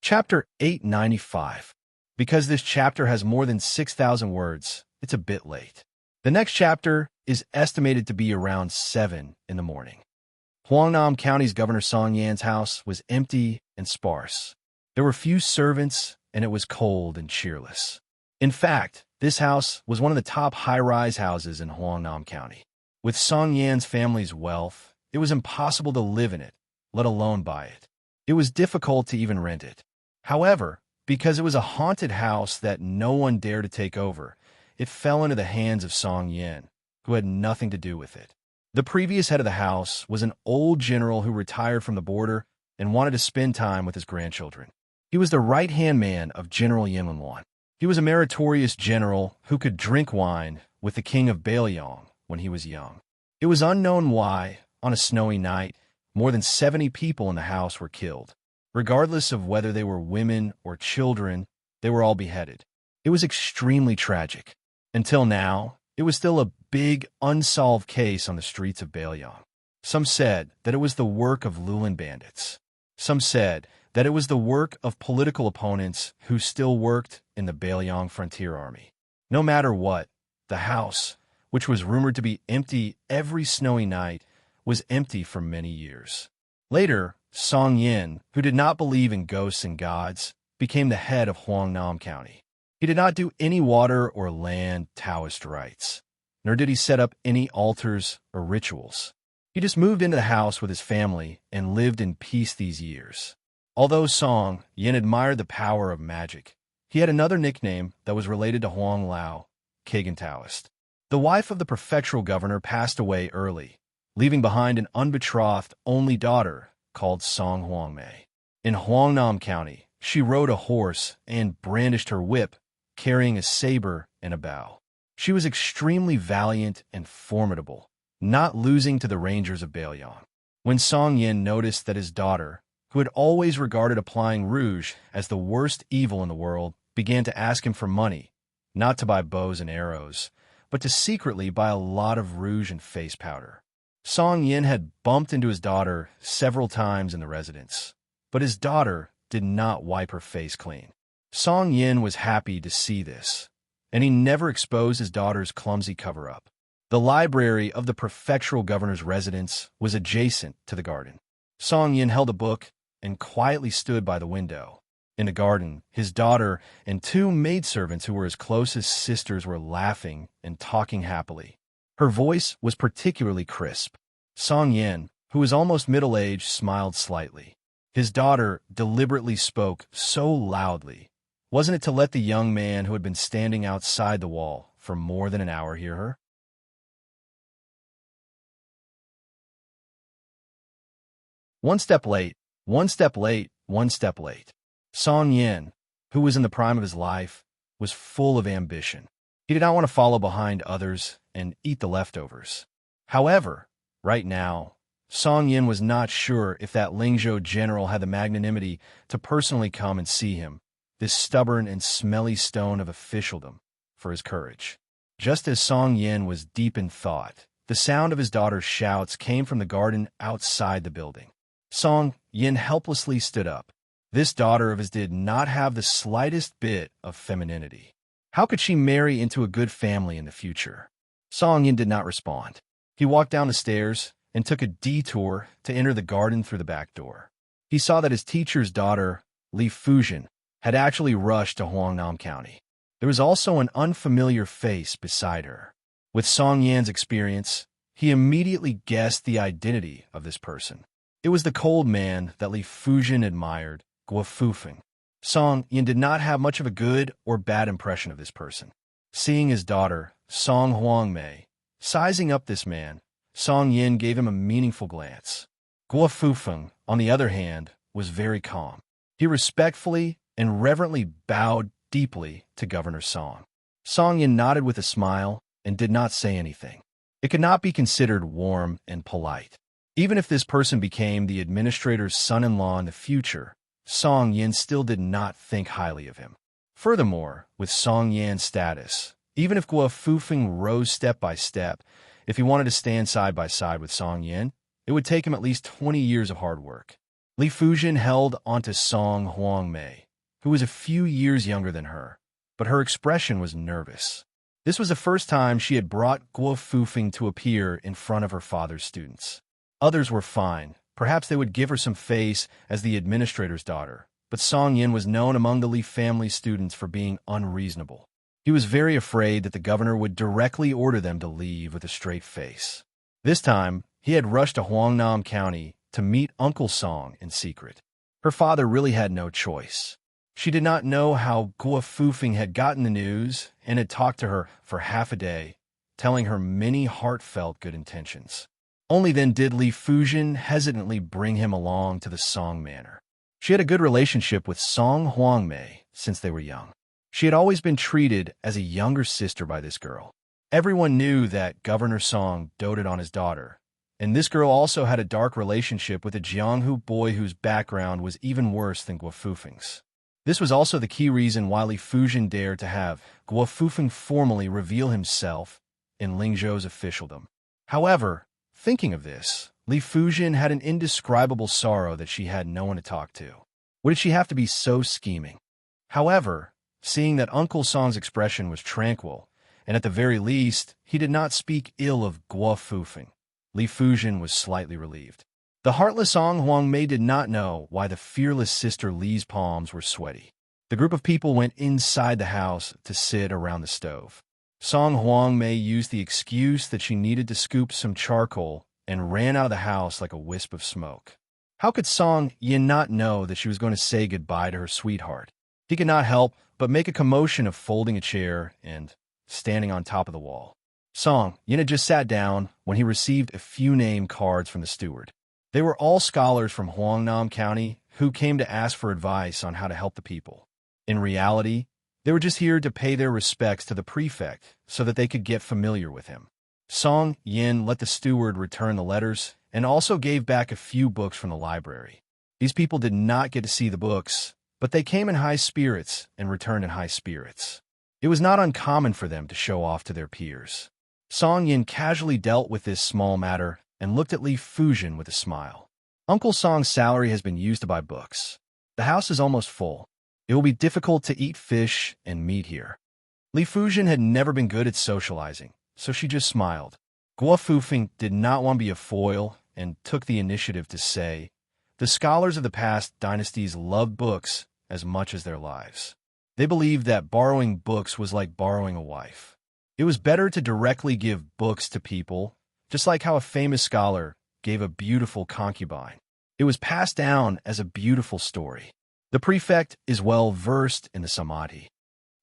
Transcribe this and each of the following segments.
Chapter 895. Because this chapter has more than 6,000 words, it's a bit late. The next chapter is estimated to be around 7 in the morning. Huangnam County's Governor Song Yan's house was empty and sparse. There were few servants, and it was cold and cheerless. In fact, this house was one of the top high-rise houses in Huangnam County. With Song Yan's family's wealth, it was impossible to live in it, let alone buy it. It was difficult to even rent it. However, because it was a haunted house that no one dared to take over, it fell into the hands of Song Yan, who had nothing to do with it. The previous head of the house was an old general who retired from the border and wanted to spend time with his grandchildren. He was the right-hand man of General Yanwan. He was a meritorious general who could drink wine with the king of Bailiang when he was young. It was unknown why, on a snowy night, more than 70 people in the house were killed. Regardless of whether they were women or children, they were all beheaded. It was extremely tragic. Until now, it was still a big, unsolved case on the streets of Bailiang. Some said that it was the work of Lulin bandits. Some said that it was the work of political opponents who still worked in the Bailiang Frontier Army. No matter what, the house, which was rumored to be empty every snowy night, was empty for many years. Later, Song Yin, who did not believe in ghosts and gods, became the head of Huangnam County. He did not do any water or land Taoist rites, nor did he set up any altars or rituals. He just moved into the house with his family and lived in peace these years. Although Song Yin admired the power of magic, he had another nickname that was related to Huang Lao, Kagan Taoist. The wife of the prefectural governor passed away early, leaving behind an unbetrothed only daughter called Song Huangmei. In Huangnam County, she rode a horse and brandished her whip, carrying a saber and a bow. She was extremely valiant and formidable, not losing to the rangers of Bailiang. When Song Yin noticed that his daughter, who had always regarded applying rouge as the worst evil in the world, began to ask him for money, not to buy bows and arrows, but to secretly buy a lot of rouge and face powder. Song Yin had bumped into his daughter several times in the residence, but his daughter did not wipe her face clean. Song Yin was happy to see this, and he never exposed his daughter's clumsy cover-up. The library of the prefectural governor's residence was adjacent to the garden. Song Yin held a book and quietly stood by the window. In the garden, his daughter and 2 maidservants who were as close as sisters were laughing and talking happily. Her voice was particularly crisp. Song Yin, who was almost middle-aged, smiled slightly. His daughter deliberately spoke so loudly. Wasn't it to let the young man who had been standing outside the wall for more than an hour hear her? One step late, one step late, one step late. Song Yin, who was in the prime of his life, was full of ambition. He did not want to follow behind others and eat the leftovers. However, right now, Song Yin was not sure if that Lingzhou general had the magnanimity to personally come and see him, this stubborn and smelly stone of officialdom, for his courage. Just as Song Yin was deep in thought, the sound of his daughter's shouts came from the garden outside the building. Song Yin helplessly stood up. This daughter of his did not have the slightest bit of femininity. How could she marry into a good family in the future? Song Yin did not respond. He walked down the stairs and took a detour to enter the garden through the back door. He saw that his teacher's daughter, Li Fuzhen, had actually rushed to Huangnam County. There was also an unfamiliar face beside her. With Song Yan's experience, he immediately guessed the identity of this person. It was the cold man that Li Fuzhen admired, Guo Fufeng. Song Yin did not have much of a good or bad impression of this person. Seeing his daughter, Song Huangmei, sizing up this man, Song Yin gave him a meaningful glance. Guo Fufeng, on the other hand, was very calm. He respectfully and reverently bowed deeply to Governor Song. Song Yin nodded with a smile and did not say anything. It could not be considered warm and polite. Even if this person became the administrator's son-in-law in the future, Song Yin still did not think highly of him. Furthermore, with Song Yan's status, even if Guo Fufeng rose step by step, if he wanted to stand side by side with Song Yin, it would take him at least 20 years of hard work. Li Fuzhen held onto Song Huangmei, who was a few years younger than her, but her expression was nervous. This was the first time she had brought Guo Fufeng to appear in front of her father's students. Others were fine. Perhaps they would give her some face as the administrator's daughter, but Song Yin was known among the Li family students for being unreasonable. He was very afraid that the governor would directly order them to leave with a straight face. This time, he had rushed to Huangnam County to meet Uncle Song in secret. Her father really had no choice. She did not know how Guo Fufeng had gotten the news and had talked to her for half a day, telling her many heartfelt good intentions. Only then did Li Fuzhen hesitantly bring him along to the Song Manor. She had a good relationship with Song Huangmei since they were young. She had always been treated as a younger sister by this girl. Everyone knew that Governor Song doted on his daughter, and this girl also had a dark relationship with a Jianghu boy whose background was even worse than Guo Fufeng's. This was also the key reason why Li Fuzhen dared to have Guo Fufeng formally reveal himself in Lingzhou's officialdom. However, thinking of this, Li Fuzhen had an indescribable sorrow that she had no one to talk to. Why did she have to be so scheming? However, seeing that Uncle Song's expression was tranquil, and at the very least, he did not speak ill of Guo Fufeng, Li Fuzhen was slightly relieved. The heartless Song Huangmei did not know why the fearless sister Li's palms were sweaty. The group of people went inside the house to sit around the stove. Song Huangmei used the excuse that she needed to scoop some charcoal and ran out of the house like a wisp of smoke. How could Song Yin not know that she was going to say goodbye to her sweetheart? He could not help but make a commotion of folding a chair and standing on top of the wall. Song Yin had just sat down when he received a few name cards from the steward. They were all scholars from Huangnam County who came to ask for advice on how to help the people. In reality, they were just here to pay their respects to the prefect so that they could get familiar with him. Song Yin let the steward return the letters and also gave back a few books from the library. These people did not get to see the books, but they came in high spirits and returned in high spirits. It was not uncommon for them to show off to their peers. Song Yin casually dealt with this small matter and looked at Li Fuzhen with a smile. Uncle Song's salary has been used to buy books. The house is almost full. It will be difficult to eat fish and meat here. Li Fuzhen had never been good at socializing, so she just smiled. Guo Fufeng did not want to be a foil and took the initiative to say, the scholars of the past dynasties loved books as much as their lives. They believed that borrowing books was like borrowing a wife. It was better to directly give books to people, just like how a famous scholar gave a beautiful concubine. It was passed down as a beautiful story. The prefect is well versed in the samadhi.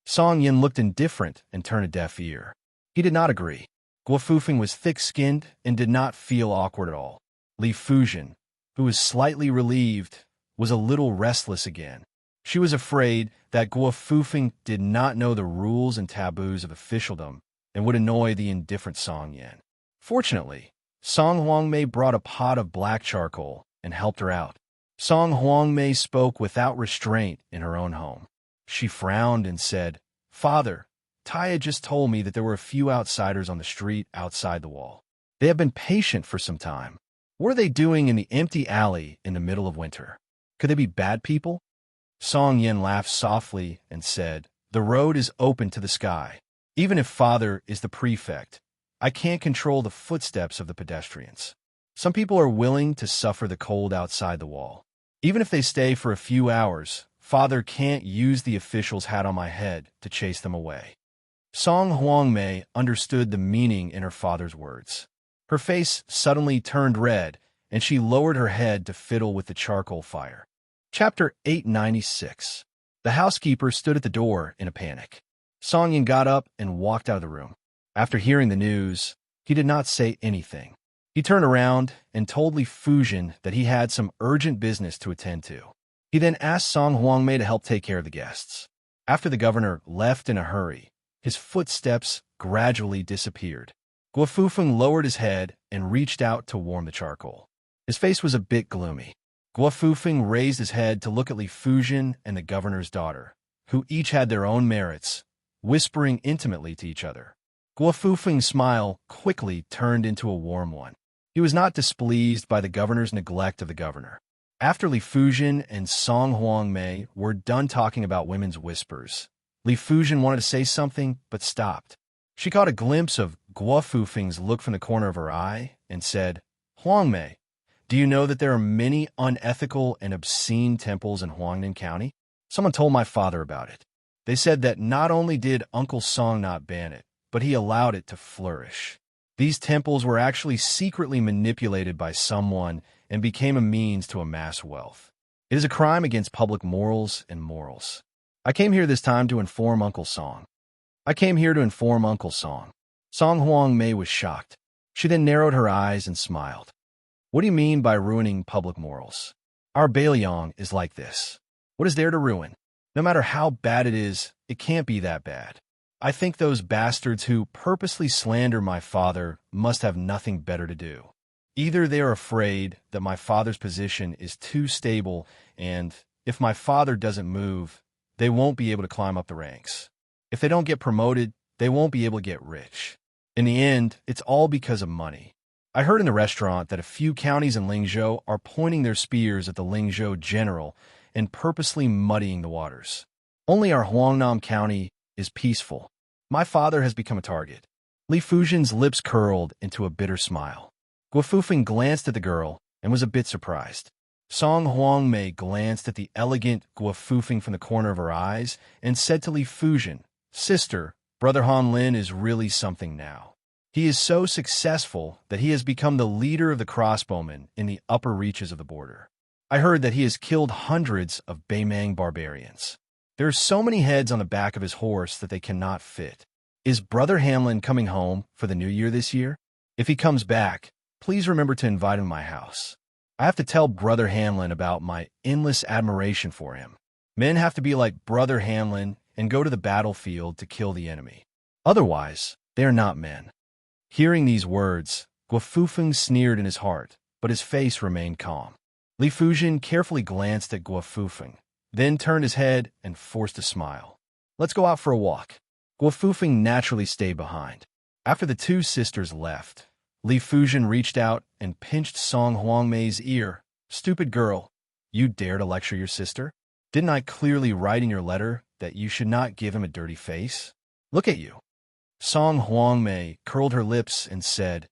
Song Yin looked indifferent and turned a deaf ear. He did not agree. Guo Fufeng was thick-skinned and did not feel awkward at all. Li Fuzhen, who was slightly relieved, was a little restless again. She was afraid that Guo Fufeng did not know the rules and taboos of officialdom and would annoy the indifferent Song Yin. Fortunately, Song Huangmei brought a pot of black charcoal and helped her out. Song Huangmei spoke without restraint in her own home. She frowned and said, "Father, Taya just told me that there were a few outsiders on the street outside the wall. They have been patient for some time. What are they doing in the empty alley in the middle of winter? Could they be bad people?" Song Yin laughed softly and said, "The road is open to the sky. Even if Father is the prefect, I can't control the footsteps of the pedestrians. Some people are willing to suffer the cold outside the wall. Even if they stay for a few hours, Father can't use the official's hat on my head to chase them away." Song Huangmei understood the meaning in her father's words. Her face suddenly turned red, and she lowered her head to fiddle with the charcoal fire. Chapter 896. The housekeeper stood at the door in a panic. Song Yin got up and walked out of the room. After hearing the news, he did not say anything. He turned around and told Li Fuzhen that he had some urgent business to attend to. He then asked Song Huangmei to help take care of the guests. After the governor left in a hurry, his footsteps gradually disappeared. Guo Fufeng lowered his head and reached out to warm the charcoal. His face was a bit gloomy. Guo Fufeng raised his head to look at Li Fuzhen and the governor's daughter, who each had their own merits, whispering intimately to each other. Guo Fufeng's smile quickly turned into a warm one. He was not displeased by the governor's neglect of the governor. After Li Fuzhen and Song Huangmei were done talking about women's whispers, Li Fuzhen wanted to say something but stopped. She caught a glimpse of Guo Fufeng's look from the corner of her eye and said, "Huangmei, do you know that there are many unethical and obscene temples in Huangnan County? Someone told my father about it. They said that not only did Uncle Song not ban it, but he allowed it to flourish. These temples were actually secretly manipulated by someone and became a means to amass wealth. It is a crime against public morals and morals. I came here this time to inform Uncle Song. Song Huangmei was shocked. She then narrowed her eyes and smiled. What do you mean by ruining public morals? Our Bailiang is like this. What is there to ruin? No matter how bad it is, it can't be that bad. I think those bastards who purposely slander my father must have nothing better to do. Either they are afraid that my father's position is too stable, and if my father doesn't move, they won't be able to climb up the ranks. If they don't get promoted, they won't be able to get rich. In the end, it's all because of money. I heard in the restaurant that a few counties in Lingzhou are pointing their spears at the Lingzhou general and purposely muddying the waters. Only our Huangnam County is peaceful. My father has become a target." Li Fuzhen's lips curled into a bitter smile. Guo Fufeng glanced at the girl and was a bit surprised. Song Huangmei glanced at the elegant Guo Fufeng from the corner of her eyes and said to Li Fuzhen, "Sister, Brother Han Lin is really something now. He is so successful that he has become the leader of the crossbowmen in the upper reaches of the border. I heard that he has killed hundreds of Beimang barbarians. There are so many heads on the back of his horse that they cannot fit. Is Brother Hanlin coming home for the new year this year? If he comes back, please remember to invite him to my house. I have to tell Brother Hanlin about my endless admiration for him. Men have to be like Brother Hanlin and go to the battlefield to kill the enemy. Otherwise, they are not men." Hearing these words, Guo Fufeng sneered in his heart, but his face remained calm. Li Fuzhen carefully glanced at Guo Fufeng, then turned his head and forced a smile. "Let's go out for a walk." Guo Fufeng naturally stayed behind. After the two sisters left, Li Fuzhen reached out and pinched Song Huangmei's ear. "Stupid girl, you dare to lecture your sister? Didn't I clearly write in your letter that you should not give him a dirty face? Look at you." Song Huangmei curled her lips and said,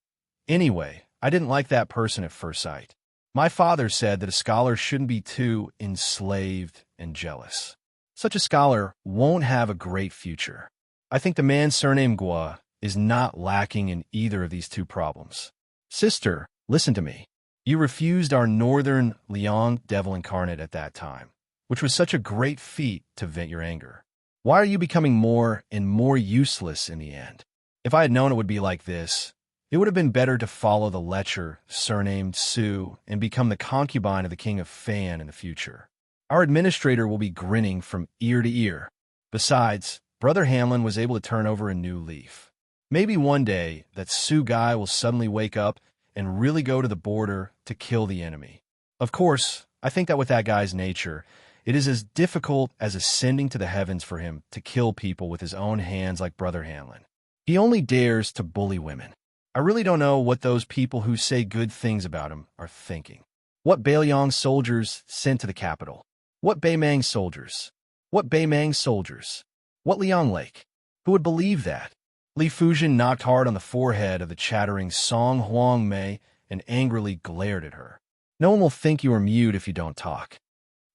"Anyway, I didn't like that person at first sight. My father said that a scholar shouldn't be too enslaved and jealous. Such a scholar won't have a great future. I think the man surnamed Guo is not lacking in either of these two problems. Sister, listen to me. You refused our northern Liang devil incarnate at that time, which was such a great feat to vent your anger. Why are you becoming more and more useless in the end? If I had known it would be like this, it would have been better to follow the lecher surnamed Su and become the concubine of the king of Fan in the future. Our administrator will be grinning from ear to ear. Besides, Brother Hanlin was able to turn over a new leaf. Maybe one day that Su guy will suddenly wake up and really go to the border to kill the enemy. Of course, I think that with that guy's nature, it is as difficult as ascending to the heavens for him to kill people with his own hands like Brother Hanlin. He only dares to bully women. I really don't know what those people who say good things about him are thinking. What Bailiang soldiers sent to the capital? What Beimang soldiers? What Beimang soldiers? What Liang Lake? Who would believe that?" Li Fuzhen knocked hard on the forehead of the chattering Song Huangmei and angrily glared at her. "No one will think you are mute if you don't talk."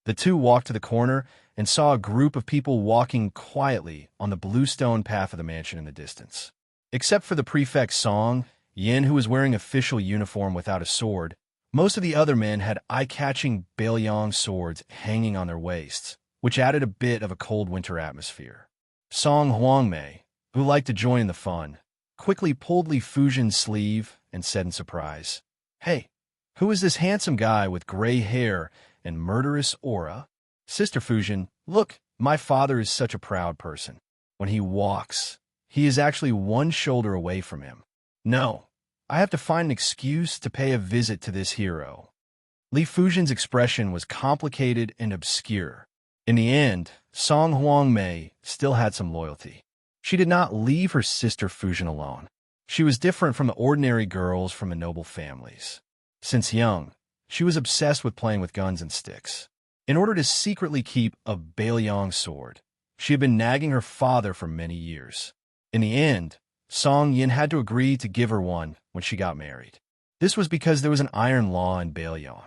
The two walked to the corner and saw a group of people walking quietly on the bluestone path of the mansion in the distance. Except for the prefect Song, Yin, who was wearing official uniform without a sword, most of the other men had eye-catching Bailiang swords hanging on their waists, which added a bit of a cold winter atmosphere. Song Huangmei, who liked to join in the fun, quickly pulled Li Fuzhen's sleeve and said in surprise, "Hey, who is this handsome guy with gray hair and murderous aura? Sister Fuzhen, look, my father is such a proud person. When he walks, he is actually one shoulder away from him. No, I have to find an excuse to pay a visit to this hero." Li Fuzhen's expression was complicated and obscure. In the end, Song Huangmei still had some loyalty. She did not leave her sister Fuzhen alone. She was different from the ordinary girls from the noble families. Since young, She was obsessed with playing with guns and sticks. In order to secretly keep a Bailiang sword, she had been nagging her father for many years. In the end, Song Yin had to agree to give her one when she got married. This was because there was an iron law in Bailiang.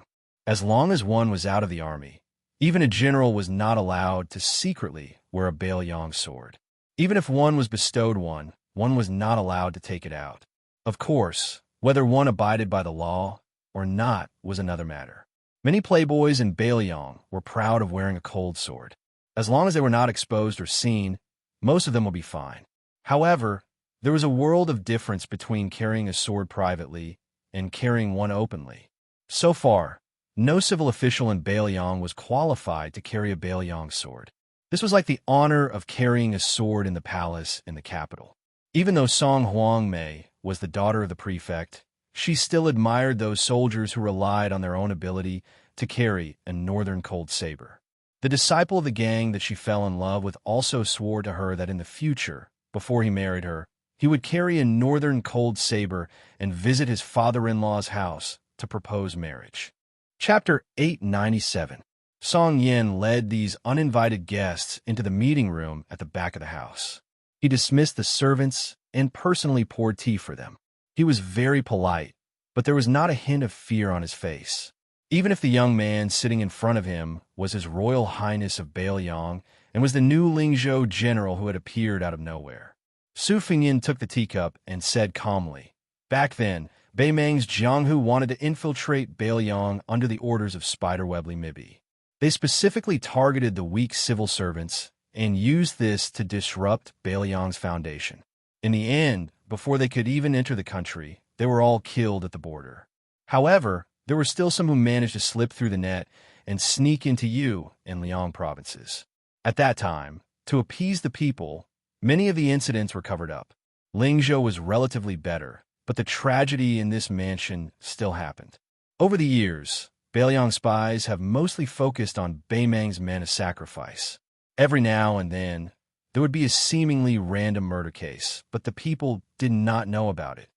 As long as one was out of the army, even a general was not allowed to secretly wear a Bailiang sword. Even if one was bestowed one was not allowed to take it out. Of course, whether one abided by the law or not was another matter. Many playboys in Bailiang were proud of wearing a cold sword. As long as they were not exposed or seen, most of them would be fine. However, there was a world of difference between carrying a sword privately and carrying one openly. So far, no civil official in Bailiang was qualified to carry a Bailiang sword. This was like the honor of carrying a sword in the palace in the capital. Even though Song Huangmei was the daughter of the prefect, she still admired those soldiers who relied on their own ability to carry a northern cold saber. The disciple of the gang that she fell in love with also swore to her that in the future, before he married her, he would carry a northern cold saber and visit his father-in-law's house to propose marriage. Chapter 897. Song Yin led these uninvited guests into the meeting room at the back of the house. He dismissed the servants and personally poured tea for them. He was very polite, but there was not a hint of fear on his face. Even if the young man sitting in front of him was His Royal Highness of Bailiang and was the new Lingzhou general who had appeared out of nowhere. Su Fengyin took the teacup and said calmly, "Back then, Beimang's Jianghu wanted to infiltrate Bailiang under the orders of Spiderweb Li Mibi. They specifically targeted the weak civil servants and used this to disrupt Bailiang's foundation. In the end, before they could even enter the country, they were all killed at the border. However, there were still some who managed to slip through the net and sneak into Yu and Liang provinces. At that time, to appease the people, many of the incidents were covered up. Lingzhou was relatively better, but the tragedy in this mansion still happened. Over the years, Bailiang spies have mostly focused on Beimang's men of sacrifice. Every now and then, there would be a seemingly random murder case, but the people did not know about it."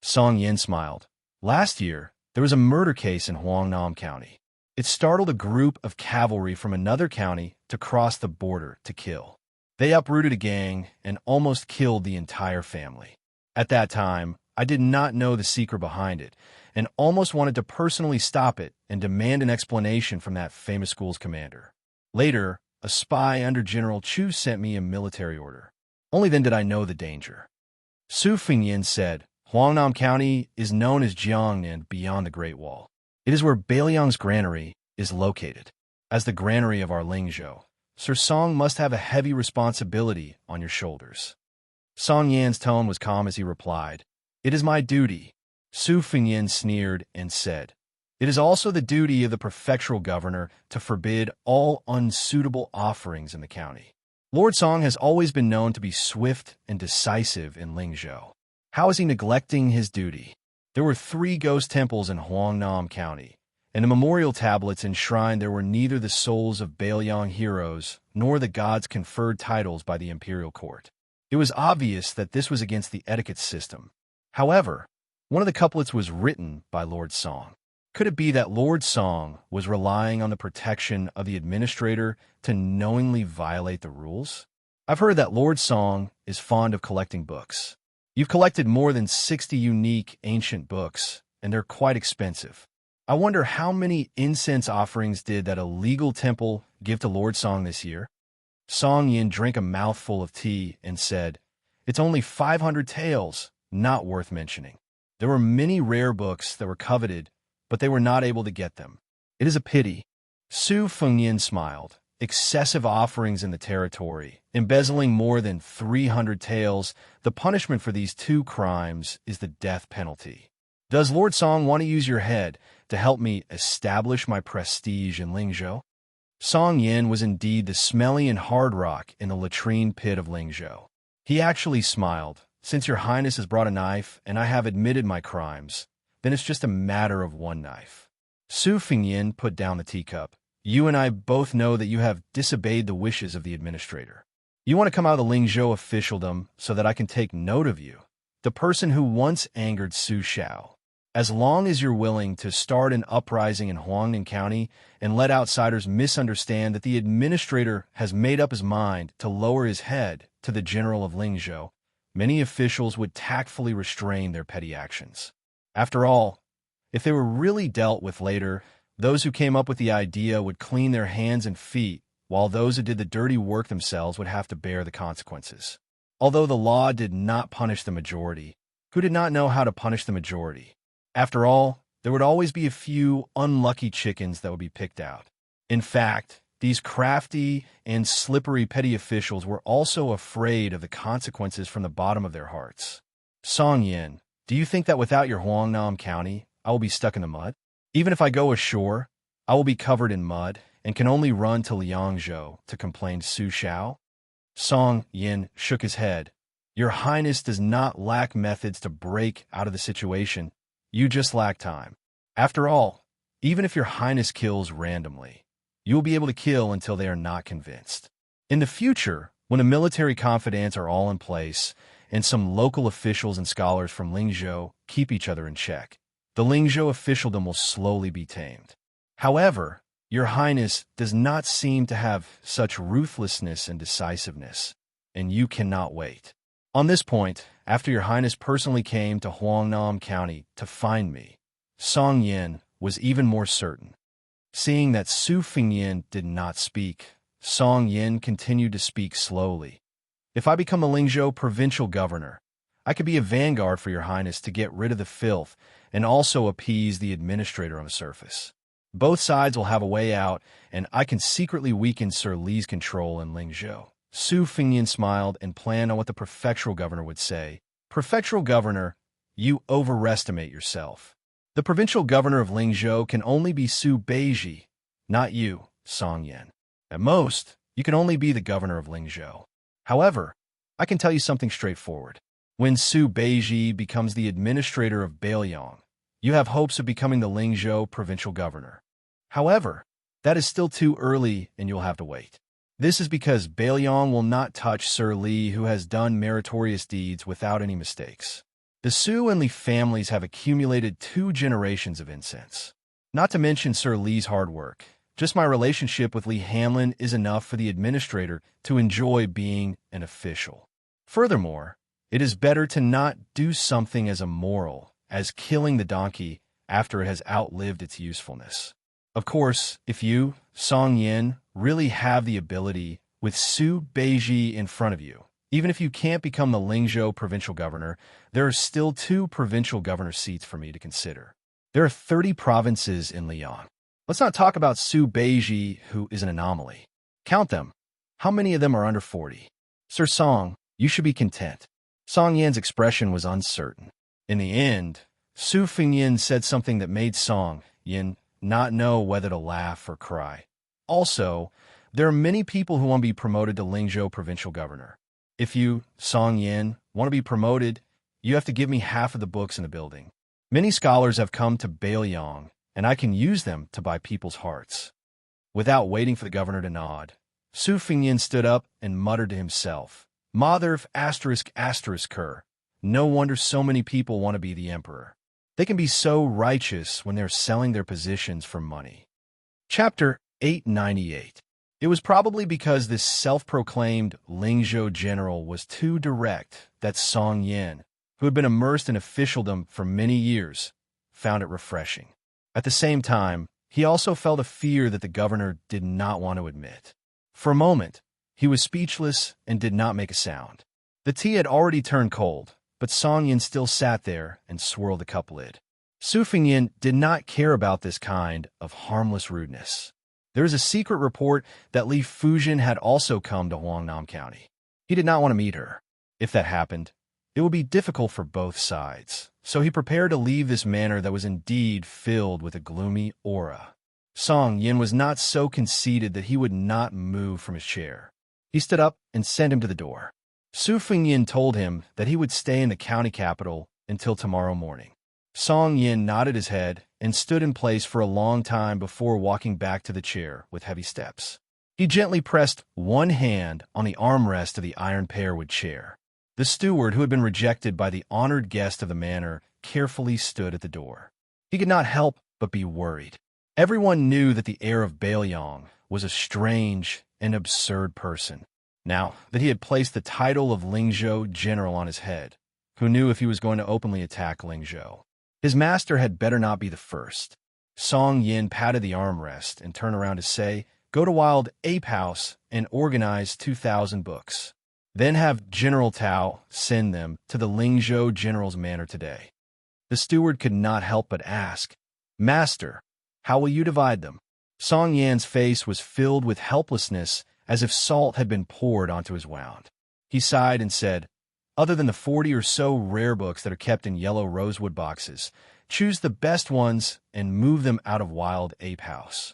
Song Yin smiled. "Last year, there was a murder case in Huangnam County. It startled a group of cavalry from another county to cross the border to kill. They uprooted a gang and almost killed the entire family. At that time, I did not know the secret behind it, and almost wanted to personally stop it and demand an explanation from that famous school's commander. Later, a spy under General Chu sent me a military order. Only then did I know the danger." Su Fengyin said, "Huangnam County is known as Jiangnan beyond the Great Wall. It is where Bailiang's granary is located. As the granary of our Lingzhou, Sir Song must have a heavy responsibility on your shoulders." Song Yan's tone was calm as he replied, "It is my duty." Su Fengyin sneered and said, "It is also the duty of the prefectural governor to forbid all unsuitable offerings in the county. Lord Song has always been known to be swift and decisive in Lingzhou. How is he neglecting his duty? There were 3 ghost temples in Huangnam County, and the memorial tablets enshrined there were neither the souls of Bailiang heroes nor the gods' conferred titles by the imperial court. It was obvious that this was against the etiquette system. However, one of the couplets was written by Lord Song. Could it be that Lord Song was relying on the protection of the administrator to knowingly violate the rules? I've heard that Lord Song is fond of collecting books. You've collected more than 60 unique ancient books, and they're quite expensive. I wonder how many incense offerings did that illegal temple give to Lord Song this year?" Song Yin drank a mouthful of tea and said, "It's only 500 taels, not worth mentioning. There were many rare books that were coveted, but they were not able to get them. It is a pity." Su Fengyin smiled. "Excessive offerings in the territory, embezzling more than 300 taels, the punishment for these 2 crimes is the death penalty. Does Lord Song want to use your head to help me establish my prestige in Lingzhou?" Song Yin was indeed the smelly and hard rock in the latrine pit of Lingzhou. He actually smiled. "Since your highness has brought a knife and I have admitted my crimes, then it's just a matter of 1 knife." Su Fengyin put down the teacup. "You and I both know that you have disobeyed the wishes of the administrator. You want to come out of the Lingzhou officialdom so that I can take note of you, the person who once angered Su Shao. As long as you're willing to start an uprising in Huangnan County and let outsiders misunderstand that the administrator has made up his mind to lower his head to the general of Lingzhou, many officials would tactfully restrain their petty actions. After all, if they were really dealt with later, those who came up with the idea would clean their hands and feet, while those who did the dirty work themselves would have to bear the consequences. Although the law did not punish the majority, who did not know how to punish the majority? After all, there would always be a few unlucky chickens that would be picked out. In fact, these crafty and slippery petty officials were also afraid of the consequences from the bottom of their hearts. Song Yin, do you think that without your Huangnam County, I will be stuck in the mud? Even if I go ashore, I will be covered in mud and can only run to Liangzhou to complain Su Xiao? Song Yin shook his head. Your Highness does not lack methods to break out of the situation. You just lack time. After all, even if your Highness kills randomly, you will be able to kill until they are not convinced. In the future, when a military confidants are all in place, and some local officials and scholars from Lingzhou keep each other in check, the Lingzhou officialdom will slowly be tamed. However, your Highness does not seem to have such ruthlessness and decisiveness, and you cannot wait. On this point, after your Highness personally came to Huangnam County to find me, Song Yin was even more certain. Seeing that Su Fingyin did not speak, Song Yin continued to speak slowly. If I become the Lingzhou provincial governor, I could be a vanguard for your Highness to get rid of the filth and also appease the administrator on the surface. Both sides will have a way out, and I can secretly weaken Sir Li's control in Lingzhou. Su Fingyin smiled and planned on what the prefectural governor would say. Prefectural governor, you overestimate yourself. The provincial governor of Lingzhou can only be Su Beiji, not you, Song Yin. At most, you can only be the governor of Lingzhou. However, I can tell you something straightforward. When Su Beiji becomes the administrator of Bailiang, you have hopes of becoming the Lingzhou provincial governor. However, that is still too early and you'll have to wait. This is because Bailiang will not touch Sir Li, who has done meritorious deeds without any mistakes. The Su and Li families have accumulated 2 generations of incense. Not to mention Sir Li's hard work. Just my relationship with Li Hanlin is enough for the administrator to enjoy being an official. Furthermore, it is better to not do something as immoral as killing the donkey after it has outlived its usefulness. Of course, if you, Song Yin, really have the ability with Su Beiji in front of you, even if you can't become the Lingzhou provincial governor, there are still 2 provincial governor seats for me to consider. There are 30 provinces in Liang. Let's not talk about Su Beiji, who is an anomaly. Count them. How many of them are under 40? Sir Song, you should be content. Song Yan's expression was uncertain. In the end, Su Fingyin said something that made Song Yin not know whether to laugh or cry. Also, there are many people who want to be promoted to Lingzhou provincial governor. If you, Song Yin, want to be promoted, you have to give me half of the books in the building. Many scholars have come to Bailiang, and I can use them to buy people's hearts. Without waiting for the governor to nod, Su Fingyin stood up and muttered to himself, Mother *******. No wonder so many people want to be the emperor. They can be so righteous when they're selling their positions for money. Chapter 898. It was probably because this self-proclaimed Lingzhou general was too direct that Song Yin, who had been immersed in officialdom for many years, found it refreshing. At the same time, he also felt a fear that the governor did not want to admit. For a moment, he was speechless and did not make a sound. The tea had already turned cold, but Song Yin still sat there and swirled the cup lid. Su Fingyin did not care about this kind of harmless rudeness. There is a secret report that Li Fuzhen had also come to Huangnam County. He did not want to meet her. If that happened, it would be difficult for both sides, so he prepared to leave this manor that was indeed filled with a gloomy aura. Song Yin was not so conceited that he would not move from his chair. He stood up and sent him to the door. Su Fingyin told him that he would stay in the county capital until tomorrow morning. Song Yin nodded his head and stood in place for a long time before walking back to the chair with heavy steps. He gently pressed one hand on the armrest of the iron pearwood chair. The steward, who had been rejected by the honored guest of the manor, carefully stood at the door. He could not help but be worried. Everyone knew that the heir of Baelyong was a strange and absurd person. Now that he had placed the title of Lingzhou general on his head, who knew if he was going to openly attack Lingzhou? His master had better not be the first. Song Yin patted the armrest and turned around to say, "Go to Wild Ape House and organize 2,000 books. Then have General Tao send them to the Lingzhou general's manor today." The steward could not help but ask, "Master, how will you divide them?" Song Yan's face was filled with helplessness, as if salt had been poured onto his wound. He sighed and said, "Other than the 40 or so rare books that are kept in yellow rosewood boxes, choose the best ones and move them out of Wild Ape House."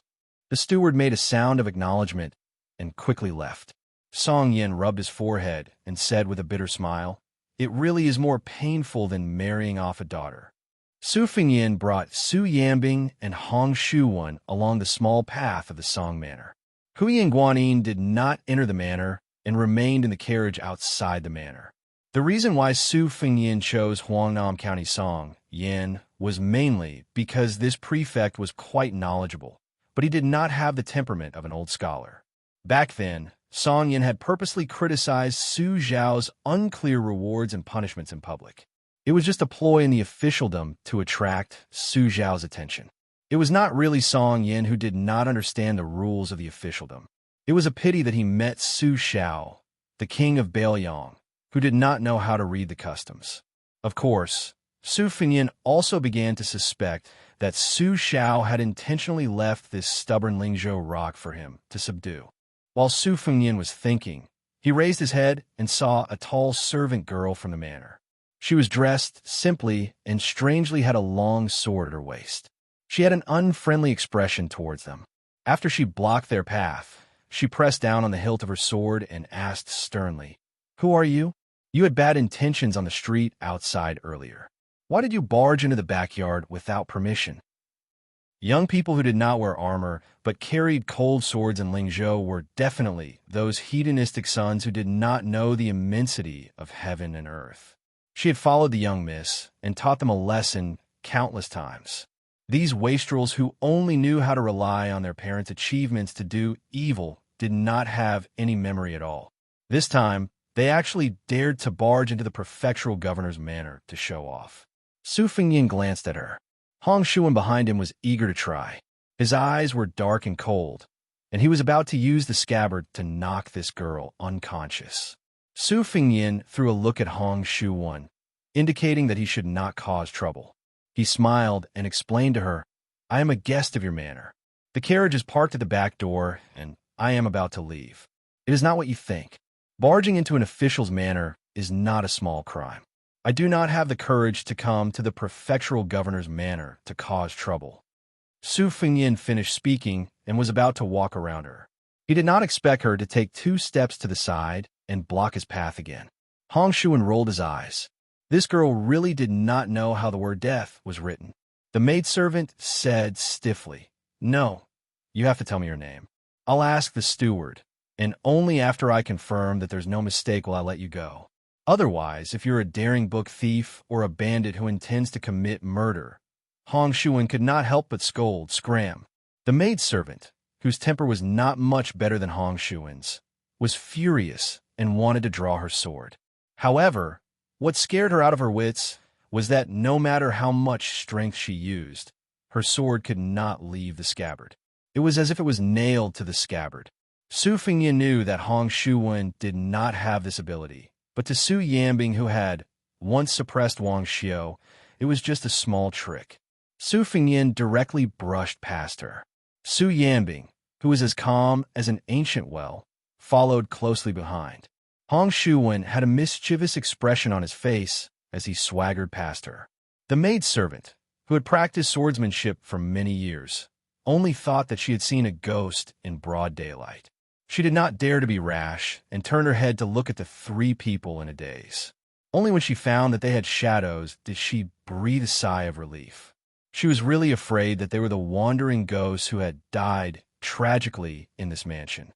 The steward made a sound of acknowledgement and quickly left. Song Yin rubbed his forehead and said with a bitter smile, "It really is more painful than marrying off a daughter." Su Fingyin brought Su Yambing and Hong Shuwen along the small path of the Song Manor. Huyen Guanyin did not enter the manor and remained in the carriage outside the manor. The reason why Su Fingyin chose Huangnam County Song Yin was mainly because this prefect was quite knowledgeable, but he did not have the temperament of an old scholar. Back then, Song Yin had purposely criticized Su Zhao's unclear rewards and punishments in public. It was just a ploy in the officialdom to attract Su Zhao's attention. It was not really Song Yin who did not understand the rules of the officialdom. It was a pity that he met Su Xiao, the king of Baelyong, who did not know how to read the customs. Of course, Su Fingyin also began to suspect that Su Xiao had intentionally left this stubborn Lingzhou rock for him to subdue. While Su Fingyin was thinking, he raised his head and saw a tall servant girl from the manor. She was dressed simply and strangely had a long sword at her waist. She had an unfriendly expression towards them. After she blocked their path, she pressed down on the hilt of her sword and asked sternly, "Who are you? You had bad intentions on the street outside earlier. Why did you barge into the backyard without permission?" Young people who did not wear armor but carried cold swords in Lingzhou were definitely those hedonistic sons who did not know the immensity of heaven and earth. She had followed the young miss and taught them a lesson countless times. These wastrels who only knew how to rely on their parents' achievements to do evil did not have any memory at all. This time, they actually dared to barge into the prefectural governor's manor to show off. Su Fingyin glanced at her. Hong Shuwen behind him was eager to try. His eyes were dark and cold, and he was about to use the scabbard to knock this girl unconscious. Su Fingyin threw a look at Hong Shuwen, indicating that he should not cause trouble. He smiled and explained to her, "I am a guest of your manor. The carriage is parked at the back door, and I am about to leave. It is not what you think. Barging into an official's manor is not a small crime. I do not have the courage to come to the prefectural governor's manor to cause trouble." Su Fingyin finished speaking and was about to walk around her. He did not expect her to take 2 steps to the side and block his path again. Hong Shuwen rolled his eyes. This girl really did not know how the word death was written. The maidservant said stiffly, "No, you have to tell me your name. I'll ask the steward, and only after I confirm that there's no mistake will I let you go. Otherwise, if you're a daring book thief or a bandit who intends to commit murder." Hong Shuwen could not help but scold, "Scram." The maidservant, whose temper was not much better than Hong Shuwen's, was furious and wanted to draw her sword. However, what scared her out of her wits was that no matter how much strength she used, her sword could not leave the scabbard. It was as if it was nailed to the scabbard. Su Fingyin knew that Hong Shuwen did not have this ability, but to Su Yambing, who had once suppressed Wang Xiao, it was just a small trick. Su Fingyin directly brushed past her. Su Yambing, who was as calm as an ancient well, followed closely behind. Hong Shuwen had a mischievous expression on his face as he swaggered past her. The maidservant, who had practiced swordsmanship for many years, only thought that she had seen a ghost in broad daylight. She did not dare to be rash and turned her head to look at the 3 people in a daze. Only when she found that they had shadows did she breathe a sigh of relief. She was really afraid that they were the wandering ghosts who had died tragically in this mansion.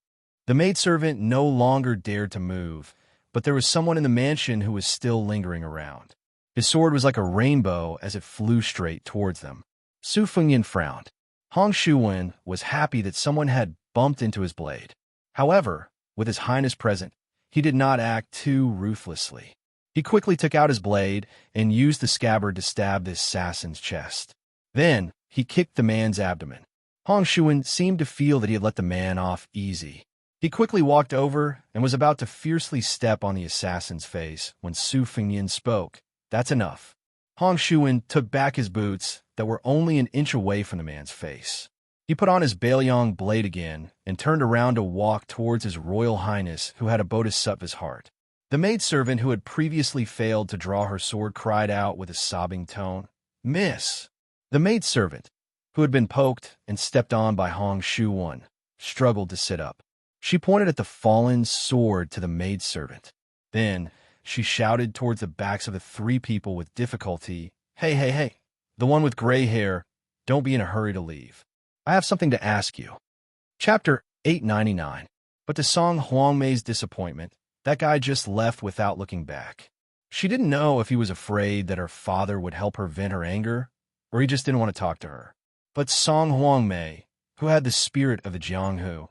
The maidservant no longer dared to move, but there was someone in the mansion who was still lingering around. His sword was like a rainbow as it flew straight towards them. Su Fengyan frowned. Hong Shuwen was happy that someone had bumped into his blade. However, with His Highness present, he did not act too ruthlessly. He quickly took out his blade and used the scabbard to stab the assassin's chest. Then, he kicked the man's abdomen. Hong Shuwen seemed to feel that he had let the man off easy. He quickly walked over and was about to fiercely step on the assassin's face when Su Fengyan spoke. "That's enough." Hong Shuwen took back his boots that were only an inch away from the man's face. He put on his Baelyong blade again and turned around to walk towards His Royal Highness, who had a bodhisattva's heart. The maidservant who had previously failed to draw her sword cried out with a sobbing tone, "Miss!" The maidservant, who had been poked and stepped on by Hong Shuwen, struggled to sit up. She pointed at the fallen sword to the maidservant. Then, she shouted towards the backs of the three people with difficulty, "Hey, hey, hey! The one with gray hair, don't be in a hurry to leave. I have something to ask you." Chapter 899. But to Song Huangmei's disappointment, that guy just left without looking back. She didn't know if he was afraid that her father would help her vent her anger, or he just didn't want to talk to her. But Song Huangmei, who had the spirit of the Jianghu,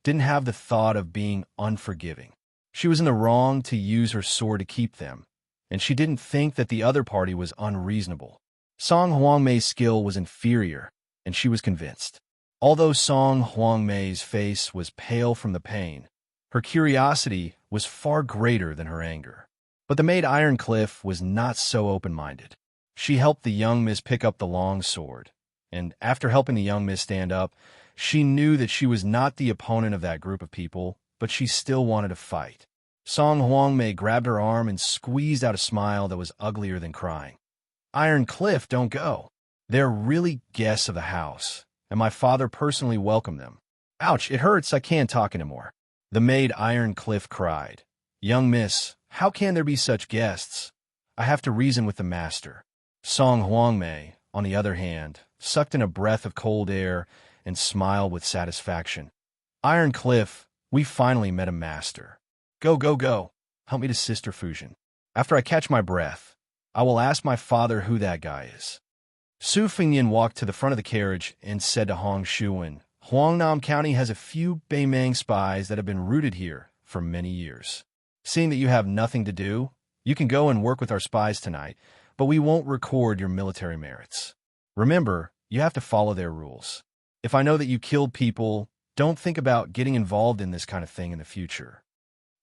didn't have the thought of being unforgiving. She was in the wrong to use her sword to keep them, and she didn't think that the other party was unreasonable. Song Huangmei's skill was inferior, and she was convinced. Although Song Huangmei's face was pale from the pain, her curiosity was far greater than her anger. But the maid Ironcliff was not so open-minded. She helped the young miss pick up the long sword, and after helping the young miss stand up, she knew that she was not the opponent of that group of people, but she still wanted to fight. Song Huangmei grabbed her arm and squeezed out a smile that was uglier than crying. "Ironcliff, don't go. They're really guests of the house, and my father personally welcomed them." "Ouch, it hurts, I can't talk anymore." The maid Ironcliff cried. "Young miss, how can there be such guests? I have to reason with the master." Song Huangmei, on the other hand, sucked in a breath of cold air and smiled with satisfaction. "Ironcliff, we finally met a master. Go, go, go. Help me to Sister Fusion. After I catch my breath, I will ask my father who that guy is." Su Fengyan walked to the front of the carriage and said to Hong Shuwen, "Huangnam County has a few Beimang spies that have been rooted here for many years. Seeing that you have nothing to do, you can go and work with our spies tonight, but we won't record your military merits. Remember, you have to follow their rules. If I know that you killed people, don't think about getting involved in this kind of thing in the future."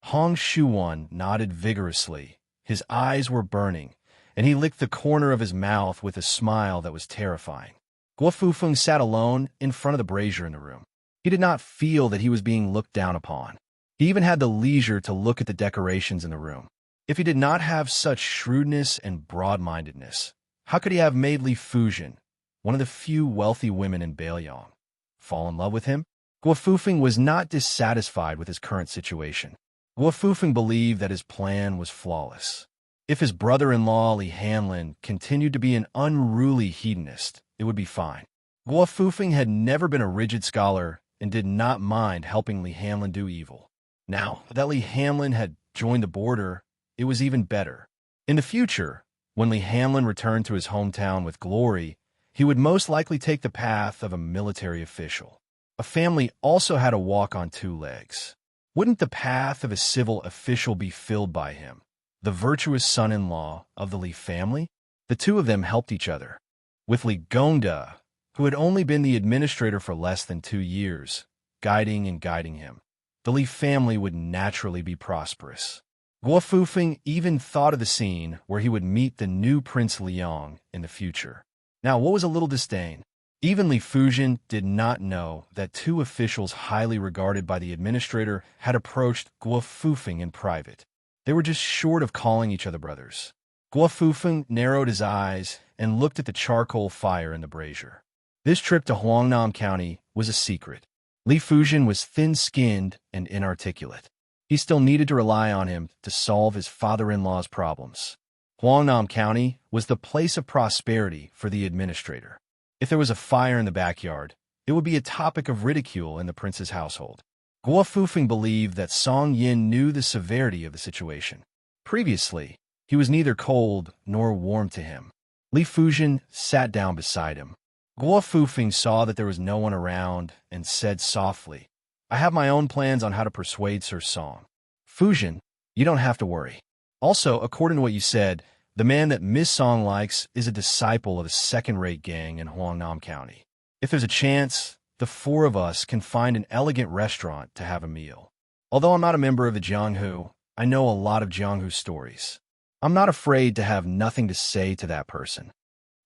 Hong Shuwen nodded vigorously. His eyes were burning, and he licked the corner of his mouth with a smile that was terrifying. Guo Fufeng sat alone in front of the brazier in the room. He did not feel that he was being looked down upon. He even had the leisure to look at the decorations in the room. If he did not have such shrewdness and broad-mindedness, how could he have made Li Fusion, one of the few wealthy women in Baelyong, fall in love with him? Guo Fufeng was not dissatisfied with his current situation. Guo Fufeng believed that his plan was flawless. If his brother-in-law Li Hanlin continued to be an unruly hedonist, it would be fine. Guo Fufeng had never been a rigid scholar and did not mind helping Li Hanlin do evil. Now that Li Hanlin had joined the border, it was even better. In the future, when Li Hanlin returned to his hometown with glory, he would most likely take the path of a military official. A family also had to walk on two legs. Wouldn't the path of a civil official be filled by him, the virtuous son-in-law of the Li family? The two of them helped each other. With Li Gongda, who had only been the administrator for less than 2 years, guiding him, the Li family would naturally be prosperous. Guo Fufeng even thought of the scene where he would meet the new Prince Liang in the future. Now, what was a little disdain? Even Li Fusion did not know that two officials highly regarded by the administrator had approached Guo Fufeng in private. They were just short of calling each other brothers. Guo Fufeng narrowed his eyes and looked at the charcoal fire in the brazier. This trip to Huangnam County was a secret. Li Fusion was thin-skinned and inarticulate. He still needed to rely on him to solve his father-in-law's problems. Huangnam County was the place of prosperity for the administrator. If there was a fire in the backyard, it would be a topic of ridicule in the prince's household. Guo Fufeng believed that Song Yin knew the severity of the situation. Previously, He was neither cold nor warm to him. Li Fuzhen sat down beside him. Guo Fufeng saw that there was no one around and said softly, I have my own plans on how to persuade Sir Song. Fuzhen, you don't have to worry. Also, according to what you said, the man that Miss Song likes is a disciple of a second-rate gang in Huangnam County. If there's a chance, the four of us can find an elegant restaurant to have a meal. Although I'm not a member of the Jianghu, I know a lot of Jianghu stories. I'm not afraid to have nothing to say to that person.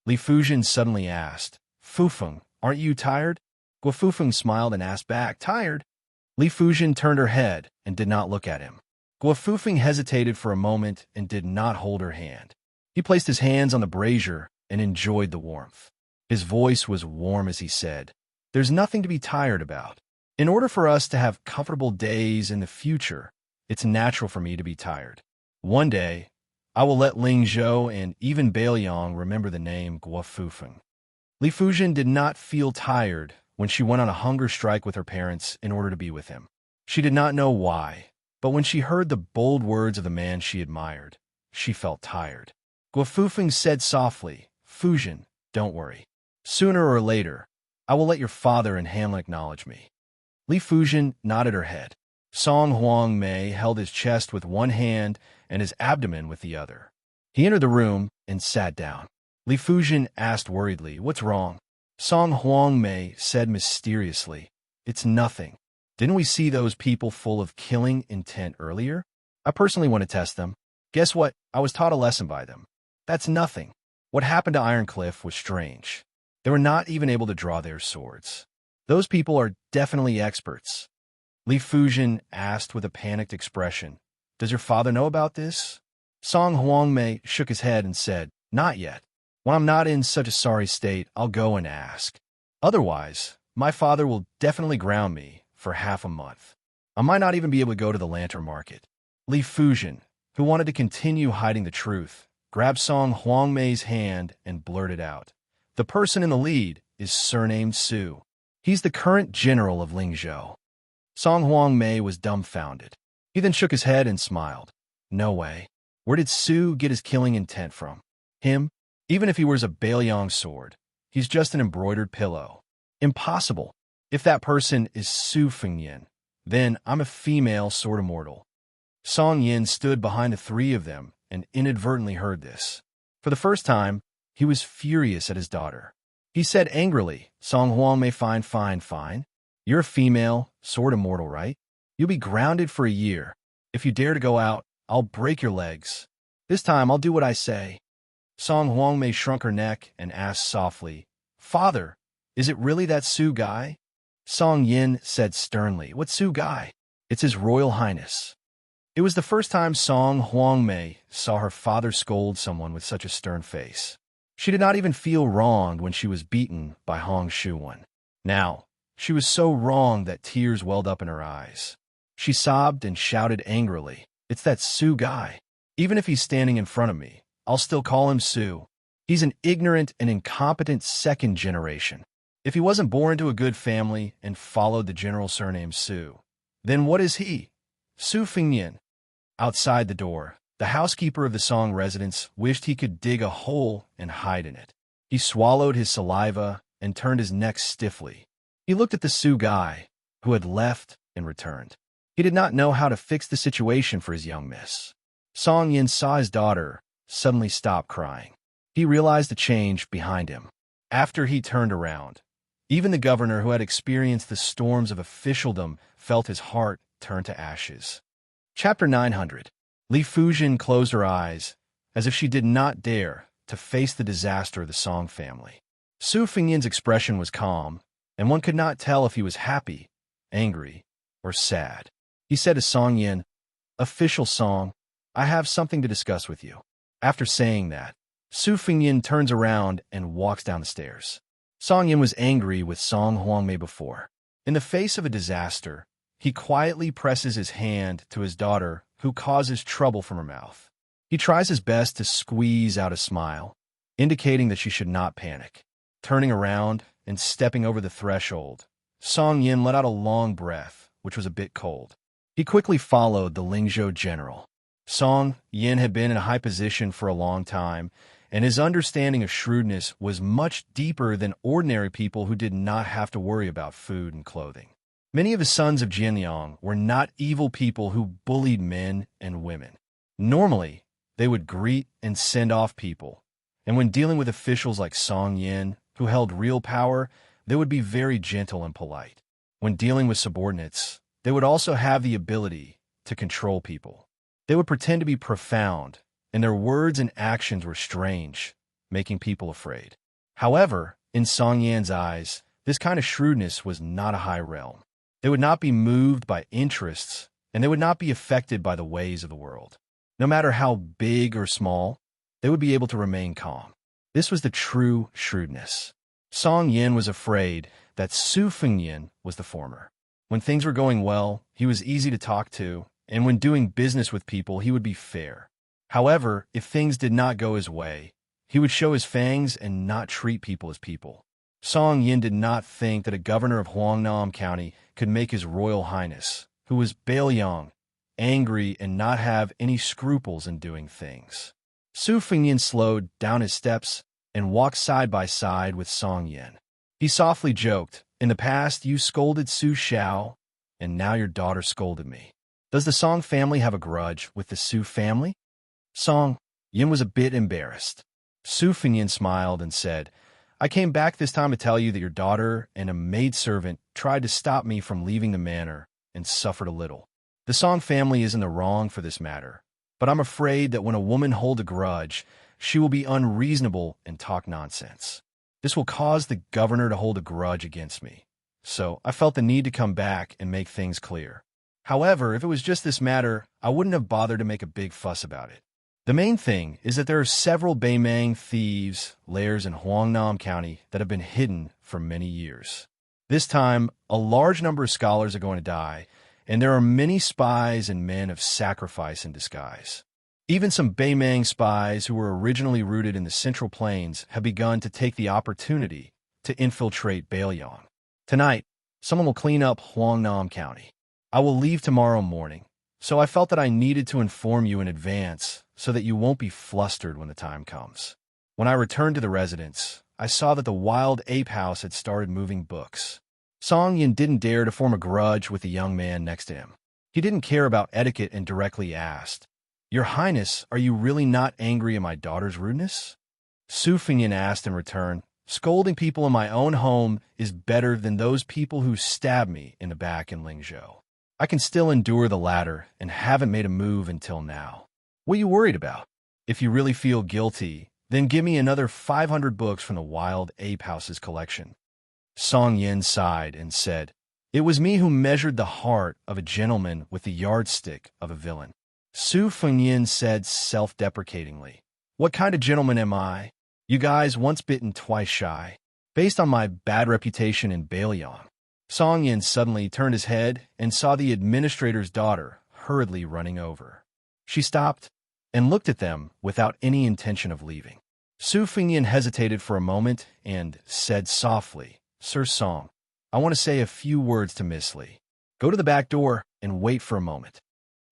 Li Fuzhen suddenly asked, Fufeng, aren't you tired? Guo Fufeng smiled and asked back, tired? Li Fuzhen turned her head and did not look at him. Guo Fufeng hesitated for a moment and did not hold her hand. He placed his hands on the brazier and enjoyed the warmth. His voice was warm as he said, There's nothing to be tired about. In order for us to have comfortable days in the future, it's natural for me to be tired. One day, I will let Ling Zhou and even Bailiang remember the name Guo Fufeng. Li Fuzhen did not feel tired when she went on a hunger strike with her parents in order to be with him. She did not know why, but when she heard the bold words of the man she admired, she felt tired. Guo Fufeng said softly, Fuzhen, don't worry. Sooner or later, I will let your father and Hamlin acknowledge me. Li Fuzhen nodded her head. Song Huang Mei held his chest with one hand and his abdomen with the other. He entered the room and sat down. Li Fuzhen asked worriedly, What's wrong? Song Huang Mei said mysteriously, It's nothing. Didn't we see those people full of killing intent earlier? I personally want to test them. Guess what? I was taught a lesson by them. That's nothing. What happened to Iron Cliff was strange. They were not even able to draw their swords. Those people are definitely experts. Li Fuzhen asked with a panicked expression, Does your father know about this? Song Huangmei shook his head and said, Not yet. When I'm not in such a sorry state, I'll go and ask. Otherwise, my father will definitely ground me for half a month. I might not even be able to go to the lantern market. Li Fuzhen, who wanted to continue hiding the truth, grabbed Song Huangmei's hand and blurted out, The person in the lead is surnamed Su. He's the current general of Lingzhou. Song Huangmei was dumbfounded. He then shook his head and smiled. No way. Where did Su get his killing intent from? Him? Even if he wears a Bailiang sword, he's just an embroidered pillow. Impossible. If that person is Su Fengyin, then I'm a female sword immortal. Song Yin stood behind the three of them and inadvertently heard this. For the first time, he was furious at his daughter. He said angrily, Song Huangmei, fine. You're a female, sword immortal, right? You'll be grounded for a year. If you dare to go out, I'll break your legs. This time, I'll do what I say. Song Huangmei shrunk her neck and asked softly, Father, is it really that Su guy? Song Yin said sternly, What Su guy? It's His Royal Highness. It was the first time Song Huangmei saw her father scold someone with such a stern face. She did not even feel wronged when she was beaten by Hong Shuwen. Now, she was so wronged that tears welled up in her eyes. She sobbed and shouted angrily, It's that Su guy. Even if he's standing in front of me, I'll still call him Su. He's an ignorant and incompetent second generation. If he wasn't born into a good family and followed the general surname Su, then what is he? Su Fengyin. Outside the door, the housekeeper of the Song residence wished he could dig a hole and hide in it. He swallowed his saliva and turned his neck stiffly. He looked at the Su guy, who had left and returned. He did not know how to fix the situation for his young miss. Song Yin saw his daughter suddenly stop crying. He realized the change behind him. After he turned around, even the governor who had experienced the storms of officialdom felt his heart turn to ashes. Chapter 900. Li Fuzhen closed her eyes, as if she did not dare to face the disaster of the Song family. Su Fengyin's expression was calm, and one could not tell if he was happy, angry, or sad. He said to Song Yin, Official Song, I have something to discuss with you. After saying that, Su Fengyin turns around and walks down the stairs. Song Yin was angry with Song Huangmei before. In the face of a disaster, he quietly presses his hand to his daughter, who causes trouble from her mouth. He tries his best to squeeze out a smile, indicating that she should not panic. Turning around and stepping over the threshold, Song Yin let out a long breath, which was a bit cold. He quickly followed the Lingzhou general. Song Yin had been in a high position for a long time, and his understanding of shrewdness was much deeper than ordinary people who did not have to worry about food and clothing. Many of his sons of Jianyang were not evil people who bullied men and women. Normally, they would greet and send off people, and when dealing with officials like Song Yin, who held real power, they would be very gentle and polite. When dealing with subordinates, they would also have the ability to control people. They would pretend to be profound, and their words and actions were strange, making people afraid. However, in Song Yan's eyes, this kind of shrewdness was not a high realm. They would not be moved by interests, and they would not be affected by the ways of the world. No matter how big or small, they would be able to remain calm. This was the true shrewdness. Song Yin was afraid that Su Fengyin was the former. When things were going well, he was easy to talk to, and when doing business with people, he would be fair. However, if things did not go his way, he would show his fangs and not treat people as people. Song Yin did not think that a governor of Huangnam County could make his Royal Highness, who was Bailiang, angry and not have any scruples in doing things. Su Fengyin slowed down his steps and walked side by side with Song Yin. He softly joked, "In the past, you scolded Su Xiao, and now your daughter scolded me. Does the Song family have a grudge with the Su family?" Song Yin was a bit embarrassed. Su Fengyin smiled and said, "I came back this time to tell you that your daughter and a maidservant tried to stop me from leaving the manor and suffered a little. The Song family is in the wrong for this matter, but I'm afraid that when a woman holds a grudge, she will be unreasonable and talk nonsense. This will cause the governor to hold a grudge against me. So I felt the need to come back and make things clear. However, if it was just this matter, I wouldn't have bothered to make a big fuss about it. The main thing is that there are several Beimang thieves' lairs in Huangnam County that have been hidden for many years. This time, a large number of scholars are going to die, and there are many spies and men of sacrifice in disguise. Even some Beimang spies who were originally rooted in the Central Plains have begun to take the opportunity to infiltrate Bailiang. Tonight, someone will clean up Huangnam County. I will leave tomorrow morning, so I felt that I needed to inform you in advance so that you won't be flustered when the time comes. When I returned to the residence, I saw that the Wild Ape House had started moving books. Song Yin didn't dare to form a grudge with the young man next to him. He didn't care about etiquette and directly asked, "Your Highness, are you really not angry at my daughter's rudeness?" Su Fengyin asked in return, "Scolding people in my own home is better than those people who stabbed me in the back in Lingzhou. I can still endure the latter and haven't made a move until now. What are you worried about? If you really feel guilty, then give me another 500 books from the Wild Ape House's collection." Song Yin sighed and said, "It was me who measured the heart of a gentleman with the yardstick of a villain." Su Fengyin said self-deprecatingly, "What kind of gentleman am I? You guys once bitten, twice shy. Based on my bad reputation in Bailiang." Song Yin suddenly turned his head and saw the administrator's daughter hurriedly running over. She stopped and looked at them without any intention of leaving. Su Fengyin hesitated for a moment and said softly, "Sir Song, I want to say a few words to Miss Li. Go to the back door and wait for a moment."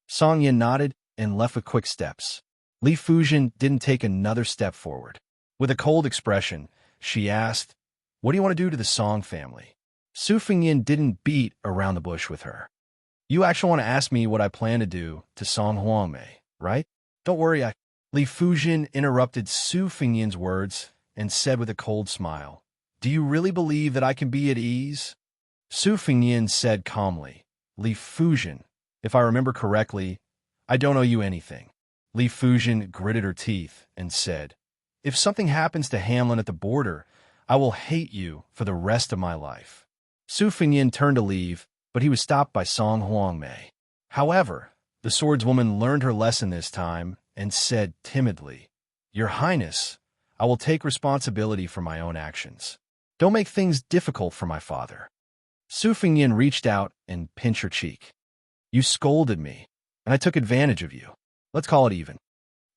Song Yin nodded and left with quick steps. Li Fuzhen didn't take another step forward. With a cold expression, she asked, "What do you want to do to the Song family?" Su Fengyin didn't beat around the bush with her. "You actually want to ask me what I plan to do to Song Huangmei, right? Don't worry, Li Fuzhen interrupted Su Fengyin's words and said with a cold smile, "Do you really believe that I can be at ease?" Su Fengyin said calmly, "Li Fuzhen, if I remember correctly, I don't owe you anything." Li Fuzhen gritted her teeth and said, "If something happens to Hamlin at the border, I will hate you for the rest of my life." Su Fengyin turned to leave, but he was stopped by Song Huangmei. However, the swordswoman learned her lesson this time and said timidly, "Your Highness, I will take responsibility for my own actions. Don't make things difficult for my father." Su Fengyin reached out and pinched her cheek. "You scolded me, and I took advantage of you. Let's call it even."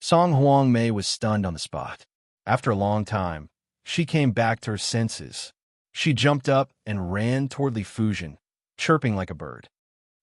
Song Huangmei was stunned on the spot. After a long time, she came back to her senses. She jumped up and ran toward Li Fuzhen, chirping like a bird.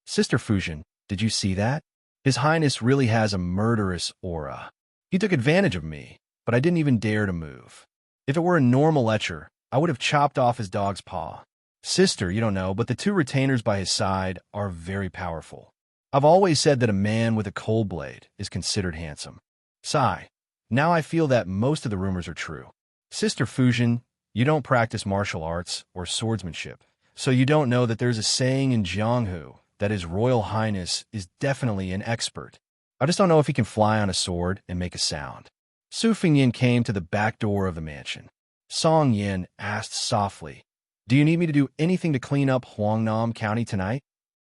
"Sister Fuzhen, did you see that? His Highness really has a murderous aura. He took advantage of me, but I didn't even dare to move. If it were a normal lecher, I would have chopped off his dog's paw. Sister, you don't know, but the two retainers by his side are very powerful. I've always said that a man with a cold blade is considered handsome. Sigh. Now I feel that most of the rumors are true. Sister Fusion, you don't practice martial arts or swordsmanship, so you don't know that there's a saying in Jianghu that His Royal Highness is definitely an expert. I just don't know if he can fly on a sword and make a sound. Su Fingyin came to the back door of the mansion. Song Yin asked softly, "Do you need me to do anything to clean up Huangnam County tonight?"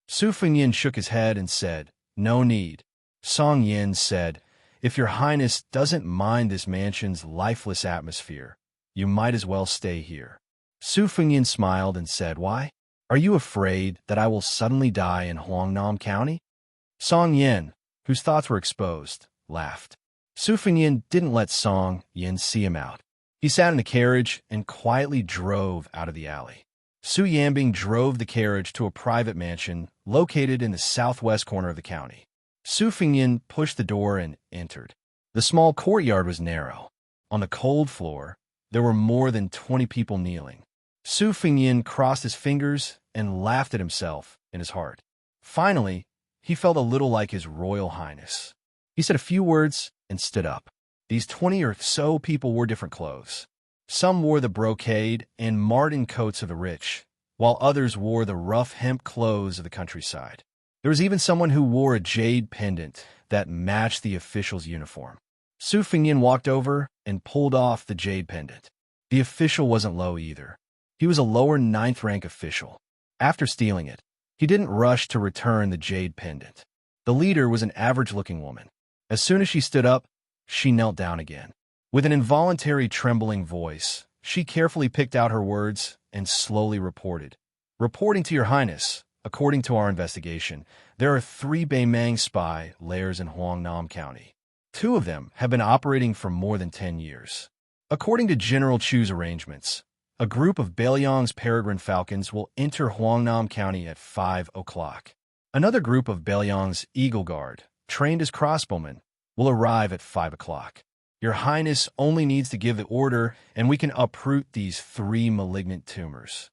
Su Fingyin shook his head and said, "No need." Song Yin said, "If your Highness doesn't mind this mansion's lifeless atmosphere, you might as well stay here." Su Fingyin smiled and said, "Why? Are you afraid that I will suddenly die in Huangnam County?" Song Yin, whose thoughts were exposed, laughed. Su Fingyin didn't let Song Yin see him out. He sat in a carriage and quietly drove out of the alley. Su Yanbing drove the carriage to a private mansion located in the southwest corner of the county. Su Fingyin pushed the door and entered. The small courtyard was narrow. On the cold floor, there were more than 20 people kneeling. Su Fingyin crossed his fingers and laughed at himself in his heart. Finally, he felt a little like His Royal Highness. He said a few words and stood up. These 20 or so people wore different clothes. Some wore the brocade and marten coats of the rich, while others wore the rough hemp clothes of the countryside. There was even someone who wore a jade pendant that matched the official's uniform. Su Fingyin walked over and pulled off the jade pendant. The official wasn't low either. He was a lower 9th rank official. After stealing it, he didn't rush to return the jade pendant. The leader was an average-looking woman. As soon as she stood up, she knelt down again. With an involuntary trembling voice, she carefully picked out her words and slowly reported. "Reporting to Your Highness, according to our investigation, there are 3 Beimang spy lairs in Huangnam County. 2 of them have been operating for more than 10 years. According to General Chu's arrangements, a group of Bailiang's peregrine falcons will enter Huangnam County at 5 o'clock. Another group of Bailiang's Eagle Guard, trained as crossbowmen, will arrive at 5 o'clock. Your Highness only needs to give the order, and we can uproot these 3 malignant tumors."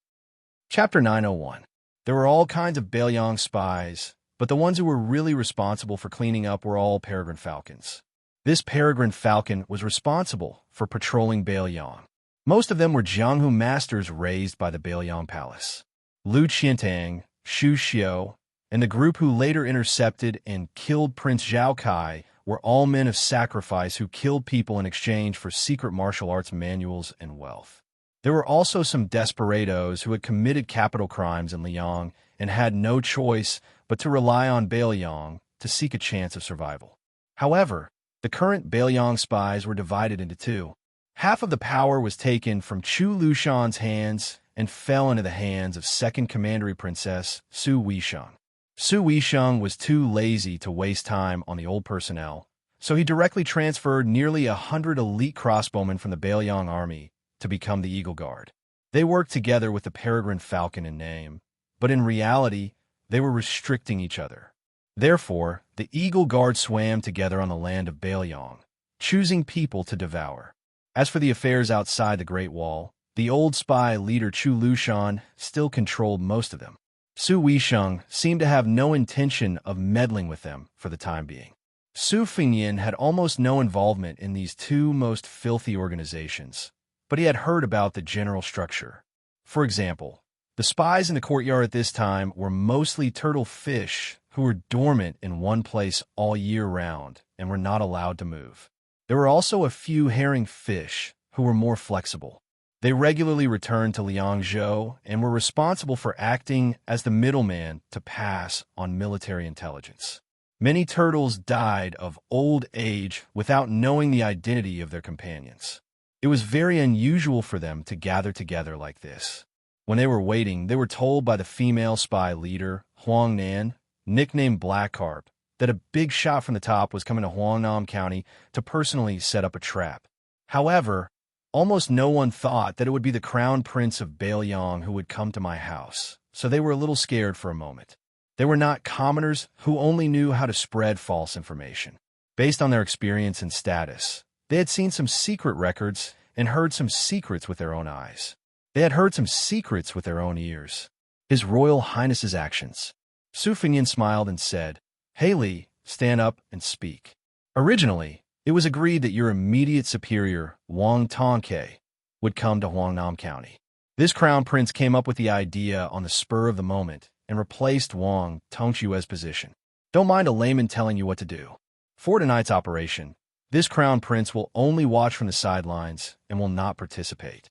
Chapter 901. There were all kinds of Bailiang spies, but the ones who were really responsible for cleaning up were all peregrine falcons. This peregrine falcon was responsible for patrolling Bailiang. Most of them were Jianghu masters raised by the Bailiang Palace. Lu Qiantang, Xu Xiao, and the group who later intercepted and killed Prince Zhao Kai were all men of sacrifice who killed people in exchange for secret martial arts manuals and wealth. There were also some desperados who had committed capital crimes in Liang and had no choice but to rely on Bailiang to seek a chance of survival. However, the current Bailiang spies were divided into 2. Half of the power was taken from Chu Lushan's hands and fell into the hands of Second Commandery Princess Su Weisheng. Su Weisheng was too lazy to waste time on the old personnel, so he directly transferred nearly 100 elite crossbowmen from the Bailiang army to become the Eagle Guard. They worked together with the peregrine falcon in name, but in reality, they were restricting each other. Therefore, the Eagle Guard swam together on the land of Bailiang, choosing people to devour. As for the affairs outside the Great Wall, the old spy leader Chu Lushan still controlled most of them. Su Weisheng seemed to have no intention of meddling with them for the time being. Su Fingyin had almost no involvement in these 2 most filthy organizations, but he had heard about the general structure. For example, the spies in the courtyard at this time were mostly turtle fish who were dormant in one place all year round and were not allowed to move. There were also a few herring fish who were more flexible. They regularly returned to Liangzhou and were responsible for acting as the middleman to pass on military intelligence. Many turtles died of old age without knowing the identity of their companions. It was very unusual for them to gather together like this. When they were waiting, they were told by the female spy leader, Huang Nan, nicknamed Black Carp, that a big shot from the top was coming to Huangnam County to personally set up a trap. However, almost no one thought that it would be the Crown Prince of Bailiang who would come to my house, so they were a little scared for a moment. They were not commoners who only knew how to spread false information. Based on their experience and status, they had seen some secret records and heard some secrets with their own eyes. They had heard some secrets with their own ears. His Royal Highness's actions. Su Fengyan smiled and said, "Hey Li, stand up and speak. Originally, it was agreed that your immediate superior, Wang Tongke, would come to Huangnam County. This crown prince came up with the idea on the spur of the moment and replaced Wang Tongxue's position. Don't mind a layman telling you what to do. For tonight's operation, this crown prince will only watch from the sidelines and will not participate."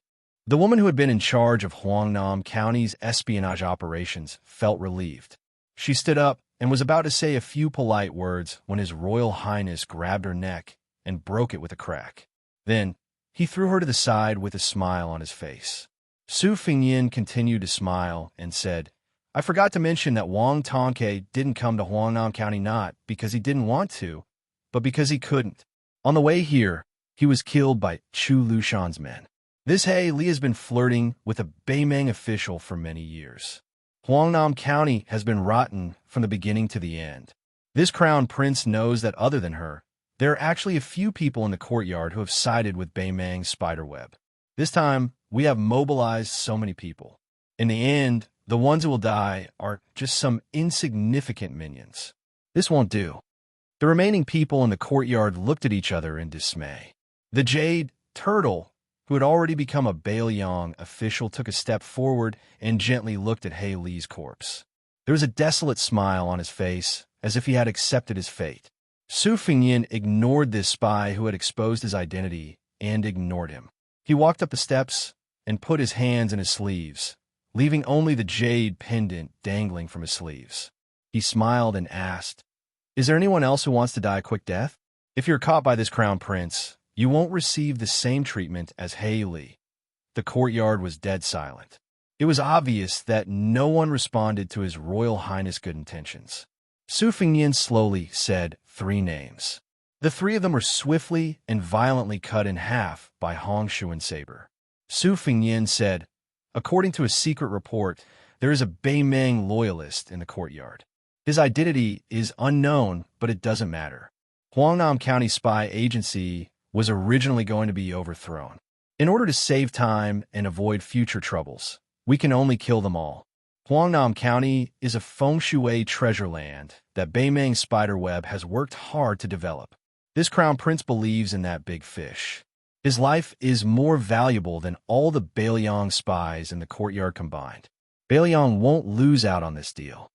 The woman who had been in charge of Huangnam County's espionage operations felt relieved. She stood up and was about to say a few polite words when His Royal Highness grabbed her neck and broke it with a crack. Then, he threw her to the side with a smile on his face. Su Fengyan continued to smile and said, "I forgot to mention that Wang Tongke didn't come to Huangnam County not because he didn't want to, but because he couldn't. On the way here, he was killed by Chu Lushan's men. This He Li has been flirting with a Beimeng official for many years. Huangnam County has been rotten from the beginning to the end. This crown prince knows that other than her, there are actually a few people in the courtyard who have sided with Beimeng's spiderweb. This time, we have mobilized so many people. In the end, the ones who will die are just some insignificant minions. This won't do." The remaining people in the courtyard looked at each other in dismay. The jade turtle, who had already become a Bailiang official, took a step forward and gently looked at He Li's corpse. There was a desolate smile on his face, as if he had accepted his fate. Su Fengyan ignored this spy who had exposed his identity and ignored him. He walked up the steps and put his hands in his sleeves, leaving only the jade pendant dangling from his sleeves. He smiled and asked, "Is there anyone else who wants to die a quick death? If you're caught by this crown prince, you won't receive the same treatment as He Li." The courtyard was dead silent. It was obvious that no one responded to His Royal Highness' good intentions. Su Fengyan slowly said 3 names. The 3 of them were swiftly and violently cut in half by Hong Shuan's saber. Su Fengyan said, "According to a secret report, there is a Beimeng loyalist in the courtyard. His identity is unknown, but it doesn't matter. Huangnam County Spy Agency was originally going to be overthrown. In order to save time and avoid future troubles, we can only kill them all. Huangnam County is a feng shui treasure land that Beimeng Spiderweb has worked hard to develop. This crown prince believes in that big fish. His life is more valuable than all the Bailiang spies in the courtyard combined. Bailiang won't lose out on this deal."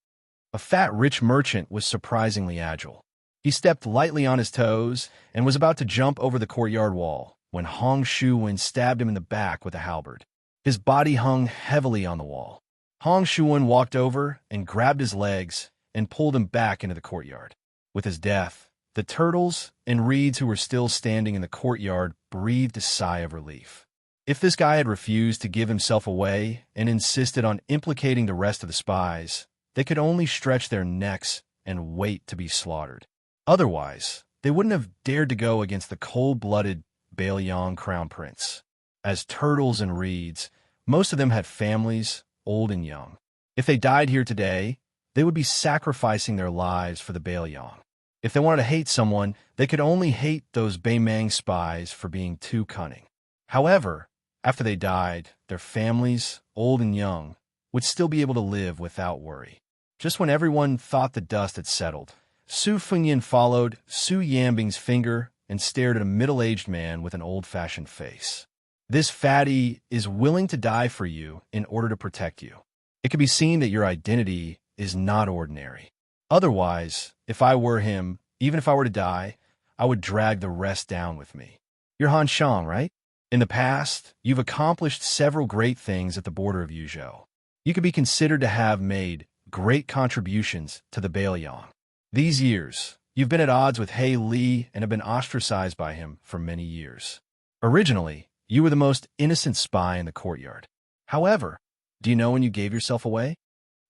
A fat rich merchant was surprisingly agile. He stepped lightly on his toes and was about to jump over the courtyard wall when Hong Shuan stabbed him in the back with a halberd. His body hung heavily on the wall. Hong Shuan walked over and grabbed his legs and pulled him back into the courtyard. With his death, the turtles and reeds who were still standing in the courtyard breathed a sigh of relief. If this guy had refused to give himself away and insisted on implicating the rest of the spies, they could only stretch their necks and wait to be slaughtered. Otherwise, they wouldn't have dared to go against the cold-blooded Bailiang crown prince. As turtles and reeds, most of them had families, old and young. If they died here today, they would be sacrificing their lives for the Bailiang. If they wanted to hate someone, they could only hate those Beimeng spies for being too cunning. However, after they died, their families, old and young, would still be able to live without worry. Just when everyone thought the dust had settled, Su Fengyan followed Su Yambing's finger and stared at a middle-aged man with an old-fashioned face. "This fatty is willing to die for you in order to protect you. It can be seen that your identity is not ordinary. Otherwise, if I were him, even if I were to die, I would drag the rest down with me. You're Han Shang, right? In the past, you've accomplished several great things at the border of Yuzhou. You could be considered to have made great contributions to the Bailiang. These years, you've been at odds with He Li and have been ostracized by him for many years. Originally, you were the most innocent spy in the courtyard. However, do you know when you gave yourself away?"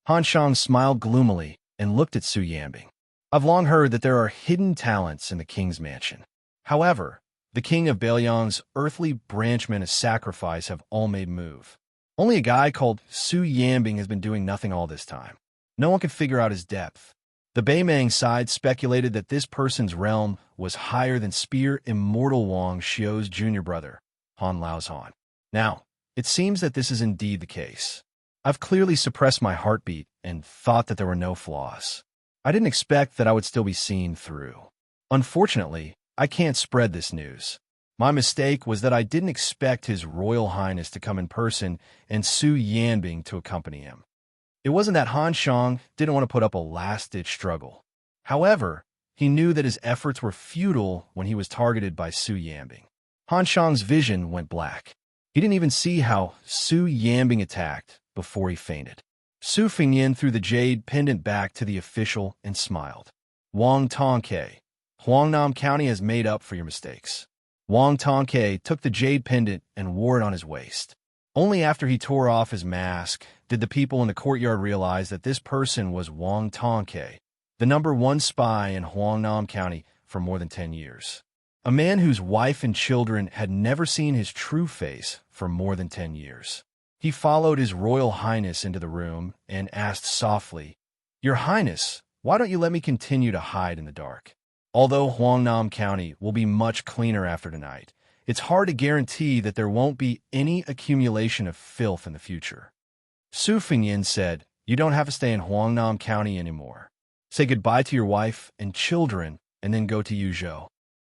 Han Shang smiled gloomily and looked at Su Yambing. "I've long heard that there are hidden talents in the king's mansion. However, the king of Bailiang's earthly branchmen of sacrifice have all made move. Only a guy called Su Yambing has been doing nothing all this time. No one could figure out his depth. The Beimang side speculated that this person's realm was higher than Spear Immortal Wang Xiu's junior brother, Han Lao's Han. Now, it seems that this is indeed the case. I've clearly suppressed my heartbeat and thought that there were no flaws. I didn't expect that I would still be seen through. Unfortunately, I can't spread this news. My mistake was that I didn't expect His Royal Highness to come in person and Su Yanbing to accompany him. It wasn't that Han Shang didn't want to put up a last-ditch struggle. However, he knew that his efforts were futile when he was targeted by Su Yanbing. Han Shang's vision went black. He didn't even see how Su Yanbing attacked before he fainted. Su Fengyin threw the jade pendant back to the official and smiled. Wang Tongke, Huangnam County has made up for your mistakes. Wang Tongke took the jade pendant and wore it on his waist. Only after he tore off his mask did the people in the courtyard realize that this person was Wang Tongke, the #1 spy in Huangnam County for more than 10 years. A man whose wife and children had never seen his true face for more than 10 years. He followed His Royal Highness into the room and asked softly, "Your Highness, why don't you let me continue to hide in the dark? Although Huangnam County will be much cleaner after tonight, it's hard to guarantee that there won't be any accumulation of filth in the future." Su Fengyin said, "You don't have to stay in Huangnam County anymore. Say goodbye to your wife and children and then go to Yuzhou."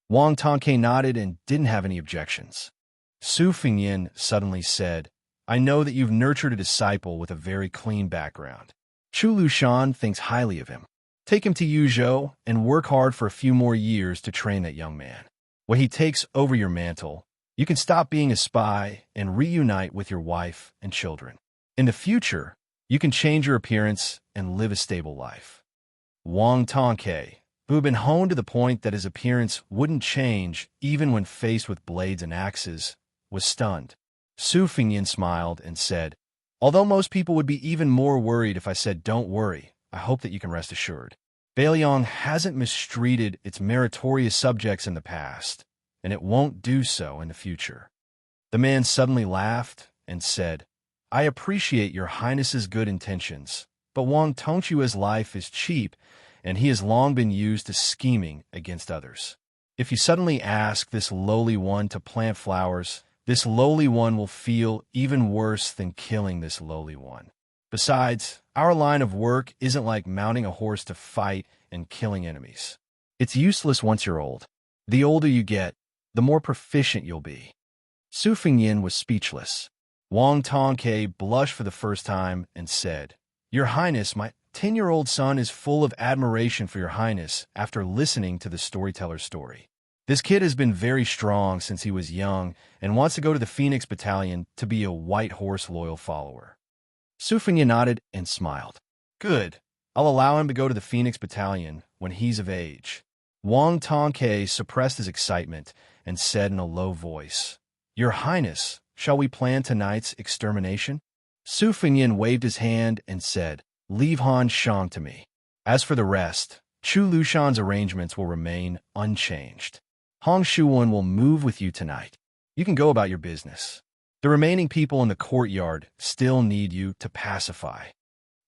Wang Tongke nodded and didn't have any objections. Su Fengyin suddenly said, "I know that you've nurtured a disciple with a very clean background. Chu Lushan thinks highly of him. Take him to Yuzhou and work hard for a few more years to train that young man. When he takes over your mantle, you can stop being a spy and reunite with your wife and children. In the future, you can change your appearance and live a stable life." Wang Tongke, who had been honed to the point that his appearance wouldn't change even when faced with blades and axes, was stunned. Su Fengyin smiled and said, "Although most people would be even more worried if I said don't worry, I hope that you can rest assured. Beiliang hasn't mistreated its meritorious subjects in the past, and it won't do so in the future." The man suddenly laughed and said, "I appreciate your Highness's good intentions, but Wang Tongchua's life is cheap, and he has long been used to scheming against others. If you suddenly ask this lowly one to plant flowers, this lowly one will feel even worse than killing this lowly one. Besides, our line of work isn't like mounting a horse to fight and killing enemies. It's useless once you're old. The older you get, the more proficient you'll be." Su Fengyin was speechless. Wang Tongke blushed for the first time and said, "Your Highness, my 10-year-old son is full of admiration for your Highness after listening to the storyteller's story. This kid has been very strong since he was young and wants to go to the Phoenix Battalion to be a White Horse loyal follower." Su Fengyin nodded and smiled. "Good. I'll allow him to go to the Phoenix Battalion when he's of age." Wang Tongke suppressed his excitement and said in a low voice, "Your Highness, shall we plan tonight's extermination?" Su Fengyin waved his hand and said, "Leave Han Shang to me. As for the rest, Chu Lushan's arrangements will remain unchanged. Hong Shuwen will move with you tonight. You can go about your business. The remaining people in the courtyard still need you to pacify."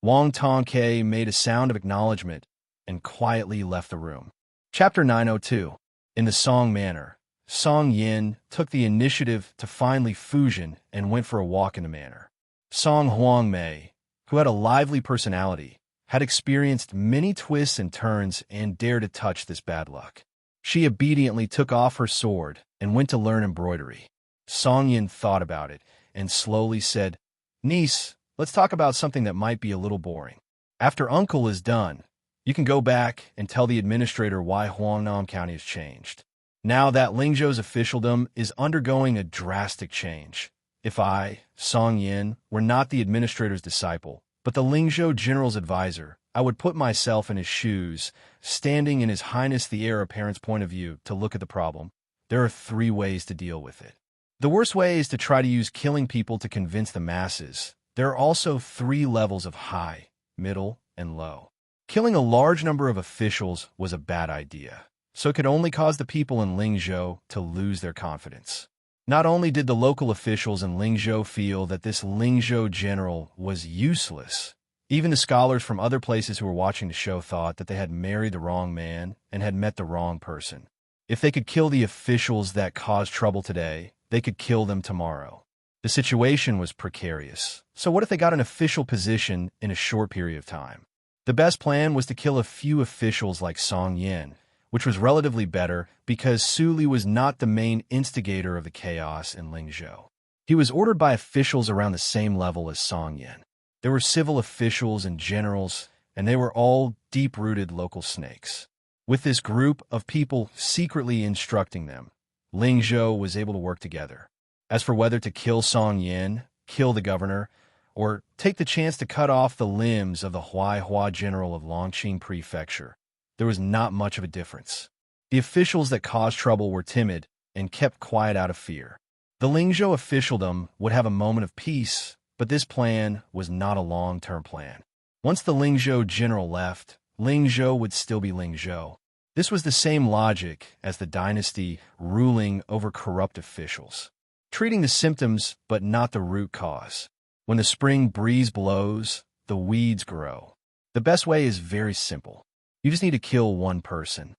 Wang Tongke made a sound of acknowledgement and quietly left the room. Chapter 902. In the Song Manor, Song Yin took the initiative to find Li Fuzhen and went for a walk in the manor. Song Huangmei, who had a lively personality, had experienced many twists and turns and dared to touch this bad luck. She obediently took off her sword and went to learn embroidery. Song Yin thought about it and slowly said, "Niece, let's talk about something that might be a little boring. After Uncle is done, you can go back and tell the administrator why Huangnam County has changed. Now that Lingzhou's officialdom is undergoing a drastic change. If I, Song Yin, were not the administrator's disciple, but the Lingzhou general's advisor, I would put myself in his shoes, standing in His Highness the Heir Apparent's point of view to look at the problem. There are 3 ways to deal with it. The worst way is to try to use killing people to convince the masses. There are also 3 levels of high, middle, and low. Killing a large number of officials was a bad idea, so it could only cause the people in Lingzhou to lose their confidence. Not only did the local officials in Lingzhou feel that this Lingzhou general was useless, Even the scholars from other places who were watching the show thought that they had married the wrong man and had met the wrong person. If they could kill the officials that caused trouble today, they could kill them tomorrow. The situation was precarious. So what if they got an official position in a short period of time? The best plan was to kill a few officials like Song Yin, which was relatively better because Su Li was not the main instigator of the chaos in Lingzhou. He was ordered by officials around the same level as Song Yin. There were civil officials and generals, and they were all deep-rooted local snakes. With this group of people secretly instructing them, Lingzhou was able to work together. As for whether to kill Song Yin, kill the governor, or take the chance to cut off the limbs of the Huaihua general of Longqing Prefecture, there was not much of a difference. The officials that caused trouble were timid and kept quiet out of fear. The Lingzhou officialdom would have a moment of peace, but this plan was not a long-term plan. Once the Lingzhou general left, Lingzhou would still be Lingzhou. This was the same logic as the dynasty ruling over corrupt officials, treating the symptoms but not the root cause. When the spring breeze blows, the weeds grow. The best way is very simple. You just need to kill one person.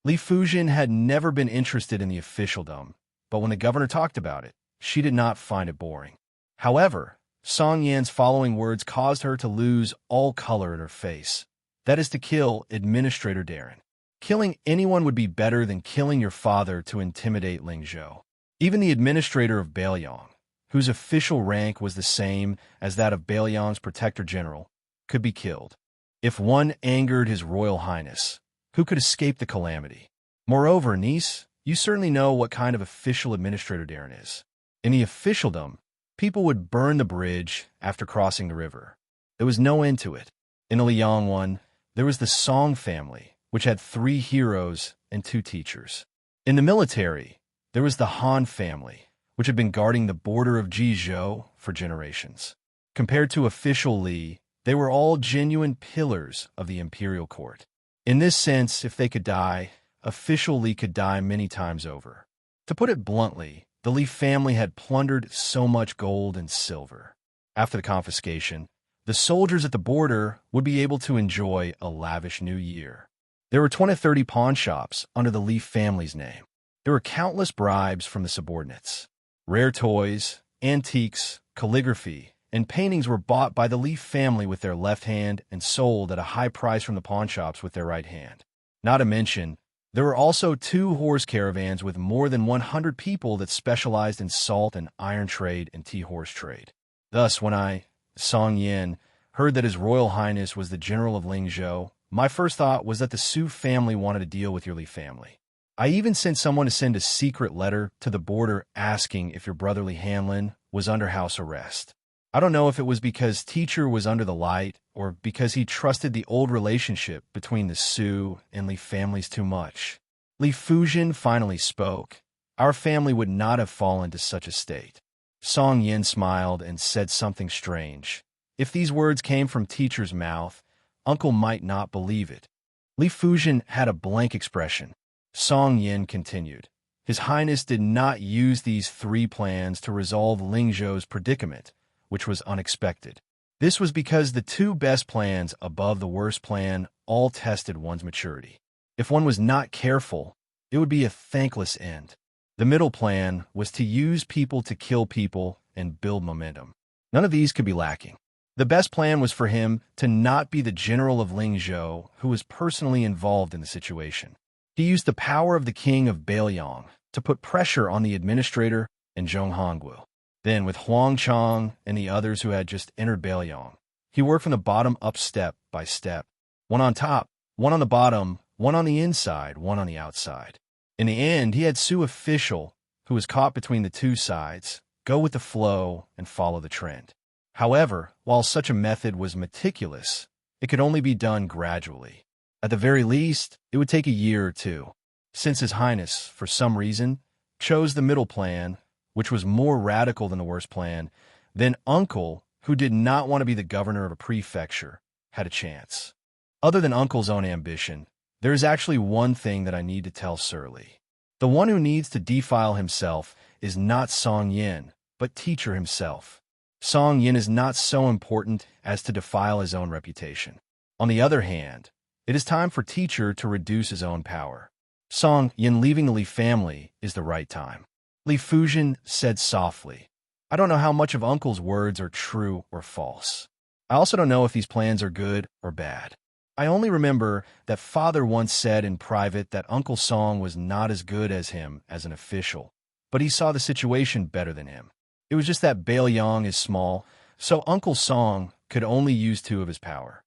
Li Fuzhen had never been interested in the officialdom, but when the governor talked about it, she did not find it boring. However, Song Yan's following words caused her to lose all color in her face. That is to kill Administrator Darren. Killing anyone would be better than killing your father to intimidate Lingzhou. Even the administrator of Bailiang, whose official rank was the same as that of Bailiang's protector general, could be killed. If one angered His Royal Highness, who could escape the calamity? Moreover, niece, you certainly know what kind of official Administrator Darren is. In the officialdom, people would burn the bridge after crossing the river. There was no end to it. In the Liang one, there was the Song family, which had 3 heroes and 2 teachers. In the military, there was the Han family, which had been guarding the border of Jizhou for generations. Compared to official Li, they were all genuine pillars of the imperial court. In this sense, if they could die, official Li could die many times over. To put it bluntly, the Li family had plundered so much gold and silver. After the confiscation, the soldiers at the border would be able to enjoy a lavish new year. There were 20-30 pawn shops under the Li family's name. There were countless bribes from the subordinates. Rare toys, antiques, calligraphy, and paintings were bought by the Li family with their left hand and sold at a high price from the pawn shops with their right hand. Not to mention, there were also 2 horse caravans with more than 100 people that specialized in salt and iron trade and tea horse trade. Thus, when I, Song Yin, heard that His Royal Highness was the general of Lingzhou, my first thought was that the Su family wanted to deal with your Li family. I even sent someone to send a secret letter to the border asking if your brother Li Hanlin was under house arrest. I don't know if it was because teacher was under the light or because he trusted the old relationship between the Su and Li families too much. Li Fuzhen finally spoke. Our family would not have fallen to such a state. Song Yin smiled and said something strange. If these words came from teacher's mouth, uncle might not believe it. Li Fuzhen had a blank expression. Song Yin continued. His Highness did not use these 3 plans to resolve Lingzhou's predicament, which was unexpected. This was because the 2 best plans above the worst plan all tested one's maturity. If one was not careful, it would be a thankless end. The middle plan was to use people to kill people and build momentum. None of these could be lacking. The best plan was for him to not be the general of Lingzhou who was personally involved in the situation. He used the power of the king of Bailiang to put pressure on the administrator and Zhong Hongwu. Then, with Huang Chang and the others who had just entered Bailiang, he worked from the bottom up step by step. One on top, one on the bottom, one on the inside, one on the outside. In the end, he had Su official, who was caught between the 2 sides, go with the flow and follow the trend. However, while such a method was meticulous, it could only be done gradually. At the very least, it would take a year or 2. Since His Highness, for some reason, chose the middle plan, which was more radical than the worst plan, then Uncle, who did not want to be the governor of a prefecture, had a chance. Other than Uncle's own ambition, there is actually one thing that I need to tell Surly. The one who needs to defile himself is not Song Yin, but teacher himself. Song Yin is not so important as to defile his own reputation. On the other hand, it is time for teacher to reduce his own power. Song Yin leaving the Li family is the right time. Li Fuzhen said softly, I don't know how much of Uncle's words are true or false. I also don't know if these plans are good or bad. I only remember that Father once said in private that Uncle Song was not as good as him as an official, but he saw the situation better than him. It was just that Bailiang is small, so Uncle Song could only use 2 of his power.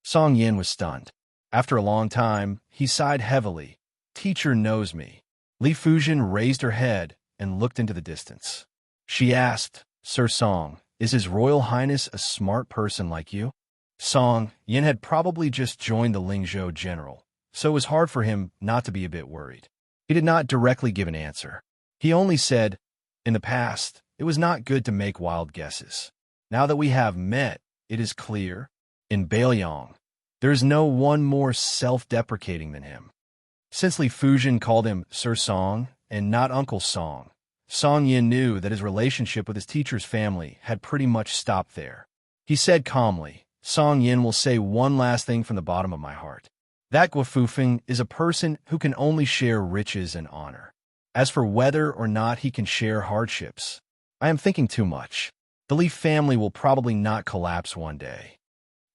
Song Yin was stunned. After a long time, he sighed heavily. Teacher knows me. Li Fuzhen raised her head and looked into the distance. She asked, Sir Song, is His Royal Highness a smart person like you? Song Yin had probably just joined the Lingzhou general, so it was hard for him not to be a bit worried. He did not directly give an answer. He only said, in the past, it was not good to make wild guesses. Now that we have met, it is clear, in Bailiang, there is no one more self-deprecating than him. Since Li Fuzhen called him Sir Song and not Uncle Song, Song Yin knew that his relationship with his teacher's family had pretty much stopped there. He said calmly, Song Yin will say one last thing from the bottom of my heart. That Guofufeng is a person who can only share riches and honor. As for whether or not he can share hardships, I am thinking too much. The Li family will probably not collapse one day.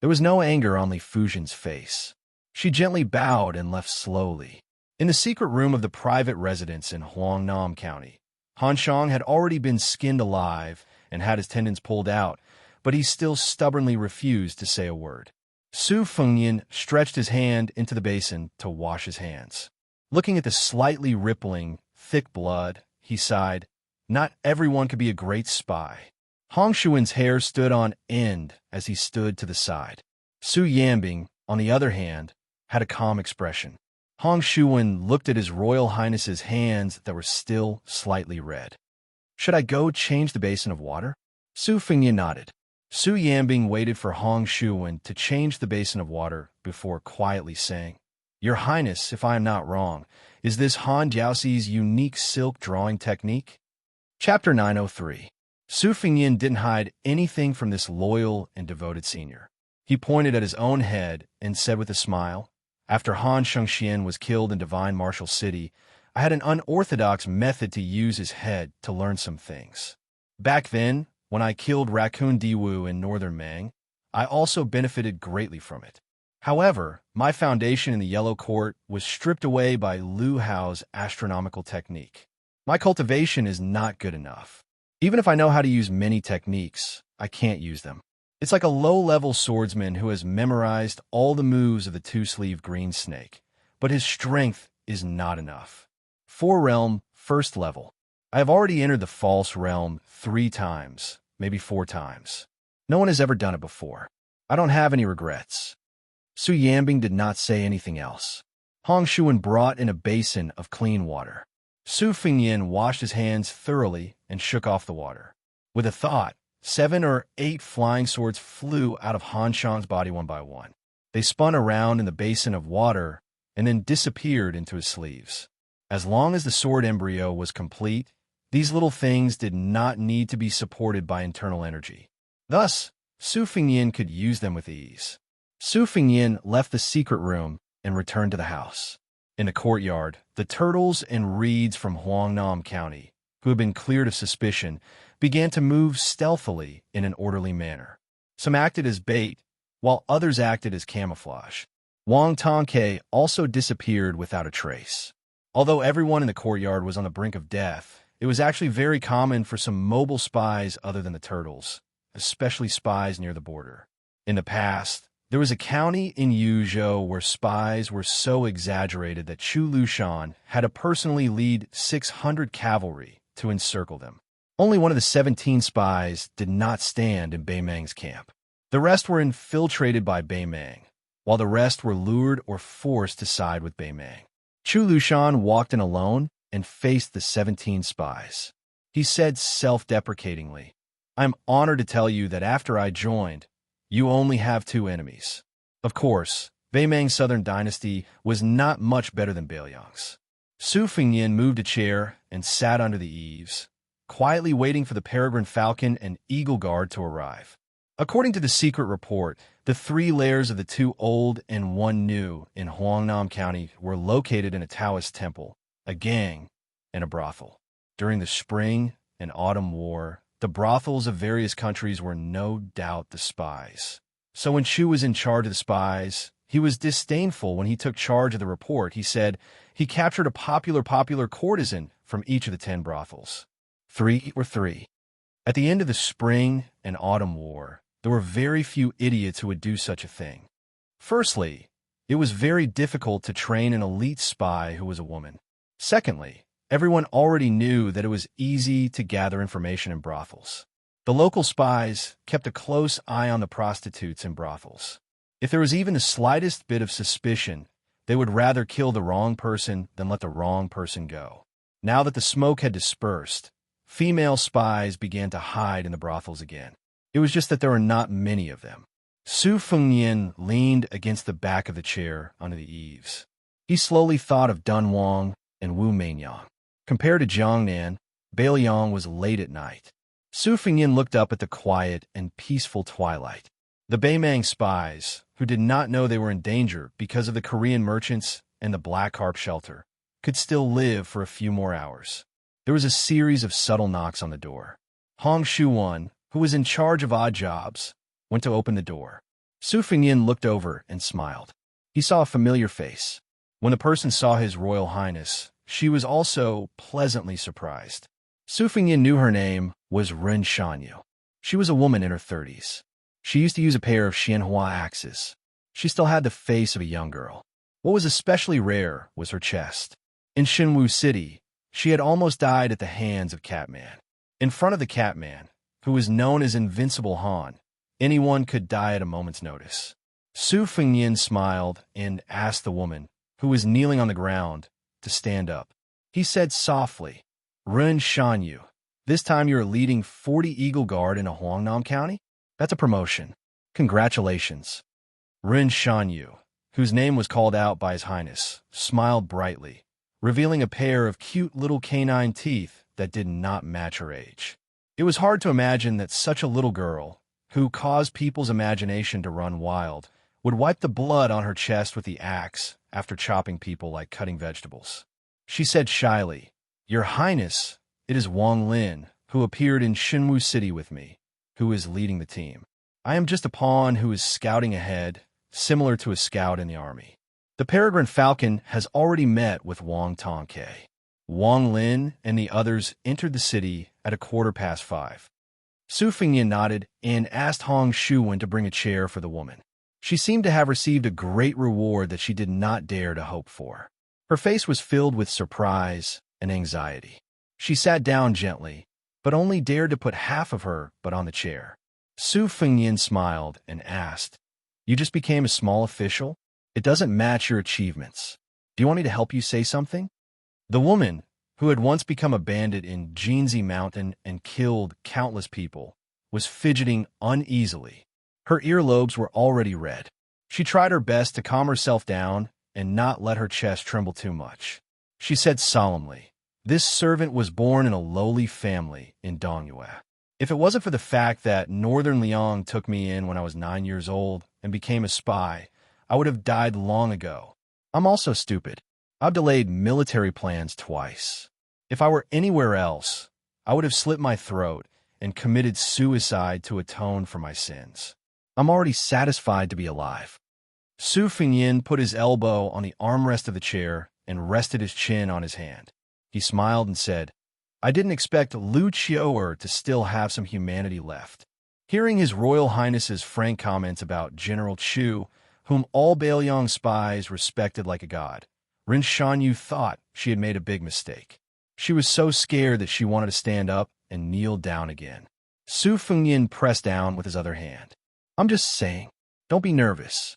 There was no anger on Li Fuzhen's face. She gently bowed and left slowly. In the secret room of the private residence in Huangnam County, Han Shang had already been skinned alive and had his tendons pulled out, but he still stubbornly refused to say a word. Su Fengnian stretched his hand into the basin to wash his hands. Looking at the slightly rippling, thick blood, he sighed, not everyone could be a great spy. Hong Shuan's hair stood on end as he stood to the side. Su Yanbing, on the other hand, had a calm expression. Hong Shuan looked at His Royal Highness's hands that were still slightly red. Should I go change the basin of water? Su Fengnian nodded. Su Yanbing waited for Hong Shuan to change the basin of water before quietly saying, Your Highness, if I am not wrong, is this Han Jiaoxi's unique silk drawing technique? Chapter 903. Su Fengnian didn't hide anything from this loyal and devoted senior. He pointed at his own head and said with a smile, After Han Shengxian was killed in Divine Martial City, I had an unorthodox method to use his head to learn some things. Back then, when I killed Raccoon Diwu in northern Mang, I also benefited greatly from it. However, my foundation in the Yellow Court was stripped away by Lu Hao's astronomical technique. My cultivation is not good enough. Even if I know how to use many techniques, I can't use them. It's like a low-level swordsman who has memorized all the moves of the two-sleeved green snake, but his strength is not enough. 4-realm, first level. I have already entered the false realm 3 times, maybe 4 times. No one has ever done it before. I don't have any regrets. Su Yanbing did not say anything else. Hong Shuan brought in a basin of clean water. Su Fengnian washed his hands thoroughly and shook off the water. With a thought, 7 or 8 flying swords flew out of Han Shang's body one by one. They spun around in the basin of water and then disappeared into his sleeves. As long as the sword embryo was complete, these little things did not need to be supported by internal energy. Thus, Su Fengnian could use them with ease. Su Fengnian left the secret room and returned to the house. In the courtyard, the turtles and reeds from Huangnam County, who had been cleared of suspicion, began to move stealthily in an orderly manner. Some acted as bait, while others acted as camouflage. Wang Tongke also disappeared without a trace. Although everyone in the courtyard was on the brink of death, it was actually very common for some mobile spies other than the turtles, especially spies near the border. In the past, there was a county in Yuzhou where spies were so exaggerated that Chu Lushan had to personally lead 600 cavalry to encircle them. Only one of the 17 spies did not stand in Beimang's camp. The rest were infiltrated by Beimang, while the rest were lured or forced to side with Beimang. Chu Lushan walked in alone and faced the 17 spies. He said self-deprecatingly, I'm honored to tell you that after I joined, you only have 2 enemies. Of course, Beimang's southern dynasty was not much better than Bailiang's. Su Fengnian moved a chair and sat under the eaves. quietly waiting for the peregrine falcon and eagle guard to arrive. According to the secret report, the 3 layers of the 2 old and 1 new in Huangnam County were located in a Taoist temple, a gang, and a brothel. During the Spring and Autumn War, the brothels of various countries were no doubt the spies. So when Shu was in charge of the spies, he was disdainful when he took charge of the report. He said he captured a popular courtesan from each of the 10 brothels. 3 were 3. At the end of the Spring and Autumn War, there were very few idiots who would do such a thing. Firstly, it was very difficult to train an elite spy who was a woman. Secondly, everyone already knew that it was easy to gather information in brothels. The local spies kept a close eye on the prostitutes in brothels. If there was even the slightest bit of suspicion, they would rather kill the wrong person than let the wrong person go. Now that the smoke had dispersed, female spies began to hide in the brothels again. It was just that there were not many of them. Su Fengnian leaned against the back of the chair under the eaves. He slowly thought of Dun Wang and Wu Meinyang. Compared to Jiangnan, Bailiang was late at night. Su Fengnian looked up at the quiet and peaceful twilight. The Beimang spies, who did not know they were in danger because of the Korean merchants and the Black Harp shelter, could still live for a few more hours. There was a series of subtle knocks on the door. Hong Shuwan, who was in charge of odd jobs, went to open the door. Su Fengnian looked over and smiled. He saw a familiar face. When the person saw His Royal Highness, she was also pleasantly surprised. Su Fengnian knew her name was Ren Shanyu. She was a woman in her 30s. She used to use a pair of Xianhua axes. She still had the face of a young girl. What was especially rare was her chest. In Xinwu City, she had almost died at the hands of Catman. In front of the Catman, who was known as Invincible Han, anyone could die at a moment's notice. Su Fengnian smiled and asked the woman, who was kneeling on the ground, to stand up. He said softly, Ren Shanyu, this time you are leading 40 Eagle Guard in a Huangnam County? That's a promotion. Congratulations. Ren Shanyu, whose name was called out by His Highness, smiled brightly, revealing a pair of cute little canine teeth that did not match her age. It was hard to imagine that such a little girl, who caused people's imagination to run wild, would wipe the blood on her chest with the axe after chopping people like cutting vegetables. She said shyly, Your Highness, it is Wang Lin, who appeared in Xinwu City with me, who is leading the team. I am just a pawn who is scouting ahead, similar to a scout in the army. The peregrine falcon has already met with Wang Tongke. Wang Lin and the others entered the city at 5:15. Su Fengnian nodded and asked Hong Shuwen to bring a chair for the woman. She seemed to have received a great reward that she did not dare to hope for. Her face was filled with surprise and anxiety. She sat down gently, but only dared to put half of her butt on the chair. Su Fengnian smiled and asked, You just became a small official? It doesn't match your achievements. Do you want me to help you say something? The woman, who had once become a bandit in Jinzi Mountain and killed countless people, was fidgeting uneasily. Her earlobes were already red. She tried her best to calm herself down and not let her chest tremble too much. She said solemnly, This servant was born in a lowly family in Dongyue. If it wasn't for the fact that Northern Liang took me in when I was 9 years old and became a spy, I would have died long ago. I'm also stupid. I've delayed military plans twice. If I were anywhere else, I would have slit my throat and committed suicide to atone for my sins. I'm already satisfied to be alive. Su Fengnian put his elbow on the armrest of the chair and rested his chin on his hand. He smiled and said, I didn't expect Lu Qiu'er to still have some humanity left. Hearing His Royal Highness's frank comments about General Chu, whom all Bailiang spies respected like a god, Ren Shanyu thought she had made a big mistake. She was so scared that she wanted to stand up and kneel down again. Su Fengnian pressed down with his other hand. I'm just saying, don't be nervous.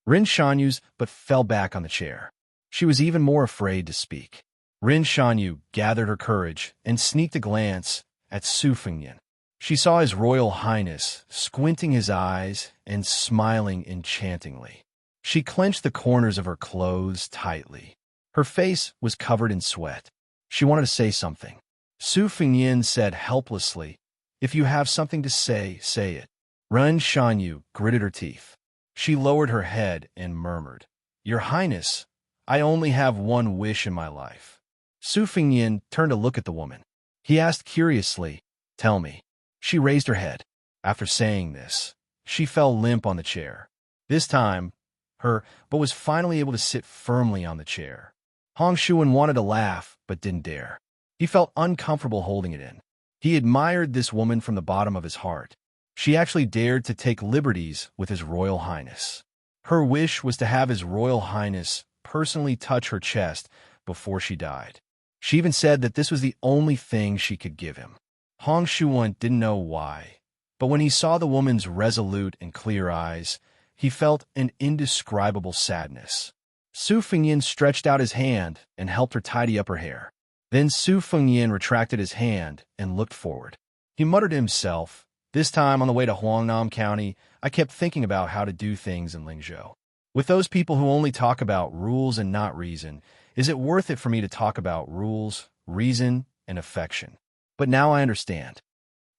Ren Shanyu's but fell back on the chair. She was even more afraid to speak. Ren Shanyu gathered her courage and sneaked a glance at Su Fengnian. She saw His Royal Highness squinting his eyes and smiling enchantingly. She clenched the corners of her clothes tightly. Her face was covered in sweat. She wanted to say something. Su Fengyin said helplessly, "If you have something to say, say it." Ren Shanyu gritted her teeth. She lowered her head and murmured, "Your Highness, I only have one wish in my life." Su Fengyin turned to look at the woman. He asked curiously, "Tell me." She raised her head. After saying this, she fell limp on the chair. This time, but was finally able to sit firmly on the chair. Hong Shuan wanted to laugh, but didn't dare. He felt uncomfortable holding it in. He admired this woman from the bottom of his heart. She actually dared to take liberties with His Royal Highness. Her wish was to have His Royal Highness personally touch her chest before she died. She even said that this was the only thing she could give him. Hong Shuan didn't know why, but when he saw the woman's resolute and clear eyes, he felt an indescribable sadness. Su Fengyin stretched out his hand and helped her tidy up her hair. Then Su Fengyin retracted his hand and looked forward. He muttered to himself, "This time on the way to Huangnam County, I kept thinking about how to do things in Lingzhou. With those people who only talk about rules and not reason, is it worth it for me to talk about rules, reason, and affection? But now I understand."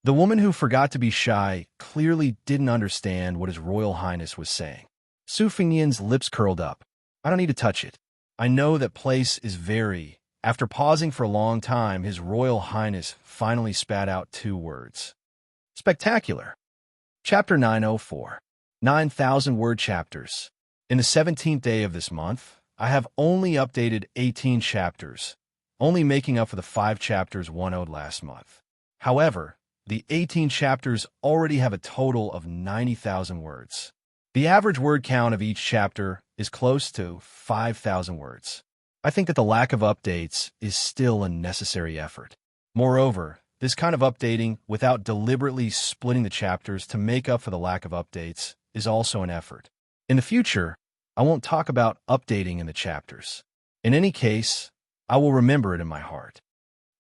The woman who forgot to be shy clearly didn't understand what His Royal Highness was saying. Su Fengyin's lips curled up. "I don't need to touch it. I know that place is very..." After pausing for a long time, His Royal Highness finally spat out 2 words. "Spectacular." Chapter 904. 9,000-word chapters. In the 17th day of this month, I have only updated 18 chapters, only making up for the 5 chapters one-owed last month. However, the 18 chapters already have a total of 90,000 words. The average word count of each chapter is close to 5,000 words. I think that the lack of updates is still a necessary effort. Moreover, this kind of updating without deliberately splitting the chapters to make up for the lack of updates is also an effort. In the future, I won't talk about updating in the chapters. In any case, I will remember it in my heart.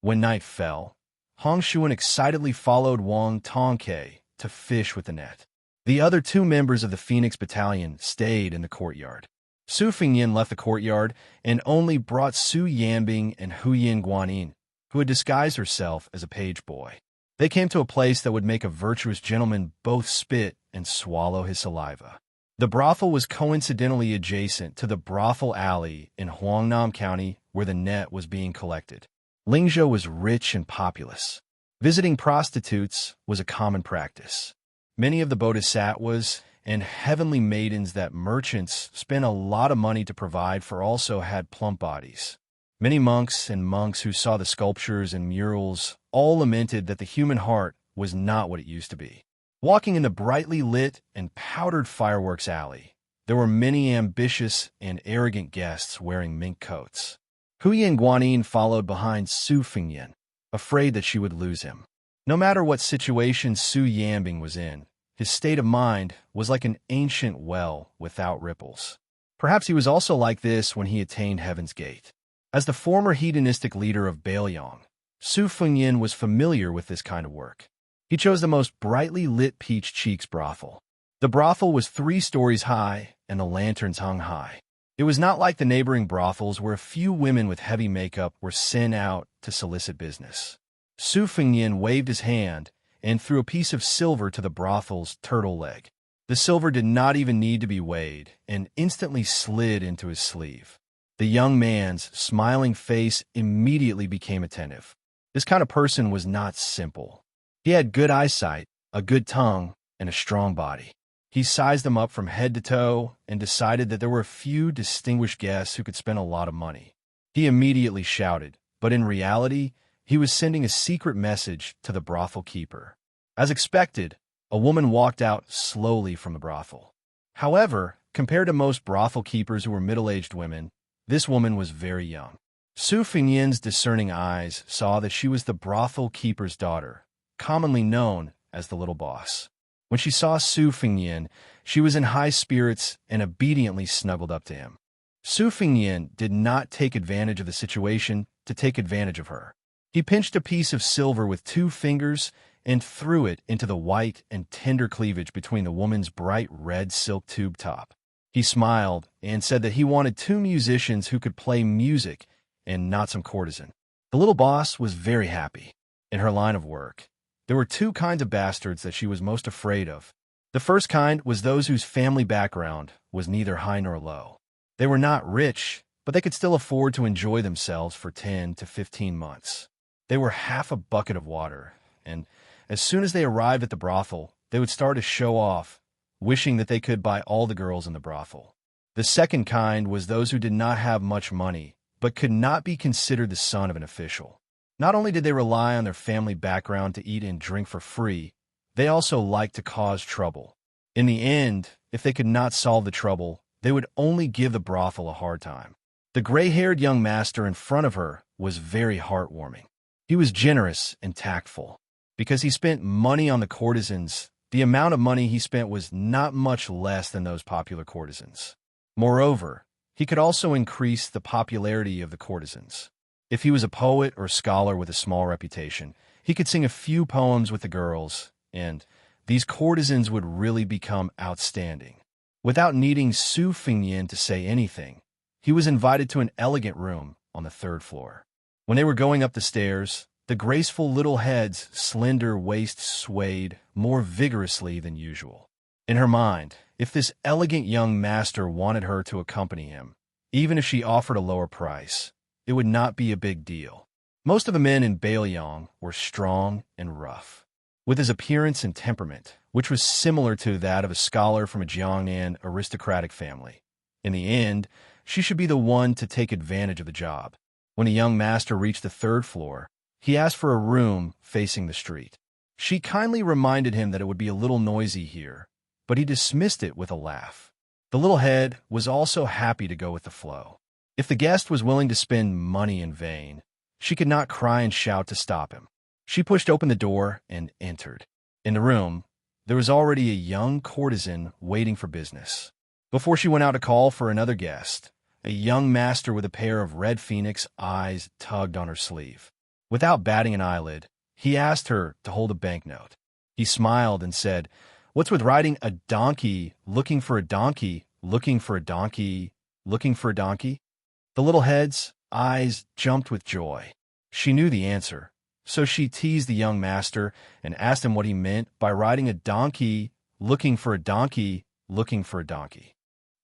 When night fell, Hong Shuan excitedly followed Wang Tongke to fish with the net. The other 2 members of the Phoenix Battalion stayed in the courtyard. Su Fengyin left the courtyard and only brought Su Yanbing and Huyin Guanin, who had disguised herself as a page boy. They came to a place that would make a virtuous gentleman both spit and swallow his saliva. The brothel was coincidentally adjacent to the brothel alley in Huangnam County where the net was being collected. Lingzhou was rich and populous. Visiting prostitutes was a common practice. Many of the bodhisattvas and heavenly maidens that merchants spent a lot of money to provide for also had plump bodies. Many monks who saw the sculptures and murals all lamented that the human heart was not what it used to be. Walking in the brightly lit and powdered fireworks alley, there were many ambitious and arrogant guests wearing mink coats. Huyin Guanin followed behind Su Fengyin, afraid that she would lose him. No matter what situation Su Yanbing was in, his state of mind was like an ancient well without ripples. Perhaps he was also like this when he attained Heaven's Gate. As the former hedonistic leader of Bailiang, Su Fengyin was familiar with this kind of work. He chose the most brightly lit Peach Cheeks brothel. The brothel was 3 stories high, and the lanterns hung high. It was not like the neighboring brothels where a few women with heavy makeup were sent out to solicit business. Su Fengyin waved his hand and threw a piece of silver to the brothel's turtle leg. The silver did not even need to be weighed and instantly slid into his sleeve. The young man's smiling face immediately became attentive. This kind of person was not simple. He had good eyesight, a good tongue, and a strong body. He sized them up from head to toe and decided that there were a few distinguished guests who could spend a lot of money. He immediately shouted, but in reality, he was sending a secret message to the brothel keeper. As expected, a woman walked out slowly from the brothel. However, compared to most brothel keepers who were middle-aged women, this woman was very young. Su Fengyin's discerning eyes saw that she was the brothel keeper's daughter, commonly known as the little boss. When she saw Su Fengyin, she was in high spirits and obediently snuggled up to him. Su Fengyin did not take advantage of the situation to take advantage of her. He pinched a piece of silver with 2 fingers and threw it into the white and tender cleavage between the woman's bright red silk tube top. He smiled and said that he wanted 2 musicians who could play music and not some courtesan. The little boss was very happy. In her line of work, there were two kinds of bastards that she was most afraid of. The first kind was those whose family background was neither high nor low. They were not rich, but they could still afford to enjoy themselves for 10 to 15 months. They were half a bucket of water, and as soon as they arrived at the brothel, they would start to show off, wishing that they could buy all the girls in the brothel. The second kind was those who did not have much money, but could not be considered the son of an official. Not only did they rely on their family background to eat and drink for free, they also liked to cause trouble. In the end, if they could not solve the trouble, they would only give the brothel a hard time. The gray-haired young master in front of her was very heartwarming. He was generous and tactful. Because he spent money on the courtesans, the amount of money he spent was not much less than those popular courtesans. Moreover, he could also increase the popularity of the courtesans. If he was a poet or scholar with a small reputation, he could sing a few poems with the girls, and these courtesans would really become outstanding. Without needing Su Fingyin to say anything, he was invited to an elegant room on the 3rd floor. When they were going up the stairs, the graceful little head's slender waist swayed more vigorously than usual. In her mind, if this elegant young master wanted her to accompany him, even if she offered a lower price, it would not be a big deal. Most of the men in Bailiang were strong and rough. With his appearance and temperament, which was similar to that of a scholar from a Jiangnan aristocratic family. In the end, she should be the one to take advantage of the job. When the young master reached the 3rd floor, he asked for a room facing the street. She kindly reminded him that it would be a little noisy here, but he dismissed it with a laugh. The little head was also happy to go with the flow. If the guest was willing to spend money in vain, she could not cry and shout to stop him. She pushed open the door and entered. In the room, there was already a young courtesan waiting for business. Before she went out to call for another guest, a young master with a pair of red phoenix eyes tugged on her sleeve. Without batting an eyelid, he asked her to hold a banknote. He smiled and said, "What's with riding a donkey, looking for a donkey, looking for a donkey, looking for a donkey?" The little head's eyes jumped with joy. She knew the answer, so she teased the young master and asked him what he meant by riding a donkey, looking for a donkey, looking for a donkey.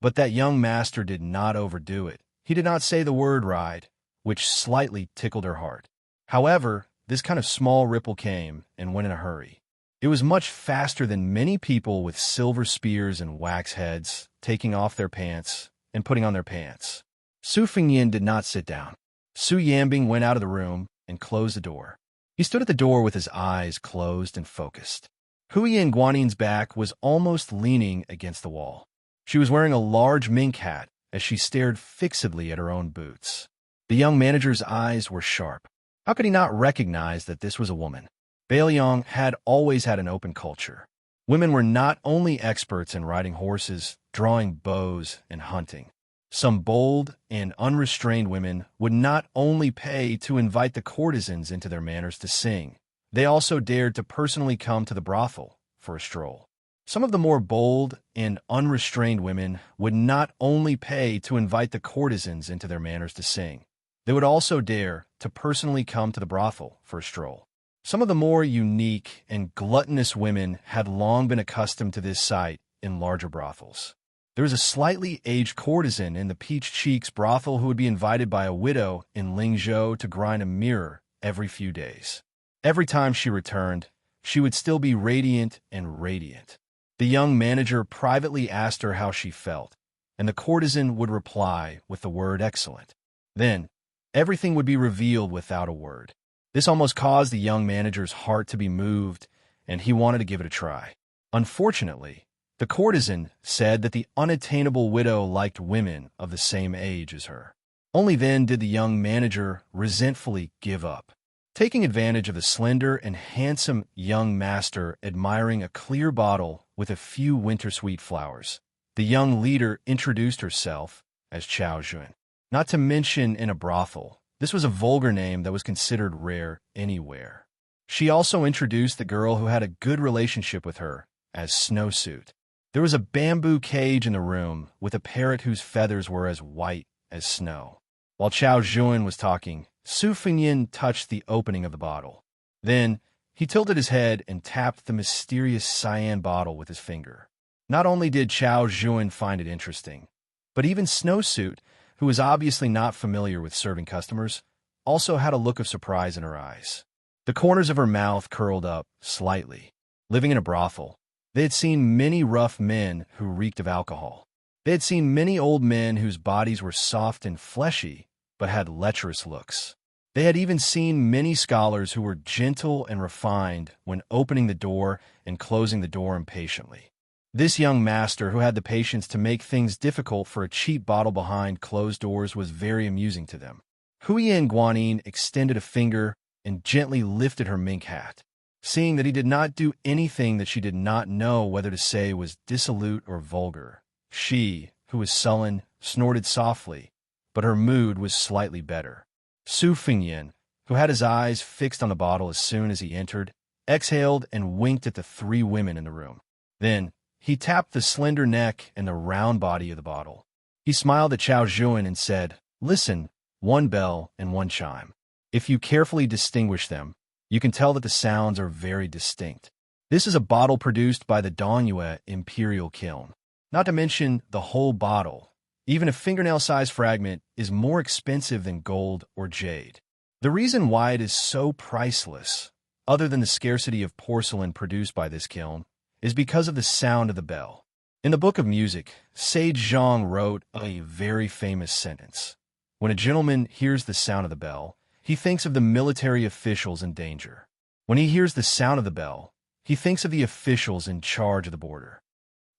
But that young master did not overdo it. He did not say the word ride, which slightly tickled her heart. However, this kind of small ripple came and went in a hurry. It was much faster than many people with silver spears and wax heads taking off their pants and putting on their pants. Su Fingyin did not sit down. Su Yambing went out of the room and closed the door. He stood at the door with his eyes closed and focused. Huiyin Guanin's back was almost leaning against the wall. She was wearing a large mink hat as she stared fixedly at her own boots. The young manager's eyes were sharp. How could he not recognize that this was a woman? Bailiang had always had an open culture. Women were not only experts in riding horses, drawing bows, and hunting. Some bold and unrestrained women would not only pay to invite the courtesans into their manors to sing, they also dared to personally come to the brothel for a stroll. Some of the more bold and unrestrained women would not only pay to invite the courtesans into their manors to sing, they would also dare to personally come to the brothel for a stroll. Some of the more unique and gluttonous women had long been accustomed to this sight in larger brothels. There was a slightly aged courtesan in the Peach Cheeks brothel who would be invited by a widow in Lingzhou to grind a mirror every few days. Every time she returned, she would still be radiant and radiant. The young manager privately asked her how she felt, and the courtesan would reply with the word excellent. Then, everything would be revealed without a word. This almost caused the young manager's heart to be moved, and he wanted to give it a try. Unfortunately, the courtesan said that the unattainable widow liked women of the same age as her. Only then did the young manager resentfully give up. Taking advantage of the slender and handsome young master admiring a clear bottle with a few winter sweet flowers, the young leader introduced herself as Chao Jun. Not to mention in a brothel, this was a vulgar name that was considered rare anywhere. She also introduced the girl who had a good relationship with her as Snowsuit. There was a bamboo cage in the room with a parrot whose feathers were as white as snow. While Chao Jun was talking, Su Fengyin touched the opening of the bottle. Then, he tilted his head and tapped the mysterious cyan bottle with his finger. Not only did Chao Zhuan find it interesting, but even Snowsuit, who was obviously not familiar with serving customers, also had a look of surprise in her eyes. The corners of her mouth curled up slightly. Living in a brothel, they had seen many rough men who reeked of alcohol. They had seen many old men whose bodies were soft and fleshy, but had lecherous looks. They had even seen many scholars who were gentle and refined when opening the door and closing the door impatiently. This young master, who had the patience to make things difficult for a cheap bottle behind closed doors, was very amusing to them. Huyen Guanyin extended a finger and gently lifted her mink hat. Seeing that he did not do anything that she did not know whether to say was dissolute or vulgar, she, who was sullen, snorted softly, but her mood was slightly better. Su Fengyin, who had his eyes fixed on the bottle as soon as he entered, exhaled and winked at the three women in the room. Then, he tapped the slender neck and the round body of the bottle. He smiled at Chao Zhuan and said, "Listen, one bell and one chime. If you carefully distinguish them, you can tell that the sounds are very distinct. This is a bottle produced by the Dongyue Imperial Kiln. Not to mention the whole bottle, even a fingernail-sized fragment, is more expensive than gold or jade. The reason why it is so priceless, other than the scarcity of porcelain produced by this kiln, is because of the sound of the bell." In the Book of Music, Sage Zhang wrote a very famous sentence. When a gentleman hears the sound of the bell, he thinks of the military officials in danger. When he hears the sound of the bell, he thinks of the officials in charge of the border.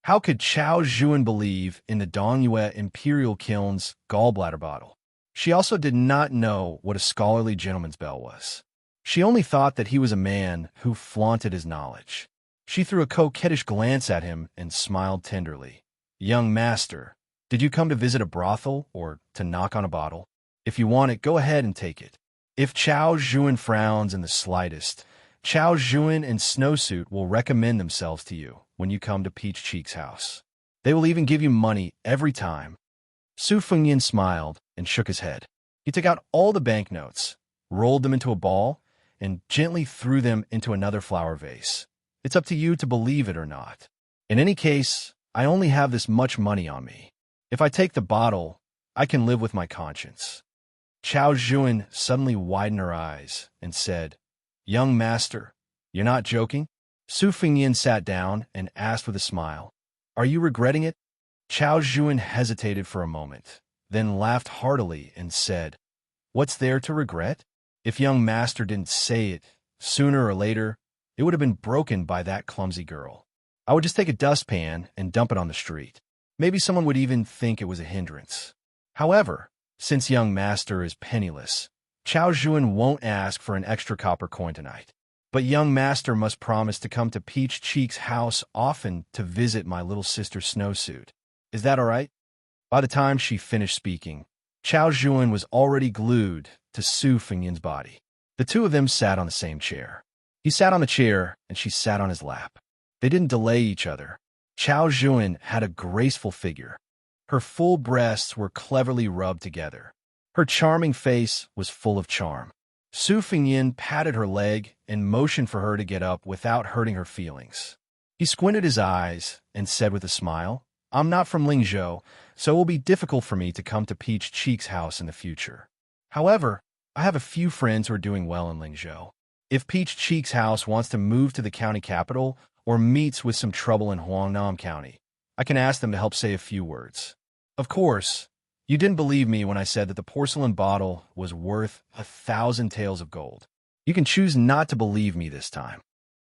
How could Chao Zhuan believe in the Dongyue Imperial Kiln's gallbladder bottle? She also did not know what a scholarly gentleman's bell was. She only thought that he was a man who flaunted his knowledge. She threw a coquettish glance at him and smiled tenderly. "Young master, did you come to visit a brothel or to knock on a bottle? If you want it, go ahead and take it." If Chao Zhuan frowns in the slightest, Chao Zhuan and Snowsuit will recommend themselves to you when you come to Peach Cheek's house. They will even give you money every time. Su Fengyin smiled and shook his head. He took out all the banknotes, rolled them into a ball, and gently threw them into another flower vase. "It's up to you to believe it or not. In any case, I only have this much money on me. If I take the bottle, I can live with my conscience." Chao Zhuan suddenly widened her eyes and said, "Young master, you're not joking?" Su Fengyin sat down and asked with a smile, "Are you regretting it?" Chao Zhuan hesitated for a moment, then laughed heartily and said, "What's there to regret? If young master didn't say it, sooner or later, it would have been broken by that clumsy girl. I would just take a dustpan and dump it on the street. Maybe someone would even think it was a hindrance. However, since young master is penniless, Chao Zhuan won't ask for an extra copper coin tonight. But young master must promise to come to Peach Cheek's house often to visit my little sister Snowsuit. Is that all right?" By the time she finished speaking, Chao Zhuan was already glued to Su Fengyin's body. The two of them sat on the same chair. He sat on the chair, and she sat on his lap. They didn't delay each other. Chao Zhuan had a graceful figure. Her full breasts were cleverly rubbed together. Her charming face was full of charm. Su Fengyin patted her leg and motioned for her to get up without hurting her feelings. He squinted his eyes and said with a smile, "I'm not from Lingzhou, so it will be difficult for me to come to Peach Cheek's house in the future. However, I have a few friends who are doing well in Lingzhou. If Peach Cheek's house wants to move to the county capital or meets with some trouble in Huangnam County, I can ask them to help say a few words. Of course, you didn't believe me when I said that the porcelain bottle was worth 1,000 taels of gold. You can choose not to believe me this time."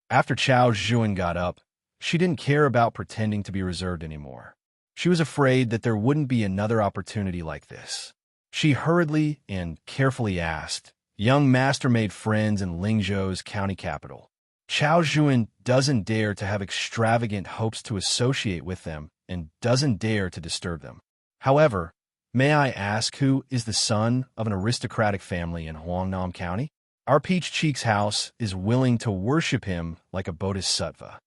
After Chao Zhuan got up, she didn't care about pretending to be reserved anymore. She was afraid that there wouldn't be another opportunity like this. She hurriedly and carefully asked, "Young master made friends in Lingzhou's county capital. Chao Zhuan doesn't dare to have extravagant hopes to associate with them and doesn't dare to disturb them. However, may I ask who is the son of an aristocratic family in Huangnam County? Our Peach Cheek's house is willing to worship him like a bodhisattva."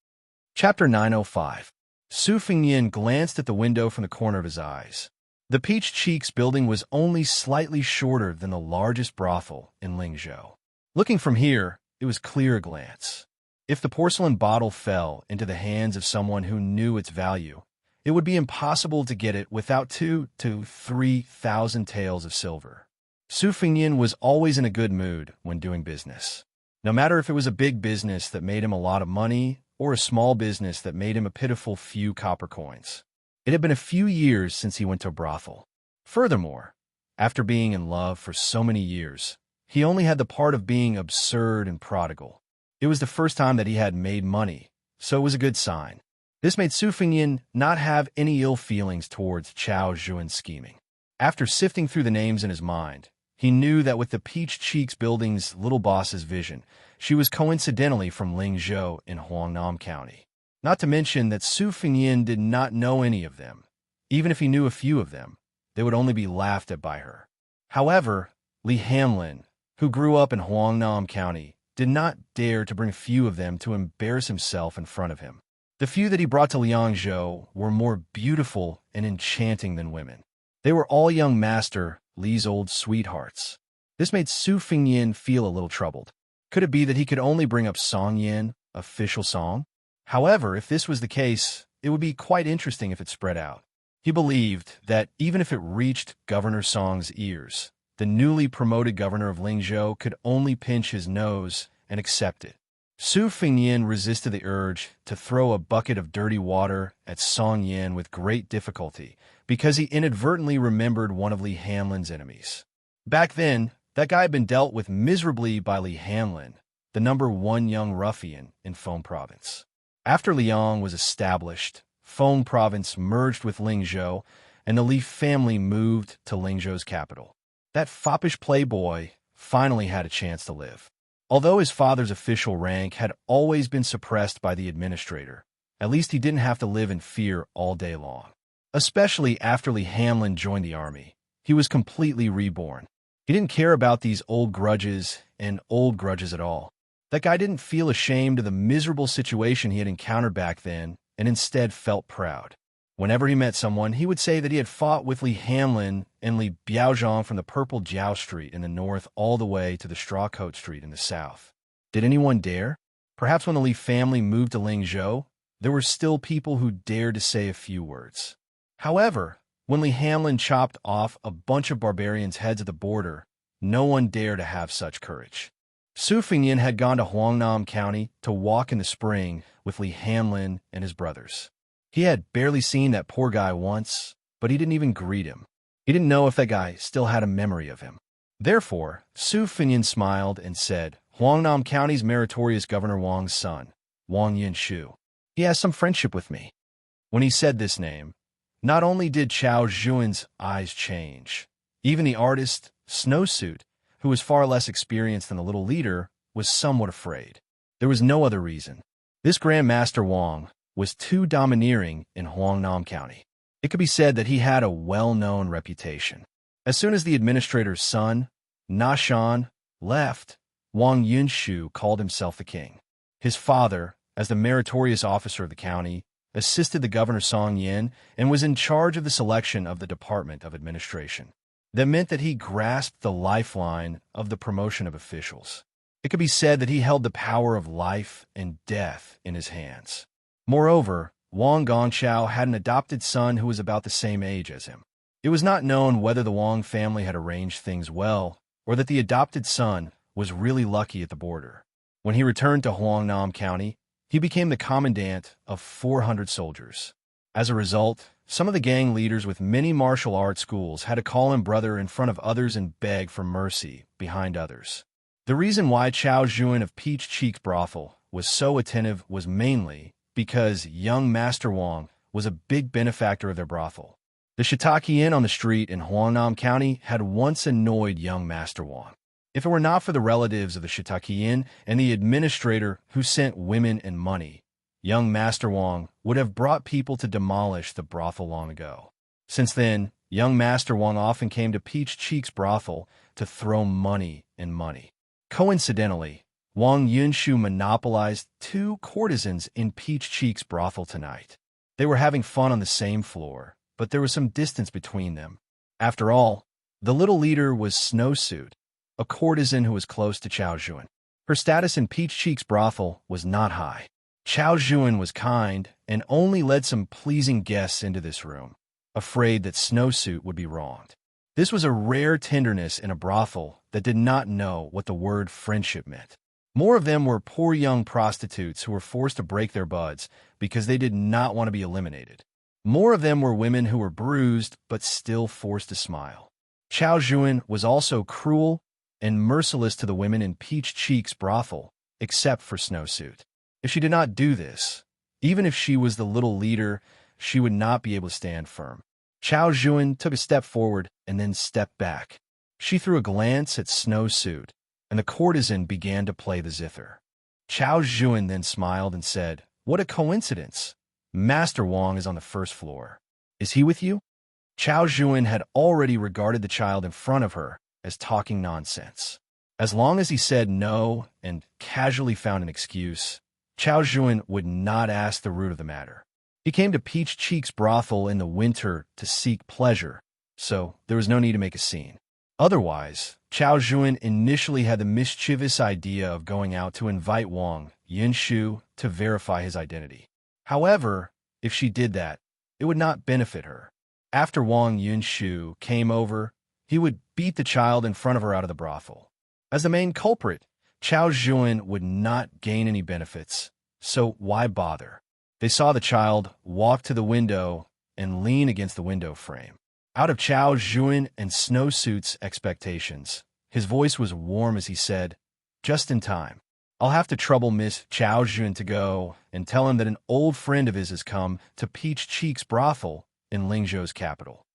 Chapter 905. Su Fengyin glanced at the window from the corner of his eyes. The Peach Cheeks building was only slightly shorter than the largest brothel in Lingzhou. Looking from here, it was clear a glance. If the porcelain bottle fell into the hands of someone who knew its value, it would be impossible to get it without 2,000 to 3,000 taels of silver. Su Fengyan was always in a good mood when doing business. No matter if it was a big business that made him a lot of money or a small business that made him a pitiful few copper coins. It had been a few years since he went to a brothel. Furthermore, after being in love for so many years, he only had the part of being absurd and prodigal. It was the first time that he had made money, so it was a good sign. This made Su Fengyan not have any ill feelings towards Chao Zhuan's scheming. After sifting through the names in his mind, he knew that with the Peach Cheeks building's little boss's vision, she was coincidentally from Lingzhou in Huangnam County. Not to mention that Su Fengyan did not know any of them. Even if he knew a few of them, they would only be laughed at by her. However, Li Hanlin, who grew up in Huangnam County, did not dare to bring few of them to embarrass himself in front of him. The few that he brought to Liangzhou were more beautiful and enchanting than women. They were all young Master Li's old sweethearts. This made Su Fengyan feel a little troubled. Could it be that he could only bring up Song Yin, official song? However, if this was the case, it would be quite interesting if it spread out. He believed that even if it reached Governor Song's ears, the newly promoted governor of Lingzhou could only pinch his nose and accept it. Su Fengyan resisted the urge to throw a bucket of dirty water at Song Yin with great difficulty because he inadvertently remembered one of Li Hanlin's enemies. Back then, that guy had been dealt with miserably by Li Hanlin, the #1 young ruffian in Feng Province. After Liang was established, Feng Province merged with Lingzhou, and the Li family moved to Lingzhou's capital. That foppish playboy finally had a chance to live. Although his father's official rank had always been suppressed by the administrator, at least he didn't have to live in fear all day long. Especially after Li Hanlin joined the army, he was completely reborn. He didn't care about these old grudges at all. That guy didn't feel ashamed of the miserable situation he had encountered back then and instead felt proud. Whenever he met someone, he would say that he had fought with Li Hanlin and Li Biaozhang from the Purple Jiao Street in the north all the way to the Straw Coat Street in the south. Did anyone dare? Perhaps when the Li family moved to Lingzhou, there were still people who dared to say a few words. However, when Li Hanlin chopped off a bunch of barbarians' heads at the border, no one dared to have such courage. Su Fengyan had gone to Huangnam County to walk in the spring with Li Hanlin and his brothers. He had barely seen that poor guy once, but he didn't even greet him. He didn't know if that guy still had a memory of him. Therefore, Su Fengyan smiled and said, "Huangnam County's meritorious Governor Wang's son, Wang Yinshu. He has some friendship with me." When he said this name, not only did Chao Zhuan's eyes change, even the artist, Snowsuit, who was far less experienced than the little leader, was somewhat afraid. There was no other reason. This Grand Master Wang was too domineering in Huangnam County. It could be said that he had a well-known reputation. As soon as the administrator's son, Na Shan, left, Wang Yunshu called himself the king. His father, as the meritorious officer of the county, assisted the governor Song Yin and was in charge of the selection of the Department of Administration. That meant that he grasped the lifeline of the promotion of officials. It could be said that he held the power of life and death in his hands. Moreover, Wang Gongchao had an adopted son who was about the same age as him. It was not known whether the Wang family had arranged things well or that the adopted son was really lucky at the border. When he returned to Huangnam County, he became the commandant of 400 soldiers. As a result, some of the gang leaders with many martial arts schools had to call him brother in front of others and beg for mercy behind others. The reason why Chao Zhuan of Peach Cheeks Brothel was so attentive was mainly because young Master Wang was a big benefactor of their brothel. The Shiitake Inn on the street in Huangnam County had once annoyed young Master Wang. If it were not for the relatives of the Shiitake Inn and the administrator who sent women and money, young Master Wang would have brought people to demolish the brothel long ago. Since then, young Master Wang often came to Peach Cheeks Brothel to throw money and money. Coincidentally, Wang Yunshu monopolized 2 courtesans in Peach Cheeks Brothel tonight. They were having fun on the same floor, but there was some distance between them. After all, the little leader was Snowsuit, a courtesan who was close to Chao Juan. Her status in Peach Cheek's brothel was not high. Chao Juan was kind and only led some pleasing guests into this room, afraid that Snowsuit would be wronged. This was a rare tenderness in a brothel that did not know what the word friendship meant. More of them were poor young prostitutes who were forced to break their buds because they did not want to be eliminated. More of them were women who were bruised but still forced to smile. Chao Juan was also cruel and merciless to the women in Peach Cheek's brothel, except for Snowsuit. If she did not do this, even if she was the little leader, she would not be able to stand firm. Chao Juan took a step forward and then stepped back. She threw a glance at Snowsuit, and the courtesan began to play the zither. Chao Juan then smiled and said, "What a coincidence! Master Wang is on the first floor. Is he with you?" Chao Juan had already regarded the child in front of her as talking nonsense. As long as he said no and casually found an excuse, Chao Juan would not ask the root of the matter. He came to Peach Cheek's brothel in the winter to seek pleasure, so there was no need to make a scene. Otherwise, Chao Juan initially had the mischievous idea of going out to invite Wang Yinshu to verify his identity. However, if she did that, it would not benefit her. After Wang Yinshu came over, he would beat the child in front of her out of the brothel. As the main culprit, Chao Juan would not gain any benefits, so why bother? They saw the child walk to the window and lean against the window frame. Out of Chao Juan and Snowsuit's expectations, his voice was warm as he said, "Just in time. I'll have to trouble Miss Chao Juan to go and tell him that an old friend of his has come to Peach Cheek's brothel in Lingzhou's capital."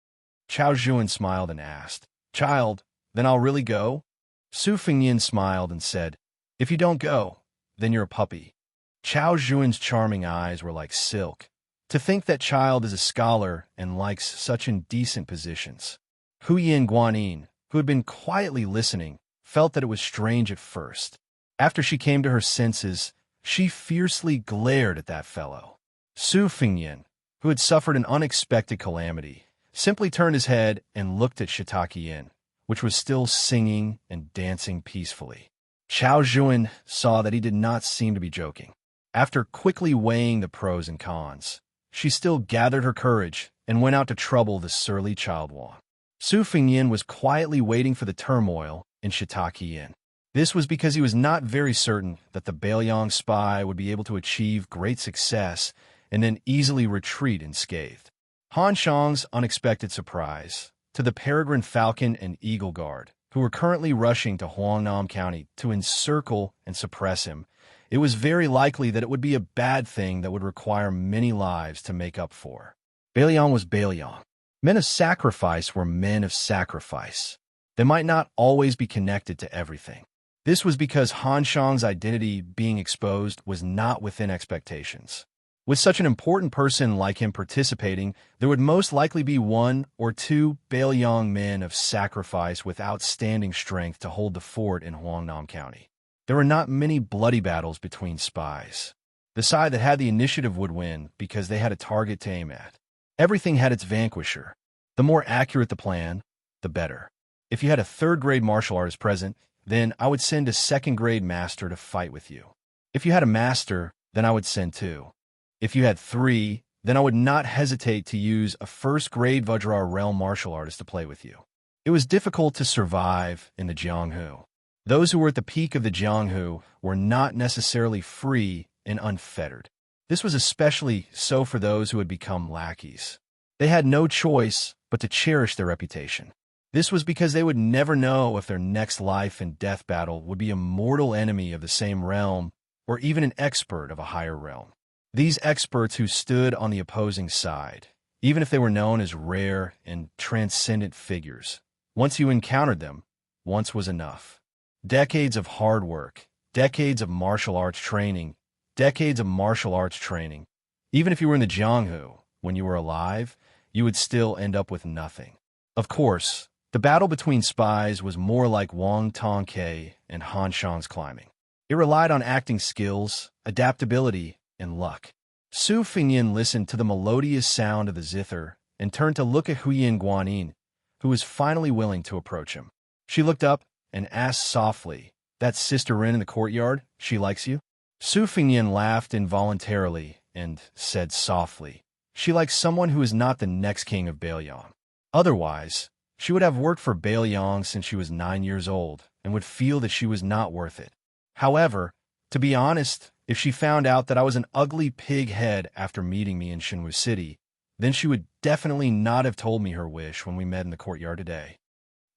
Chao Juan smiled and asked, "Child, then I'll really go?" Su Fengyin smiled and said, "If you don't go, then you're a puppy." Chao Juan's charming eyes were like silk. To think that child is a scholar and likes such indecent positions. Hu Yin Guanin, who had been quietly listening, felt that it was strange at first. After she came to her senses, she fiercely glared at that fellow. Su Fengyin, who had suffered an unexpected calamity, simply turned his head and looked at Shiitake Yin, which was still singing and dancing peacefully. Chao Juan saw that he did not seem to be joking. After quickly weighing the pros and cons, she still gathered her courage and went out to trouble the surly child Wang. Su Fengyin was quietly waiting for the turmoil in Shiitake Yin. This was because he was not very certain that the Bailiang spy would be able to achieve great success and then easily retreat unscathed. Han Shang's unexpected surprise to the Peregrine Falcon and Eagle Guard, who were currently rushing to Huangnam County to encircle and suppress him, it was very likely that it would be a bad thing that would require many lives to make up for. Bailiang was Bailiang. Men of sacrifice were men of sacrifice. They might not always be connected to everything. This was because Han Shang's identity being exposed was not within expectations. With such an important person like him participating, there would most likely be one or two Bailiang men of sacrifice with outstanding strength to hold the fort in Huangnam County. There were not many bloody battles between spies. The side that had the initiative would win because they had a target to aim at. Everything had its vanquisher. The more accurate the plan, the better. If you had a third-grade martial artist present, then I would send a second-grade master to fight with you. If you had a master, then I would send two. If you had three, then I would not hesitate to use a first-grade Vajra realm martial artist to play with you. It was difficult to survive in the Jianghu. Those who were at the peak of the Jianghu were not necessarily free and unfettered. This was especially so for those who had become lackeys. They had no choice but to cherish their reputation. This was because they would never know if their next life and death battle would be a mortal enemy of the same realm or even an expert of a higher realm. These experts who stood on the opposing side, even if they were known as rare and transcendent figures, once you encountered them, once was enough. Decades of hard work, decades of martial arts training, decades of martial arts training. Even if you were in the Jianghu, when you were alive, you would still end up with nothing. Of course, the battle between spies was more like Wang Tongke and Han Shang's climbing. It relied on acting skills, adaptability, and luck. Su Fengyin listened to the melodious sound of the zither and turned to look at Huyin Guanyin, who was finally willing to approach him. She looked up and asked softly, "That Sister Rin in the courtyard, she likes you?" Su Fengnian laughed involuntarily and said softly, "She likes someone who is not the next king of Bailiang. Otherwise, she would have worked for Bailiang since she was 9 years old and would feel that she was not worth it. However, to be honest, if she found out that I was an ugly pig head after meeting me in Shenwu City, then she would definitely not have told me her wish when we met in the courtyard today."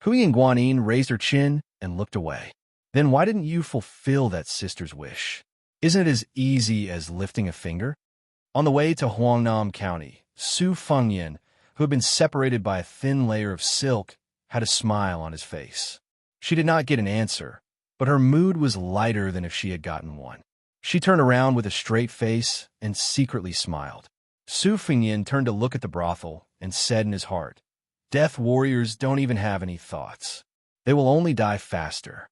Huyin Guanyin raised her chin and looked away. "Then why didn't you fulfill that sister's wish? Isn't it as easy as lifting a finger?" On the way to Huangnam County, Su Fengnian, who had been separated by a thin layer of silk, had a smile on his face. She did not get an answer, but her mood was lighter than if she had gotten one. She turned around with a straight face and secretly smiled. Su Fengnian turned to look at the brothel and said in his heart, "Death warriors don't even have any thoughts. They will only die faster."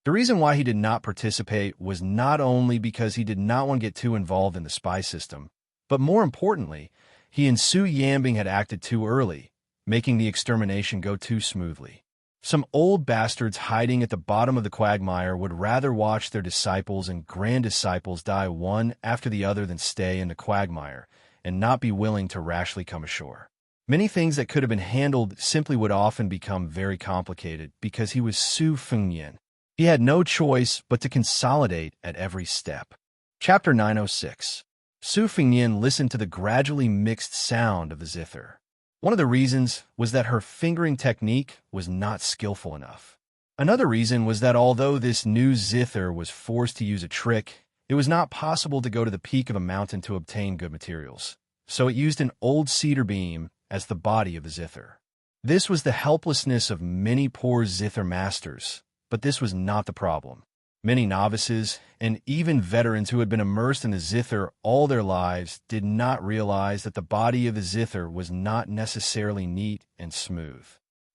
The reason why he did not participate was not only because he did not want to get too involved in the spy system, but more importantly, he and Su Yambing had acted too early, making the extermination go too smoothly. Some old bastards hiding at the bottom of the quagmire would rather watch their disciples and grand-disciples die one after the other than stay in the quagmire and not be willing to rashly come ashore. Many things that could have been handled simply would often become very complicated because he was Su Fengnian. He had no choice but to consolidate at every step. Chapter 906. Su Fengnian listened to the gradually mixed sound of the zither. One of the reasons was that her fingering technique was not skillful enough. Another reason was that although this new zither was forced to use a trick, it was not possible to go to the peak of a mountain to obtain good materials, so it used an old cedar beam as the body of the zither. This was the helplessness of many poor zither masters, but this was not the problem. Many novices, and even veterans who had been immersed in the zither all their lives, did not realize that the body of the zither was not necessarily neat and smooth.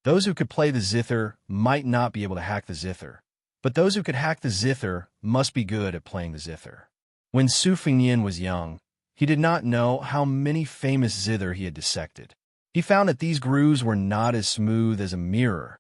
Those who could play the zither might not be able to hack the zither, but those who could hack the zither must be good at playing the zither. When Su Fengnian was young, he did not know how many famous zither he had dissected. He found that these grooves were not as smooth as a mirror,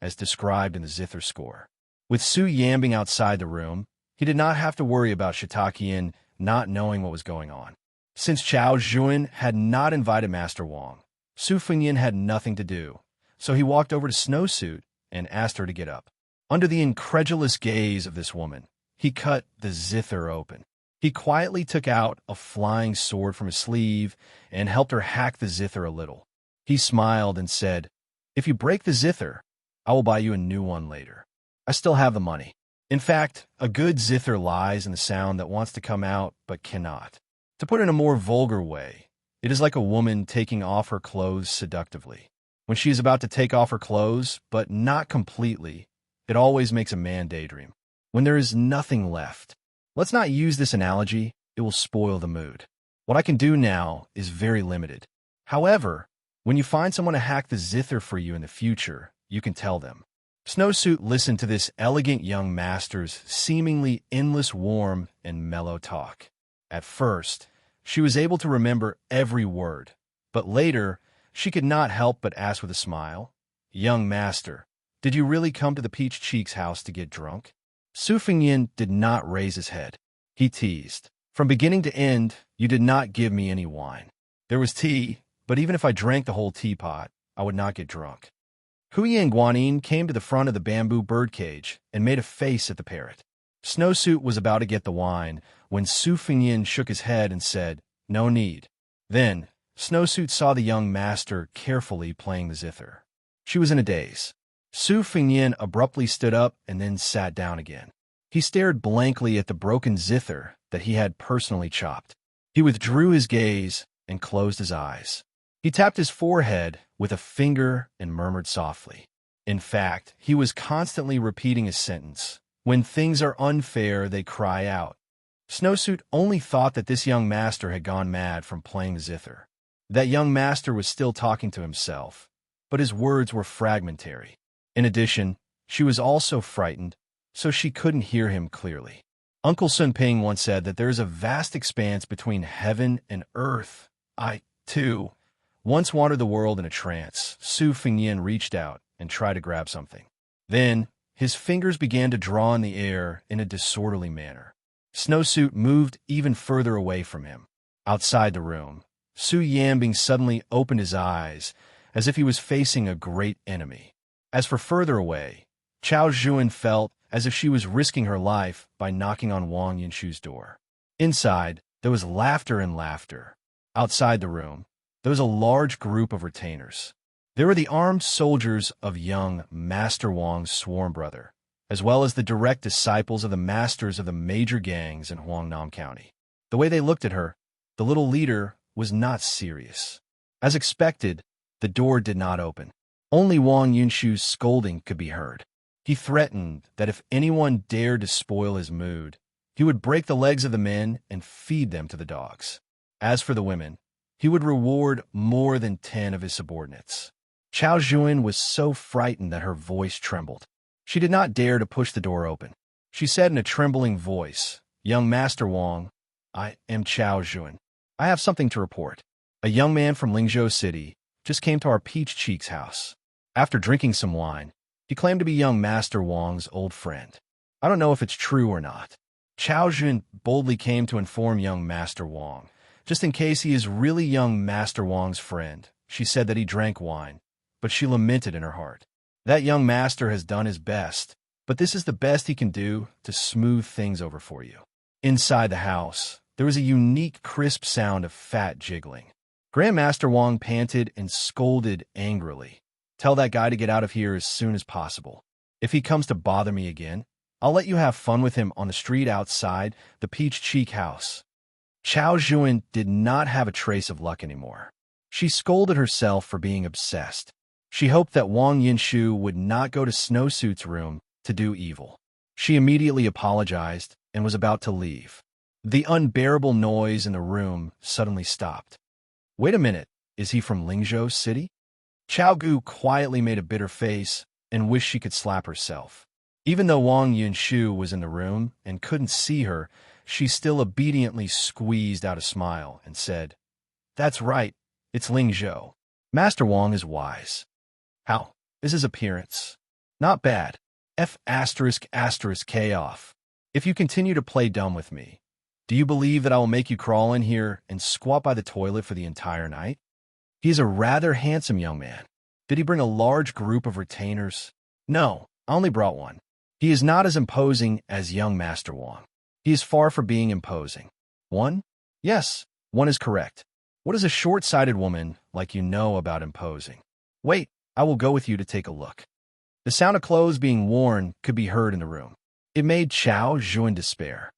as described in the zither score. With Su Yambing outside the room, he did not have to worry about Shitakian not knowing what was going on. Since Chao Zhuan had not invited Master Wang, Su Fengnian had nothing to do, so he walked over to Snowsuit and asked her to get up. Under the incredulous gaze of this woman, he cut the zither open. He quietly took out a flying sword from his sleeve and helped her hack the zither a little. He smiled and said, "If you break the zither, I will buy you a new one later. I still have the money." In fact, a good zither lies in the sound that wants to come out but cannot. To put it in a more vulgar way, it is like a woman taking off her clothes seductively. When she is about to take off her clothes, but not completely, it always makes a man daydream. When there is nothing left. Let's not use this analogy, it will spoil the mood. What I can do now is very limited. However, when you find someone to hack the zither for you in the future, you can tell them. Snowsuit listened to this elegant young master's seemingly endless warm and mellow talk. At first, she was able to remember every word, but later, she could not help but ask with a smile, "Young master, did you really come to the Peach Cheeks house to get drunk?" Su Fengnian did not raise his head. He teased, "From beginning to end, you did not give me any wine. There was tea, but even if I drank the whole teapot, I would not get drunk." Huyin Guanyin came to the front of the bamboo birdcage and made a face at the parrot. Snowsuit was about to get the wine when Su Fengnian shook his head and said, "No need." Then, Snowsuit saw the young master carefully playing the zither. She was in a daze. Su Fengnian abruptly stood up and then sat down again. He stared blankly at the broken zither that he had personally chopped. He withdrew his gaze and closed his eyes. He tapped his forehead with a finger and murmured softly. In fact, he was constantly repeating his sentence, "When things are unfair, they cry out." Snowsuit only thought that this young master had gone mad from playing the zither. That young master was still talking to himself, but his words were fragmentary. In addition, she was also frightened, so she couldn't hear him clearly. Uncle Sun Ping once said that there is a vast expanse between heaven and earth. I, too, Once wandered the world in a trance, Su Fingyin reached out and tried to grab something. Then, his fingers began to draw in the air in a disorderly manner. Snowsuit moved even further away from him. Outside the room, Su Yanbing suddenly opened his eyes as if he was facing a great enemy. As for further away, Chao Zhuan felt as if she was risking her life by knocking on Wang Yinshu's door. Inside, there was laughter and laughter. Outside the room, there was a large group of retainers. There were the armed soldiers of young Master Wang's sworn brother, as well as the direct disciples of the masters of the major gangs in Huangnam County. The way they looked at her, the little leader was not serious. As expected, the door did not open. Only Wang Yinshu's scolding could be heard. He threatened that if anyone dared to spoil his mood, he would break the legs of the men and feed them to the dogs. As for the women, he would reward more than 10 of his subordinates. Chao Zhuan was so frightened that her voice trembled. She did not dare to push the door open. She said in a trembling voice, "Young Master Wang, I am Chao Zhuan. I have something to report. A young man from Lingzhou City just came to our Peach Cheeks house. After drinking some wine, he claimed to be young Master Wang's old friend. I don't know if it's true or not." Chao Zhuan boldly came to inform young Master Wang. Just in case he is really young Master Wang's friend, she said that he drank wine, but she lamented in her heart. That young master has done his best, but this is the best he can do to smooth things over for you. Inside the house, there was a unique, crisp sound of fat jiggling. Grandmaster Wang panted and scolded angrily. "Tell that guy to get out of here as soon as possible. If he comes to bother me again, I'll let you have fun with him on the street outside the Peach Cheek house." Chao Zhuan did not have a trace of luck anymore. She scolded herself for being obsessed. She hoped that Wang Yinshu would not go to Snowsuit's room to do evil. She immediately apologized and was about to leave. The unbearable noise in the room suddenly stopped. "Wait a minute, is he from Lingzhou City?" Chao Gu quietly made a bitter face and wished she could slap herself. Even though Wang Yinshu was in the room and couldn't see her, she still obediently squeezed out a smile and said, "That's right, it's Lingzhou. Master Wang is wise. How is his appearance? Not bad. K off. If you continue to play dumb with me, do you believe that I will make you crawl in here and squat by the toilet for the entire night?" He is a rather handsome young man. Did he bring a large group of retainers? No, I only brought one. He is not as imposing as young Master Wang. He is far from being imposing. One? Yes, one is correct. What does a short-sighted woman like you know about imposing? Wait, I will go with you to take a look. The sound of clothes being worn could be heard in the room. It made Chao Zhuan despair.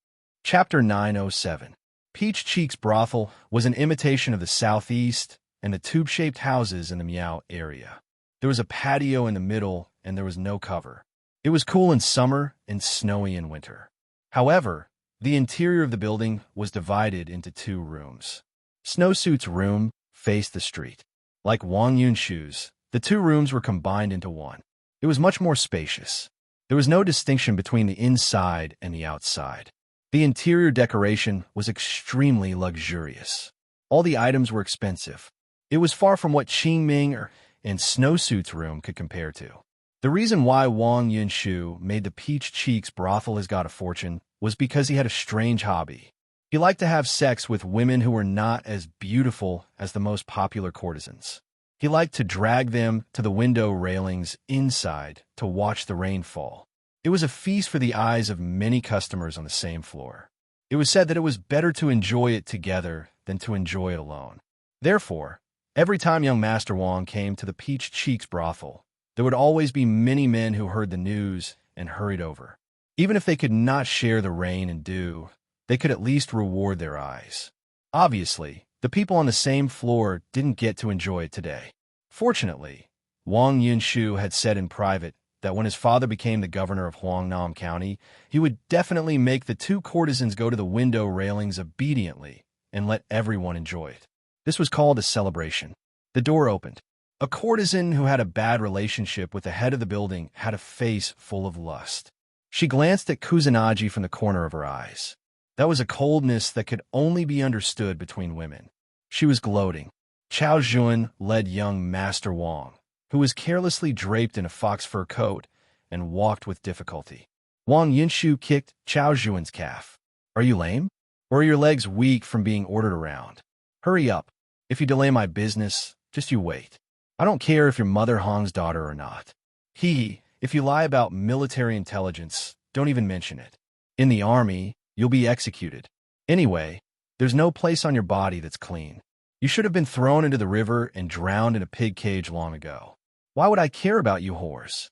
Chapter 907. Peach Cheeks Brothel was an imitation of the southeast and the tube-shaped houses in the Miao area. There was a patio in the middle and there was no cover. It was cool in summer and snowy in winter. However, the interior of the building was divided into 2 rooms. Snowsuit's room faced the street. Like Wang Yunshu's, the 2 rooms were combined into one. It was much more spacious. There was no distinction between the inside and the outside. The interior decoration was extremely luxurious. All the items were expensive. It was far from what Qingming and Snowsuit's room could compare to. The reason why Wang Yinshu made the Peach Cheeks brothel his god of fortune was because he had a strange hobby. He liked to have sex with women who were not as beautiful as the most popular courtesans. He liked to drag them to the window railings inside to watch the rain fall. It was a feast for the eyes of many customers on the same floor. It was said that it was better to enjoy it together than to enjoy it alone. Therefore, every time young Master Wang came to the Peach Cheeks brothel, there would always be many men who heard the news and hurried over. Even if they could not share the rain and dew, they could at least reward their eyes. Obviously, the people on the same floor didn't get to enjoy it today. Fortunately, Wang Yinshu had said in private that when his father became the governor of Huangnam County, he would definitely make the 2 courtesans go to the window railings obediently and let everyone enjoy it. This was called a celebration. The door opened. A courtesan who had a bad relationship with the head of the building had a face full of lust. She glanced at Kusanagi from the corner of her eyes. That was a coldness that could only be understood between women. She was gloating. Chao Jun led young Master Wang, who was carelessly draped in a fox fur coat, and walked with difficulty. Wang Yinshu kicked Chao Jun's calf. "Are you lame? Or are your legs weak from being ordered around? Hurry up. If you delay my business, just you wait. I don't care if you're Mother Hong's daughter or not. If you lie about military intelligence, don't even mention it. In the army, you'll be executed. Anyway, there's no place on your body that's clean. You should have been thrown into the river and drowned in a pig cage long ago. Why would I care about you whores?"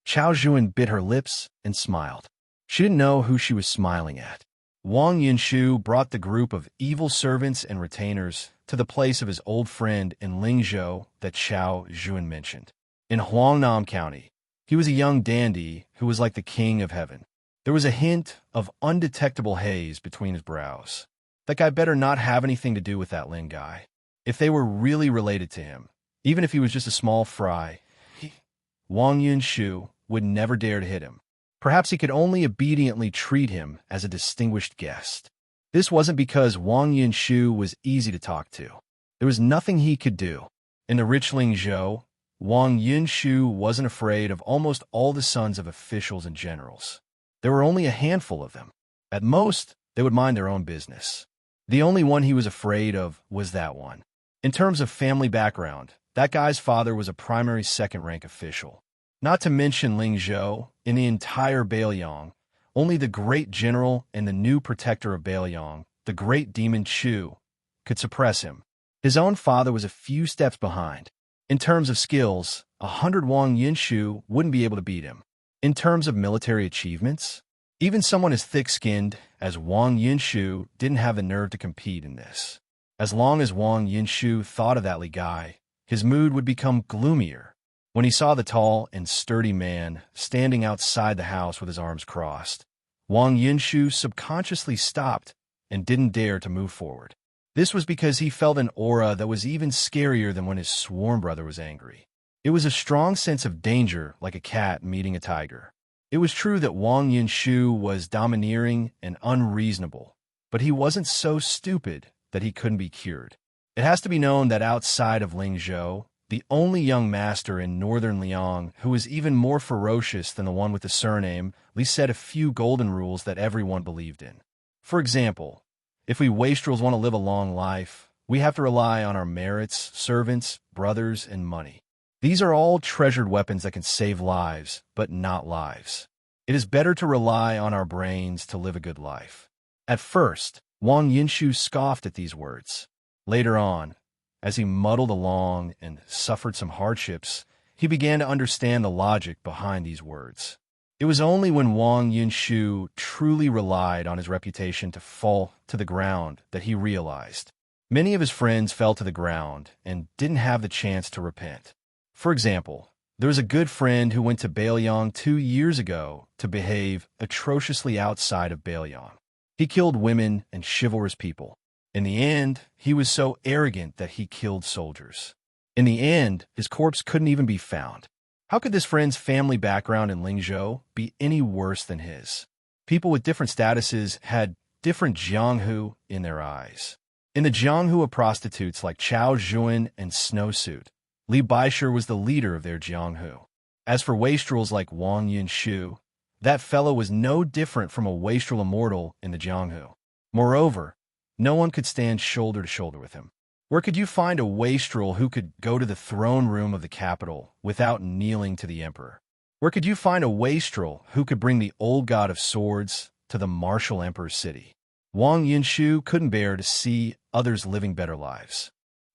Chao Jun bit her lips and smiled. She didn't know who she was smiling at. Wang Yinshu brought the group of evil servants and retainers to the place of his old friend in Lingzhou that Chao Jun mentioned. In Huangnam County, he was a young dandy who was like the king of heaven. There was a hint of undetectable haze between his brows. That guy better not have anything to do with that Lin guy. If they were really related to him, even if he was just a small fry, Wang Yinshu would never dare to hit him. Perhaps he could only obediently treat him as a distinguished guest. This wasn't because Wang Yinshu was easy to talk to. There was nothing he could do. In the rich Lingzhou, Wang Yinshu wasn't afraid of almost all the sons of officials and generals. There were only a handful of them. At most, they would mind their own business. The only one he was afraid of was that one. In terms of family background, that guy's father was a primary second-rank official. Not to mention Lingzhou, in the entire Bailiang, only the great general and the new protector of Bailiang, the great demon Chu, could suppress him. His own father was a few steps behind. In terms of skills, 100 Wang Yinshu wouldn't be able to beat him. In terms of military achievements, even someone as thick-skinned as Wang Yinshu didn't have the nerve to compete in this. As long as Wang Yinshu thought of that Li guy, his mood would become gloomier. When he saw the tall and sturdy man standing outside the house with his arms crossed, Wang Yinshu subconsciously stopped and didn't dare to move forward. This was because he felt an aura that was even scarier than when his sworn brother was angry. It was a strong sense of danger, like a cat meeting a tiger. It was true that Wang Yinshu was domineering and unreasonable, but he wasn't so stupid that he couldn't be cured. It has to be known that outside of Lingzhou, the only young master in northern Liang who was even more ferocious than the one with the surname, Li said a few golden rules that everyone believed in. For example, if we wastrels want to live a long life, we have to rely on our merits, servants, brothers, and money. These are all treasured weapons that can save lives, but not lives. It is better to rely on our brains to live a good life. At first, Wang Yinshu scoffed at these words. Later on, as he muddled along and suffered some hardships, he began to understand the logic behind these words. It was only when Wang Yinshu truly relied on his reputation to fall to the ground that he realized. Many of his friends fell to the ground and didn't have the chance to repent. For example, there was a good friend who went to Bailiang 2 years ago to behave atrociously outside of Bailiang. He killed women and chivalrous people. In the end, he was so arrogant that he killed soldiers. In the end, his corpse couldn't even be found. How could this friend's family background in Lingzhou be any worse than his? People with different statuses had different jianghu in their eyes. In the jianghu of prostitutes like Chao Jun and Snowsuit, Li Baisher was the leader of their jianghu. As for wastrels like Wang Yinshu, that fellow was no different from a wastrel immortal in the jianghu. Moreover, no one could stand shoulder to shoulder with him. Where could you find a wastrel who could go to the throne room of the capital without kneeling to the emperor? Where could you find a wastrel who could bring the old god of swords to the martial emperor's city? Wang Yinshu couldn't bear to see others living better lives.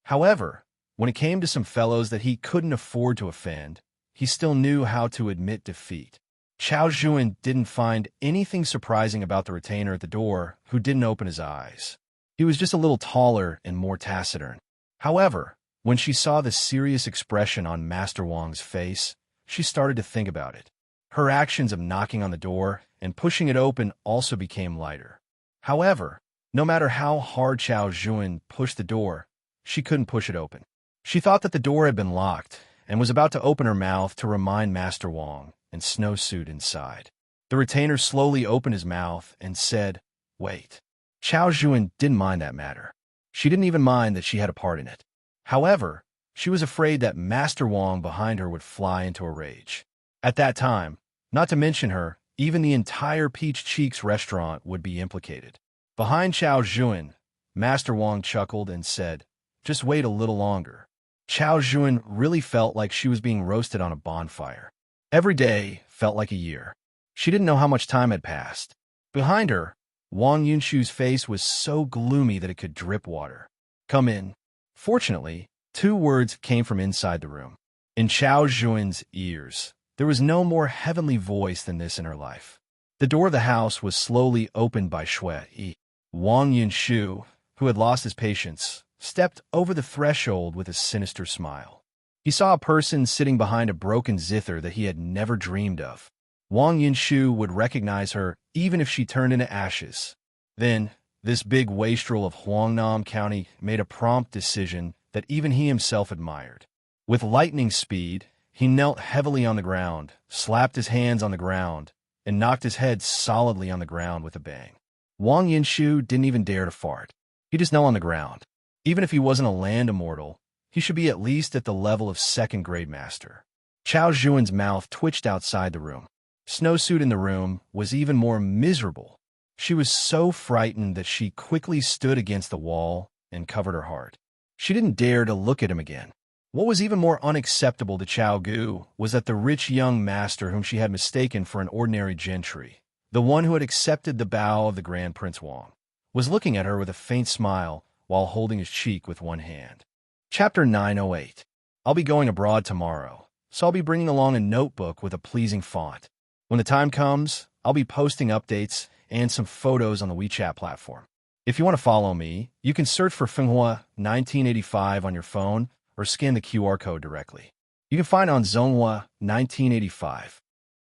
However, when it came to some fellows that he couldn't afford to offend, he still knew how to admit defeat. Chao Jun didn't find anything surprising about the retainer at the door who didn't open his eyes. He was just a little taller and more taciturn. However, when she saw the serious expression on Master Wang's face, she started to think about it. Her actions of knocking on the door and pushing it open also became lighter. However, no matter how hard Chao Jun pushed the door, she couldn't push it open. She thought that the door had been locked and was about to open her mouth to remind Master Wang and Snowsuit inside. The retainer slowly opened his mouth and said, "Wait." Chao Jun didn't mind that matter. She didn't even mind that she had a part in it. However, she was afraid that Master Wang behind her would fly into a rage. At that time, not to mention her, even the entire Peach Cheeks restaurant would be implicated. Behind Chao Zhuan, Master Wang chuckled and said, "Just wait a little longer." Chao Zhuan really felt like she was being roasted on a bonfire. Every day felt like a year. She didn't know how much time had passed. Behind her, Wang Yunshu's face was so gloomy that it could drip water. "Come in." Fortunately, two words came from inside the room. In Chao Zhuan's ears, there was no more heavenly voice than this in her life. The door of the house was slowly opened by Shui. Wang Yunshu, who had lost his patience, stepped over the threshold with a sinister smile. He saw a person sitting behind a broken zither that he had never dreamed of. Wang Yunshu would recognize her even if she turned into ashes. Then, this big wastrel of Huangnam County made a prompt decision that even he himself admired. With lightning speed, he knelt heavily on the ground, slapped his hands on the ground, and knocked his head solidly on the ground with a bang. Wang Yunshu didn't even dare to fart. He just knelt on the ground. Even if he wasn't a land immortal, he should be at least at the level of second-grade master. Chao Zhuan's mouth twitched outside the room. Snowsuit in the room was even more miserable. She was so frightened that she quickly stood against the wall and covered her heart. She didn't dare to look at him again. What was even more unacceptable to Chao Gu was that the rich young master whom she had mistaken for an ordinary gentry, the one who had accepted the bow of the Grand Prince Wang, was looking at her with a faint smile while holding his cheek with one hand. Chapter 908. I'll be going abroad tomorrow, so I'll be bringing along a notebook with a pleasing font. When the time comes, I'll be posting updates and some photos on the WeChat platform. If you want to follow me, you can search for Fenghua 1985 on your phone or scan the QR code directly. You can find it on Zonghua 1985.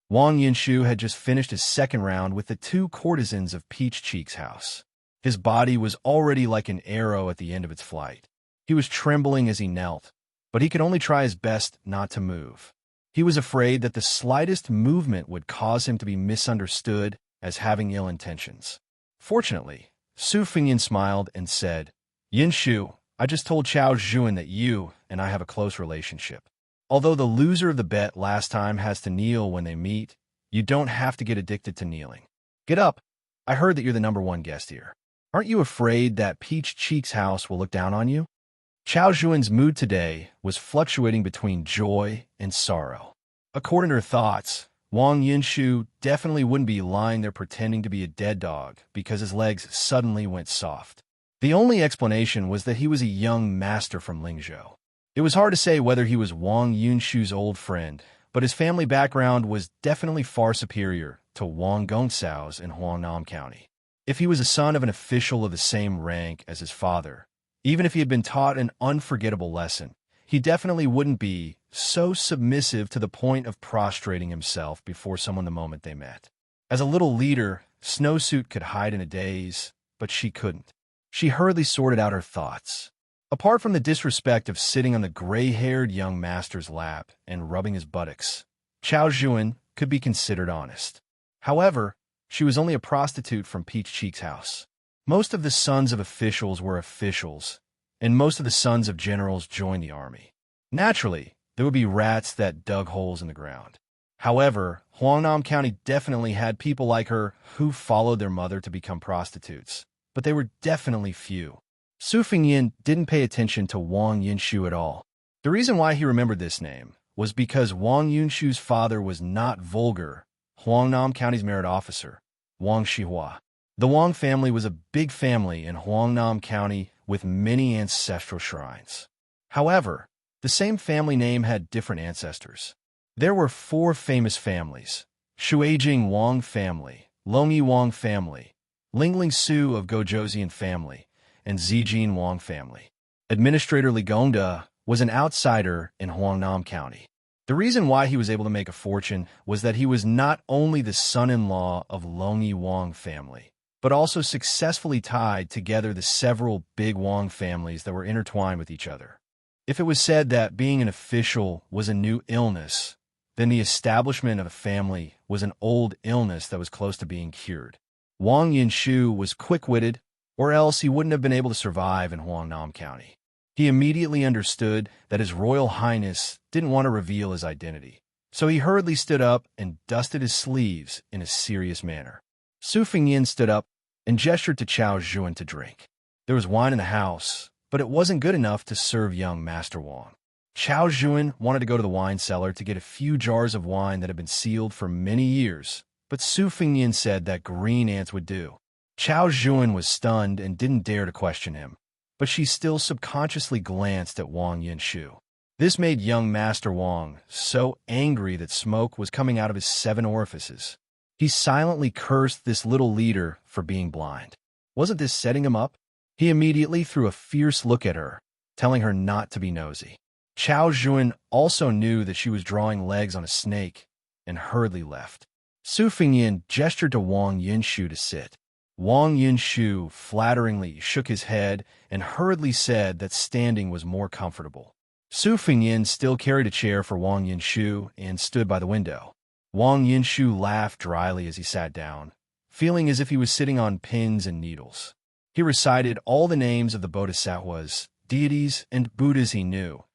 Wang Yunshu had just finished his second round with the two courtesans of Peach Cheeks' house. His body was already like an arrow at the end of its flight. He was trembling as he knelt, but he could only try his best not to move. He was afraid that the slightest movement would cause him to be misunderstood as having ill intentions. Fortunately, Su Fengyan smiled and said, "Yunshu, I just told Chao Zhuan that you and I have a close relationship. Although the loser of the bet last time has to kneel when they meet, you don't have to get addicted to kneeling. Get up. I heard that you're the #1 guest here. Aren't you afraid that Peach Cheeks' house will look down on you?" Chao Zhuan's mood today was fluctuating between joy and sorrow. According to her thoughts, Wang Yunshu definitely wouldn't be lying there pretending to be a dead dog because his legs suddenly went soft. The only explanation was that he was a young master from Lingzhou. It was hard to say whether he was Wang Yunshu's old friend, but his family background was definitely far superior to Wang Gongcao's in Huangnam County. If he was a son of an official of the same rank as his father, even if he had been taught an unforgettable lesson, he definitely wouldn't be so submissive to the point of prostrating himself before someone the moment they met. As a little leader, Snowsuit could hide in a daze, but she couldn't. She hurriedly sorted out her thoughts. Apart from the disrespect of sitting on the gray-haired young master's lap and rubbing his buttocks, Chao Zhuan could be considered honest. However, she was only a prostitute from Peach Cheeks' house. Most of the sons of officials were officials, and most of the sons of generals joined the army. Naturally, there would be rats that dug holes in the ground. However, Huangnam County definitely had people like her who followed their mother to become prostitutes, but they were definitely few. Su Fengyan didn't pay attention to Wang Yunshu at all. The reason why he remembered this name was because Wang Yunshu's father was not vulgar, Huangnam County's merit officer, Wang Shihua. The Wang family was a big family in Huangnam County with many ancestral shrines. However, the same family name had different ancestors. There were 4 famous families: Shuijing Wang family, Longyi Wang family, Lingling Su of Gojozian family, and Zijin Wang family. Administrator Li Gongda was an outsider in Huangnam County. The reason why he was able to make a fortune was that he was not only the son-in-law of Longyi Wang family, but also successfully tied together the several big Wang families that were intertwined with each other. If it was said that being an official was a new illness, then the establishment of a family was an old illness that was close to being cured. Wang Yunshu was quick-witted, or else he wouldn't have been able to survive in Huangnam County. He immediately understood that His Royal Highness didn't want to reveal his identity, so he hurriedly stood up and dusted his sleeves in a serious manner. Su Fingyin stood up and gestured to Chao Zhuan to drink. There was wine in the house, but it wasn't good enough to serve young Master Wang. Chao Zhuan wanted to go to the wine cellar to get a few jars of wine that had been sealed for many years, but Su Fingyin said that green ants would do. Chao Zhuan was stunned and didn't dare to question him, but she still subconsciously glanced at Wang Yinshu. This made young Master Wang so angry that smoke was coming out of his 7 orifices. He silently cursed this little leader for being blind. Wasn't this setting him up? He immediately threw a fierce look at her, telling her not to be nosy. Chao Zhuan also knew that she was drawing legs on a snake and hurriedly left. Su Fingyin gestured to Wang Yinshu to sit. Wang Yinshu flatteringly shook his head and hurriedly said that standing was more comfortable. Su Fingyin still carried a chair for Wang Yinshu and stood by the window. Wang Yinshu laughed dryly as he sat down, feeling as if he was sitting on pins and needles. He recited all the names of the bodhisattvas, deities, and Buddhas he knew,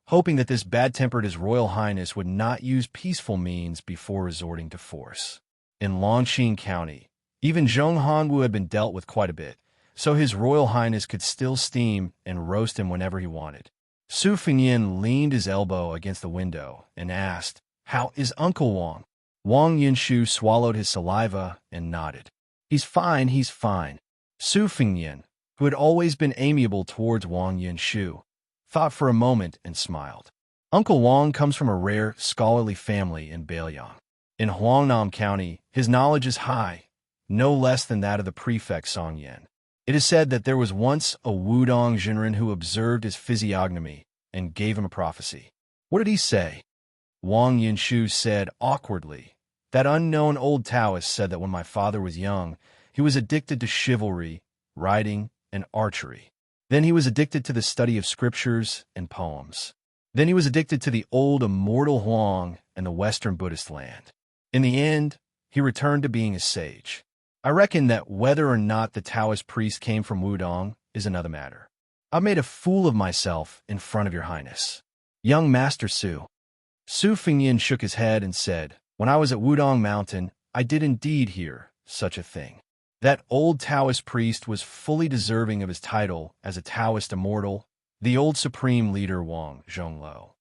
hoping that this bad-tempered His Royal Highness would not use peaceful means before resorting to force. In Longqing County, even Zhong Hanwu had been dealt with quite a bit, so His Royal Highness could still steam and roast him whenever he wanted. Su Fingyin leaned his elbow against the window and asked, "How is Uncle Wang?" Wang Yinshu swallowed his saliva and nodded. He's fine. Su Fingyin, who had always been amiable towards Wang Yinshu, thought for a moment and smiled. Uncle Wang comes from a rare, scholarly family in Beiliang. In Huangnam County, his knowledge is high, no less than that of the prefect Song Yan. It is said that there was once a Wudong Jinren who observed his physiognomy and gave him a prophecy. What did he say? Wang Yinshu said awkwardly, "That unknown old Taoist said that when my father was young, he was addicted to chivalry, riding, and archery. Then he was addicted to the study of scriptures and poems. Then he was addicted to the old immortal Huang and the Western Buddhist land. In the end, he returned to being a sage. I reckon that whether or not the Taoist priest came from Wudong is another matter. I made a fool of myself in front of your highness. Young Master Su." Su Fingyin shook his head and said, "When I was at Wudong Mountain, I did indeed hear such a thing. That old Taoist priest was fully deserving of his title as a Taoist immortal, the old supreme leader Wang Zhonglo."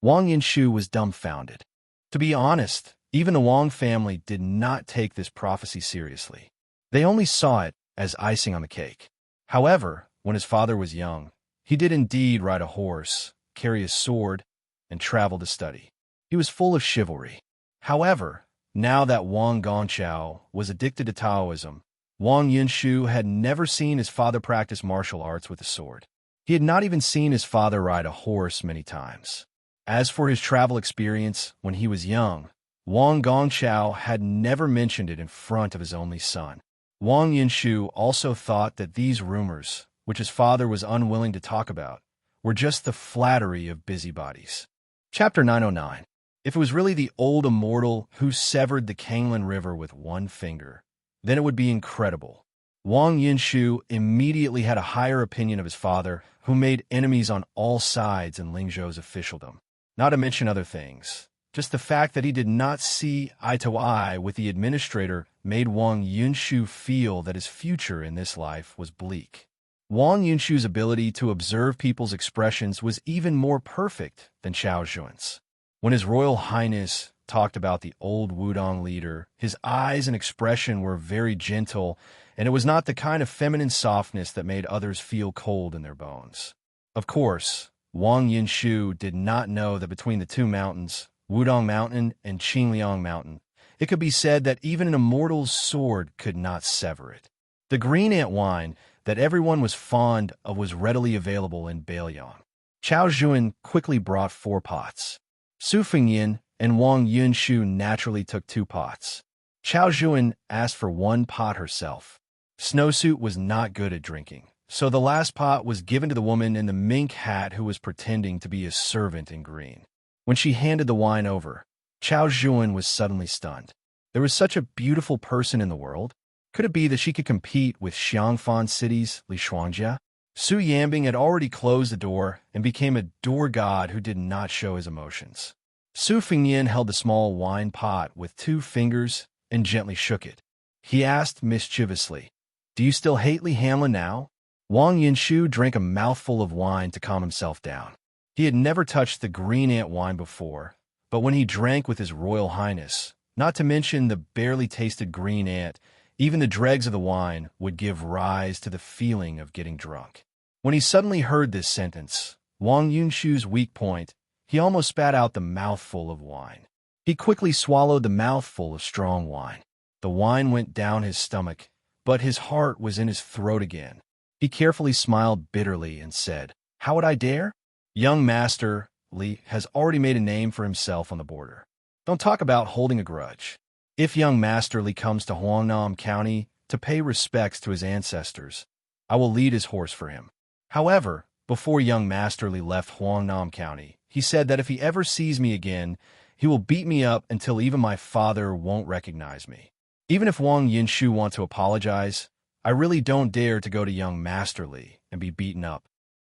Wang Yinshu was dumbfounded. To be honest, even the Wang family did not take this prophecy seriously. They only saw it as icing on the cake. However, when his father was young, he did indeed ride a horse, carry a sword, and travel to study. He was full of chivalry. However, now that Wang Gongqiao was addicted to Taoism, Wang Yinshu had never seen his father practice martial arts with a sword. He had not even seen his father ride a horse many times. As for his travel experience when he was young, Wang Gongqiao had never mentioned it in front of his only son. Wang Yinshu also thought that these rumors, which his father was unwilling to talk about, were just the flattery of busybodies. Chapter 909. If it was really the old immortal who severed the Kanglan River with one finger, then it would be incredible. Wang Yinshu immediately had a higher opinion of his father, who made enemies on all sides in Lingzhou's officialdom. Not to mention other things. Just the fact that he did not see eye to eye with the administrator made Wang Yinshu feel that his future in this life was bleak. Wang Yinshu's ability to observe people's expressions was even more perfect than Chao Zhuan's. When His Royal Highness talked about the old Wudong leader, his eyes and expression were very gentle, and it was not the kind of feminine softness that made others feel cold in their bones. Of course, Wang Yinshu did not know that between the two mountains, Wudong Mountain and Qingliang Mountain, it could be said that even an immortal's sword could not sever it. The green ant wine that everyone was fond of was readily available in Beiliang. Chao Zhuan quickly brought 4 pots. Su Fingyin and Wang Yinshu naturally took 2 pots. Chao Zhuan asked for 1 pot herself. Snowsuit was not good at drinking, so the last pot was given to the woman in the mink hat who was pretending to be a servant in green. When she handed the wine over, Chao Zhuan was suddenly stunned. There was such a beautiful person in the world. Could it be that she could compete with Xiangfan City's Li Shuangjia? Su Yambing had already closed the door and became a door god who did not show his emotions. Su Fengnian held the small wine pot with 2 fingers and gently shook it. He asked mischievously, "Do you still hate Li Hanlin now?" Wang Yinshu drank a mouthful of wine to calm himself down. He had never touched the green ant wine before, but when he drank with his royal highness, not to mention the barely tasted green ant, even the dregs of the wine would give rise to the feeling of getting drunk. When he suddenly heard this sentence, Wang Yunshu's weak point, he almost spat out the mouthful of wine. He quickly swallowed the mouthful of strong wine. The wine went down his stomach, but his heart was in his throat again. He carefully smiled bitterly and said, "How would I dare? Young Master Li has already made a name for himself on the border. Don't talk about holding a grudge. If young Master Li comes to Huangnam County to pay respects to his ancestors, I will lead his horse for him." However, before young Master Li left Huangnam County, he said that if he ever sees me again, he will beat me up until even my father won't recognize me. Even if Wang Yinshu wants to apologize, I really don't dare to go to young Master Li and be beaten up.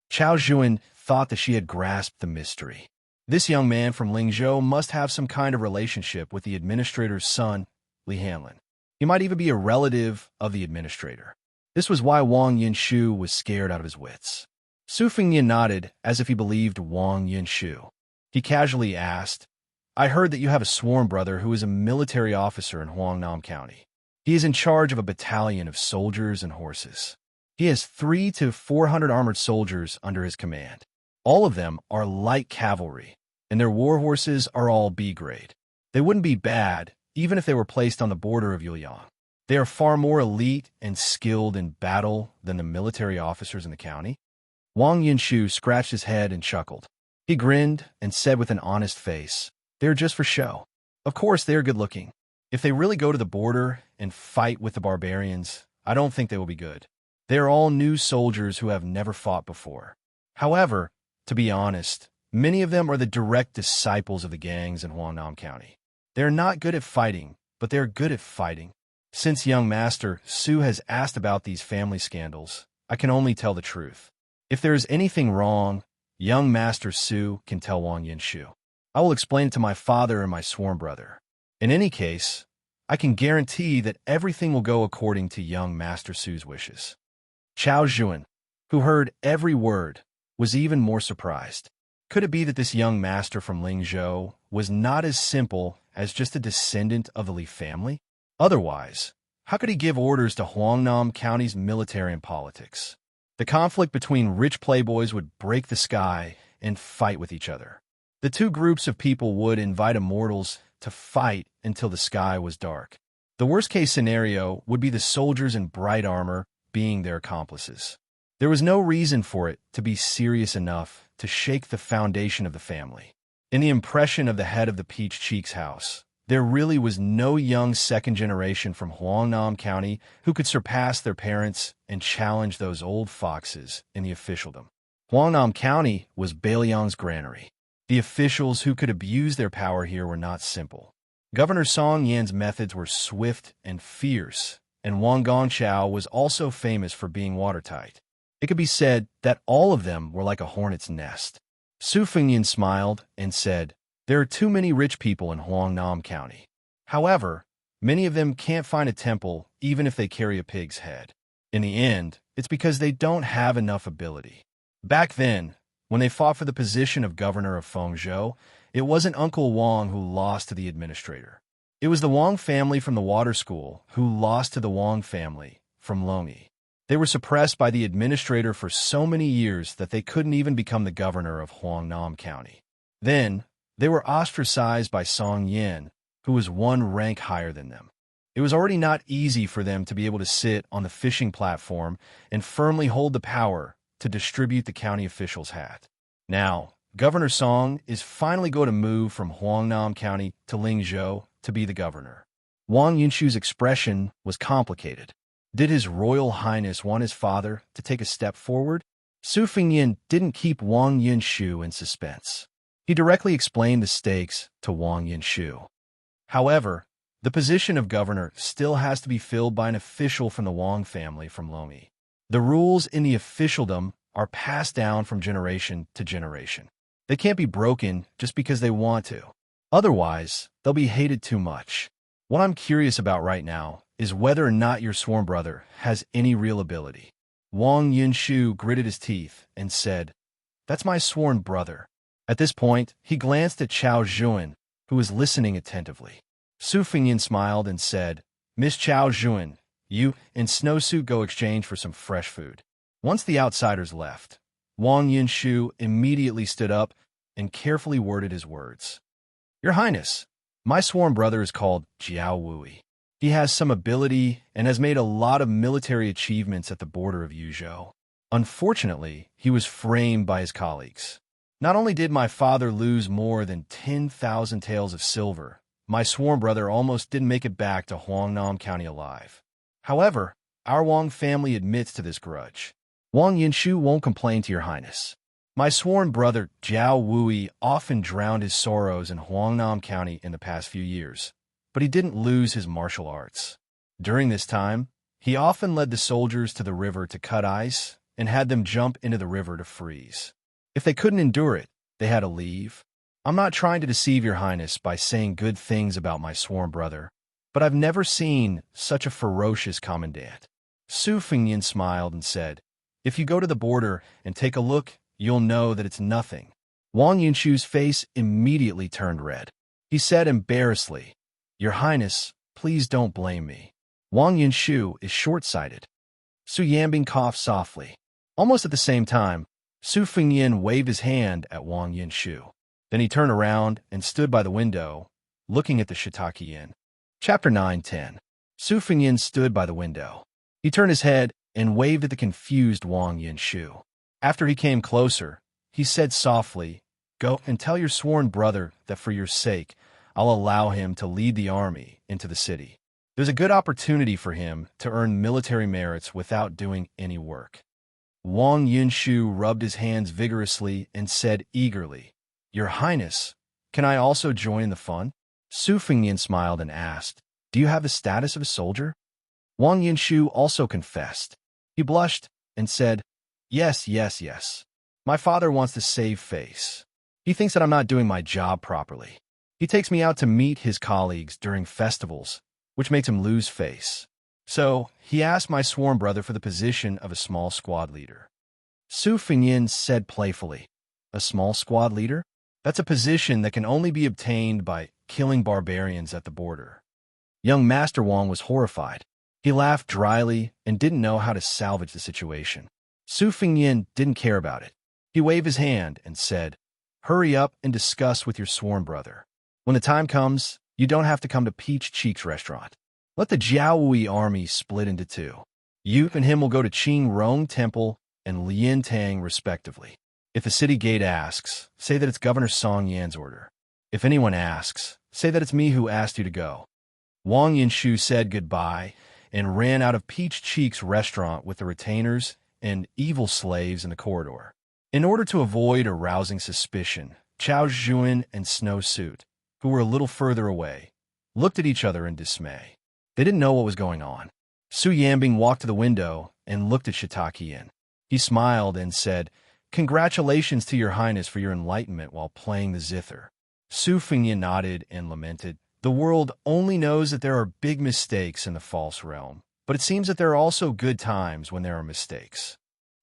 Chao Zhuan thought that she had grasped the mystery. This young man from Lingzhou must have some kind of relationship with the administrator's son, Li Hanlin. He might even be a relative of the administrator. This was why Wang Yinshu was scared out of his wits. Su Fengnian nodded as if he believed Wang Yinshu. He casually asked, "I heard that you have a sworn brother who is a military officer in Huangnam County. He is in charge of a battalion of soldiers and horses. He has 300 to 400 armored soldiers under his command. All of them are light cavalry, and their war horses are all B grade. They wouldn't be bad, even if they were placed on the border of Yuliang. They are far more elite and skilled in battle than the military officers in the county." Wang Yinshu scratched his head and chuckled. He grinned and said with an honest face, "They're just for show. Of course they are good-looking. If they really go to the border and fight with the barbarians, I don't think they will be good. They are all new soldiers who have never fought before. However, to be honest, many of them are the direct disciples of the gangs in Huangnam County. They are not good at fighting, but they are good at fighting. Since young Master Su has asked about these family scandals, I can only tell the truth. If there is anything wrong, young Master Su can tell Wang Yinshu. I will explain it to my father and my sworn brother. In any case, I can guarantee that everything will go according to young Master Su's wishes." Chao Zhuan, who heard every word, was even more surprised. Could it be that this young master from Lingzhou was not as simple as just a descendant of the Li family? Otherwise, how could he give orders to Huangnam County's military and politics? The conflict between rich playboys would break the sky and fight with each other. The 2 groups of people would invite immortals to fight until the sky was dark. The worst-case scenario would be the soldiers in bright armor being their accomplices. There was no reason for it to be serious enough to shake the foundation of the family. In the impression of the head of the Peach Cheeks house, there really was no young second generation from Huangnam County who could surpass their parents and challenge those old foxes in the officialdom. Huangnam County was Bailiang's granary. The officials who could abuse their power here were not simple. Governor Song Yan's methods were swift and fierce, and Wang Gongchao was also famous for being watertight. It could be said that all of them were like a hornet's nest. Su Fengnian smiled and said, "There are too many rich people in Huangnam County. However, many of them can't find a temple even if they carry a pig's head. In the end, it's because they don't have enough ability." Back then, when they fought for the position of governor of Fengzhou, it wasn't Uncle Wang who lost to the administrator. It was the Wang family from the water school who lost to the Wang family from Lomi. They were suppressed by the administrator for so many years that they couldn't even become the governor of Huangnam County. Then, they were ostracized by Song Yan, who was 1 rank higher than them. It was already not easy for them to be able to sit on the fishing platform and firmly hold the power to distribute the county official's hat. Now, Governor Song is finally going to move from Huangnam County to Lingzhou to be the governor. Wang Yinshu's expression was complicated. Did His Royal Highness want his father to take a step forward? Su Fengnian didn't keep Wang Yinshu in suspense. He directly explained the stakes to Wang Yinshu. However, the position of governor still has to be filled by an official from the Wang family from Lomi. The rules in the officialdom are passed down from generation to generation. They can't be broken just because they want to. Otherwise, they'll be hated too much. What I'm curious about right now is whether or not your sworn brother has any real ability. Wang Yunshu gritted his teeth and said, "That's my sworn brother." At this point, he glanced at Chao Zhuan, who was listening attentively. Su Fengyin smiled and said, "Miss Chao Zhuan, you and Snowsuit go exchange for some fresh food." Once the outsiders left, Wang Yunshu immediately stood up and carefully worded his words. "Your Highness, my sworn brother is called Jiao Wui. He has some ability and has made a lot of military achievements at the border of Yuzhou. Unfortunately, he was framed by his colleagues. Not only did my father lose more than 10,000 taels of silver, my sworn brother almost didn't make it back to Huangnam County alive. However, our Wang family admits to this grudge. Wang Yunshu won't complain to your Highness. My sworn brother Jiao Wui often drowned his sorrows in Huangnam County in the past few years, but he didn't lose his martial arts. During this time, he often led the soldiers to the river to cut ice and had them jump into the river to freeze. If they couldn't endure it, they had to leave. I'm not trying to deceive your Highness by saying good things about my sworn brother, but I've never seen such a ferocious commandant." Su Fengyin smiled and said, "If you go to the border and take a look, you'll know that it's nothing." Wang Yunshu's face immediately turned red. He said embarrassedly, "Your Highness, please don't blame me. Wang Yunshu is short-sighted." Su Yanbing coughed softly. Almost at the same time, Su Fengyin waved his hand at Wang Yunshu. Then he turned around and stood by the window, looking at the Shiitake Inn. Chapter 9-10. Su Fengyin stood by the window. He turned his head and waved at the confused Wang Yunshu. After he came closer, he said softly, "Go and tell your sworn brother that for your sake, I'll allow him to lead the army into the city. There's a good opportunity for him to earn military merits without doing any work." Wang Yunshu rubbed his hands vigorously and said eagerly, "Your Highness, can I also join in the fun?" Su Fengyin smiled and asked, "Do you have the status of a soldier?" Wang Yunshu also confessed. He blushed and said, Yes. My father wants to save face. He thinks that I'm not doing my job properly. He takes me out to meet his colleagues during festivals, which makes him lose face. So he asked my sworn brother for the position of a small squad leader." Su Fengyin said playfully, "A small squad leader? That's a position that can only be obtained by killing barbarians at the border." Young Master Wang was horrified. He laughed dryly and didn't know how to salvage the situation. Su Fengyin didn't care about it. He waved his hand and said, "Hurry up and discuss with your sworn brother. When the time comes, you don't have to come to Peach Cheek's restaurant. Let the Jiaowui army split into two. You and him will go to Qing Rong Temple and Lian Tang respectively. If the city gate asks, say that it's Governor Song Yan's order. If anyone asks, say that it's me who asked you to go." Wang Yunshu said goodbye and ran out of Peach Cheek's restaurant with the retainers and evil slaves in the corridor. In order to avoid arousing suspicion, Chao Zhuan and Snowsuit, who were a little further away, looked at each other in dismay. They didn't know what was going on. Su Yanbing walked to the window and looked at Shiitake Inn. He smiled and said, "Congratulations to your Highness for your enlightenment while playing the zither." Su Fengyin nodded and lamented, "The world only knows that there are big mistakes in the false realm, but it seems that there are also good times when there are mistakes."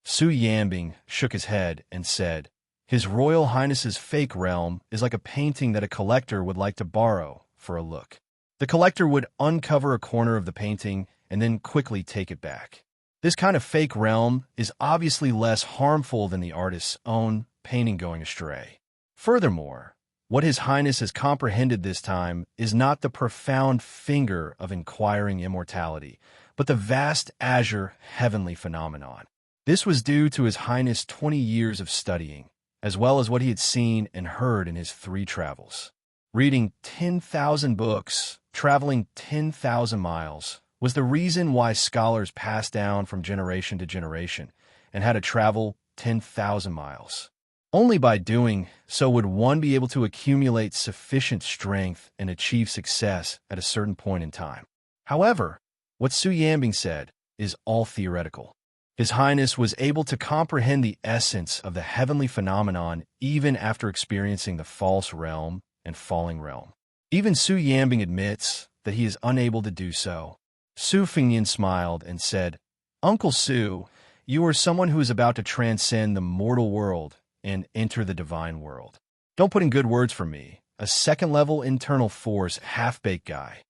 Su Yanbing shook his head and said, "His Royal Highness's fake realm is like a painting that a collector would like to borrow for a look. The collector would uncover a corner of the painting and then quickly take it back. This kind of fake realm is obviously less harmful than the artist's own painting going astray. Furthermore, what His Highness has comprehended this time is not the profound finger of inquiring immortality, but the vast azure heavenly phenomenon. This was due to His Highness' 20 years of studying, as well as what he had seen and heard in his 3 travels. Reading 10,000 books, traveling 10,000 miles, was the reason why scholars passed down from generation to generation and had to travel 10,000 miles. Only by doing so would one be able to accumulate sufficient strength and achieve success at a certain point in time. However, what Su Yanbing said is all theoretical. His Highness was able to comprehend the essence of the heavenly phenomenon even after experiencing the false realm and falling realm. Even Su Yambing admits that he is unable to do so. Su Fengnian smiled and said, "Uncle Su, you are someone who is about to transcend the mortal world and enter the divine world. Don't put in good words for me, a second-level internal force half-baked guy."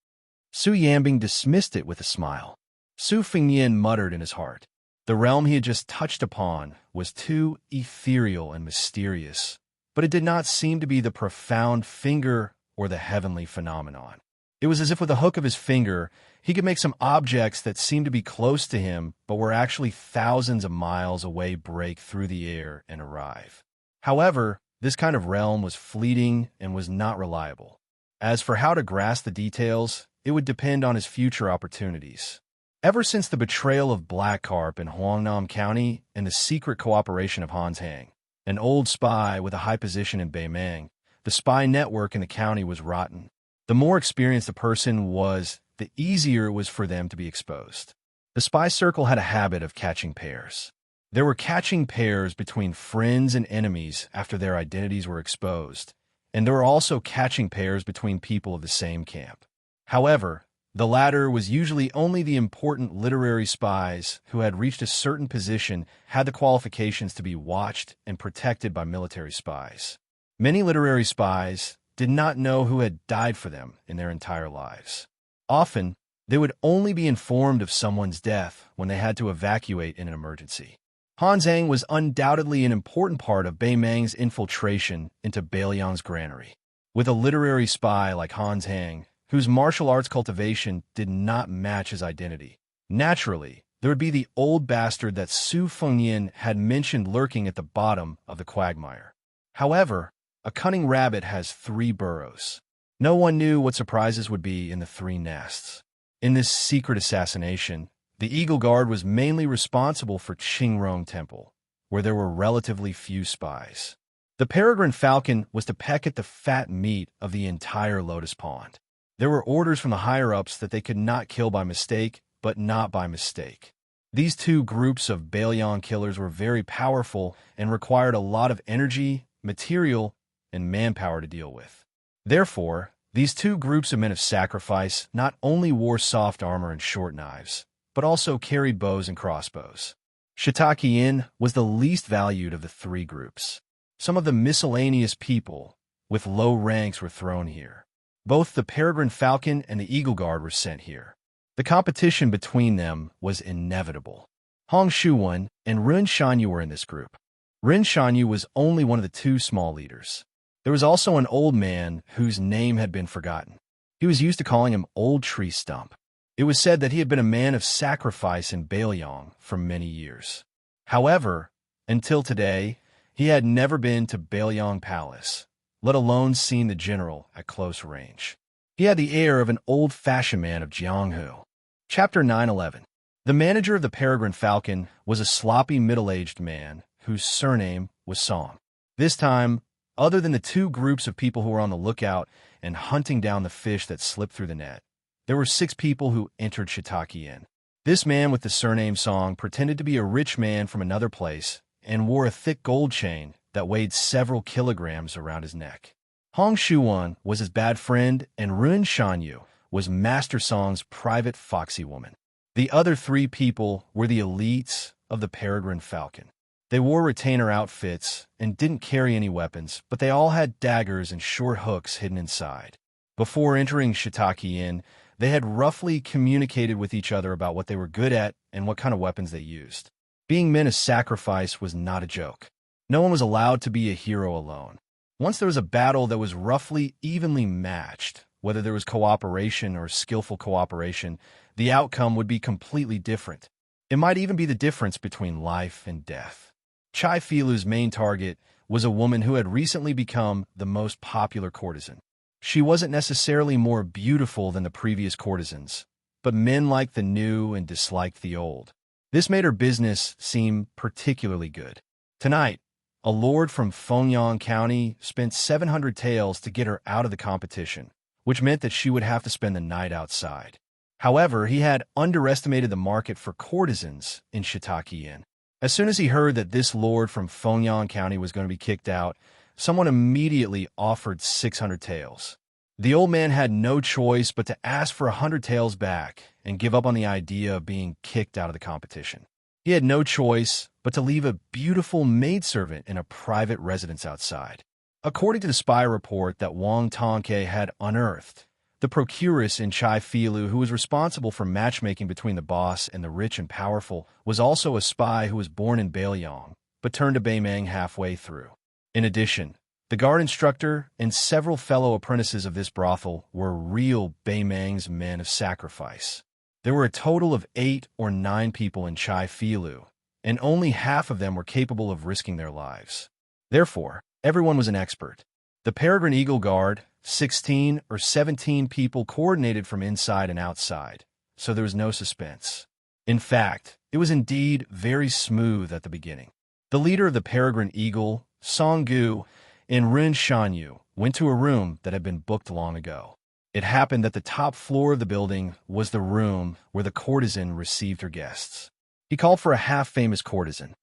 Su Yambing dismissed it with a smile. Su Fengnian muttered in his heart. The realm he had just touched upon was too ethereal and mysterious, but it did not seem to be the profound finger or the heavenly phenomenon. It was as if with a hook of his finger, he could make some objects that seemed to be close to him but were actually thousands of miles away break through the air and arrive. However, this kind of realm was fleeting and was not reliable. As for how to grasp the details, it would depend on his future opportunities. Ever since the betrayal of Black Carp in Huangnam County and the secret cooperation of Hans Hang, an old spy with a high position in Beimang, the spy network in the county was rotten. The more experienced a person was, the easier it was for them to be exposed. The spy circle had a habit of catching pairs. There were catching pairs between friends and enemies after their identities were exposed, and there were also catching pairs between people of the same camp. However, the latter was usually only the important literary spies who had reached a certain position had the qualifications to be watched and protected by military spies. Many literary spies did not know who had died for them in their entire lives. Often, they would only be informed of someone's death when they had to evacuate in an emergency. Hans Hang was undoubtedly an important part of Beimang's infiltration into Bailiang's granary. With a literary spy like Hans Hang, whose martial arts cultivation did not match his identity, naturally, there would be the old bastard that Su Fengnian had mentioned lurking at the bottom of the quagmire. However, a cunning rabbit has 3 burrows. No one knew what surprises would be in the 3 nests. In this secret assassination, the Eagle Guard was mainly responsible for Qingrong Temple, where there were relatively few spies. The peregrine falcon was to peck at the fat meat of the entire lotus pond. There were orders from the higher-ups that they could not kill by mistake, but not by mistake. These 2 groups of Bailiang killers were very powerful and required a lot of energy, material, and manpower to deal with. Therefore, these 2 groups of men of sacrifice not only wore soft armor and short knives, but also carried bows and crossbows. Shiitake-in was the least valued of the 3 groups. Some of the miscellaneous people with low ranks were thrown here. Both the peregrine falcon and the Eagle Guard were sent here. The competition between them was inevitable. Hong Shuwen and Ren Shanyu were in this group. Ren Shanyu was only one of the 2 small leaders. There was also an old man whose name had been forgotten. He was used to calling him Old Tree Stump. It was said that he had been a man of sacrifice in Bailiang for many years. However, until today, he had never been to Bailiang Palace, let alone seen the general at close range. He had the air of an old-fashioned man of Jianghu. Chapter 911. The manager of the Peregrine Falcon was a sloppy middle-aged man whose surname was Song. This time, other than the 2 groups of people who were on the lookout and hunting down the fish that slipped through the net, there were 6 people who entered Shiitake-in. This man with the surname Song pretended to be a rich man from another place and wore a thick gold chain that weighed several kilograms around his neck. Hong Shuwen was his bad friend, and Ren Shanyu was Master Song's private foxy woman. The other 3 people were the elites of the Peregrine Falcon. They wore retainer outfits and didn't carry any weapons, but they all had daggers and short hooks hidden inside. Before entering Shiitake-in, they had roughly communicated with each other about what they were good at and what kind of weapons they used. Being men of sacrifice was not a joke. No one was allowed to be a hero alone. Once there was a battle that was roughly evenly matched, whether there was cooperation or skillful cooperation, the outcome would be completely different. It might even be the difference between life and death. Chai Filu's main target was a woman who had recently become the most popular courtesan. She wasn't necessarily more beautiful than the previous courtesans, but men liked the new and disliked the old. This made her business seem particularly good. Tonight, a lord from Fengyang County spent 700 taels to get her out of the competition, which meant that she would have to spend the night outside. However, he had underestimated the market for courtesans in Shiitake Inn. As soon as he heard that this lord from Fengyan County was going to be kicked out, someone immediately offered 600 taels. The old man had no choice but to ask for 100 taels back and give up on the idea of being kicked out of the competition. He had no choice but to leave a beautiful maidservant in a private residence outside. According to the spy report that Wang Tongke had unearthed, the procuress in Chai Filu, who was responsible for matchmaking between the boss and the rich and powerful, was also a spy who was born in Bailiang, but turned to Beimeng halfway through. In addition, the guard instructor and several fellow apprentices of this brothel were real Beimeng's men of sacrifice. There were a total of 8 or 9 people in Chai Filu, and only half of them were capable of risking their lives. Therefore, everyone was an expert. The Peregrine Eagle Guard, 16 or 17 people coordinated from inside and outside, so there was no suspense. In fact, it was indeed very smooth at the beginning. The leader of the Peregrine Eagle, Songgu, and Rin Shanyu went to a room that had been booked long ago. It happened that the top floor of the building was the room where the courtesan received her guests. He called for a half-famous courtesan.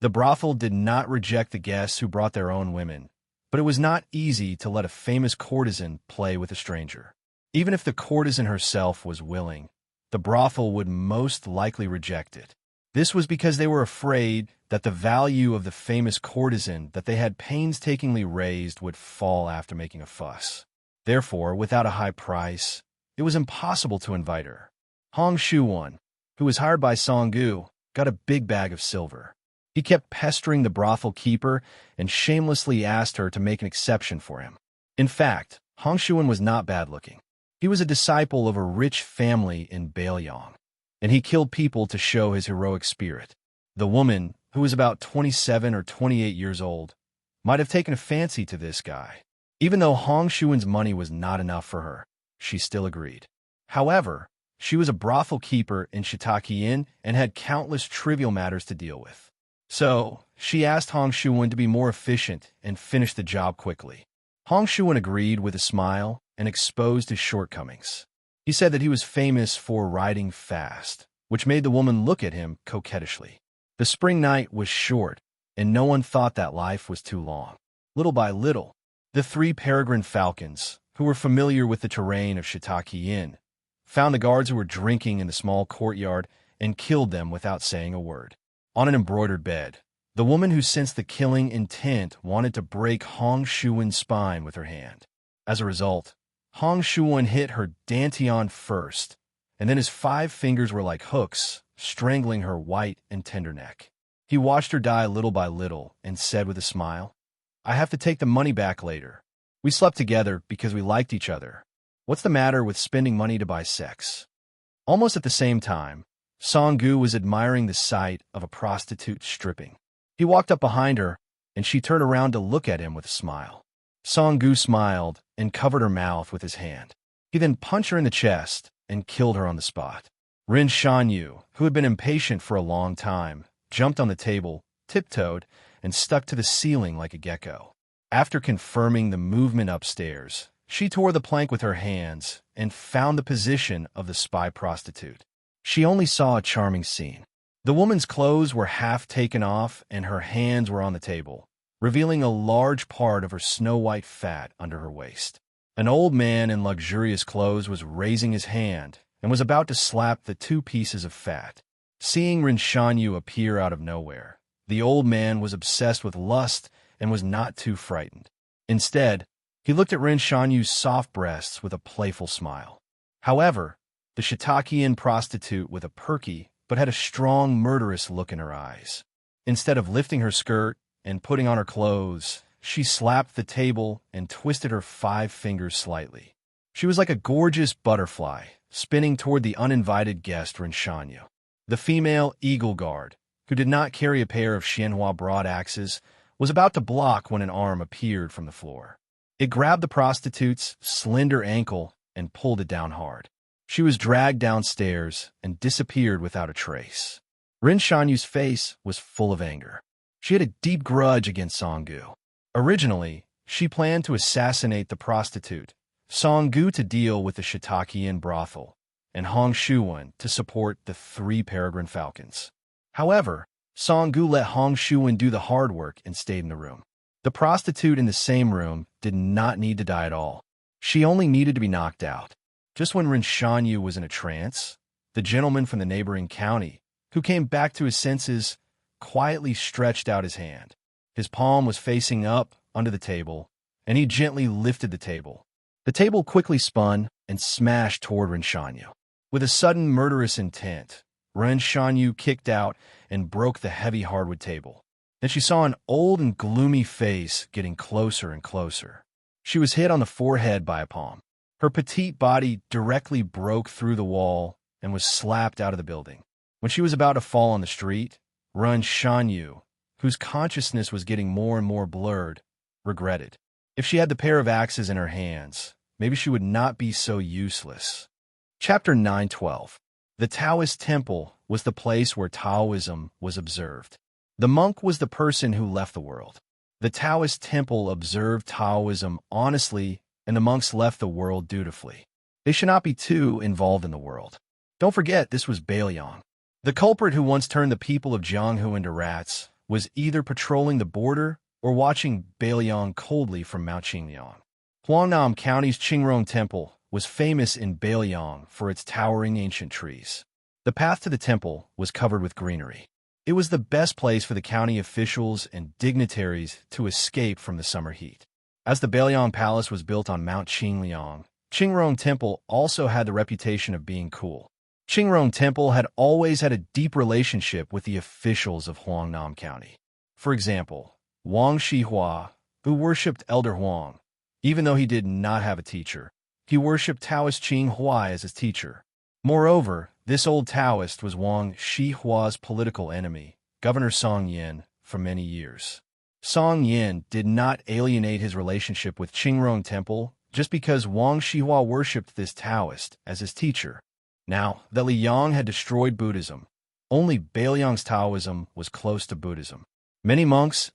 The brothel did not reject the guests who brought their own women, but it was not easy to let a famous courtesan play with a stranger. Even if the courtesan herself was willing, the brothel would most likely reject it. This was because they were afraid that the value of the famous courtesan that they had painstakingly raised would fall after making a fuss. Therefore, without a high price, it was impossible to invite her. Hong Shuwan, who was hired by Songgu, got a big bag of silver. He kept pestering the brothel keeper and shamelessly asked her to make an exception for him. In fact, Hong Shuan was not bad-looking. He was a disciple of a rich family in Bailiang, and he killed people to show his heroic spirit. The woman, who was about 27 or 28 years old, might have taken a fancy to this guy. Even though Hong Shuan's money was not enough for her, she still agreed. However, she was a brothel keeper in Shiitake Inn and had countless trivial matters to deal with. So, she asked Hong Shuan to be more efficient and finish the job quickly. Hong Shuan agreed with a smile and exposed his shortcomings. He said that he was famous for riding fast, which made the woman look at him coquettishly. The spring night was short, and no one thought that life was too long. Little by little, the 3 peregrine falcons, who were familiar with the terrain of Shiitake Inn, found the guards who were drinking in the small courtyard and killed them without saying a word. On an embroidered bed, the woman who sensed the killing intent wanted to break Hong Shuan's spine with her hand. As a result, Hong Shuan hit her dantian first, and then his 5 fingers were like hooks, strangling her white and tender neck. He watched her die little by little and said with a smile, "I have to take the money back later. We slept together because we liked each other. What's the matter with spending money to buy sex?" Almost at the same time, Songgu was admiring the sight of a prostitute stripping. He walked up behind her, and she turned around to look at him with a smile. Songgu smiled and covered her mouth with his hand. He then punched her in the chest and killed her on the spot. Rin Shanyu, who had been impatient for a long time, jumped on the table, tiptoed, and stuck to the ceiling like a gecko. After confirming the movement upstairs, she tore the plank with her hands and found the position of the spy prostitute. She only saw a charming scene. The woman's clothes were half taken off and her hands were on the table, revealing a large part of her snow-white fat under her waist. An old man in luxurious clothes was raising his hand and was about to slap the 2 pieces of fat. Seeing Rin Shanyu appear out of nowhere, the old man was obsessed with lust and was not too frightened. Instead, he looked at Rin Shanyu's soft breasts with a playful smile. However, the Shiitakean prostitute with a perky but had a strong murderous look in her eyes. Instead of lifting her skirt and putting on her clothes, she slapped the table and twisted her 5 fingers slightly. She was like a gorgeous butterfly, spinning toward the uninvited guest Rin Shanyu. The female Eagle Guard, who did not carry a pair of Xianhua broad axes, was about to block when an arm appeared from the floor. It grabbed the prostitute's slender ankle and pulled it down hard. She was dragged downstairs and disappeared without a trace. Rin Shanyu's face was full of anger. She had a deep grudge against Songgu. Originally, she planned to assassinate the prostitute, Songgu to deal with the Shiitake Inn brothel, and Hong Shuwen to support the 3 peregrine falcons. However, Song Gu let Hong Shuwen do the hard work and stayed in the room. The prostitute in the same room did not need to die at all. She only needed to be knocked out. Just when Ren Shanyu was in a trance, the gentleman from the neighboring county, who came back to his senses, quietly stretched out his hand. His palm was facing up under the table, and he gently lifted the table. The table quickly spun and smashed toward Ren Shanyu. With a sudden murderous intent, Ren Shanyu kicked out and broke the heavy hardwood table. Then she saw an old and gloomy face getting closer and closer. She was hit on the forehead by a palm. Her petite body directly broke through the wall and was slapped out of the building. When she was about to fall on the street, Ren Shanyu, whose consciousness was getting more and more blurred, regretted. If she had the pair of axes in her hands, maybe she would not be so useless. Chapter 9:12. The Taoist temple was the place where Taoism was observed. The monk was the person who left the world. The Taoist temple observed Taoism honestly, and the monks left the world dutifully. They should not be too involved in the world. Don't forget, this was Bailiang. The culprit who once turned the people of Jianghu into rats was either patrolling the border or watching Bailiang coldly from Mount Qingliang. Huangnam County's Qingrong Temple was famous in Bailiang for its towering ancient trees. The path to the temple was covered with greenery. It was the best place for the county officials and dignitaries to escape from the summer heat. As the Bailiang Palace was built on Mount Qingliang, Qingrong Temple also had the reputation of being cool. Qingrong Temple had always had a deep relationship with the officials of Huangnam County. For example, Wang Shihua, who worshipped Elder Huang, even though he did not have a teacher, he worshipped Taoist Qing Huai as his teacher. Moreover, this old Taoist was Wang Shihua's political enemy, Governor Song Yin, for many years. Song Yin did not alienate his relationship with Qingrong Temple just because Wang Shihua worshipped this Taoist as his teacher. Now that Liang had destroyed Buddhism, only Bailiang's Taoism was close to Buddhism. Many monks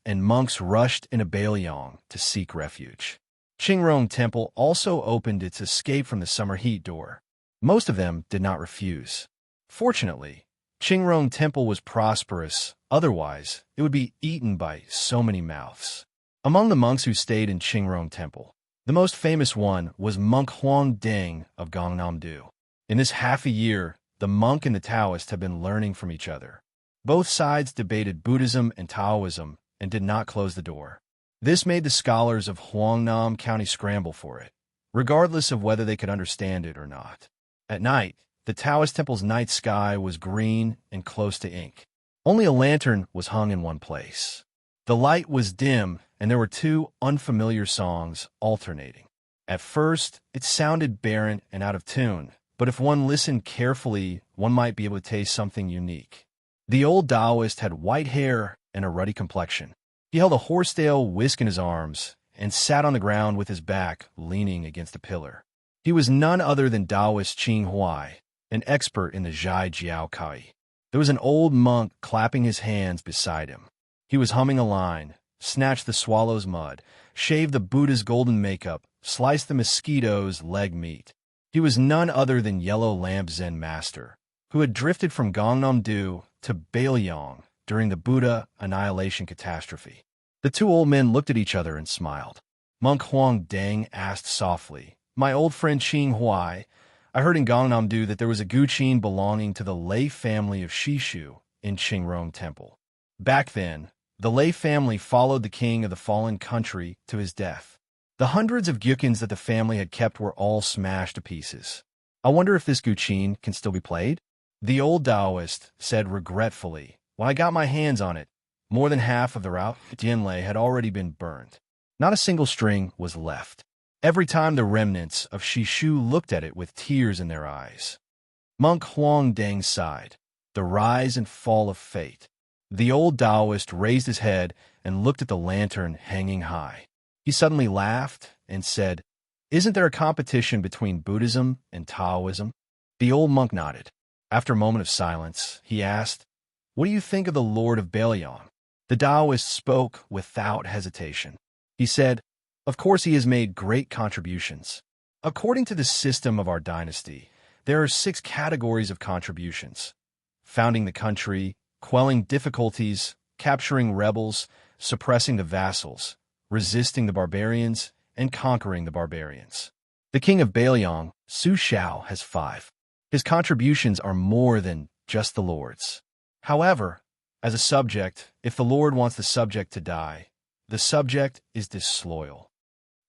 rushed into Bailiang to seek refuge. Qingrong Temple also opened its escape from the summer heat door. Most of them did not refuse. Fortunately, Qingrong Temple was prosperous, otherwise it would be eaten by so many mouths. Among the monks who stayed in Qingrong Temple, the most famous one was monk Huang Deng of Gangnam-do. In this half a year, the monk and the Taoist have been learning from each other. Both sides debated Buddhism and Taoism and did not close the door. This made the scholars of Huangnam County scramble for it, regardless of whether they could understand it or not. At night, the Taoist temple's night sky was green and close to ink. Only a lantern was hung in one place. The light was dim, and there were 2 unfamiliar songs alternating. At first, it sounded barren and out of tune, but if one listened carefully, one might be able to taste something unique. The old Taoist had white hair and a ruddy complexion. He held a horsetail whisk in his arms and sat on the ground with his back leaning against a pillar. He was none other than Taoist Qing Huai, an expert in the Zhai Jiao Kai. There was an old monk clapping his hands beside him. He was humming a line, snatched the swallow's mud, shaved the Buddha's golden makeup, sliced the mosquito's leg meat. He was none other than Yellow Lamp Zen Master, who had drifted from Gangnam-do to Bailiang during the Buddha annihilation catastrophe. The 2 old men looked at each other and smiled. Monk Huang Deng asked softly, "My old friend Qing Huai, I heard in Gangnam-do that there was a Guqin belonging to the Lei family of Shishu in Qingrong Temple. Back then, the Lei family followed the king of the fallen country to his death. The hundreds of Guqins that the family had kept were all smashed to pieces. I wonder if this Guqin can still be played?" The old Taoist said regretfully, "When I got my hands on it, more than half of the Rao Jianlei had already been burned. Not a single string was left. Every time the remnants of Shishu looked at it with tears in their eyes." Monk Huang Deng sighed. The rise and fall of fate. The old Taoist raised his head and looked at the lantern hanging high. He suddenly laughed and said, "Isn't there a competition between Buddhism and Taoism?" The old monk nodded. After a moment of silence, he asked, "What do you think of the Lord of Bailiang?" The Taoist spoke without hesitation. He said, "Of course he has made great contributions. According to the system of our dynasty, There are 6 categories of contributions: founding the country, quelling difficulties, capturing rebels, suppressing the vassals, resisting the barbarians, and conquering the barbarians. The king of Bailiang, Su Shao, has 5. His contributions are more than just the lord's. However, as a subject, if the lord wants the subject to die, the subject is disloyal.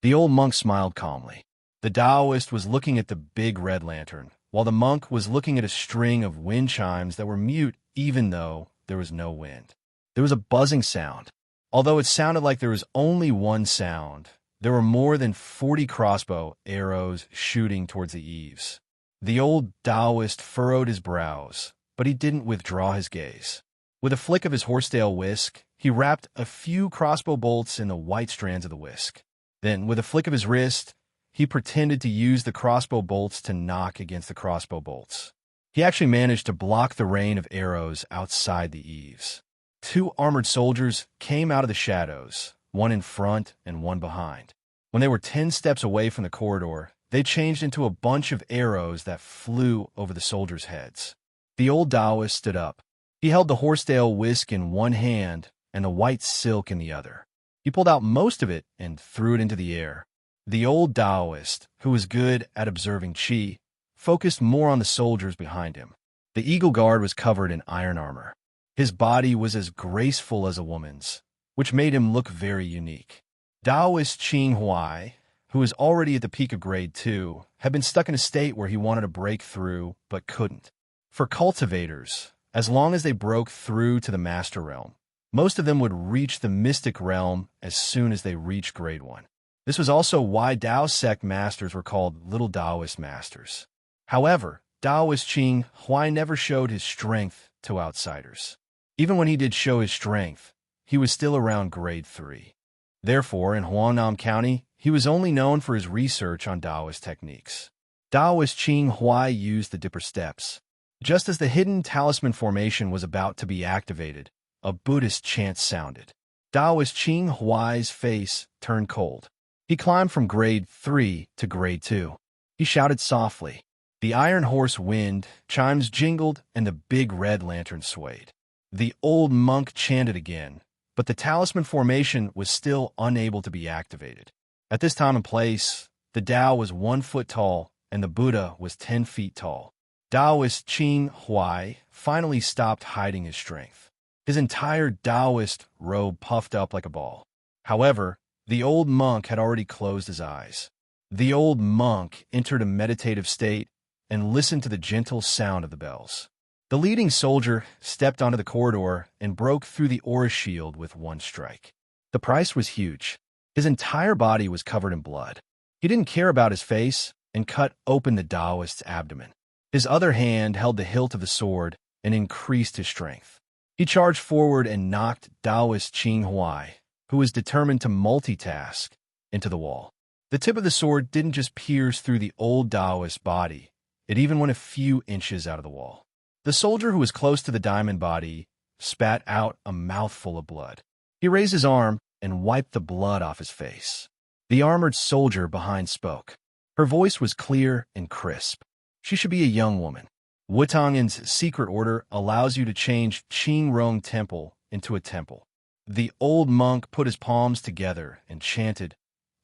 The old monk smiled calmly. The Taoist was looking at the big red lantern, while the monk was looking at a string of wind chimes that were mute even though there was no wind. There was a buzzing sound. Although it sounded like there was only one sound, there were more than 40 crossbow arrows shooting towards the eaves. The old Taoist furrowed his brows, but he didn't withdraw his gaze. With a flick of his horsetail whisk, he wrapped a few crossbow bolts in the white strands of the whisk. Then, with a flick of his wrist, he pretended to use the crossbow bolts to knock against the crossbow bolts. He actually managed to block the rain of arrows outside the eaves. 2 armored soldiers came out of the shadows, one in front and one behind. When they were 10 steps away from the corridor, they changed into a bunch of arrows that flew over the soldiers' heads. The old Taoist stood up. He held the horsetail whisk in one hand and the white silk in the other. He pulled out most of it and threw it into the air. The old Taoist, who was good at observing qi, focused more on the soldiers behind him. The eagle guard was covered in iron armor. His body was as graceful as a woman's, which made him look very unique. Taoist Qing Huai, who was already at the peak of grade 2, had been stuck in a state where he wanted to break through but couldn't. For cultivators, as long as they broke through to the master realm, most of them would reach the mystic realm as soon as they reached grade 1. This was also why Tao sect masters were called little Taoist masters. However, Taoist Qing Huai never showed his strength to outsiders. Even when he did show his strength, he was still around grade 3. Therefore, in Huangnam County, he was only known for his research on Taoist techniques. Taoist Qing Huai used the Dipper Steps. Just as the hidden talisman formation was about to be activated, a Buddhist chant sounded. Taoist Qing Huai's face turned cold. He climbed from grade 3 to grade 2. He shouted softly. The iron horse wind, chimes jingled, and the big red lantern swayed. The old monk chanted again, but the talisman formation was still unable to be activated. At this time and place, the Tao was 1 foot tall, and the Buddha was 10 feet tall. Taoist Qing Huai finally stopped hiding his strength. His entire Taoist robe puffed up like a ball. However, the old monk had already closed his eyes. The old monk entered a meditative state and listened to the gentle sound of the bells. The leading soldier stepped onto the corridor and broke through the aura shield with 1 strike. The price was huge. His entire body was covered in blood. He didn't care about his face and cut open the Taoist's abdomen. His other hand held the hilt of the sword and increased his strength. He charged forward and knocked Taoist Qing Huai, who was determined to multitask, into the wall. The tip of the sword didn't just pierce through the old Taoist's body, it even went a few inches out of the wall. The soldier who was close to the diamond body spat out a mouthful of blood. He raised his arm and wiped the blood off his face. The armored soldier behind spoke. Her voice was clear and crisp. She should be a young woman. Wutangen's secret order allows you to change Qingrong Temple into a temple. The old monk put his palms together and chanted,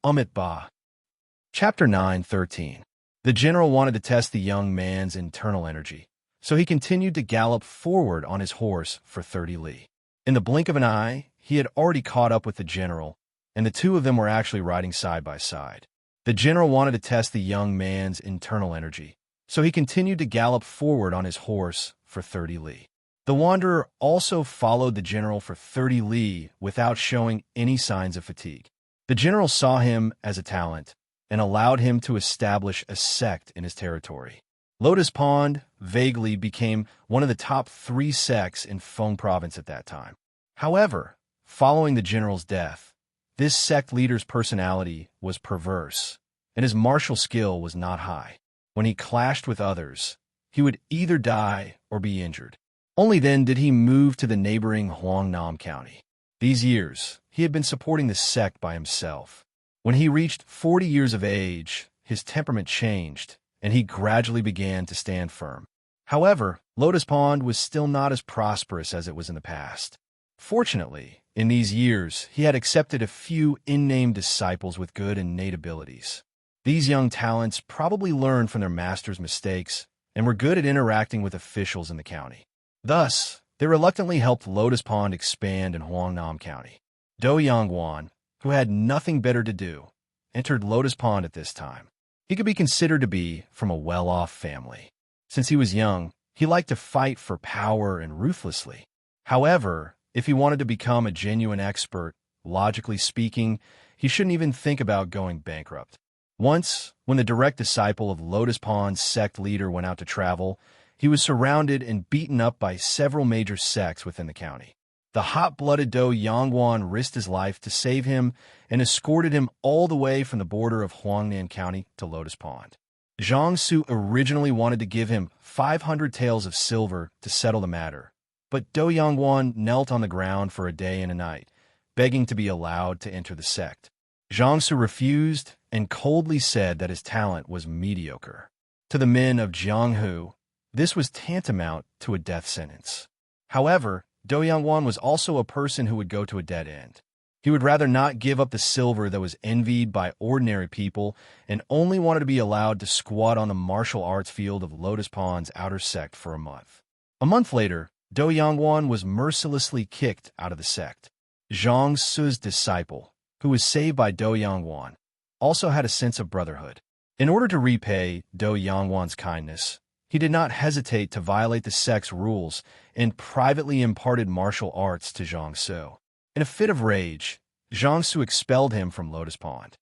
Amit Ba. Chapter 9:13. The general wanted to test the young man's internal energy, so he continued to gallop forward on his horse for 30 li. In the blink of an eye, he had already caught up with the general, and the two of them were actually riding side by side. The general wanted to test the young man's internal energy, so he continued to gallop forward on his horse for 30 li. The wanderer also followed the general for 30 li without showing any signs of fatigue. The general saw him as a talent and allowed him to establish a sect in his territory. Lotus Pond vaguely became one of the top 3 sects in Feng province at that time. However, following the general's death, this sect leader's personality was perverse, and his martial skill was not high. When he clashed with others, he would either die or be injured. Only then did he move to the neighboring Huangnam County. These years, he had been supporting the sect by himself. When he reached 40 years of age, his temperament changed, and he gradually began to stand firm. However, Lotus Pond was still not as prosperous as it was in the past. Fortunately, in these years, he had accepted a few unnamed disciples with good innate abilities. These young talents probably learned from their master's mistakes and were good at interacting with officials in the county. Thus, they reluctantly helped Lotus Pond expand in Huangnam County. Do Yangwan, who had nothing better to do, entered Lotus Pond at this time. He could be considered to be from a well-off family. Since he was young, he liked to fight for power and ruthlessly. However, if he wanted to become a genuine expert, logically speaking, he shouldn't even think about going bankrupt. Once, when the direct disciple of Lotus Pond's sect leader went out to travel, he was surrounded and beaten up by several major sects within the county. The hot-blooded Do Yangwan risked his life to save him and escorted him all the way from the border of Huangnan County to Lotus Pond. Zhang Su originally wanted to give him 500 taels of silver to settle the matter, but Do Yangwan knelt on the ground for a day and a night, begging to be allowed to enter the sect. Zhang Su refused and coldly said that his talent was mediocre. To the men of Jianghu, this was tantamount to a death sentence. However, Do Yangwan was also a person who would go to a dead end. He would rather not give up the silver that was envied by ordinary people and only wanted to be allowed to squat on the martial arts field of Lotus Pond's outer sect for a month. A month later, Do Yangwan was mercilessly kicked out of the sect. Zhang Su's disciple, who was saved by Do Yangwan, also had a sense of brotherhood. In order to repay Do Yangwan's kindness, he did not hesitate to violate the sect's rules and privately imparted martial arts to Zhang Su. In a fit of rage, Zhang Su expelled him from Lotus Pond.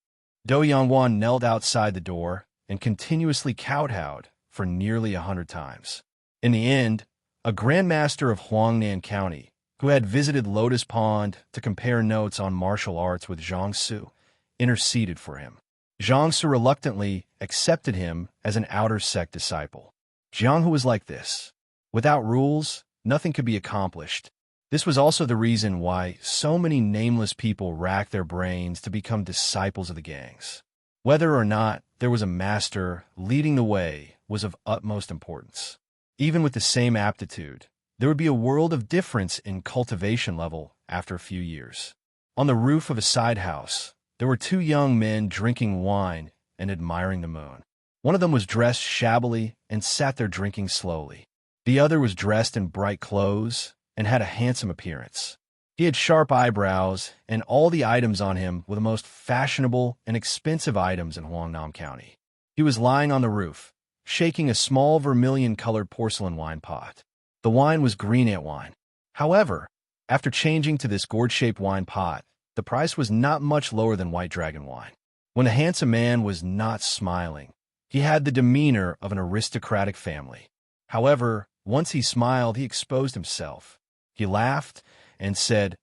Do Yangwan knelt outside the door and continuously kowtowed for nearly 100 times. In the end, a grandmaster of Huangnan County, who had visited Lotus Pond to compare notes on martial arts with Zhang Su, interceded for him. Zhang Su reluctantly accepted him as an outer sect disciple. Jianghu was like this. Without rules, nothing could be accomplished. This was also the reason why so many nameless people racked their brains to become disciples of the gangs. Whether or not there was a master leading the way was of utmost importance. Even with the same aptitude, there would be a world of difference in cultivation level after a few years. On the roof of a side house, there were two young men drinking wine and admiring the moon. One of them was dressed shabbily and sat there drinking slowly. The other was dressed in bright clothes and had a handsome appearance. He had sharp eyebrows, and all the items on him were the most fashionable and expensive items in Huangnam County. He was lying on the roof, shaking a small vermilion-colored porcelain wine pot. The wine was green ant wine. However, after changing to this gourd-shaped wine pot, the price was not much lower than white dragon wine. When the handsome man was not smiling, he had the demeanor of an aristocratic family. However, once he smiled, he exposed himself. He laughed and said,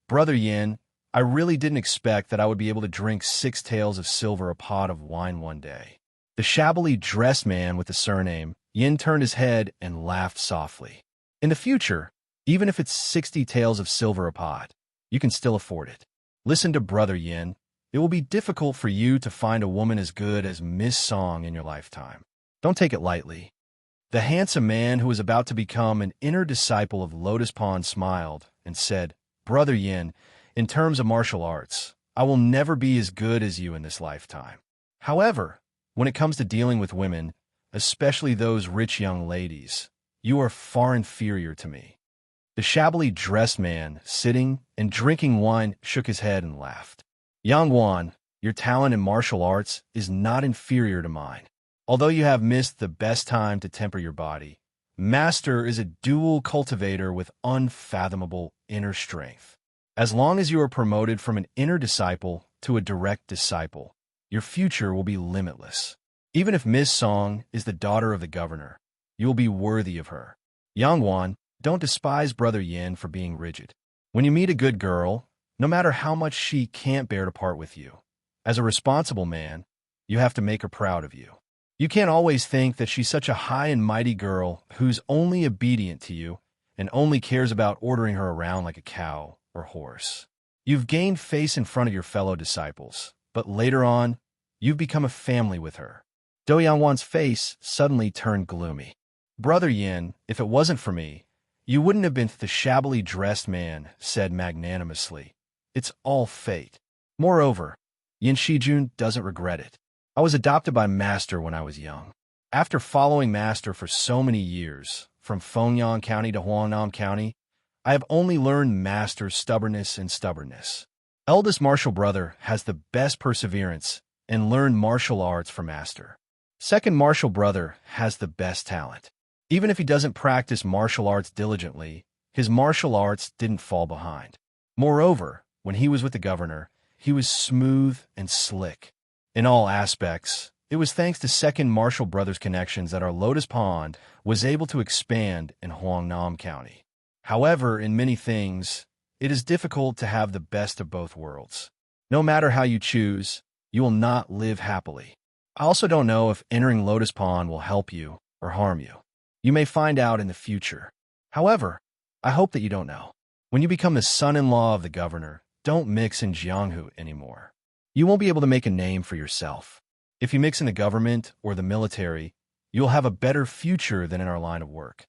"Brother Yin, I really didn't expect that I would be able to drink 6 taels of silver a pot of wine one day." The shabbily dressed man with the surname Yin turned his head and laughed softly. "In the future, even if it's 60 taels of silver a pot, you can still afford it. Listen to Brother Yin. It will be difficult for you to find a woman as good as Miss Song in your lifetime. Don't take it lightly." The handsome man who was about to become an inner disciple of Lotus Pond smiled and said, "Brother Yin, in terms of martial arts, I will never be as good as you in this lifetime. However, when it comes to dealing with women, especially those rich young ladies, you are far inferior to me." The shabbily dressed man, sitting and drinking wine, shook his head and laughed. "Yangwan, your talent in martial arts is not inferior to mine. Although you have missed the best time to temper your body, Master is a dual cultivator with unfathomable inner strength. As long as you are promoted from an inner disciple to a direct disciple, your future will be limitless. Even if Miss Song is the daughter of the governor, you will be worthy of her. Yangwan, don't despise Brother Yin for being rigid. When you meet a good girl, no matter how much she can't bear to part with you, as a responsible man, you have to make her proud of you. You can't always think that she's such a high and mighty girl who's only obedient to you and only cares about ordering her around like a cow or horse. You've gained face in front of your fellow disciples, but later on, you've become a family with her. Do Yangwan's face suddenly turned gloomy. Brother Yin, if it wasn't for me, you wouldn't have been the shabbily dressed man, said magnanimously. It's all fate. Moreover, Yin Shijun doesn't regret it. I was adopted by Master when I was young. After following Master for so many years, from Fengyang County to Huangnam County, I have only learned Master's stubbornness and stubbornness. Eldest martial brother has the best perseverance and learned martial arts from Master. Second martial brother has the best talent. Even if he doesn't practice martial arts diligently, his martial arts didn't fall behind. Moreover, when he was with the governor, he was smooth and slick. In all aspects, it was thanks to second martial brother's connections that our Lotus Pond was able to expand in Huangnam County. However, in many things, it is difficult to have the best of both worlds. No matter how you choose, you will not live happily. I also don't know if entering Lotus Pond will help you or harm you. You may find out in the future. However, I hope that you don't know. When you become the son-in-law of the governor, don't mix in Jianghu anymore. You won't be able to make a name for yourself. If you mix in the government or the military, you'll have a better future than in our line of work.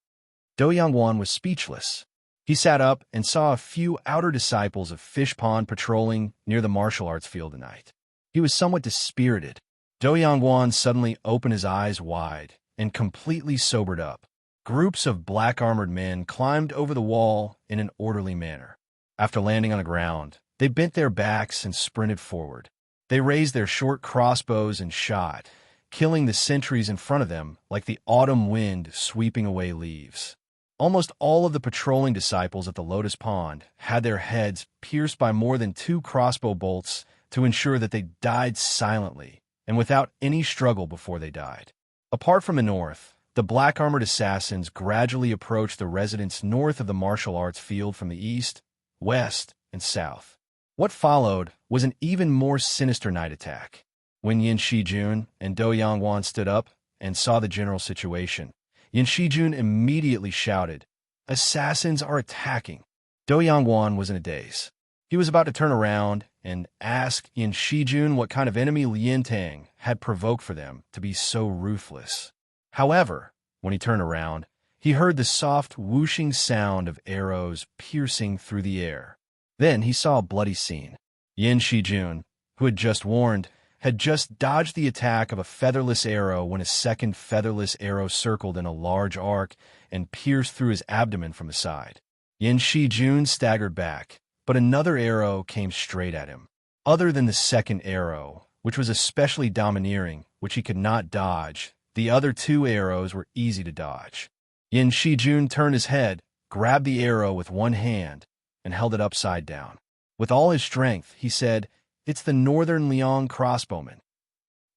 Do Yangwan was speechless. He sat up and saw a few outer disciples of Fish Pond patrolling near the martial arts field tonight. He was somewhat dispirited. Do Yangwan suddenly opened his eyes wide and completely sobered up. Groups of black-armored men climbed over the wall in an orderly manner. After landing on the ground, they bent their backs and sprinted forward. They raised their short crossbows and shot, killing the sentries in front of them like the autumn wind sweeping away leaves. Almost all of the patrolling disciples at the Lotus Pond had their heads pierced by more than 2 crossbow bolts to ensure that they died silently and without any struggle before they died. Apart from the north, the black-armored assassins gradually approached the residents north of the martial arts field from the east, west, and south. What followed was an even more sinister night attack. When Yin Shijun and Do Yangwan stood up and saw the general situation, Yin Shijun immediately shouted, "Assassins are attacking!" Do Yangwan was in a daze. He was about to turn around and ask Yin Shijun what kind of enemy Lien Tang had provoked for them to be so ruthless. However, when he turned around, he heard the soft whooshing sound of arrows piercing through the air. Then he saw a bloody scene. Yin Shijun, who had just warned, had just dodged the attack of a featherless arrow when a second featherless arrow circled in a large arc and pierced through his abdomen from the side. Yin Shijun staggered back, but another arrow came straight at him. Other than the second arrow, which was especially domineering, which he could not dodge, the other 2 arrows were easy to dodge. Yin Shijun turned his head, grabbed the arrow with one hand, and held it upside down. With all his strength, he said, "It's the Northern Liang crossbowman."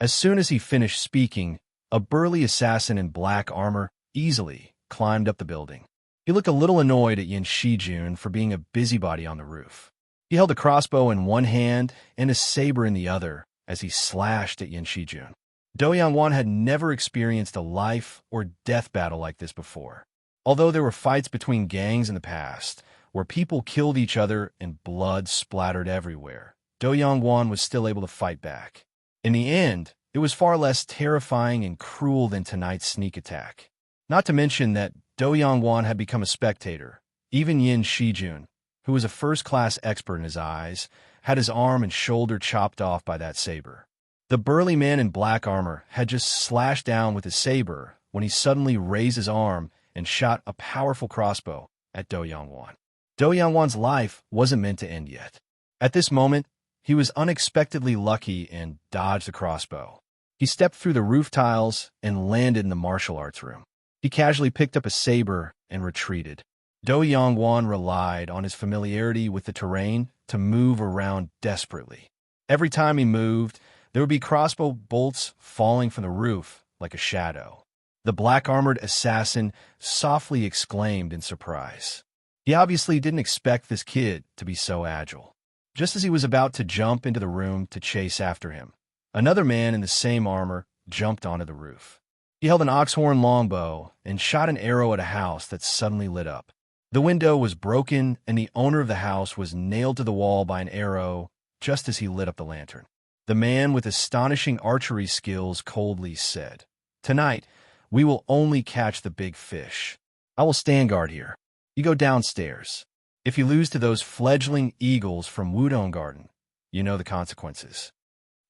As soon as he finished speaking, a burly assassin in black armor easily climbed up the building. He looked a little annoyed at Yin Shijun for being a busybody on the roof. He held a crossbow in one hand and a saber in the other as he slashed at Yin Shijun. Do Yangwan had never experienced a life or death battle like this before. Although there were fights between gangs in the past, where people killed each other and blood splattered everywhere, Do Yangwan was still able to fight back. In the end, it was far less terrifying and cruel than tonight's sneak attack. Not to mention that Do Yangwan had become a spectator. Even Yin Shijun, who was a first-class expert in his eyes, had his arm and shoulder chopped off by that saber. The burly man in black armor had just slashed down with his saber when he suddenly raised his arm and shot a powerful crossbow at Do Yangwan. Do Yangwan's life wasn't meant to end yet. At this moment, he was unexpectedly lucky and dodged the crossbow. He stepped through the roof tiles and landed in the martial arts room. He casually picked up a saber and retreated. Do Yangwan relied on his familiarity with the terrain to move around desperately. Every time he moved, there would be crossbow bolts falling from the roof like a shadow. The black-armored assassin softly exclaimed in surprise. He obviously didn't expect this kid to be so agile. Just as he was about to jump into the room to chase after him, another man in the same armor jumped onto the roof. He held an oxhorn longbow and shot an arrow at a house that suddenly lit up. The window was broken, and the owner of the house was nailed to the wall by an arrow just as he lit up the lantern. The man with astonishing archery skills coldly said, "Tonight, we will only catch the big fish. I will stand guard here. You go downstairs. If you lose to those fledgling eagles from Wudong Garden, you know the consequences."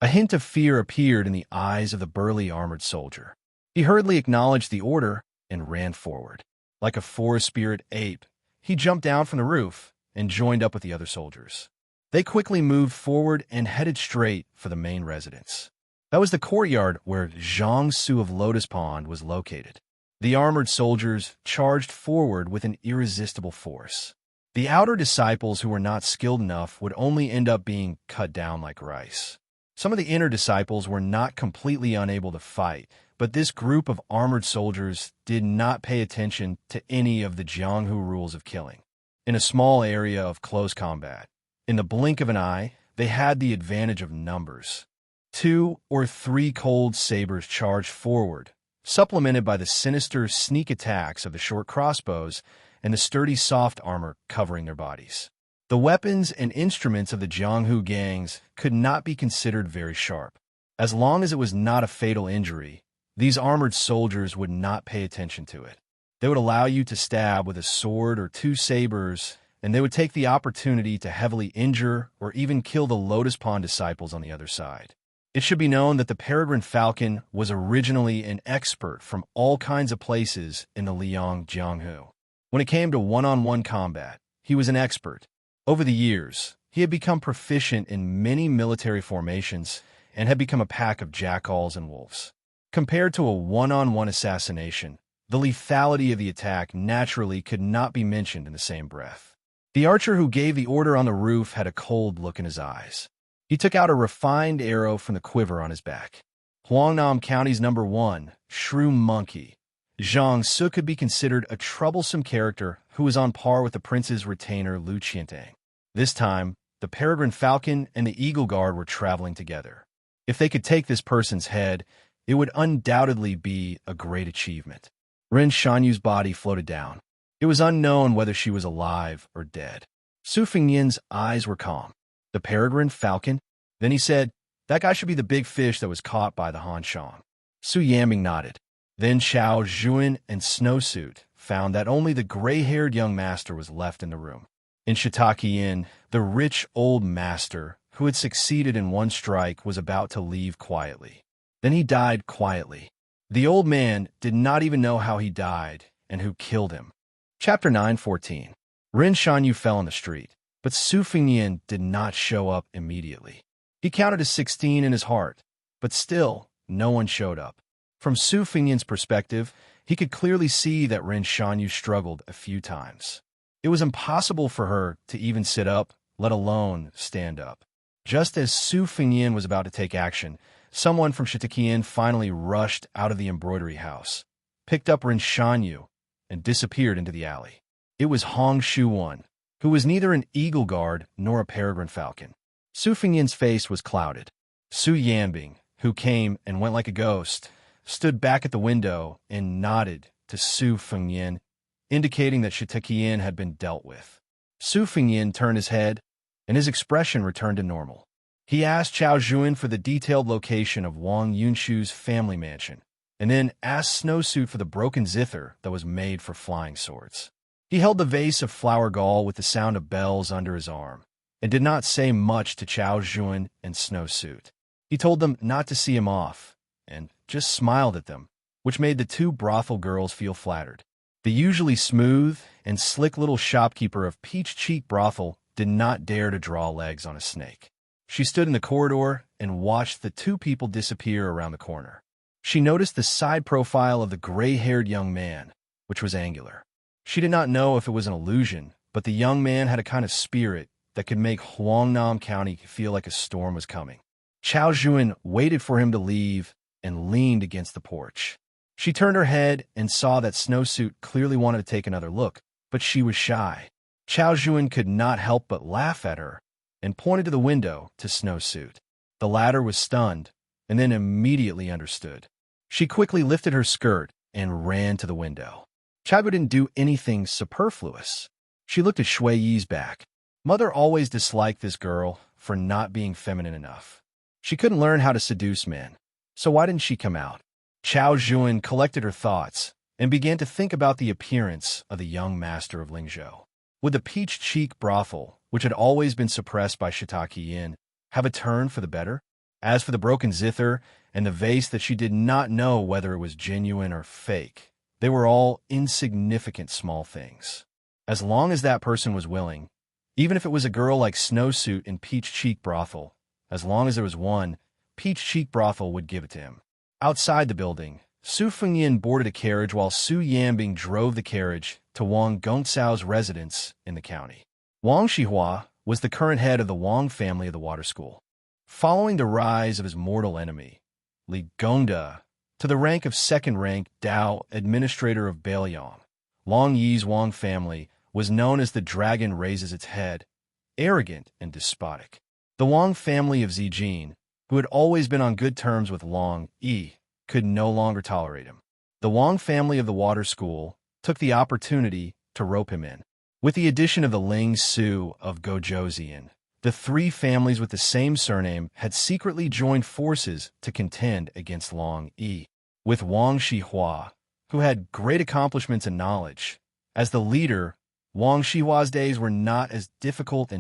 A hint of fear appeared in the eyes of the burly armored soldier. He hurriedly acknowledged the order and ran forward. Like a forest spirit ape, he jumped down from the roof and joined up with the other soldiers. They quickly moved forward and headed straight for the main residence. That was the courtyard where Zhang Su of Lotus Pond was located. The armored soldiers charged forward with an irresistible force. The outer disciples who were not skilled enough would only end up being cut down like rice. Some of the inner disciples were not completely unable to fight, but this group of armored soldiers did not pay attention to any of the Jianghu rules of killing. In a small area of close combat, in the blink of an eye, they had the advantage of numbers. 2 or 3 cold sabers charged forward, supplemented by the sinister sneak attacks of the short crossbows and the sturdy soft armor covering their bodies. The weapons and instruments of the Jianghu gangs could not be considered very sharp. As long as it was not a fatal injury, these armored soldiers would not pay attention to it. They would allow you to stab with a sword or 2 sabers, and they would take the opportunity to heavily injure or even kill the Lotus Pond disciples on the other side. It should be known that the Peregrine Falcon was originally an expert from all kinds of places in the Liang Jianghu. When it came to one-on-one combat, he was an expert. Over the years, he had become proficient in many military formations and had become a pack of jackals and wolves. Compared to a one-on-one assassination, the lethality of the attack naturally could not be mentioned in the same breath. The archer who gave the order on the roof had a cold look in his eyes. He took out a refined arrow from the quiver on his back. Huangnam County's #1, Shrew Monkey, Zhang Su could be considered a troublesome character who was on par with the prince's retainer Lu Qiantang. This time, the Peregrine Falcon and the Eagle Guard were traveling together. If they could take this person's head, it would undoubtedly be a great achievement. Ren Shanyu's body floated down. It was unknown whether she was alive or dead. Su Fengnian's eyes were calm. The Peregrine Falcon? Then he said, "That guy should be the big fish that was caught by the Han Shang." Su Yanbing nodded. Then Chao Zhuan and Snowsuit found that only the gray-haired young master was left in the room. In Shiitake Inn, the rich old master, who had succeeded in one strike, was about to leave quietly. Then he died quietly. The old man did not even know how he died and who killed him. Chapter 9:14. Ren Shanyu fell in the street, but Su Fengnian did not show up immediately. He counted to 16 in his heart, but still, no one showed up. From Su Fengnian's perspective, he could clearly see that Ren Shanyu struggled a few times. It was impossible for her to even sit up, let alone stand up. Just as Su Fengnian was about to take action, someone from Shiitake Inn finally rushed out of the embroidery house, picked up Ren Shanyu, and disappeared into the alley. It was Hong Shuwan, who was neither an Eagle Guard nor a Peregrine Falcon. Su Fengnian's face was clouded. Su Yanbing, who came and went like a ghost, stood back at the window and nodded to Su Fengnian, indicating that Shiitake Inn had been dealt with. Su Fengnian turned his head, and his expression returned to normal. He asked Chao Zhuan for the detailed location of Wang Yunshu's family mansion, and then asked Snowsuit for the broken zither that was made for flying swords. He held the vase of flower gall with the sound of bells under his arm, and did not say much to Chao Zhuan and Snowsuit. He told them not to see him off, and just smiled at them, which made the 2 brothel girls feel flattered. The usually smooth and slick little shopkeeper of Peach Cheek Brothel did not dare to draw legs on a snake. She stood in the corridor and watched the 2 people disappear around the corner. She noticed the side profile of the gray-haired young man, which was angular. She did not know if it was an illusion, but the young man had a kind of spirit that could make Huangnam County feel like a storm was coming. Chao Zhuan waited for him to leave and leaned against the porch. She turned her head and saw that Snowsuit clearly wanted to take another look, but she was shy. Chao Zhuan could not help but laugh at her and pointed to the window to Snowsuit. The latter was stunned and then immediately understood. She quickly lifted her skirt and ran to the window. Chaibu didn't do anything superfluous. She looked at Shui Yi's back. Mother always disliked this girl for not being feminine enough. She couldn't learn how to seduce men. So why didn't she come out? Chao Juan collected her thoughts and began to think about the appearance of the young master of Lingzhou. Would the peach cheek brothel, which had always been suppressed by Shiitake Yin, have a turn for the better? As for the broken zither and the vase that she did not know whether it was genuine or fake, they were all insignificant small things. As long as that person was willing, even if it was a girl like Snowsuit in Peach Cheek Brothel, as long as there was one, Peach Cheek Brothel would give it to him. Outside the building, Su Fengyin boarded a carriage while Su Yanbing drove the carriage to Wang Gongcao's residence in the county. Wang Xihua was the current head of the Wang family of the water school. Following the rise of his mortal enemy, Li Gongda, to the rank of second-rank Dao administrator of Bailiang, Long Yi's Wang family was known as the dragon raises its head, arrogant and despotic. The Wang family of Zijin, who had always been on good terms with Long Yi, could no longer tolerate him. The Wang family of the water school took the opportunity to rope him in. With the addition of the Ling Su of Gozhouzian, the three families with the same surname had secretly joined forces to contend against Long Yi. With Wang Xihua, who had great accomplishments and knowledge, as the leader, Wang Xihua's days were not as difficult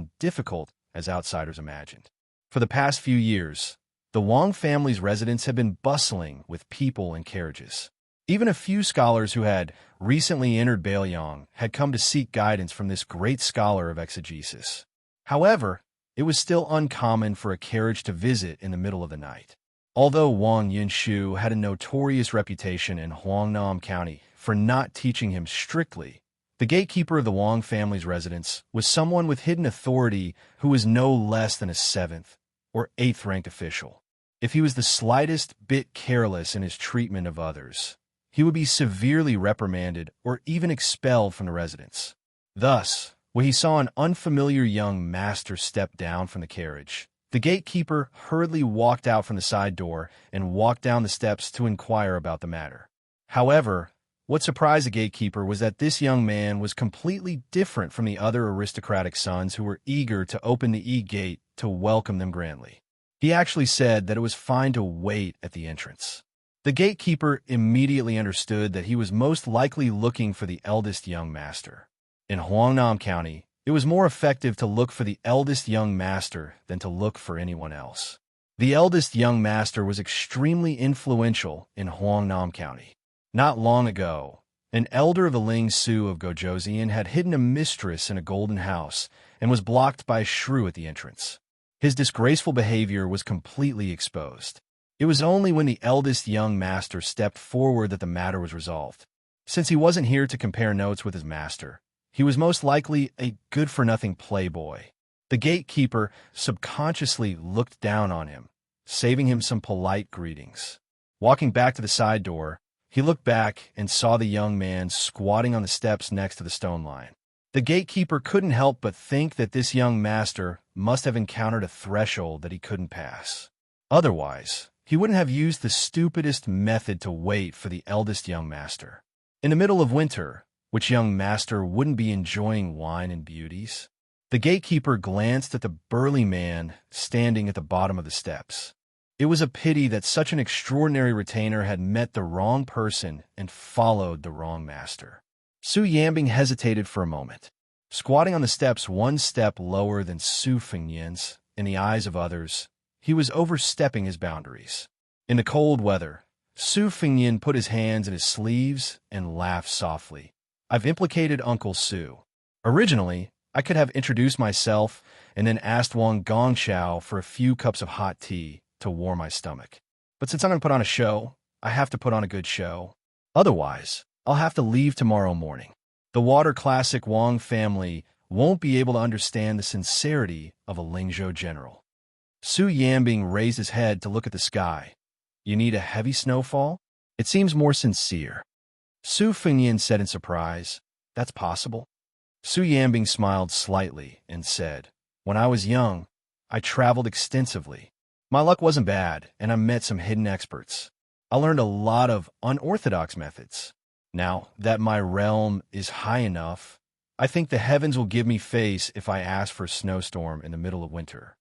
as outsiders imagined. For the past few years, the Wang family's residence had been bustling with people and carriages. Even a few scholars who had recently entered Bailiang had come to seek guidance from this great scholar of exegesis. However, it was still uncommon for a carriage to visit in the middle of the night. Although Wang Yinshu had a notorious reputation in Huangnam County for not teaching him strictly, the gatekeeper of the Wang family's residence was someone with hidden authority who was no less than a 7th or 8th-ranked official. If he was the slightest bit careless in his treatment of others, he would be severely reprimanded or even expelled from the residence. Thus, when he saw an unfamiliar young master step down from the carriage, the gatekeeper hurriedly walked out from the side door and walked down the steps to inquire about the matter. However, what surprised the gatekeeper was that this young man was completely different from the other aristocratic sons who were eager to open the E-gate to welcome them grandly. He actually said that it was fine to wait at the entrance. The gatekeeper immediately understood that he was most likely looking for the eldest young master. In Huangnam County, it was more effective to look for the eldest young master than to look for anyone else. The eldest young master was extremely influential in Huangnam County. Not long ago, an elder of the Ling Su of Gozhouzian had hidden a mistress in a golden house and was blocked by a shrew at the entrance. His disgraceful behavior was completely exposed. It was only when the eldest young master stepped forward that the matter was resolved. Since he wasn't here to compare notes with his master, he was most likely a good-for-nothing playboy. The gatekeeper subconsciously looked down on him, saving him some polite greetings. Walking back to the side door, he looked back and saw the young man squatting on the steps next to the stone line. The gatekeeper couldn't help but think that this young master must have encountered a threshold that he couldn't pass. Otherwise, he wouldn't have used the stupidest method to wait for the eldest young master. In the middle of winter, which young master wouldn't be enjoying wine and beauties? The gatekeeper glanced at the burly man standing at the bottom of the steps. It was a pity that such an extraordinary retainer had met the wrong person and followed the wrong master. Su Yanbing hesitated for a moment. Squatting on the steps one step lower than Su Fengyin's, in the eyes of others, he was overstepping his boundaries. In the cold weather, Su Fengyin put his hands in his sleeves and laughed softly. I've implicated Uncle Su. Originally, I could have introduced myself and then asked Wang Gongxiao for a few cups of hot tea to warm my stomach. But since I'm going to put on a show, I have to put on a good show. Otherwise, I'll have to leave tomorrow morning. The water classic Wang family won't be able to understand the sincerity of a Lingzhou general. Su Yanbing raised his head to look at the sky. You need a heavy snowfall? It seems more sincere. Su Fengyin said in surprise, That's possible. Su Yanbing smiled slightly and said, When I was young, I traveled extensively. My luck wasn't bad, and I met some hidden experts. I learned a lot of unorthodox methods. Now that my realm is high enough, I think the heavens will give me face if I ask for a snowstorm in the middle of winter.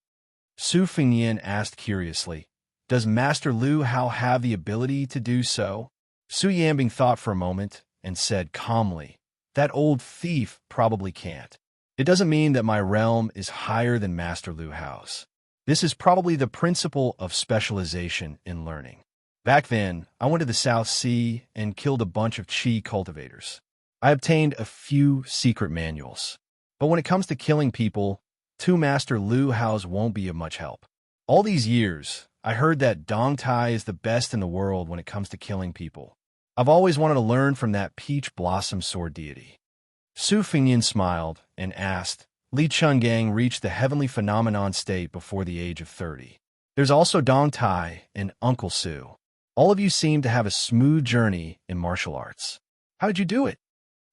Su Fingyan asked curiously. Does Master Lu Hao have the ability to do so? Su Yanbing thought for a moment and said calmly, that old thief probably can't. It doesn't mean that my realm is higher than Master Lu Hao's. This is probably the principle of specialization in learning. Back then, I went to the South Sea and killed a bunch of Qi cultivators. I obtained a few secret manuals. But when it comes to killing people, two Master Lu Hao's won't be of much help. All these years, I heard that Dong Tai is the best in the world when it comes to killing people. I've always wanted to learn from that peach blossom sword deity. Su Fingyan smiled and asked, Li Chungang reached the heavenly phenomenon state before the age of 30. There's also Dong Tai and Uncle Su. All of you seem to have a smooth journey in martial arts. How did you do it?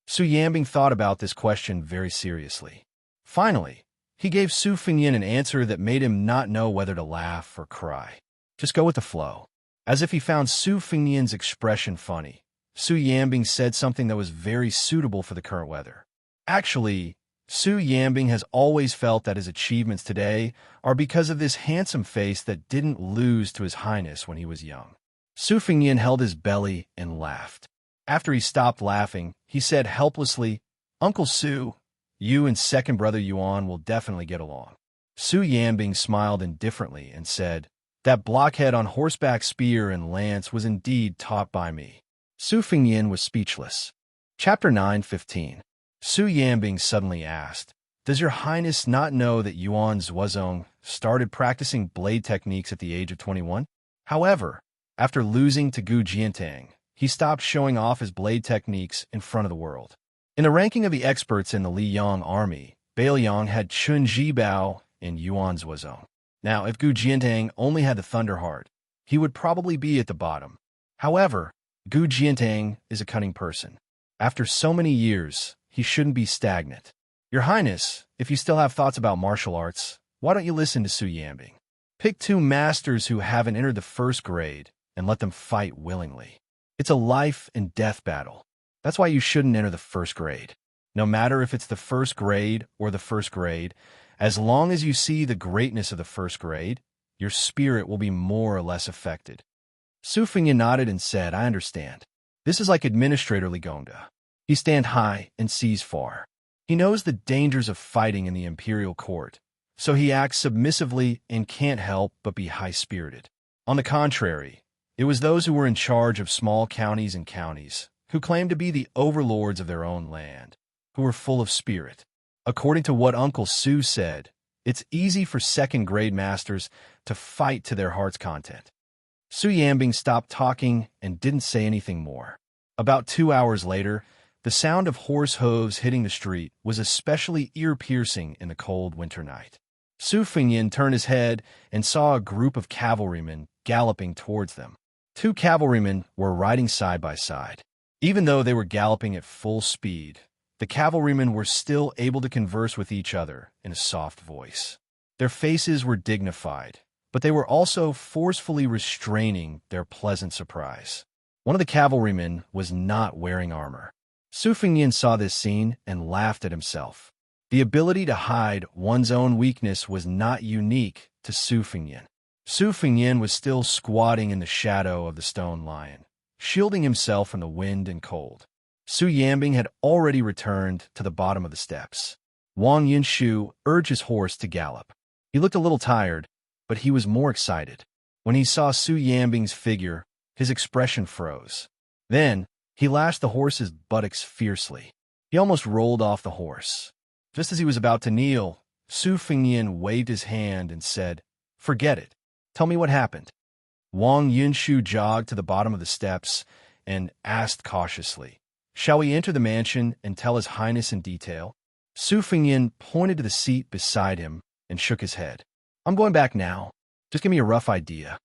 Su Yanbing thought about this question very seriously. Finally, he gave Su Fingyan an answer that made him not know whether to laugh or cry. Just go with the flow. As if he found Su Fingyan's expression funny, Su Yanbing said something that was very suitable for the current weather. Actually, Su Yanbing has always felt that his achievements today are because of this handsome face that didn't lose to His Highness when he was young. Su Fingyan held his belly and laughed. After he stopped laughing, he said helplessly, Uncle Su, you and second brother Yuan will definitely get along. Su Yanbing smiled indifferently and said, that blockhead on horseback spear and lance was indeed taught by me. Su Fingyan was speechless. Chapter 9:15. Su Yanbing suddenly asked, does your highness not know that Yuan Zhuozong started practicing blade techniques at the age of 21? However, after losing to Gu Jiantang, he stopped showing off his blade techniques in front of the world. In the ranking of the experts in the Li Yang army, Bailiang had Chun Jibao and Yuan Zhuozong. Now, if Gu Jiantang only had the Thunder Heart, he would probably be at the bottom. However, Gu Jiantang is a cunning person. After so many years, he shouldn't be stagnant. Your Highness, if you still have thoughts about martial arts, why don't you listen to Su Yanbing? Pick two masters who haven't entered the first grade and let them fight willingly. It's a life and death battle. That's why you shouldn't enter the first grade. No matter if it's the first grade or the first grade, as long as you see the greatness of the first grade, your spirit will be more or less affected. Su Fingyan nodded and said, I understand. This is like Administrator Li Gongda. He stands high and sees far. He knows the dangers of fighting in the imperial court, so he acts submissively and can't help but be high-spirited. On the contrary, it was those who were in charge of small counties and counties, who claimed to be the overlords of their own land, who were full of spirit. According to what Uncle Su said, it's easy for second-grade masters to fight to their heart's content. Su Yanbing stopped talking and didn't say anything more. About 2 hours later, the sound of horse hooves hitting the street was especially ear-piercing in the cold winter night. Su Fingyan turned his head and saw a group of cavalrymen galloping towards them. Two cavalrymen were riding side by side. Even though they were galloping at full speed, the cavalrymen were still able to converse with each other in a soft voice. Their faces were dignified, but they were also forcefully restraining their pleasant surprise. One of the cavalrymen was not wearing armor. Su Fingyan saw this scene and laughed at himself. The ability to hide one's own weakness was not unique to Su Fingyan. Su Fingyan was still squatting in the shadow of the stone lion, shielding himself from the wind and cold. Su Yanbing had already returned to the bottom of the steps. Wang Yinshu urged his horse to gallop. He looked a little tired, but he was more excited. When he saw Su Yanbing's figure, his expression froze. Then, he lashed the horse's buttocks fiercely. He almost rolled off the horse. Just as he was about to kneel, Su Fingyan waved his hand and said, "Forget it. Tell me what happened." Wang Yinshu jogged to the bottom of the steps and asked cautiously, "Shall we enter the mansion and tell His Highness in detail?" Su Fingyan pointed to the seat beside him and shook his head. "I'm going back now. Just give me a rough idea."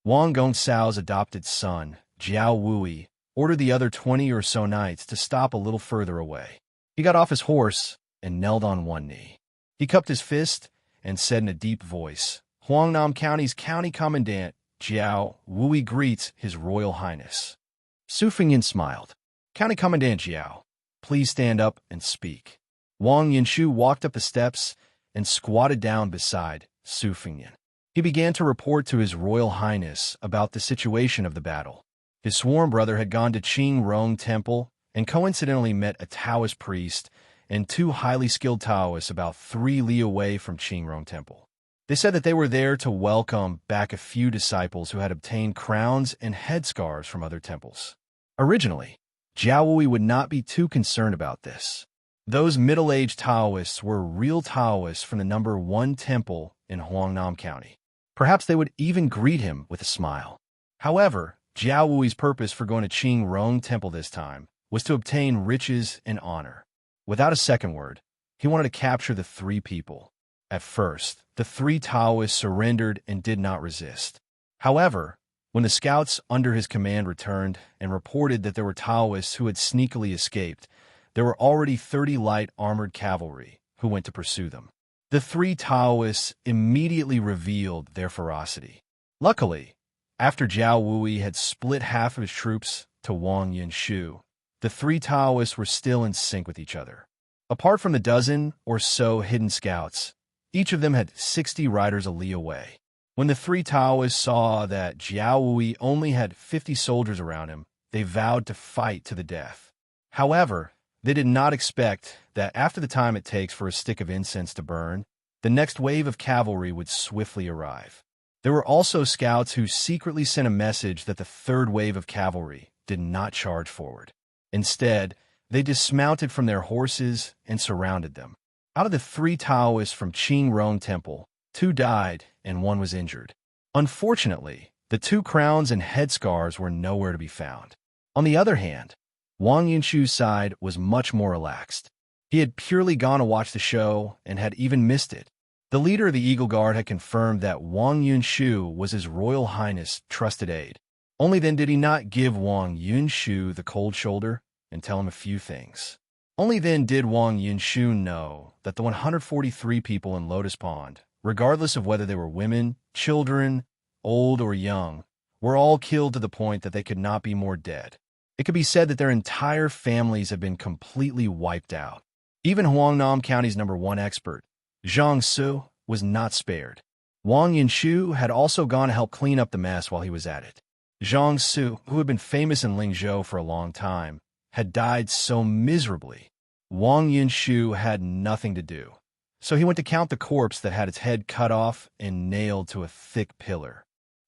Wang Gongsao's adopted son, Jiao Wui, ordered the other 20 or so knights to stop a little further away. He got off his horse and knelt on one knee. He cupped his fist and said in a deep voice, "Huangnam County's County Commandant, Jiao Wui, greets His Royal Highness." Su Fingyan smiled. "County Commandant Jiao, please stand up and speak." Wang Yinshu walked up the steps and squatted down beside Su Fingyan. He began to report to His Royal Highness about the situation of the battle. His sworn brother had gone to Qing Rong Temple and coincidentally met a Taoist priest and two highly skilled Taoists about 3 li away from Qing Rong Temple. They said that they were there to welcome back a few disciples who had obtained crowns and headscarves from other temples. Originally, Jiao Wui would not be too concerned about this. Those middle-aged Taoists were real Taoists from the number 1 temple in Huangnam County. Perhaps they would even greet him with a smile. However, Jiao Wui's purpose for going to Qing Rong Temple this time was to obtain riches and honor. Without a second word, he wanted to capture the 3 people. At first, the 3 Taoists surrendered and did not resist. However, when the scouts under his command returned and reported that there were Taoists who had sneakily escaped, there were already 30 light armored cavalry who went to pursue them. The 3 Taoists immediately revealed their ferocity. Luckily, after Jiao Wui had split half of his troops to Wang Yinshu, the 3 Taoists were still in sync with each other. Apart from the dozen or so hidden scouts, each of them had 60 riders a li away. When the 3 Taoists saw that Jiao Wui only had 50 soldiers around him, they vowed to fight to the death. However, they did not expect that after the time it takes for a stick of incense to burn, the next wave of cavalry would swiftly arrive. There were also scouts who secretly sent a message that the 3rd wave of cavalry did not charge forward. Instead, they dismounted from their horses and surrounded them. Out of the 3 Taoists from Qing Rong Temple, 2 died and 1 was injured. Unfortunately, the 2 crowns and headscarves were nowhere to be found. On the other hand, Wang Yinshu's side was much more relaxed. He had purely gone to watch the show and had even missed it. The leader of the Eagle Guard had confirmed that Wang Yinshu was His Royal Highness' trusted aide. Only then did he not give Wang Yinshu the cold shoulder and tell him a few things. Only then did Wang Yinshu know that the 143 people in Lotus Pond, regardless of whether they were women, children, old or young, were all killed to the point that they could not be more dead. It could be said that their entire families have been completely wiped out. Even Huangnam County's number 1 expert, Zhang Su, was not spared. Wang Yinshu had also gone to help clean up the mess while he was at it. Zhang Su, who had been famous in Lingzhou for a long time, had died so miserably. Wang Yinshu had nothing to do, so he went to count the corpse that had its head cut off and nailed to a thick pillar.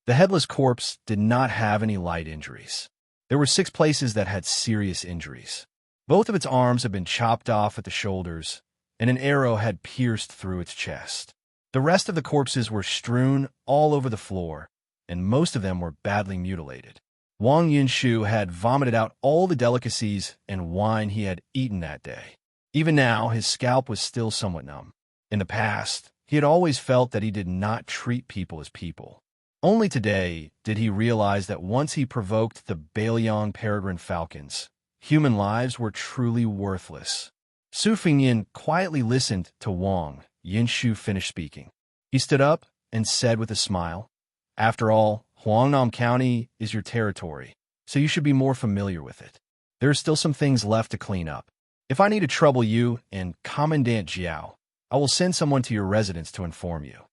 The headless corpse did not have any light injuries. There were 6 places that had serious injuries. Both of its arms had been chopped off at the shoulders, and an arrow had pierced through its chest. The rest of the corpses were strewn all over the floor, and most of them were badly mutilated. Wang Yinshu had vomited out all the delicacies and wine he had eaten that day. Even now, his scalp was still somewhat numb. In the past, he had always felt that he did not treat people as people. Only today did he realize that once he provoked the Bailiang peregrine falcons, human lives were truly worthless. Su Fingyin quietly listened to Wang Yinshu finish speaking. He stood up and said with a smile, "After all, Huangnam County is your territory, so you should be more familiar with it. There are still some things left to clean up. If I need to trouble you and Commandant Jiao, I will send someone to your residence to inform you."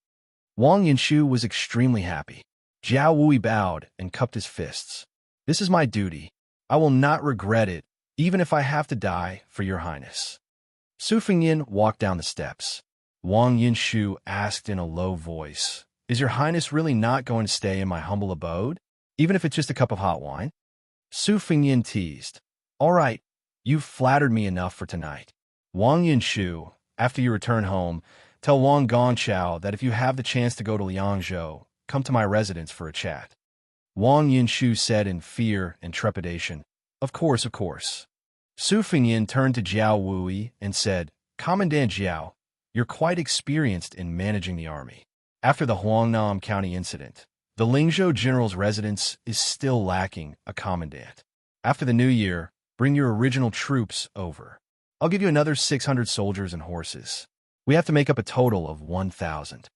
Wang Yinshu was extremely happy. Jiao Wui bowed and cupped his fists. "This is my duty. I will not regret it, even if I have to die for your highness." Su Fingyin walked down the steps. Wang Yinshu asked in a low voice, "Is your highness really not going to stay in my humble abode, even if it's just a cup of hot wine?" Su Fingyin teased, "All right, you've flattered me enough for tonight. Wang Yinshu, after you return home, tell Wang Gongchao that if you have the chance to go to Liangzhou, come to my residence for a chat." Wang Yinshu said in fear and trepidation, Of course, of course." Su Fingyin turned to Jiao Wui and said, "Commandant Jiao, you're quite experienced in managing the army. After the Huangnam County incident, the Lingzhou general's residence is still lacking a commandant. After the new year, bring your original troops over. I'll give you another 600 soldiers and horses. We have to make up a total of 1,000.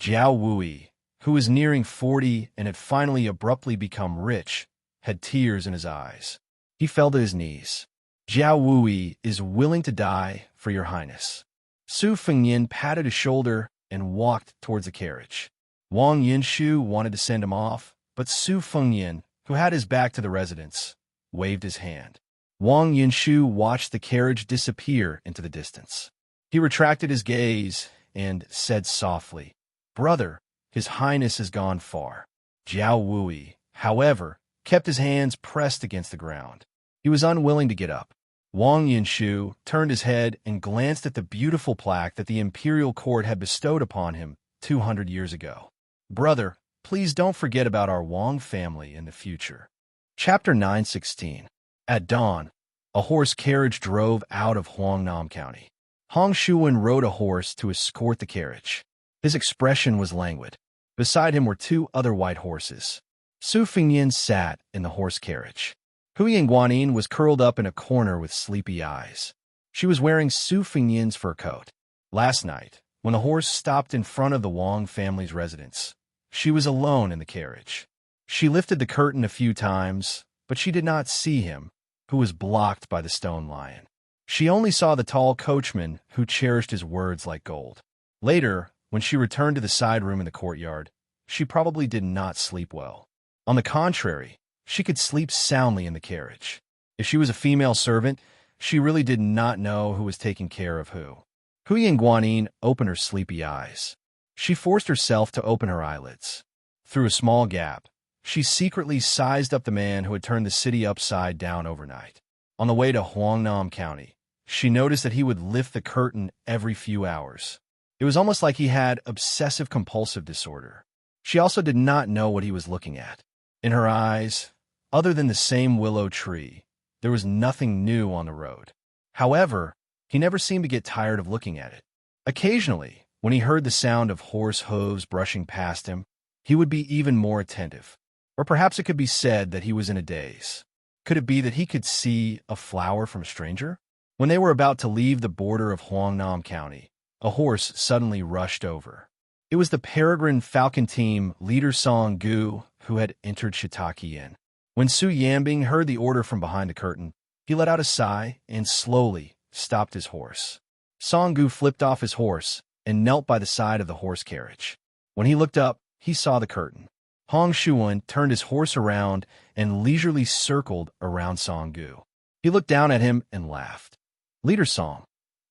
Jiao Wui, who was nearing 40 and had finally abruptly become rich, had tears in his eyes. He fell to his knees. "Jiao Wui is willing to die for your highness." Su Fingyin patted his shoulder and walked towards the carriage. Wang Yinshu wanted to send him off, but Su Fengyan, who had his back to the residence, waved his hand. Wang Yinshu watched the carriage disappear into the distance. He retracted his gaze and said softly, "Brother, His Highness has gone far." Jiao Wui, however, kept his hands pressed against the ground. He was unwilling to get up. Wang Yinshu turned his head and glanced at the beautiful plaque that the imperial court had bestowed upon him 200 years ago. "Brother, please don't forget about our Wang family in the future." Chapter 916. At dawn, a horse carriage drove out of Huangnam County. Hong Shuwen rode a horse to escort the carriage. His expression was languid. Beside him were two other white horses. Su Fengyan sat in the horse carriage. Huiying Guanyin was curled up in a corner with sleepy eyes. She was wearing Su Fengyan's fur coat. Last night, when the horse stopped in front of the Wang family's residence, she was alone in the carriage. She lifted the curtain a few times, but she did not see him, who was blocked by the stone lion. She only saw the tall coachman who cherished his words like gold. Later, when she returned to the side room in the courtyard, she probably did not sleep well. On the contrary, she could sleep soundly in the carriage. If she was a female servant, she really did not know who was taking care of who. Huiying Guanyin opened her sleepy eyes. She forced herself to open her eyelids. Through a small gap, she secretly sized up the man who had turned the city upside down overnight. On the way to Huangnam County, she noticed that he would lift the curtain every few hours. It was almost like he had obsessive-compulsive disorder. She also did not know what he was looking at. In her eyes, other than the same willow tree, there was nothing new on the road. However, he never seemed to get tired of looking at it. Occasionally, when he heard the sound of horse hooves brushing past him, he would be even more attentive. Or perhaps it could be said that he was in a daze. Could it be that he could see a flower from a stranger? When they were about to leave the border of Huangnam County, a horse suddenly rushed over. It was the Peregrine Falcon Team leader Song Gu who had entered Shiitake Inn. When Su Yambing heard the order from behind the curtain, he let out a sigh and slowly stopped his horse. Song Gu flipped off his horse and knelt by the side of the horse carriage. When he looked up, he saw the curtain. Hong Shuwen turned his horse around and leisurely circled around Song Gu. He looked down at him and laughed. "Leader Song,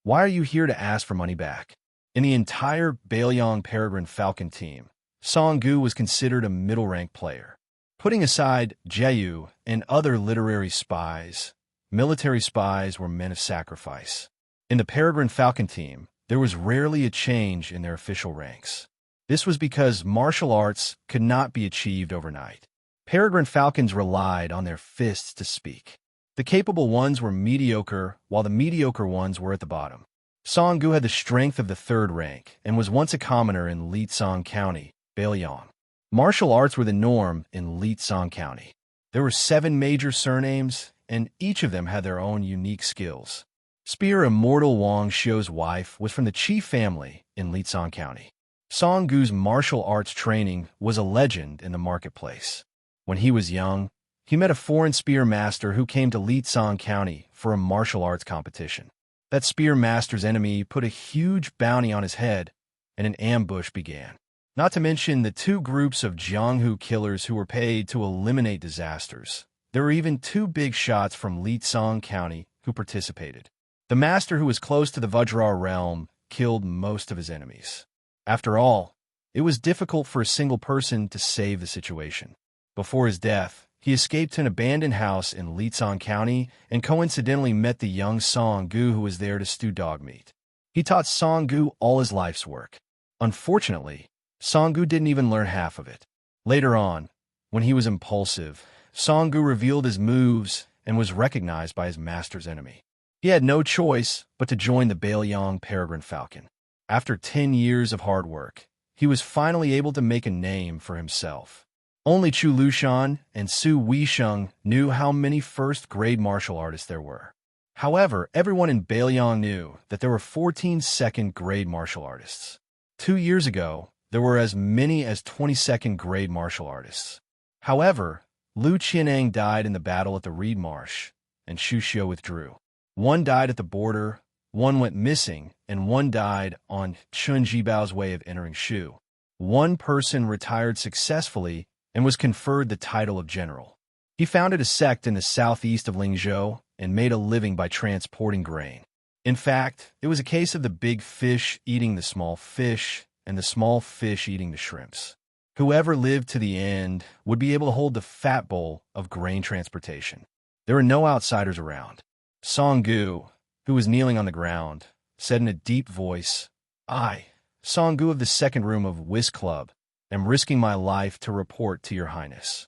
why are you here to ask for money back?" In the entire Bailiang Peregrine Falcon team, Song Gu was considered a middle-rank player. Putting aside Jeyu and other literary spies, military spies were men of sacrifice. In the Peregrine Falcon team, there was rarely a change in their official ranks. This was because martial arts could not be achieved overnight. Peregrine Falcons relied on their fists to speak. The capable ones were mediocre, while the mediocre ones were at the bottom. Song Gu had the strength of the third rank and was once a commoner in Lietsong County, Bailiang. Martial arts were the norm in Lietsong County. There were 7 major surnames, and each of them had their own unique skills. Spear Immortal Wang Xiu's wife was from the chief family in Lietsong County. Song Gu's martial arts training was a legend in the marketplace. When he was young, he met a foreign spear master who came to Lietsong County for a martial arts competition. That spear master's enemy put a huge bounty on his head, and an ambush began. Not to mention the 2 groups of Jianghu killers who were paid to eliminate disasters. There were even 2 big shots from Lietsong County who participated. The master, who was close to the Vajra realm, killed most of his enemies. After all, it was difficult for a single person to save the situation. Before his death, he escaped to an abandoned house in Lietsong County and coincidentally met the young Song Gu who was there to stew dog meat. He taught Song Gu all his life's work. Unfortunately, Song Gu didn't even learn half of it. Later on, when he was impulsive, Song Gu revealed his moves and was recognized by his master's enemy. He had no choice but to join the Bailiang Peregrine Falcon. After 10 years of hard work, he was finally able to make a name for himself. Only Chu Lushan and Su Weisheng knew how many first-grade martial artists there were. However, everyone in Bailiang knew that there were 14 second-grade martial artists. 2 years ago, there were as many as 20 second-grade martial artists. However, Lu Qianang died in the battle at the Reed Marsh, and Xu Xiu withdrew. One died at the border, one went missing, and one died on Chun Jibao's way of entering Shu. One person retired successfully and was conferred the title of general. He founded a sect in the southeast of Lingzhou and made a living by transporting grain. In fact, it was a case of the big fish eating the small fish and the small fish eating the shrimps. Whoever lived to the end would be able to hold the fat bowl of grain transportation. There were no outsiders around. Song Gu, who was kneeling on the ground, said in a deep voice, "I, Song Gu of the second room of Whist Club, am risking my life to report to your highness."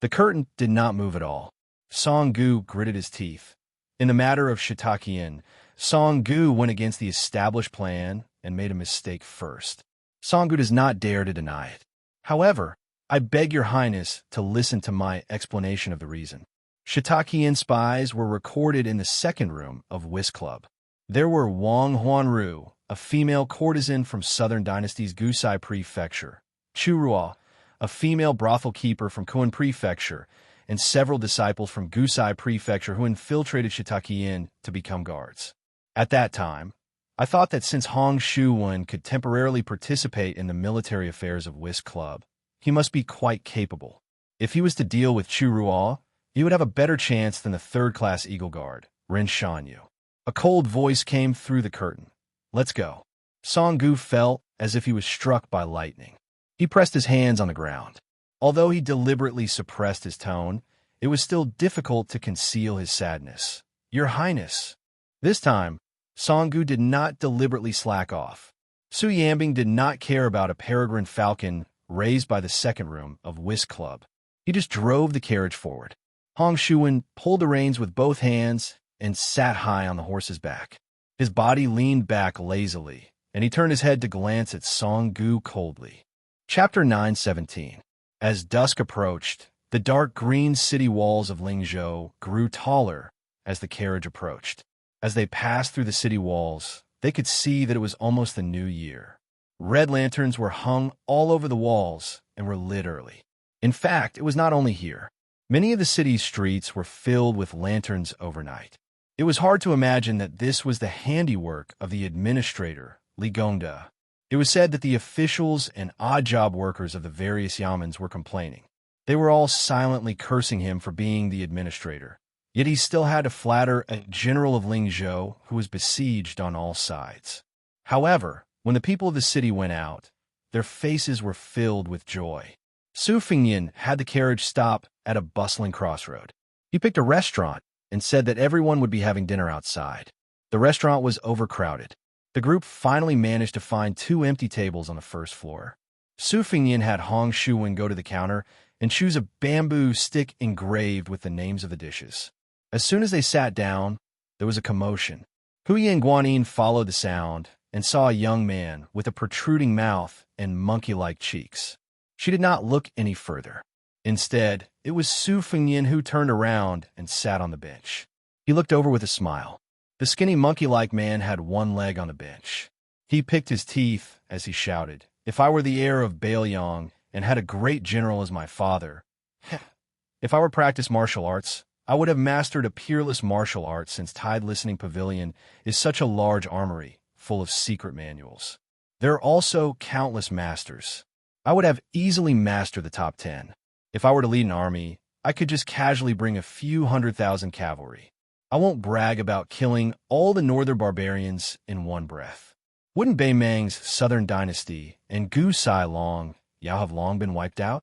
The curtain did not move at all. Song Gu gritted his teeth. In the matter of Shitakian, Song Gu went against the established plan and made a mistake first. Song Gu does not dare to deny it. However, I beg your highness to listen to my explanation of the reason. Shitakian spies were recorded in the second room of Whist Club. There were Wang Huanru, a female courtesan from Southern Dynasty's Gusai Prefecture, Chu Ruo, a female brothel keeper from Kuan Prefecture, and several disciples from Gusai Prefecture who infiltrated Shitakian to become guards. At that time, I thought that since Hong Shuwen could temporarily participate in the military affairs of Whist Club, he must be quite capable. If he was to deal with Chu Ruo, he would have a better chance than the third-class Eagle Guard, Ren Shanyu. A cold voice came through the curtain. "Let's go." Song Gu felt as if he was struck by lightning. He pressed his hands on the ground. Although he deliberately suppressed his tone, it was still difficult to conceal his sadness. "Your Highness." This time, Song Gu did not deliberately slack off. Su Yambing did not care about a peregrine falcon raised by the second room of Whist Club. He just drove the carriage forward. Hong Shuwen pulled the reins with both hands and sat high on the horse's back. His body leaned back lazily, and he turned his head to glance at Song Gu coldly. Chapter 9:17. As dusk approached, the dark green city walls of Lingzhou grew taller as the carriage approached. As they passed through the city walls, they could see that it was almost the new year. Red lanterns were hung all over the walls and were lit early. In fact, it was not only here. Many of the city's streets were filled with lanterns overnight. It was hard to imagine that this was the handiwork of the administrator, Li Gongda. It was said that the officials and odd-job workers of the various yamens were complaining. They were all silently cursing him for being the administrator. Yet he still had to flatter a general of Lingzhou who was besieged on all sides. However, when the people of the city went out, their faces were filled with joy. Su Fingyan had the carriage stop at a bustling crossroad. He picked a restaurant and said that everyone would be having dinner outside. The restaurant was overcrowded. The group finally managed to find 2 empty tables on the first floor. Su Fingyan had Hong Shuwen go to the counter and choose a bamboo stick engraved with the names of the dishes. As soon as they sat down, there was a commotion. Huyan Guanin followed the sound and saw a young man with a protruding mouth and monkey-like cheeks. She did not look any further. Instead, it was Su Fingyan who turned around and sat on the bench. He looked over with a smile. The skinny monkey-like man had one leg on the bench. He picked his teeth as he shouted, "If I were the heir of Bailiang and had a great general as my father, if I were practiced martial arts, I would have mastered a peerless martial art since Tide Listening Pavilion is such a large armory full of secret manuals. There are also countless masters. I would have easily mastered the top 10. If I were to lead an army, I could just casually bring a few 100,000 cavalry. I won't brag about killing all the northern barbarians in one breath. Wouldn't Bei Meng's southern dynasty and Gu Sai Long Yao have long been wiped out?"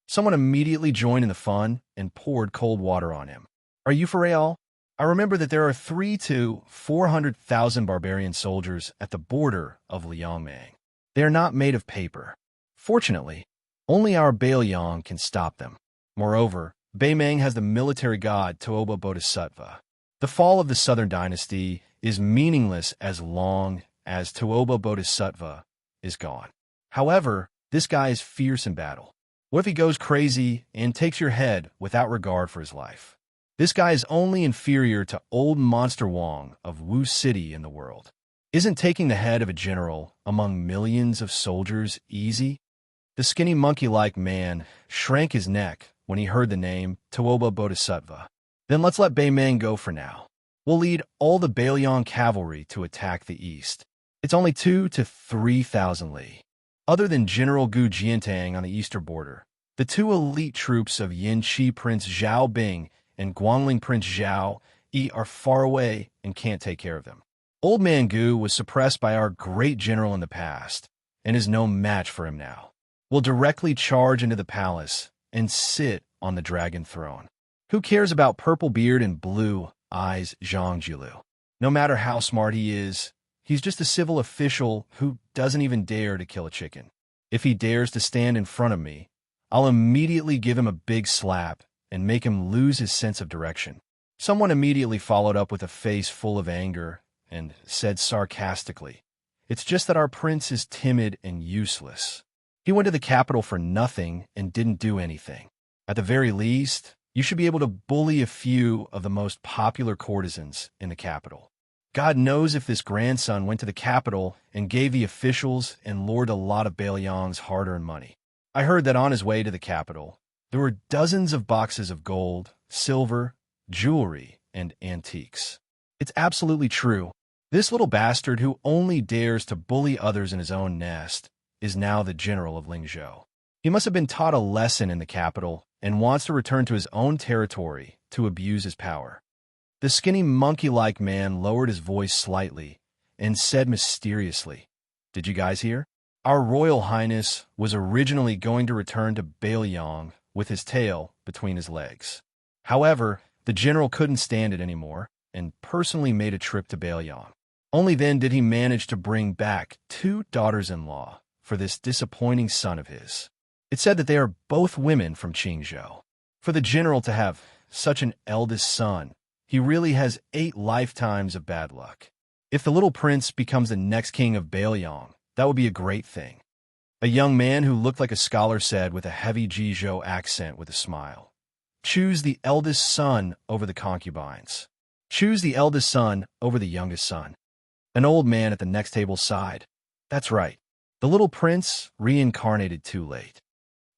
Someone immediately joined in the fun and poured cold water on him. "Are you for real? I remember that there are 300,000 to 400,000 barbarian soldiers at the border of Liangmang. They are not made of paper. Fortunately, only our Bailiang can stop them. Moreover, Bei Meng has the military god Tuoba Bodhisattva. The fall of the southern dynasty is meaningless as long as Tuoba Bodhisattva is gone. However, this guy is fierce in battle. What if he goes crazy and takes your head without regard for his life? This guy is only inferior to old Monster Wong of Wu City in the world. Isn't taking the head of a general among millions of soldiers easy?" The skinny monkey-like man shrank his neck when he heard the name Tuoba Bodhisattva. "Then let's let Bei Meng go for now. We'll lead all the Bailiang cavalry to attack the east. It's only 2,000 to 3,000 li. Other than General Gu Jiantang on the eastern border, the two elite troops of Yanqi Prince Zhao Bing and Guangling Prince Zhao Yi are far away and can't take care of them. Old Man Gu was suppressed by our great general in the past and is no match for him now. We'll directly charge into the palace and sit on the dragon throne. Who cares about purple beard and blue eyes Zhang Jilu? No matter how smart he is, he's just a civil official who doesn't even dare to kill a chicken. If he dares to stand in front of me, I'll immediately give him a big slap and make him lose his sense of direction. Someone immediately followed up with a face full of anger and said sarcastically, "It's just that our prince is timid and useless. He went to the capital for nothing and didn't do anything. At the very least, you should be able to bully a few of the most popular courtesans in the capital. God knows if this grandson went to the capital and gave the officials and lord a lot of Bailiang's hard-earned money. I heard that on his way to the capital, there were dozens of boxes of gold, silver, jewelry, and antiques. It's absolutely true. This little bastard who only dares to bully others in his own nest is now the general of Lingzhou. He must have been taught a lesson in the capital and wants to return to his own territory to abuse his power." The skinny monkey-like man lowered his voice slightly and said mysteriously, "Did you guys hear? Our Royal Highness was originally going to return to Bailiang with his tail between his legs. However, the general couldn't stand it anymore and personally made a trip to Bailiang. Only then did he manage to bring back 2 daughters-in-law for this disappointing son of his. It said that they are both women from Qingzhou. For the general to have such an eldest son, he really has 8 lifetimes of bad luck. If the little prince becomes the next king of Bailiang, that would be a great thing." A young man who looked like a scholar said with a heavy Jizhou accent with a smile, "Choose the eldest son over the concubines. Choose the eldest son over the youngest son." An old man at the next table sighed. "That's right. The little prince reincarnated too late.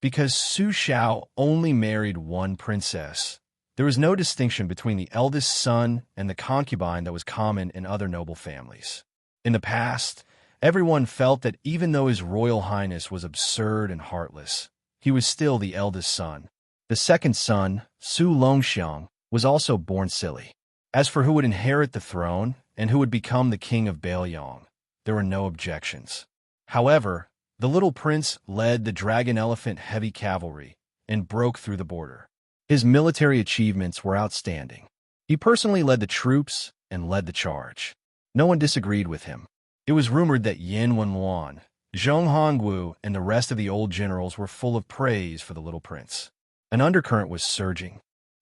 Because Su Xiao only married one princess, there was no distinction between the eldest son and the concubine that was common in other noble families. In the past, everyone felt that even though his Royal Highness was absurd and heartless, he was still the eldest son. The second son, Su Longxiang, was also born silly. As for who would inherit the throne and who would become the king of Bailiang, there were no objections. However, the little prince led the dragon elephant heavy cavalry and broke through the border. His military achievements were outstanding. He personally led the troops and led the charge. No one disagreed with him. It was rumored that Yin Wenwan, Zhong Hongwu, and the rest of the old generals were full of praise for the little prince. An undercurrent was surging.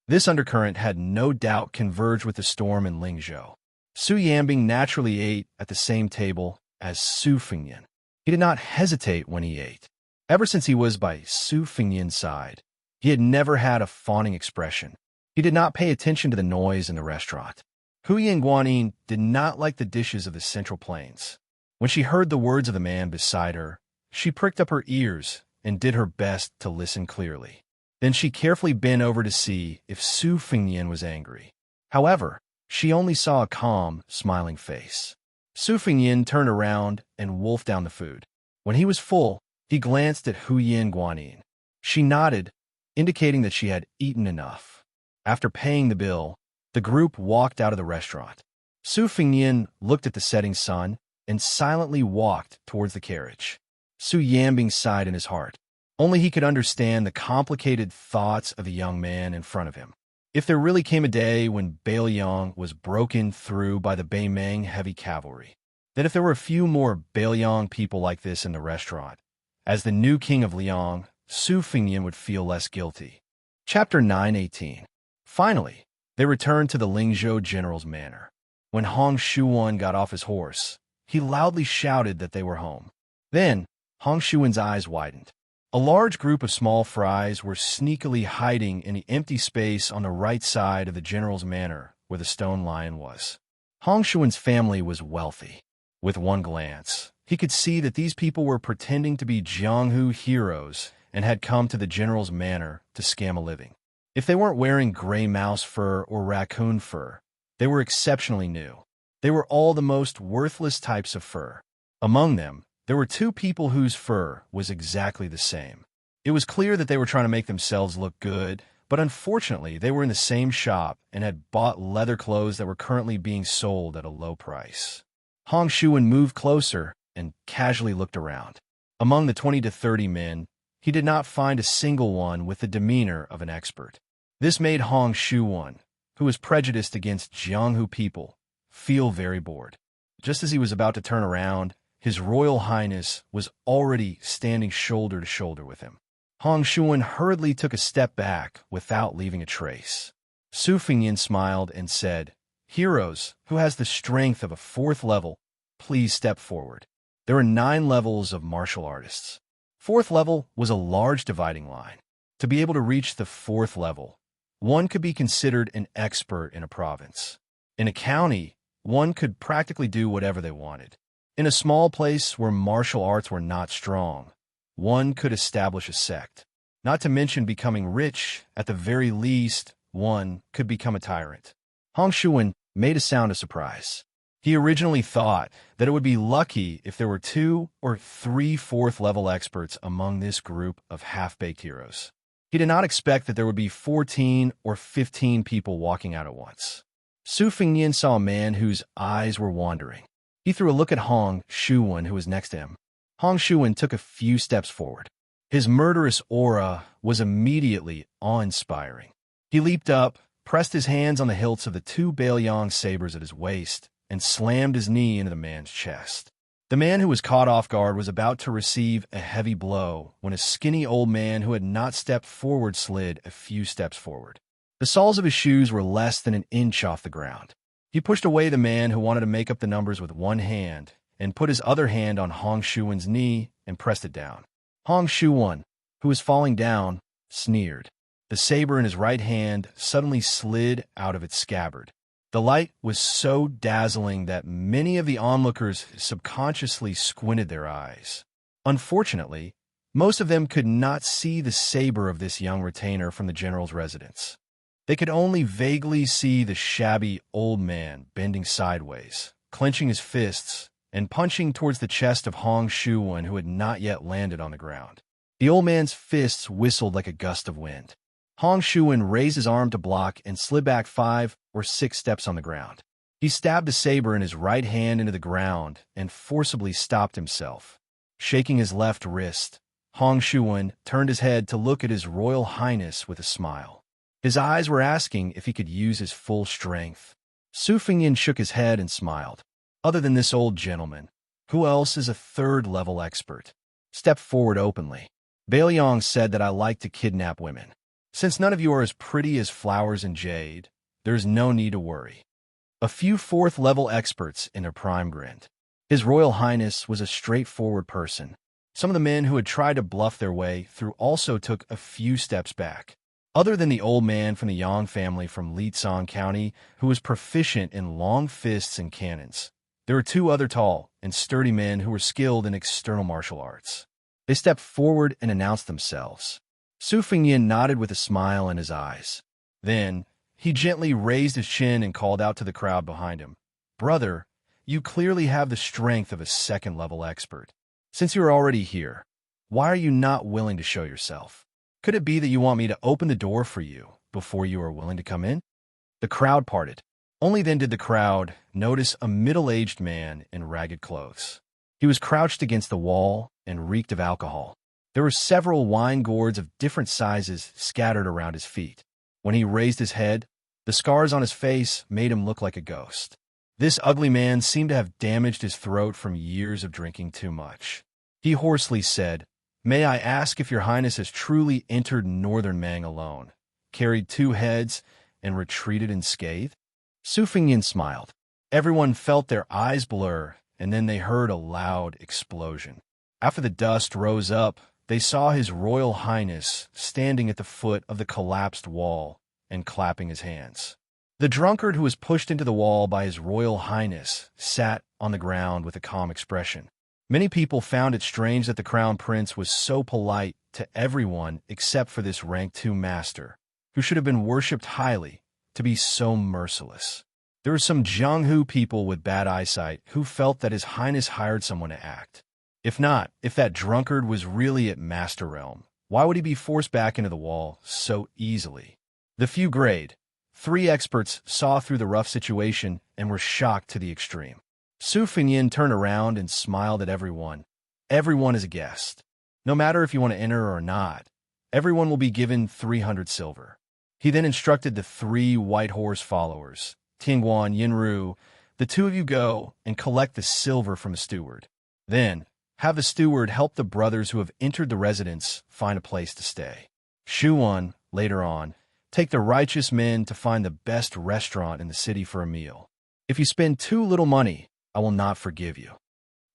This undercurrent had no doubt converged with the storm in Lingzhou. Su Yanbing naturally ate at the same table as Su Fengyan. He did not hesitate when he ate. Ever since he was by Su Fengyan's side, he had never had a fawning expression. He did not pay attention to the noise in the restaurant. Huyan Guanyin did not like the dishes of the Central Plains. When she heard the words of the man beside her, she pricked up her ears and did her best to listen clearly. Then she carefully bent over to see if Su Fengyan was angry. However, she only saw a calm, smiling face. Su Fengyan turned around and wolfed down the food. When he was full, he glanced at Huyan Guanyin. She nodded, indicating that she had eaten enough. After paying the bill, the group walked out of the restaurant. Su Fengyan looked at the setting sun and silently walked towards the carriage. Su Yanbing sighed in his heart. Only he could understand the complicated thoughts of the young man in front of him. If there really came a day when Bailiang was broken through by the Beimeng heavy cavalry, then if there were a few more Bailiang people like this in the restaurant, as the new king of Liang, Su Fengyan would feel less guilty. Chapter 9:18. Finally, they returned to the Lingzhou general's manor. When Hong Shuan got off his horse, he loudly shouted that they were home. Then, Hong Shuan's eyes widened. A large group of small fries were sneakily hiding in the empty space on the right side of the general's manor where the stone lion was. Hong Shuan's family was wealthy. With one glance, he could see that these people were pretending to be Jianghu heroes and had come to the general's manor to scam a living. If they weren't wearing gray mouse fur or raccoon fur, they were exceptionally new. They were all the most worthless types of fur. Among them, There were two people whose fur was exactly the same. It was clear that they were trying to make themselves look good, but unfortunately they were in the same shop and had bought leather clothes that were currently being sold at a low price. Hong Shuwen moved closer and casually looked around. Among the 20 to 30 men, he did not find a single one with the demeanor of an expert. This made Hong Shuwen, who was prejudiced against Jianghu people, feel very bored. Just as he was about to turn around, His Royal Highness was already standing shoulder to shoulder with him. Hong Shuwen hurriedly took a step back without leaving a trace. Su Fingyin smiled and said, "Heroes, who has the strength of a 4th level, please step forward." There are 9 levels of martial artists. 4th level was a large dividing line. To be able to reach the 4th level, one could be considered an expert in a province. In a county, one could practically do whatever they wanted. In a small place where martial arts were not strong, one could establish a sect. Not to mention becoming rich, at the very least, one could become a tyrant. Hong Shuwen made a sound of surprise. He originally thought that it would be lucky if there were 2 or 3 4th-level experts among this group of half-baked heroes. He did not expect that there would be 14 or 15 people walking out at once. Su Fingyin saw a man whose eyes were wandering. He threw a look at Hong Shuwen, who was next to him. Hong Shuwen took a few steps forward. His murderous aura was immediately awe-inspiring. He leaped up, pressed his hands on the hilts of the 2 Baoyang sabers at his waist, and slammed his knee into the man's chest. The man who was caught off guard was about to receive a heavy blow when a skinny old man who had not stepped forward slid a few steps forward. The soles of his shoes were less than an inch off the ground. He pushed away the man who wanted to make up the numbers with one hand and put his other hand on Hong Shuwen's knee and pressed it down. Hong Shuwen, who was falling down, sneered. The saber in his right hand suddenly slid out of its scabbard. The light was so dazzling that many of the onlookers subconsciously squinted their eyes. Unfortunately, most of them could not see the saber of this young retainer from the general's residence. They could only vaguely see the shabby old man bending sideways, clenching his fists, and punching towards the chest of Hong Shuwen, who had not yet landed on the ground. The old man's fists whistled like a gust of wind. Hong Shuwen raised his arm to block and slid back 5 or 6 steps on the ground. He stabbed the saber in his right hand into the ground and forcibly stopped himself. Shaking his left wrist, Hong Shuwen turned his head to look at His Royal Highness with a smile. His eyes were asking if he could use his full strength. Su Fingyin shook his head and smiled. Other than this old gentleman, who else is a 3rd-level expert? Step forward openly. Baoyang said that I like to kidnap women. Since none of you are as pretty as flowers and jade, there is no need to worry. A few 4th-level experts in their prime grinned. His Royal Highness was a straightforward person. Some of the men who had tried to bluff their way through also took a few steps back. Other than the old man from the Yang family from Lichang County, who was proficient in long fists and cannons, there were 2 other tall and sturdy men who were skilled in external martial arts. They stepped forward and announced themselves. Su Fingyin nodded with a smile in his eyes. Then, he gently raised his chin and called out to the crowd behind him, "Brother, you clearly have the strength of a 2nd-level expert. Since you are already here, why are you not willing to show yourself? Could it be that you want me to open the door for you before you are willing to come in?" The crowd parted. Only then did the crowd notice a middle-aged man in ragged clothes. He was crouched against the wall and reeked of alcohol. There were several wine gourds of different sizes scattered around his feet. When he raised his head, the scars on his face made him look like a ghost. This ugly man seemed to have damaged his throat from years of drinking too much. He hoarsely said, "May I ask if your highness has truly entered northern Mang alone, carried 2 heads, and retreated unscathed?" Su Fingyin smiled. Everyone felt their eyes blur, and then they heard a loud explosion. After the dust rose up, they saw His Royal Highness standing at the foot of the collapsed wall and clapping his hands. The drunkard who was pushed into the wall by His Royal Highness sat on the ground with a calm expression. Many people found it strange that the Crown Prince was so polite to everyone except for this rank 2 master, who should have been worshipped highly, to be so merciless. There were some Jianghu people with bad eyesight who felt that His Highness hired someone to act. If not, if that drunkard was really at Master Realm, why would he be forced back into the wall so easily? The few grade 3 experts saw through the rough situation and were shocked to the extreme. Su Fingyin turned around and smiled at everyone. Everyone is a guest. No matter if you want to enter or not, everyone will be given 300 silver. He then instructed the 3 white horse followers, Tingguan, Yinru, the 2 of you go and collect the silver from the steward. Then, have the steward help the brothers who have entered the residence find a place to stay. Shuan, later on, take the righteous men to find the best restaurant in the city for a meal. If you spend too little money, I will not forgive you.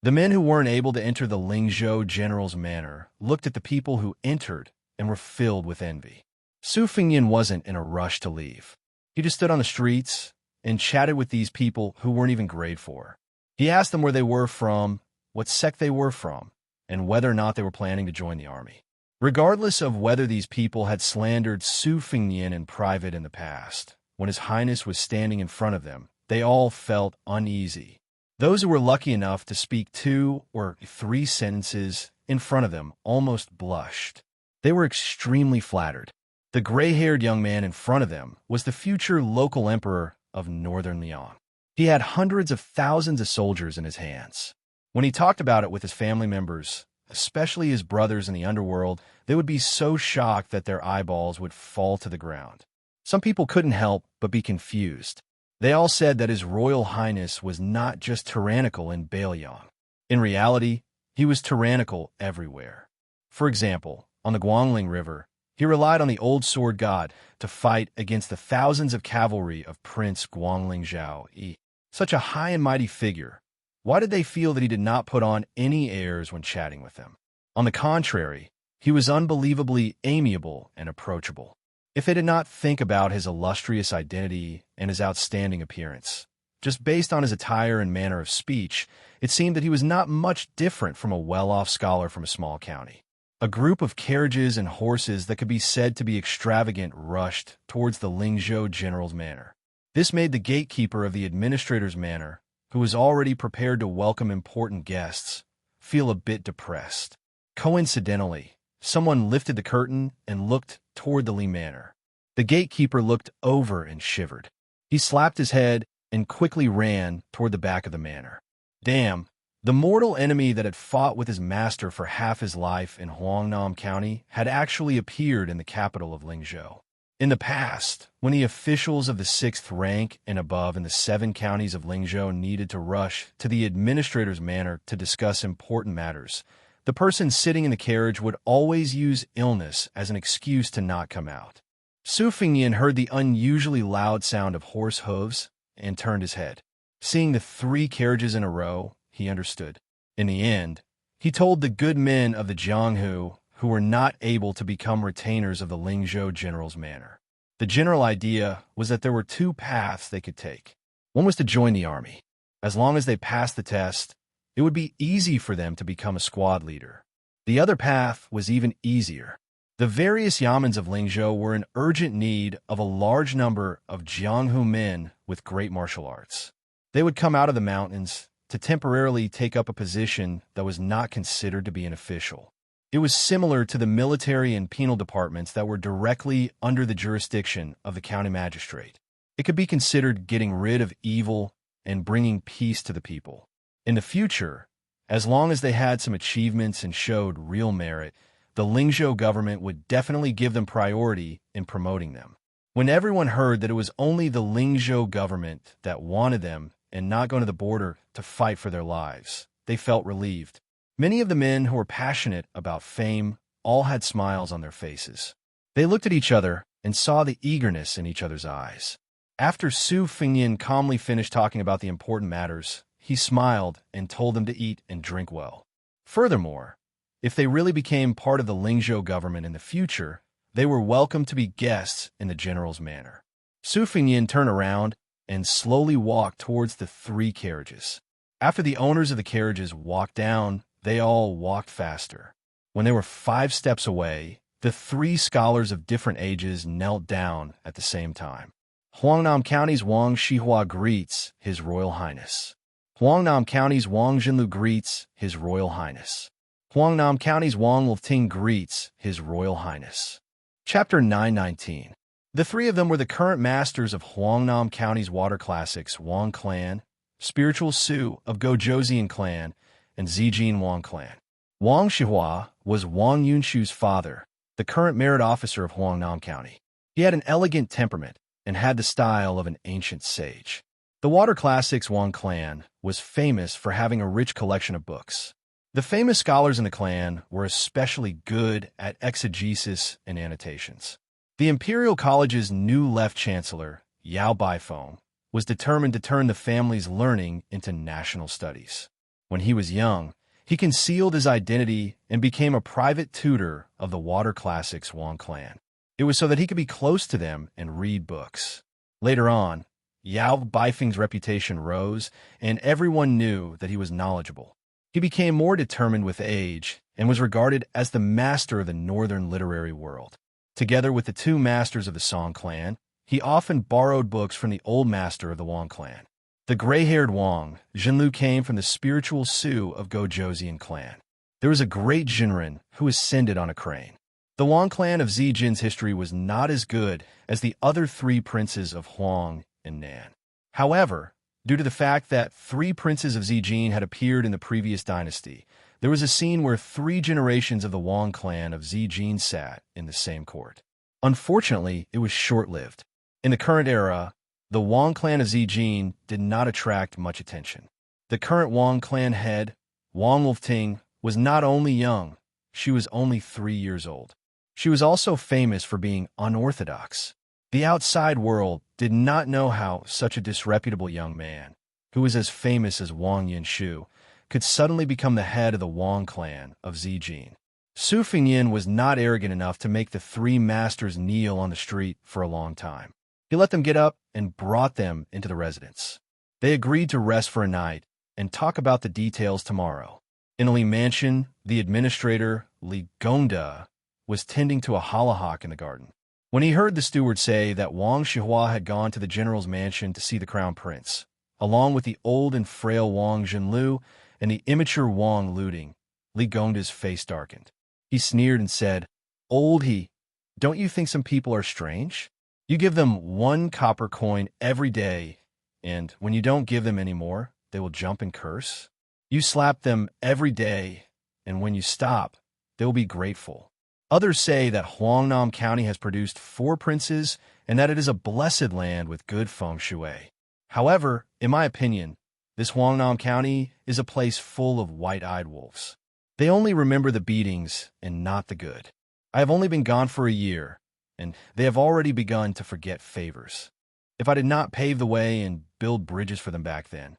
The men who weren't able to enter the Lingzhou general's manor looked at the people who entered and were filled with envy. Su Fingyin wasn't in a rush to leave. He just stood on the streets and chatted with these people who weren't even grade 4. He asked them where they were from, what sect they were from, and whether or not they were planning to join the army. Regardless of whether these people had slandered Su Fingyin in private in the past, when His Highness was standing in front of them, they all felt uneasy. Those who were lucky enough to speak 2 or 3 sentences in front of them almost blushed. They were extremely flattered. The gray-haired young man in front of them was the future local emperor of Northern Liang. He had hundreds of thousands of soldiers in his hands. When he talked about it with his family members, especially his brothers in the underworld, they would be so shocked that their eyeballs would fall to the ground. Some people couldn't help but be confused. They all said that His Royal Highness was not just tyrannical in Beiliang. In reality, he was tyrannical everywhere. For example, on the Guangling River, he relied on the old sword god to fight against the thousands of cavalry of Prince Guangling Zhao Yi. Such a high and mighty figure. Why did they feel that he did not put on any airs when chatting with them? On the contrary, he was unbelievably amiable and approachable. If they did not think about his illustrious identity and his outstanding appearance, just based on his attire and manner of speech, it seemed that he was not much different from a well-off scholar from a small county. A group of carriages and horses that could be said to be extravagant rushed towards the Lingzhou general's manor. This made the gatekeeper of the administrator's manor, who was already prepared to welcome important guests, feel a bit depressed. Coincidentally, someone lifted the curtain and looked toward the Li manor. The gatekeeper looked over and shivered. He slapped his head and quickly ran toward the back of the manor. Damn, the mortal enemy that had fought with his master for half his life in Huangnam County had actually appeared in the capital of Lingzhou. In the past, when the officials of the 6th rank and above in the 7 counties of Lingzhou needed to rush to the administrator's manor to discuss important matters, the person sitting in the carriage would always use illness as an excuse to not come out. Su Fingyin heard the unusually loud sound of horse hooves and turned his head. Seeing the 3 carriages in a row, he understood. In the end, he told the good men of the Jianghu who were not able to become retainers of the Lingzhou general's manor. The general idea was that there were 2 paths they could take. One was to join the army. As long as they passed the test, it would be easy for them to become a squad leader. The other path was even easier. The various yamens of Lingzhou were in urgent need of a large number of Jianghu men with great martial arts. They would come out of the mountains to temporarily take up a position that was not considered to be an official. It was similar to the military and penal departments that were directly under the jurisdiction of the county magistrate. It could be considered getting rid of evil and bringing peace to the people. In the future, as long as they had some achievements and showed real merit, the Lingzhou government would definitely give them priority in promoting them. When everyone heard that it was only the Lingzhou government that wanted them and not going to the border to fight for their lives, they felt relieved. Many of the men who were passionate about fame all had smiles on their faces. They looked at each other and saw the eagerness in each other's eyes. After Su Fingyin calmly finished talking about the important matters, he smiled and told them to eat and drink well. Furthermore, if they really became part of the Lingzhou government in the future, they were welcome to be guests in the general's manor. Su Fingyin turned around and slowly walked towards the 3 carriages. After the owners of the carriages walked down, they all walked faster. When they were 5 steps away, the 3 scholars of different ages knelt down at the same time. Huangnam County's Wang Shihua greets His Royal Highness. Huangnam County's Wang Jinlu greets His Royal Highness. Huangnam County's Wang Wolfting greets His Royal Highness. Chapter 919. The three of them were the current masters of Huangnam County's water classics Wang Clan, Spiritual Su of Gojoseon Clan, and Zijin Wang Clan. Wang Shihua was Wang Yunshu's father, the current merit officer of Huangnam County. He had an elegant temperament and had the style of an ancient sage. The water classics Wang Clan was famous for having a rich collection of books. The famous scholars in the clan were especially good at exegesis and annotations. The Imperial College's new left chancellor, Yao Baifeng, was determined to turn the family's learning into national studies. When he was young, he concealed his identity and became a private tutor of the water classics Wang Clan. It was so that he could be close to them and read books. Later on, Yao Baifeng's reputation rose, and everyone knew that he was knowledgeable. He became more determined with age and was regarded as the master of the northern literary world. Together with the two masters of the Song clan, he often borrowed books from the old master of the Wang clan. The gray-haired Wang, Jinlu, came from the spiritual Su of Gojoseon clan. There was a great Jinren who ascended on a crane. The Wang clan of Zijin's history was not as good as the other three princes of Huang and Nan. However, due to the fact that three princes of Zijin had appeared in the previous dynasty, there was a scene where 3 generations of the Wang clan of Zijin sat in the same court. Unfortunately, it was short-lived. In the current era, the Wang clan of Zijin did not attract much attention. The current Wang clan head, Wang Wolfting, was not only young, she was only 3 years old. She was also famous for being unorthodox. The outside world did not know how such a disreputable young man, who was as famous as Wang Yinshu, could suddenly become the head of the Wang clan of Zijin. Su Fingyin was not arrogant enough to make the 3 masters kneel on the street for a long time. He let them get up and brought them into the residence. They agreed to rest for a night and talk about the details tomorrow. In a Li mansion, the administrator, Li Gongda, was tending to a hollyhock in the garden. When he heard the steward say that Wang Shihua had gone to the general's mansion to see the crown prince, along with the old and frail Wang Jinlu and the immature Wang Luding, Li Gongda's face darkened. He sneered and said, "Old he, don't you think some people are strange? You give them 1 copper coin every day, and when you don't give them any more, they will jump and curse. You slap them every day, and when you stop, they will be grateful. Others say that Huangnam County has produced 4 princes and that it is a blessed land with good feng shui. However, in my opinion, this Huangnam County is a place full of white-eyed wolves. They only remember the beatings and not the good. I have only been gone for a year, and they have already begun to forget favors. If I did not pave the way and build bridges for them back then,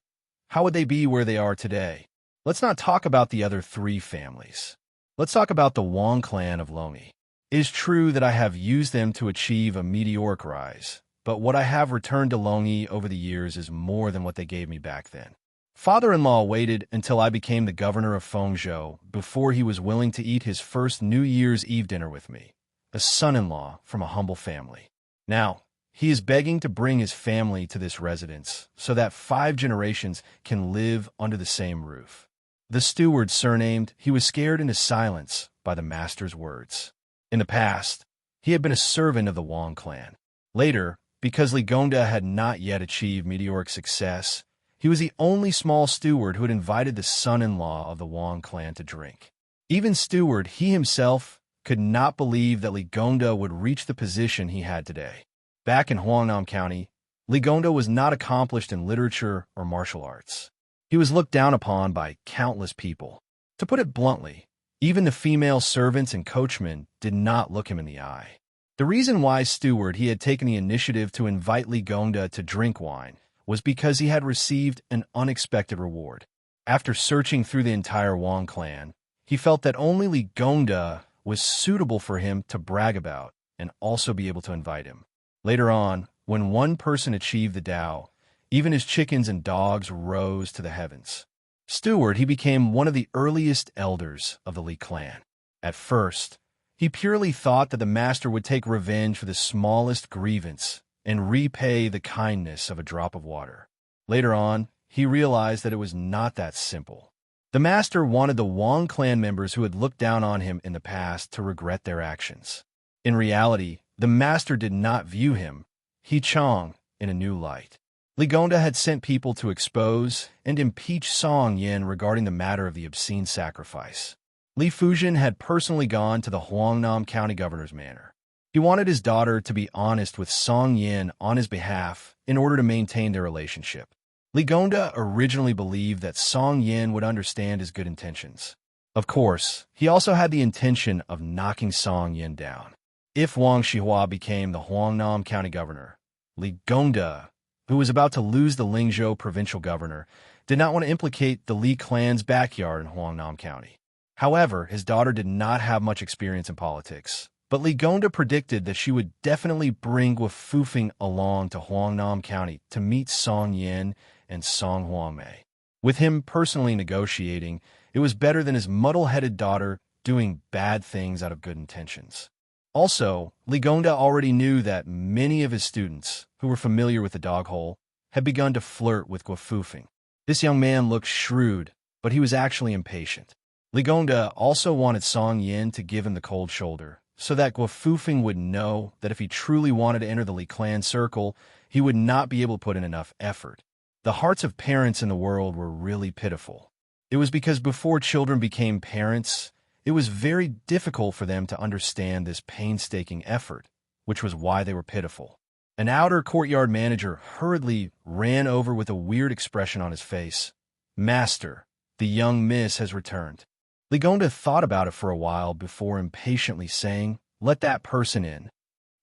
how would they be where they are today? Let's not talk about the other 3 families. Let's talk about the Wang clan of Longi. It is true that I have used them to achieve a meteoric rise, but what I have returned to Longi over the years is more than what they gave me back then. Father-in-law waited until I became the governor of Fengzhou before he was willing to eat his first New Year's Eve dinner with me, a son-in-law from a humble family. Now, he is begging to bring his family to this residence so that 5 generations can live under the same roof. The steward surnamed, he was scared into silence by the master's words. In the past, he had been a servant of the Wang clan. Later, because Li Gongda had not yet achieved meteoric success, he was the only small steward who had invited the son-in-law of the Wang clan to drink. Even steward, he himself, could not believe that Li Gongda would reach the position he had today. Back in Huangnam County, Li Gongda was not accomplished in literature or martial arts. He was looked down upon by countless people. To put it bluntly, even the female servants and coachmen did not look him in the eye. The reason why steward he had taken the initiative to invite Li Gongda to drink wine was because he had received an unexpected reward. After searching through the entire Wang clan, he felt that only Li Gongda was suitable for him to brag about and also be able to invite him. Later on, when one person achieved the Tao, even his chickens and dogs rose to the heavens. Steward, he became one of the earliest elders of the Li clan. At first, he purely thought that the master would take revenge for the smallest grievance and repay the kindness of a drop of water. Later on, he realized that it was not that simple. The master wanted the Wang clan members who had looked down on him in the past to regret their actions. In reality, the master did not view him, He Chong, in a new light. Li Gongda had sent people to expose and impeach Song Yin regarding the matter of the obscene sacrifice. Li Fuzhen had personally gone to the Huangnam County Governor's manor. He wanted his daughter to be honest with Song Yin on his behalf in order to maintain their relationship. Li Gongda originally believed that Song Yin would understand his good intentions. Of course, he also had the intention of knocking Song Yin down. If Wang Shihua became the Huangnam County Governor, Li Gongda, who was about to lose the Lingzhou provincial governor, did not want to implicate the Li clan's backyard in Huangnam County. However, his daughter did not have much experience in politics, but Li Gongda predicted that she would definitely bring Guo Fufeng along to Huangnam County to meet Song Yin and Song Huangmei. With him personally negotiating, it was better than his muddle-headed daughter doing bad things out of good intentions. Also, Li Gongda already knew that many of his students, who were familiar with the dog hole, had begun to flirt with Guo Fufeng. This young man looked shrewd, but he was actually impatient. Li Gongda also wanted Song Yin to give him the cold shoulder, so that Guo Fufeng would know that if he truly wanted to enter the Li clan circle, he would not be able to put in enough effort. The hearts of parents in the world were really pitiful. It was because before children became parents, it was very difficult for them to understand this painstaking effort, which was why they were pitiful. An outer courtyard manager hurriedly ran over with a weird expression on his face. "Master, the young miss has returned." Li Gongda thought about it for a while before impatiently saying, "Let that person in."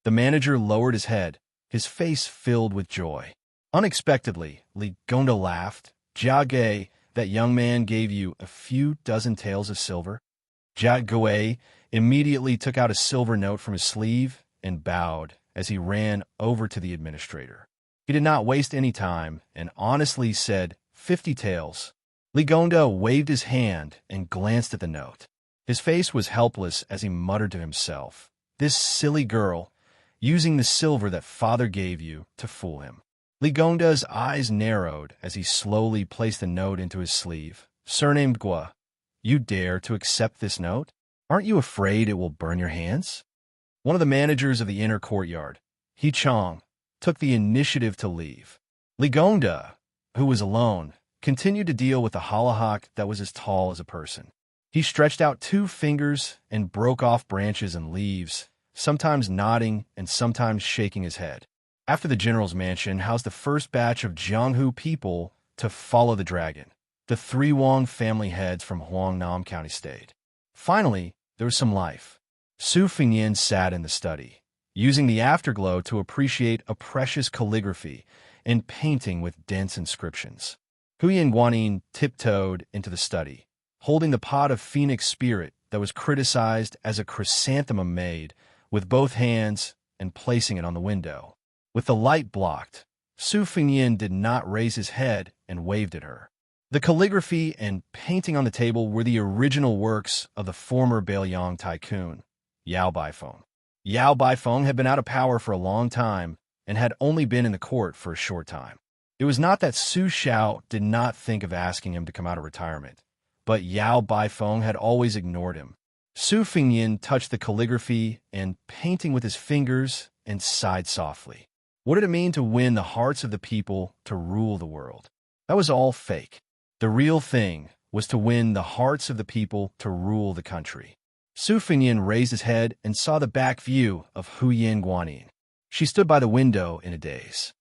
The manager lowered his head, his face filled with joy. Unexpectedly, Li Gongda laughed. "Jia Ge, that young man gave you a few dozen taels of silver?" Jia Ge immediately took out a silver note from his sleeve and bowed as he ran over to the administrator. He did not waste any time and honestly said, 50 taels. Li Gongda waved his hand and glanced at the note. His face was helpless as he muttered to himself, "This silly girl, using the silver that father gave you to fool him." Li Gongda's eyes narrowed as he slowly placed the note into his sleeve. "Surnamed Guo, you dare to accept this note? Aren't you afraid it will burn your hands?" One of the managers of the inner courtyard, He Chong, took the initiative to leave. Li Gongda, who was alone, continued to deal with a hollyhock that was as tall as a person. He stretched out 2 fingers and broke off branches and leaves, sometimes nodding and sometimes shaking his head. After the general's mansion housed the first batch of Jianghu people to follow the dragon, the 3 Wang family heads from Huangnam County stayed. Finally, there was some life. Su Fengyin sat in the study, using the afterglow to appreciate a precious calligraphy and painting with dense inscriptions. Huyan Guanyin tiptoed into the study, holding the pot of phoenix spirit that was criticized as a chrysanthemum made with both hands and placing it on the window. With the light blocked, Su Fengyin did not raise his head and waved at her. The calligraphy and painting on the table were the original works of the former Beiliang tycoon, Yao Baifeng. Yao Baifeng had been out of power for a long time and had only been in the court for a short time. It was not that Su Xiao did not think of asking him to come out of retirement, but Yao Baifeng had always ignored him. Su Fengyin touched the calligraphy and painting with his fingers and sighed softly. What did it mean to win the hearts of the people to rule the world? That was all fake. The real thing was to win the hearts of the people to rule the country. Su Fengyin raised his head and saw the back view of Huyan Guanyin. She stood by the window in a daze.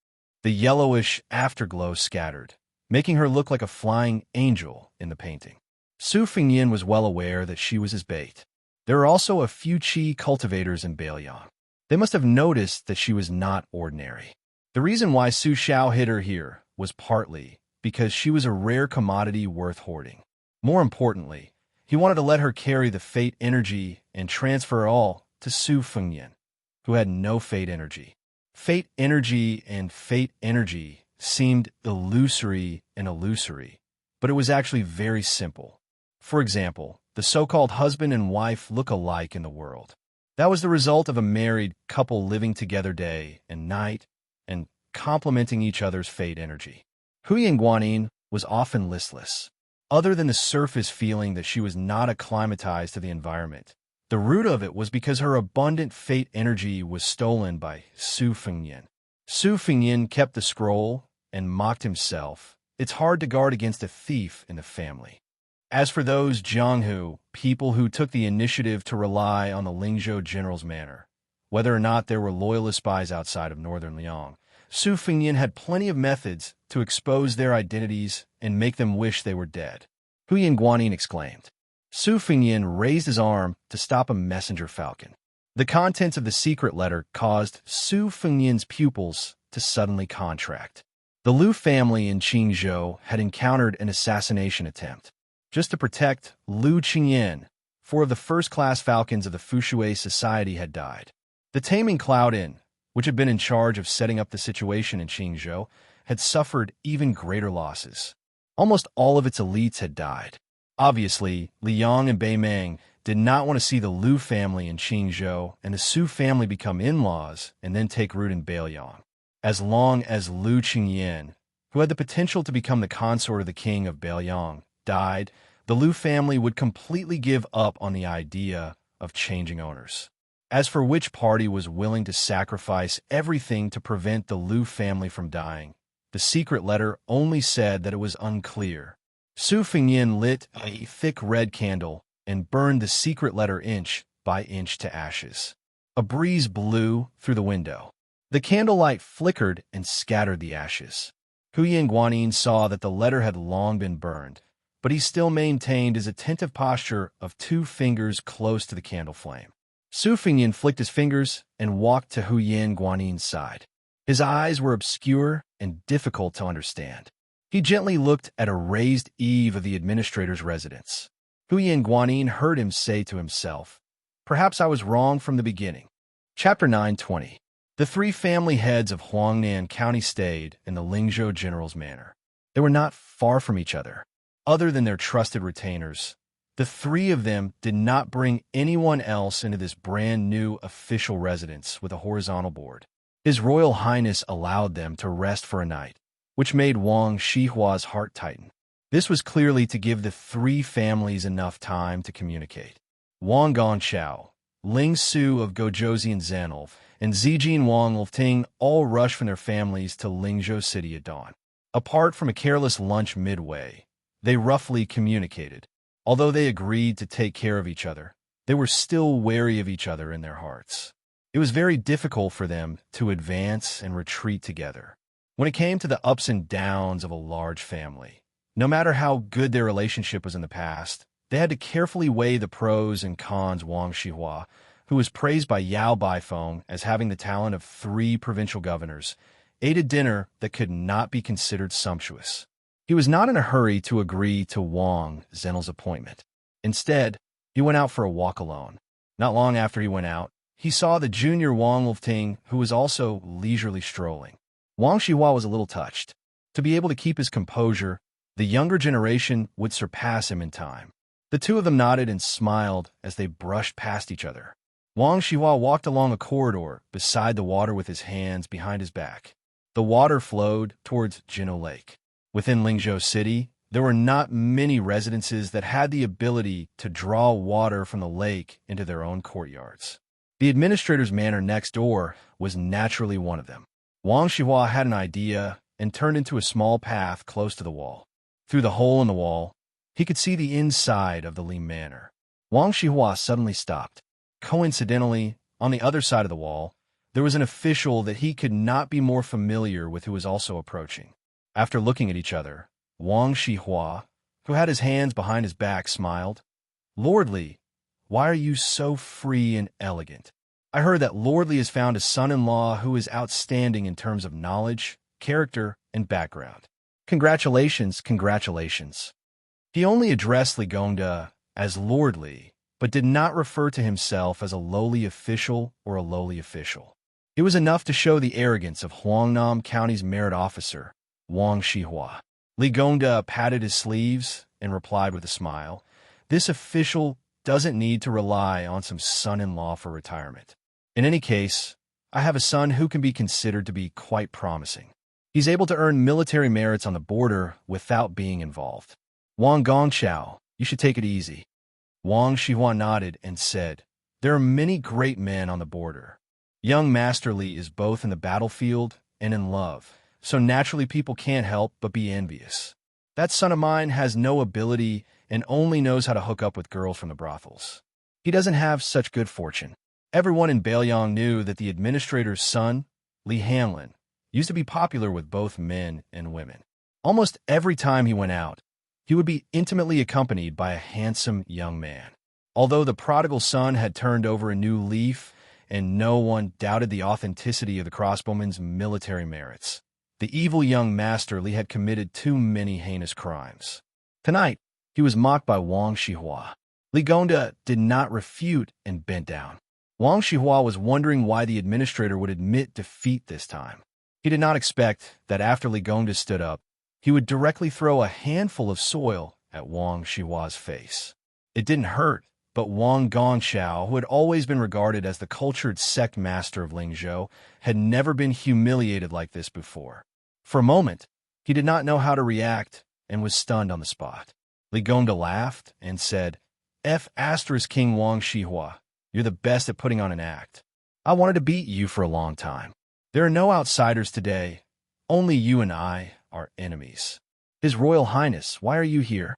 The yellowish afterglow scattered, making her look like a flying angel in the painting. Su Fengyin was well aware that she was his bait. There were also a few qi cultivators in Beiliang. They must have noticed that she was not ordinary. The reason why Su Xiao hid her here was partly because she was a rare commodity worth hoarding. More importantly, he wanted to let her carry the fate energy and transfer it all to Su Fengyin, who had no fate energy. Fate energy seemed illusory, but it was actually very simple. For example, the so-called husband and wife look alike in the world. That was the result of a married couple living together day and night and complementing each other's fate energy. Huyan Guanyin was often listless. Other than the surface feeling that she was not acclimatized to the environment, the root of it was because her abundant fate energy was stolen by Su Fengyan. Su Fengyan kept the scroll and mocked himself. It's hard to guard against a thief in the family. As for those Jianghu, people who took the initiative to rely on the Lingzhou general's manor, whether or not there were loyalist spies outside of northern Liang, Su Fengyan had plenty of methods to expose their identities and make them wish they were dead. Huyan Guanyin exclaimed. Su Fengyan raised his arm to stop a messenger falcon. The contents of the secret letter caused Su Fengyan's pupils to suddenly contract. The Liu family in Qingzhou had encountered an assassination attempt. Just to protect Liu Qingyan, 4 of the first-class falcons of the Fushui Society had died. The Taming Cloud Inn, which had been in charge of setting up the situation in Qingzhou, had suffered even greater losses. Almost all of its elites had died. Obviously, Liang and Beimeng did not want to see the Liu family in Qingzhou and the Su family become in-laws and then take root in Beiliang. As long as Liu Qingyan, who had the potential to become the consort of the king of Beiliang, died, the Liu family would completely give up on the idea of changing owners. As for which party was willing to sacrifice everything to prevent the Liu family from dying, the secret letter only said that it was unclear. Su Fengyan lit a thick red candle and burned the secret letter inch by inch to ashes. A breeze blew through the window. The candlelight flickered and scattered the ashes. Huyan Guanyin saw that the letter had long been burned, but he still maintained his attentive posture of 2 fingers close to the candle flame. Su Fengyan flicked his fingers and walked to Huyan Guanyin's side. His eyes were obscure and difficult to understand. He gently looked at a raised eave of the administrator's residence. Huyan Guanyin heard him say to himself, "Perhaps I was wrong from the beginning." Chapter 920. The 3 family heads of Huangnan County stayed in the Lingzhou general's manor. They were not far from each other. Other than their trusted retainers, the 3 of them did not bring anyone else into this brand new official residence with a horizontal board. His Royal Highness allowed them to rest for a night, which made Wang Shihua's heart tighten. This was clearly to give the 3 families enough time to communicate. Wang Gongqiao, Ling Su of Gozhouzian Zanolf, and Zijin Wang Lifting all rushed from their families to Lingzhou City at dawn. Apart from a careless lunch midway, they roughly communicated. Although they agreed to take care of each other, they were still wary of each other in their hearts. It was very difficult for them to advance and retreat together. When it came to the ups and downs of a large family, no matter how good their relationship was in the past, they had to carefully weigh the pros and cons. Wang Shihua, who was praised by Yao Baifeng as having the talent of 3 provincial governors, ate a dinner that could not be considered sumptuous. He was not in a hurry to agree to Wang Zhenl's appointment. Instead, he went out for a walk alone. Not long after he went out, he saw the junior Wang Lifting, who was also leisurely strolling. Wang Shihua was a little touched. To be able to keep his composure, the younger generation would surpass him in time. The 2 of them nodded and smiled as they brushed past each other. Wang Shihua walked along a corridor beside the water with his hands behind his back. The water flowed towards Jinhou Lake. Within Lingzhou City, there were not many residences that had the ability to draw water from the lake into their own courtyards. The administrator's manor next door was naturally one of them. Wang Shihua had an idea and turned into a small path close to the wall. Through the hole in the wall, he could see the inside of the Li Manor. Wang Shihua suddenly stopped. Coincidentally, on the other side of the wall, there was an official that he could not be more familiar with who was also approaching. After looking at each other, Wang Shihua, who had his hands behind his back, smiled. "Lord Li, why are you so free and elegant? I heard that Lord Li has found a son-in-law who is outstanding in terms of knowledge, character, and background. Congratulations, congratulations." He only addressed Li Gongda as Lord Li, but did not refer to himself as a lowly official or a lowly official. It was enough to show the arrogance of Huangnam County's merit officer, Wang Shihua. Li Gongda patted his sleeves and replied with a smile, "This official doesn't need to rely on some son-in-law for retirement. In any case, I have a son who can be considered to be quite promising." He's able to earn military merits on the border without being involved. Wang Gongqiao, you should take it easy. Wang Xihua nodded and said, there are many great men on the border. Young Master Li is both in the battlefield and in love, so naturally people can't help but be envious. That son of mine has no ability and only knows how to hook up with girls from the brothels. He doesn't have such good fortune. Everyone in Beiyang knew that the administrator's son, Li Hanlin, used to be popular with both men and women. Almost every time he went out, he would be intimately accompanied by a handsome young man. Although the prodigal son had turned over a new leaf and no one doubted the authenticity of the crossbowman's military merits, the evil young Master Li had committed too many heinous crimes. Tonight, he was mocked by Wang Xihua. Li Gongda did not refute and bent down. Wang Xihua was wondering why the administrator would admit defeat this time. He did not expect that after Li Gongda stood up, he would directly throw a handful of soil at Wang Xihua's face. It didn't hurt, but Wang Gongqiao, who had always been regarded as the cultured sect master of Lingzhou, had never been humiliated like this before. For a moment, he did not know how to react and was stunned on the spot. Li Gongda laughed and said, King Wang Xihua, you're the best at putting on an act. I wanted to beat you for a long time. There are no outsiders today. Only you and I are enemies. His Royal Highness, why are you here?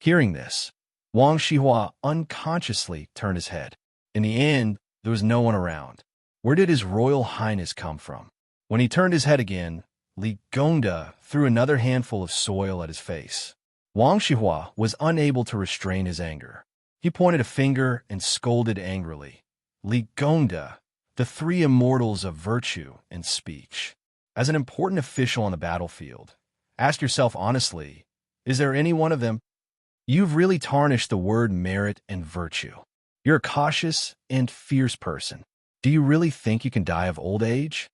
Hearing this, Wang Xihua unconsciously turned his head. In the end, there was no one around. Where did His Royal Highness come from? When he turned his head again, Li Gongda threw another handful of soil at his face. Wang Xihua was unable to restrain his anger. He pointed a finger and scolded angrily. Li Gongda, the three immortals of virtue and speech. As an important official on the battlefield, ask yourself honestly, is there any one of them? You've really tarnished the word merit and virtue. You're a cautious and fierce person. Do you really think you can die of old age?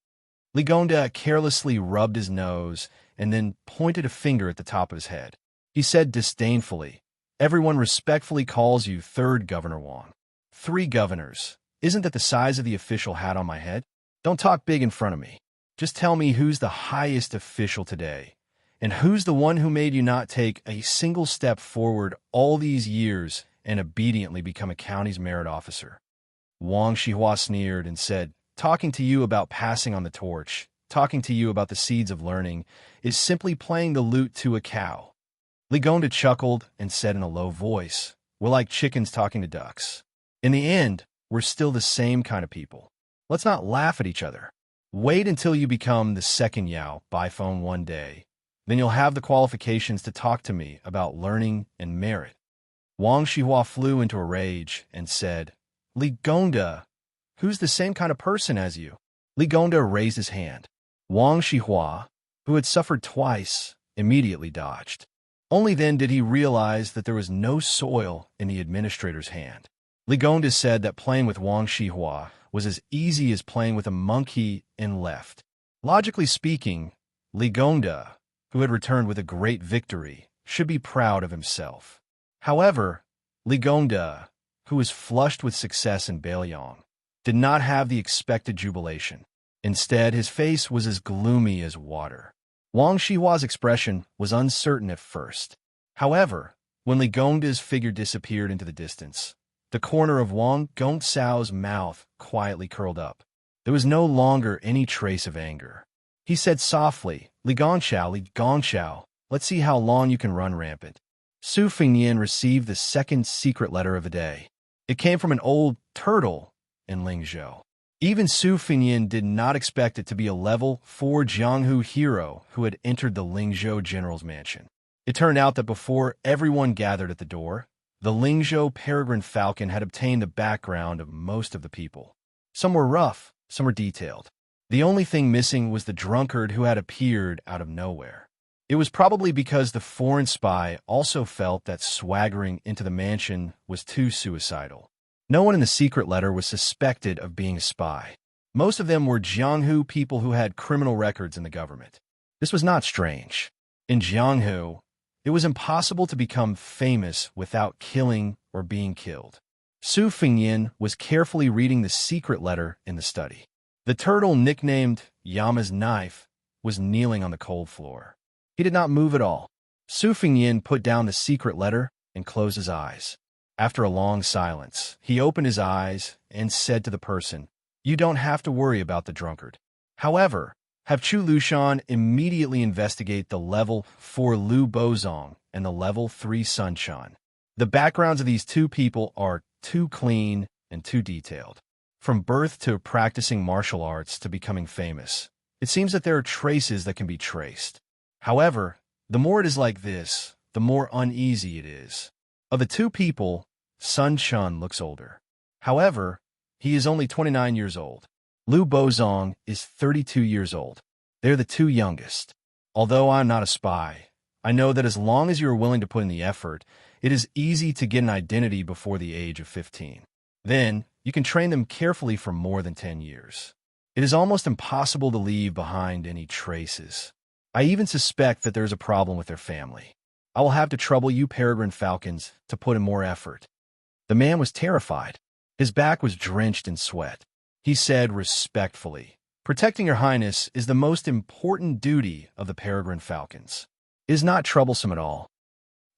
Li Gongda carelessly rubbed his nose and then pointed a finger at the top of his head. He said disdainfully, everyone respectfully calls you third Governor Wang. 3 governors. Isn't that the size of the official hat on my head? Don't talk big in front of me. Just tell me who's the highest official today, and who's the one who made you not take a single step forward all these years and obediently become a county's merit officer. Wang Xihua sneered and said, talking to you about passing on the torch, talking to you about the seeds of learning, is simply playing the lute to a cow. Li Gongda chuckled and said in a low voice, we're like chickens talking to ducks. In the end, we're still the same kind of people. Let's not laugh at each other. Wait until you become the second Yao by phone one day. Then you'll have the qualifications to talk to me about learning and merit. Wang Xihua flew into a rage and said, Li Gongda, who's the same kind of person as you? Li Gongda raised his hand. Wang Xihua, who had suffered twice, immediately dodged. Only then did he realize that there was no soil in the administrator's hand. Li Gongda said that playing with Wang Xihua was as easy as playing with a monkey in left. Logically speaking, Li Gongda, who had returned with a great victory, should be proud of himself. However, Li Gongda, who was flushed with success in Beiyang, did not have the expected jubilation. Instead, his face was as gloomy as water. Wang Xihua's expression was uncertain at first. However, when Li Gongda's figure disappeared into the distance, the corner of Wang Gongxiao's mouth quietly curled up. There was no longer any trace of anger. He said softly, Li Gongxiao, let's see how long you can run rampant. Su Fingyan received the second secret letter of the day. It came from an old turtle in Lingzhou. Even Su Fingyan did not expect it to be a level 4 Jianghu hero who had entered the Lingzhou general's mansion. It turned out that before everyone gathered at the door, the Lingzhou peregrine falcon had obtained the background of most of the people. Some were rough, some were detailed. The only thing missing was the drunkard who had appeared out of nowhere. It was probably because the foreign spy also felt that swaggering into the mansion was too suicidal. No one in the secret letter was suspected of being a spy. Most of them were Jianghu people who had criminal records in the government. This was not strange. In Jianghu, it was impossible to become famous without killing or being killed. Su Fingyan was carefully reading the secret letter in the study. The turtle nicknamed Yama's knife was kneeling on the cold floor. He did not move at all. Su Fingyin put down the secret letter and closed his eyes. After a long silence, he opened his eyes and said to the person, "You don't have to worry about the drunkard. However, have Chu Lushan immediately investigate the level 4 Lu Bozong and the level 3 Sun Shan. The backgrounds of these two people are too clean and too detailed. From birth to practicing martial arts to becoming famous, it seems that there are traces that can be traced. However, the more it is like this, the more uneasy it is. Of the two people, Sun Shan looks older. However, he is only 29 years old. Lu Bozong is 32 years old. They're the two youngest. Although I'm not a spy, I know that as long as you are willing to put in the effort, it is easy to get an identity before the age of 15. Then, you can train them carefully for more than 10 years. It is almost impossible to leave behind any traces. I even suspect that there is a problem with their family. I will have to trouble you peregrine falcons to put in more effort." The man was terrified. His back was drenched in sweat. He said respectfully, "Protecting your highness is the most important duty of the peregrine falcons. It is not troublesome at all."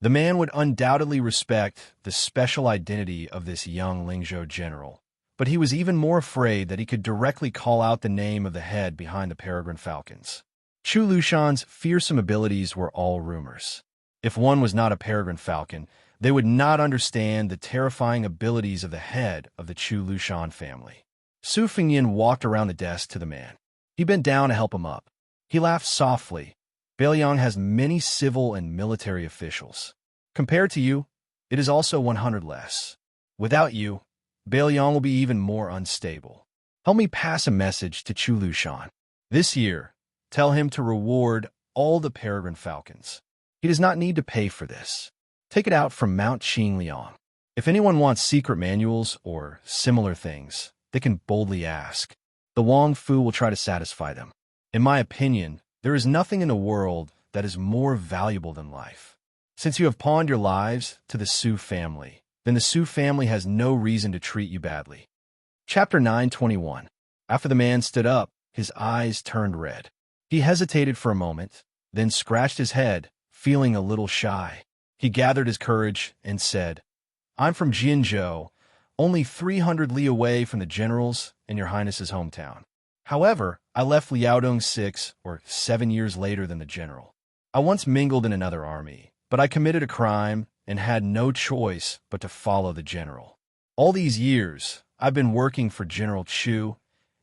The man would undoubtedly respect the special identity of this young Lingzhou general, but he was even more afraid that he could directly call out the name of the head behind the peregrine falcons. Chu Lushan's fearsome abilities were all rumors. If one was not a peregrine falcon, they would not understand the terrifying abilities of the head of the Chu Lushan family. Su Fingyin walked around the desk to the man. He bent down to help him up. He laughed softly. "Beiliang has many civil and military officials. Compared to you, it is also 100 less. Without you, Beiliang will be even more unstable. Help me pass a message to Chu Lushan. This year, tell him to reward all the peregrine falcons. He does not need to pay for this. Take it out from Mount Qingliang. If anyone wants secret manuals or similar things, they can boldly ask. The Wang Fu will try to satisfy them. In my opinion, there is nothing in the world that is more valuable than life. Since you have pawned your lives to the Su family, then the Su family has no reason to treat you badly." Chapter 921. After the man stood up, his eyes turned red. He hesitated for a moment, then scratched his head, feeling a little shy. He gathered his courage and said, "I'm from Jianzhou, only 300 li away from the general's and your highness's hometown. However, I left Liaodong 6 or 7 years later than the general. I once mingled in another army, but I committed a crime and had no choice but to follow the general. All these years, I've been working for General Chu,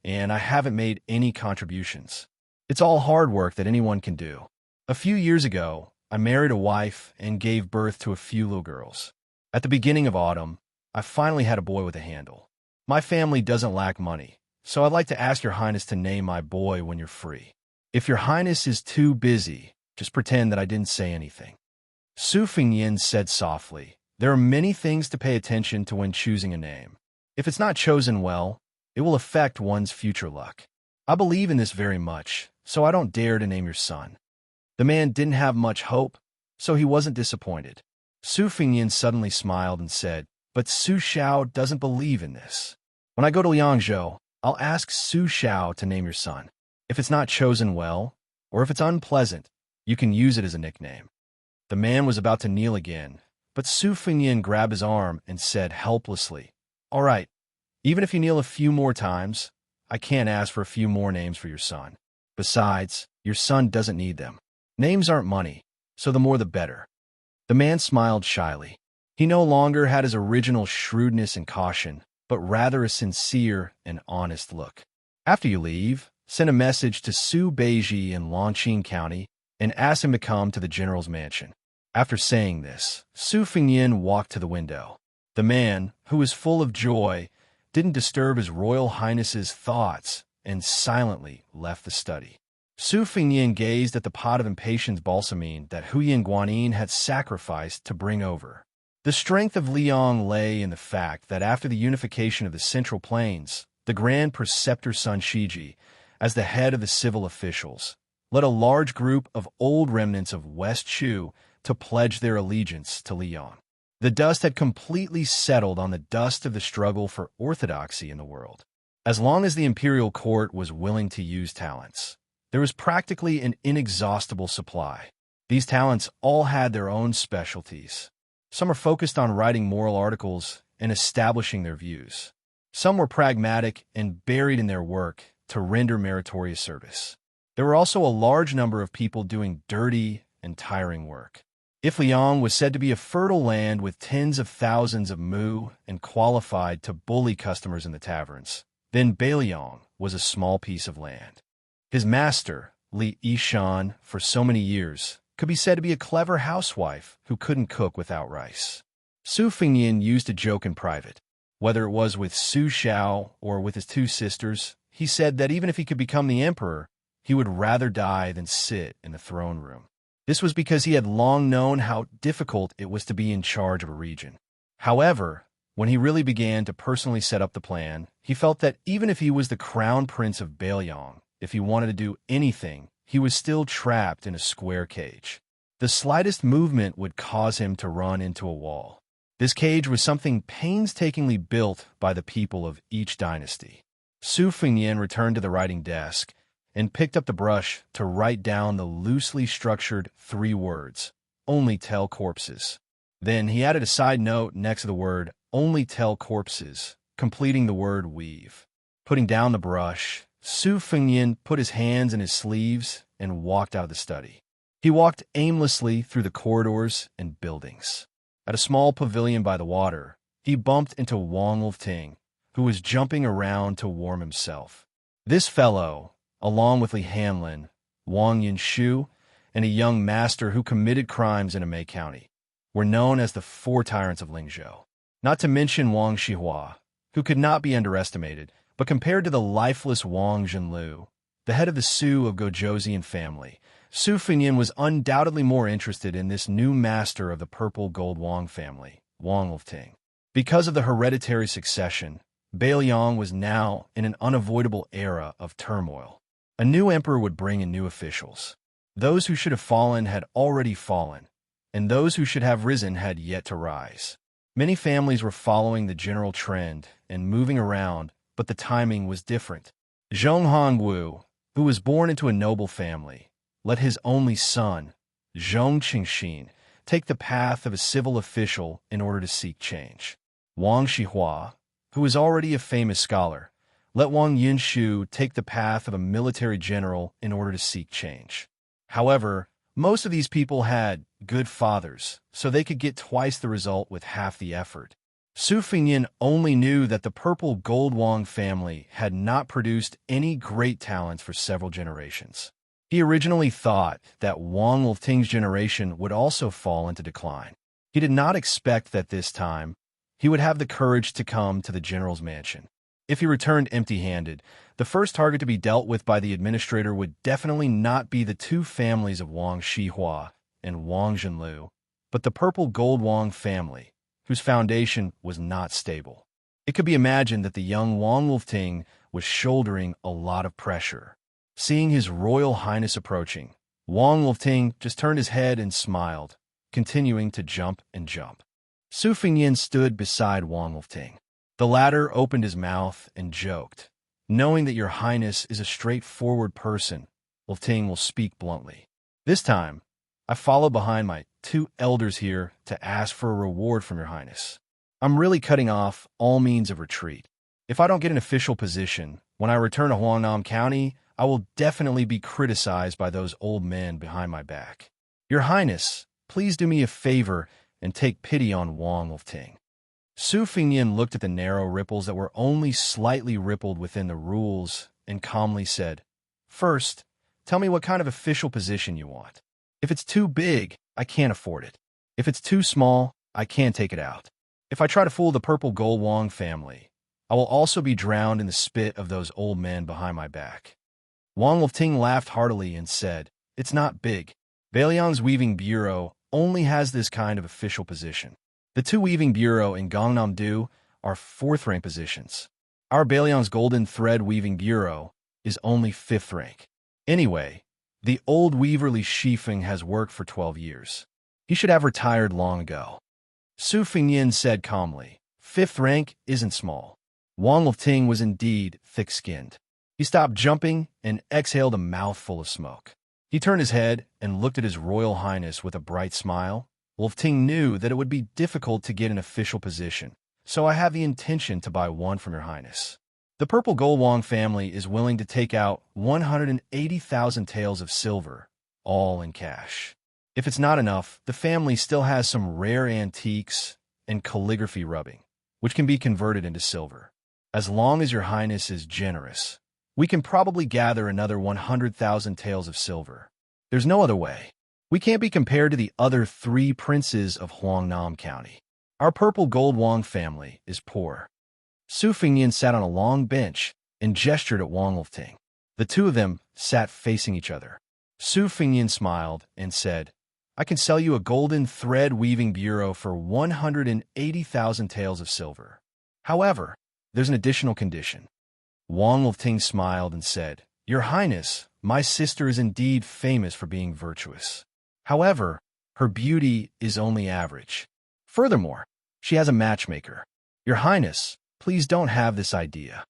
and I haven't made any contributions. It's all hard work that anyone can do. A few years ago, I married a wife and gave birth to a few little girls. At the beginning of autumn, I finally had a boy with a handle. My family doesn't lack money, so I'd like to ask your highness to name my boy when you're free. If your highness is too busy, just pretend that I didn't say anything." Su Fingyin said softly, "There are many things to pay attention to when choosing a name. If it's not chosen well, it will affect one's future luck. I believe in this very much, so I don't dare to name your son." The man didn't have much hope, so he wasn't disappointed. Su Fingyin suddenly smiled and said, "But Su Xiao doesn't believe in this. When I go to Liangzhou, I'll ask Su Xiao to name your son. If it's not chosen well, or if it's unpleasant, you can use it as a nickname." The man was about to kneel again, but Su Fingyin grabbed his arm and said helplessly, "All right, even if you kneel a few more times, I can't ask for a few more names for your son. Besides, your son doesn't need them. Names aren't money, so the more the better." The man smiled shyly. He no longer had his original shrewdness and caution, but rather a sincere and honest look. "After you leave, send a message to Su Beiji in Longqing County and ask him to come to the general's mansion." After saying this, Su Fingyin walked to the window. The man, who was full of joy, didn't disturb his Royal Highness's thoughts and silently left the study. Su Fingyin gazed at the pot of impatience balsamine that Huyin Guanyin had sacrificed to bring over. The strength of Liang lay in the fact that after the unification of the Central Plains, the Grand Preceptor Sun Shiji, as the head of the civil officials, led a large group of old remnants of West Chu to pledge their allegiance to Liang. The dust had completely settled on the dust of the struggle for orthodoxy in the world. As long as the imperial court was willing to use talents, There was practically an inexhaustible supply. These talents all had their own specialties. Some are focused on writing moral articles and establishing their views. Some were pragmatic and buried in their work to render meritorious service. There were also a large number of people doing dirty and tiring work. If Liang was said to be a fertile land with tens of thousands of mu and qualified to bully customers in the taverns, then Beiliang was a small piece of land. His master, Li Yishan, for so many years, could be said to be a clever housewife who couldn't cook without rice. Su Fengnian used to joke in private. Whether it was with Su Xiao or with his two sisters, he said that even if he could become the emperor, he would rather die than sit in the throne room. This was because he had long known how difficult it was to be in charge of a region. However, when he really began to personally set up the plan, he felt that even if he was the crown prince of Beiliang, if he wanted to do anything, he was still trapped in a square cage. The slightest movement would cause him to run into a wall. This cage was something painstakingly built by the people of each dynasty. Su Fengnian returned to the writing desk and picked up the brush to write down the loosely structured 3 words, "Only tell corpses." Then he added a side note next to the word, "Only tell corpses," completing the word "weave." Putting down the brush, Su Fengnian put his hands in his sleeves and walked out of the study. He walked aimlessly through the corridors and buildings. At a small pavilion by the water, he bumped into Wang Wolfting, who was jumping around to warm himself. This fellow, along with Li Hanlin, Wang Yinshu, and a young master who committed crimes in Amei County, were known as the 4 tyrants of Lingzhou. Not to mention Wang Shihua, who could not be underestimated, but compared to the lifeless Wang Zhenlu, the head of the Su of Gojosian family, Su Fengnian was undoubtedly more interested in this new master of the purple gold Wang family, Wang Wolfting. Because of the hereditary succession, Beiliang was now in an unavoidable era of turmoil. A new emperor would bring in new officials. Those who should have fallen had already fallen, and those who should have risen had yet to rise. Many families were following the general trend and moving around, but the timing was different. Zhong Hongwu, who was born into a noble family, let his only son, Zhong Qingxin, take the path of a civil official in order to seek change. Wang Shihua, who was already a famous scholar, let Wang Yinshu take the path of a military general in order to seek change. However, most of these people had good fathers, so they could get twice the result with half the effort. Su Fengnian only knew that the purple gold Wang family had not produced any great talents for several generations. He originally thought that Wang Wolfting's generation would also fall into decline. He did not expect that this time he would have the courage to come to the general's mansion. If he returned empty-handed, the first target to be dealt with by the administrator would definitely not be the 2 families of Wang Shihua and Wang Zhenlu, but the purple gold Wang family, whose foundation was not stable. It could be imagined that the young Wang Wolfting was shouldering a lot of pressure. Seeing His Royal Highness approaching, Wang Wolfting just turned his head and smiled, continuing to jump and jump. Su Fengnian stood beside Wang Wolfting. The latter opened his mouth and joked, "Knowing that your highness is a straightforward person, Wolfting will speak bluntly. This time, I follow behind my 2 elders here to ask for a reward from your highness. I'm really cutting off all means of retreat. If I don't get an official position, when I return to Huangnam County, I will definitely be criticized by those old men behind my back. Your highness, please do me a favor and take pity on Wang Wolfting." Su Fengnian looked at the narrow ripples that were only slightly rippled within the rules and calmly said, "First, tell me what kind of official position you want. If it's too big, I can't afford it. If it's too small, I can't take it out. If I try to fool the purple gold Wang family, I will also be drowned in the spit of those old men behind my back." Wang Wolfting laughed heartily and said, "It's not big. Beiliang's Weaving Bureau only has this kind of official position. The 2 Weaving Bureau in Gangnam-do are 4th-rank positions. Our Beiliang's Golden Thread Weaving Bureau is only 5th rank. Anyway, the old weaver Li Shifeng has worked for 12 years. He should have retired long ago." Su Fengnian said calmly, 5th rank isn't small." Wang Wolfting was indeed thick-skinned. He stopped jumping and exhaled a mouthful of smoke. He turned his head and looked at His Royal Highness with a bright smile. Wolf Ting knew that it would be difficult to get an official position, so I have the intention to buy one from Your Highness. The Purple Gold Wong family is willing to take out 180,000 taels of silver, all in cash. If it's not enough, the family still has some rare antiques and calligraphy rubbing, which can be converted into silver. As long as Your Highness is generous, we can probably gather another 100,000 taels of silver. There's no other way. We can't be compared to the other 3 princes of Huangnam County. Our Purple Gold Wong family is poor. Su Fingyan sat on a long bench and gestured at Wang Wolfting. The two of them sat facing each other. Su Fingyan smiled and said, I can sell you a golden thread weaving bureau for 180,000 taels of silver. However, there's an additional condition. Wang Wolfting smiled and said, Your Highness, my sister is indeed famous for being virtuous. However, her beauty is only average. Furthermore, she has a matchmaker. Your Highness, please don't have this idea.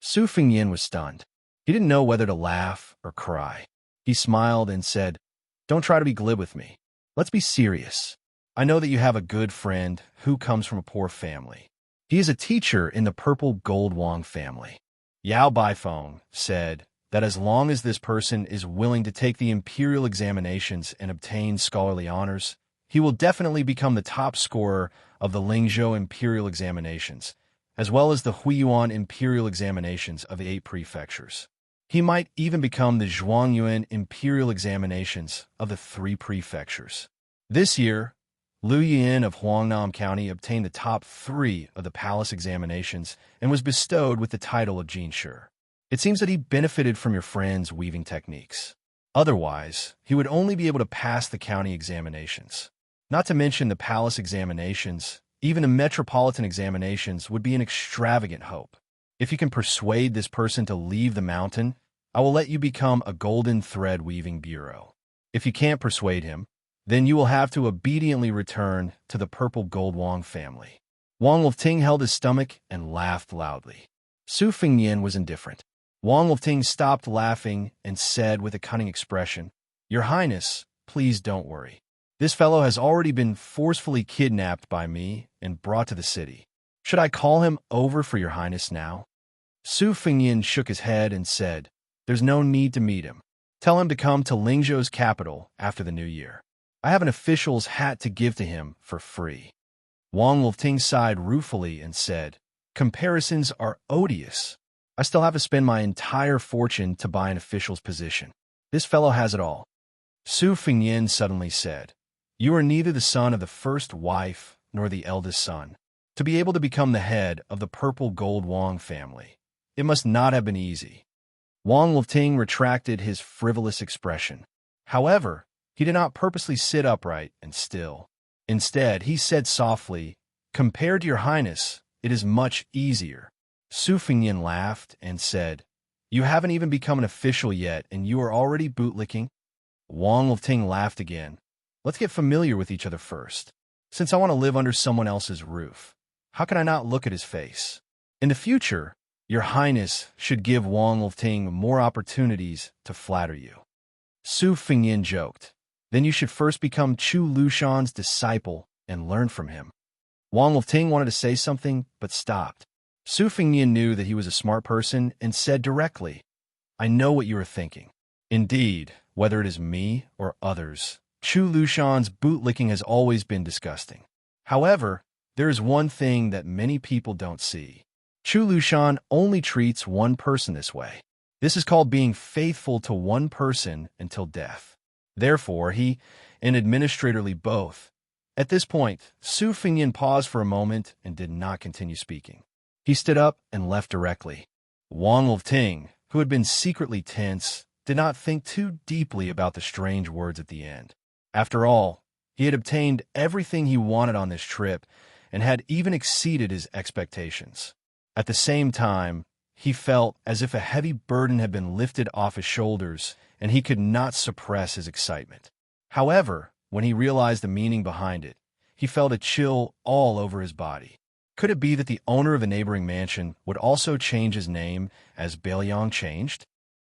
Su Fingyan was stunned. He didn't know whether to laugh or cry. He smiled and said, Don't try to be glib with me. Let's be serious. I know that you have a good friend who comes from a poor family. He is a teacher in the Purple Gold Wong family. Yao Baifeng said that as long as this person is willing to take the imperial examinations and obtain scholarly honors, he will definitely become the top scorer of the Lingzhou imperial examinations, as well as the Huiyuan imperial examinations of the 8 prefectures. He might even become the Zhuangyuan imperial examinations of the 3 prefectures. This year, Liu Yin of Huangnam County obtained the top 3 of the palace examinations and was bestowed with the title of Jinshi. It seems that he benefited from your friend's weaving techniques. Otherwise, he would only be able to pass the county examinations. Not to mention the palace examinations, even the metropolitan examinations would be an extravagant hope. If you can persuade this person to leave the mountain, I will let you become a golden thread weaving bureau. If you can't persuade him, then you will have to obediently return to the Purple Gold Wong family. Wang Wolfting held his stomach and laughed loudly. Su Fingyan was indifferent. Wang Wolfting stopped laughing and said with a cunning expression, Your Highness, please don't worry. This fellow has already been forcefully kidnapped by me and brought to the city. Should I call him over for Your Highness now? Su Fingyan shook his head and said, There's no need to meet him. Tell him to come to Lingzhou's capital after the new year. I have an official's hat to give to him for free. Wang Wolfting sighed ruefully and said, Comparisons are odious. I still have to spend my entire fortune to buy an official's position. This fellow has it all. Su Fingyan suddenly said, You are neither the son of the first wife nor the eldest son. To be able to become the head of the Purple Gold Wong family, it must not have been easy. Wang Wolfting retracted his frivolous expression. However, he did not purposely sit upright and still. Instead, he said softly, Compared to Your Highness, it is much easier. Su Fingyan laughed and said, You haven't even become an official yet, and you are already bootlicking? Wang Wolfting laughed again. Let's get familiar with each other first. Since I want to live under someone else's roof, how can I not look at his face? In the future, Your Highness should give Wang Wolfting more opportunities to flatter you. Su Fingyan joked. Then you should first become Chu Lushan's disciple and learn from him. Wang Wolfting wanted to say something, but stopped. Su Fingyan knew that he was a smart person and said directly, I know what you are thinking. Indeed, whether it is me or others, Chu Lushan's bootlicking has always been disgusting. However, there is one thing that many people don't see. Chu Lushan only treats one person this way. This is called being faithful to one person until death. Therefore, he and administrator Li both. At this point, Su Fingyan paused for a moment and did not continue speaking. He stood up and left directly. Wang Wolfting, who had been secretly tense, did not think too deeply about the strange words at the end. After all, he had obtained everything he wanted on this trip and had even exceeded his expectations. At the same time, he felt as if a heavy burden had been lifted off his shoulders, and he could not suppress his excitement. However, when he realized the meaning behind it, he felt a chill all over his body. Could it be that the owner of a neighboring mansion would also change his name as Bailiang changed?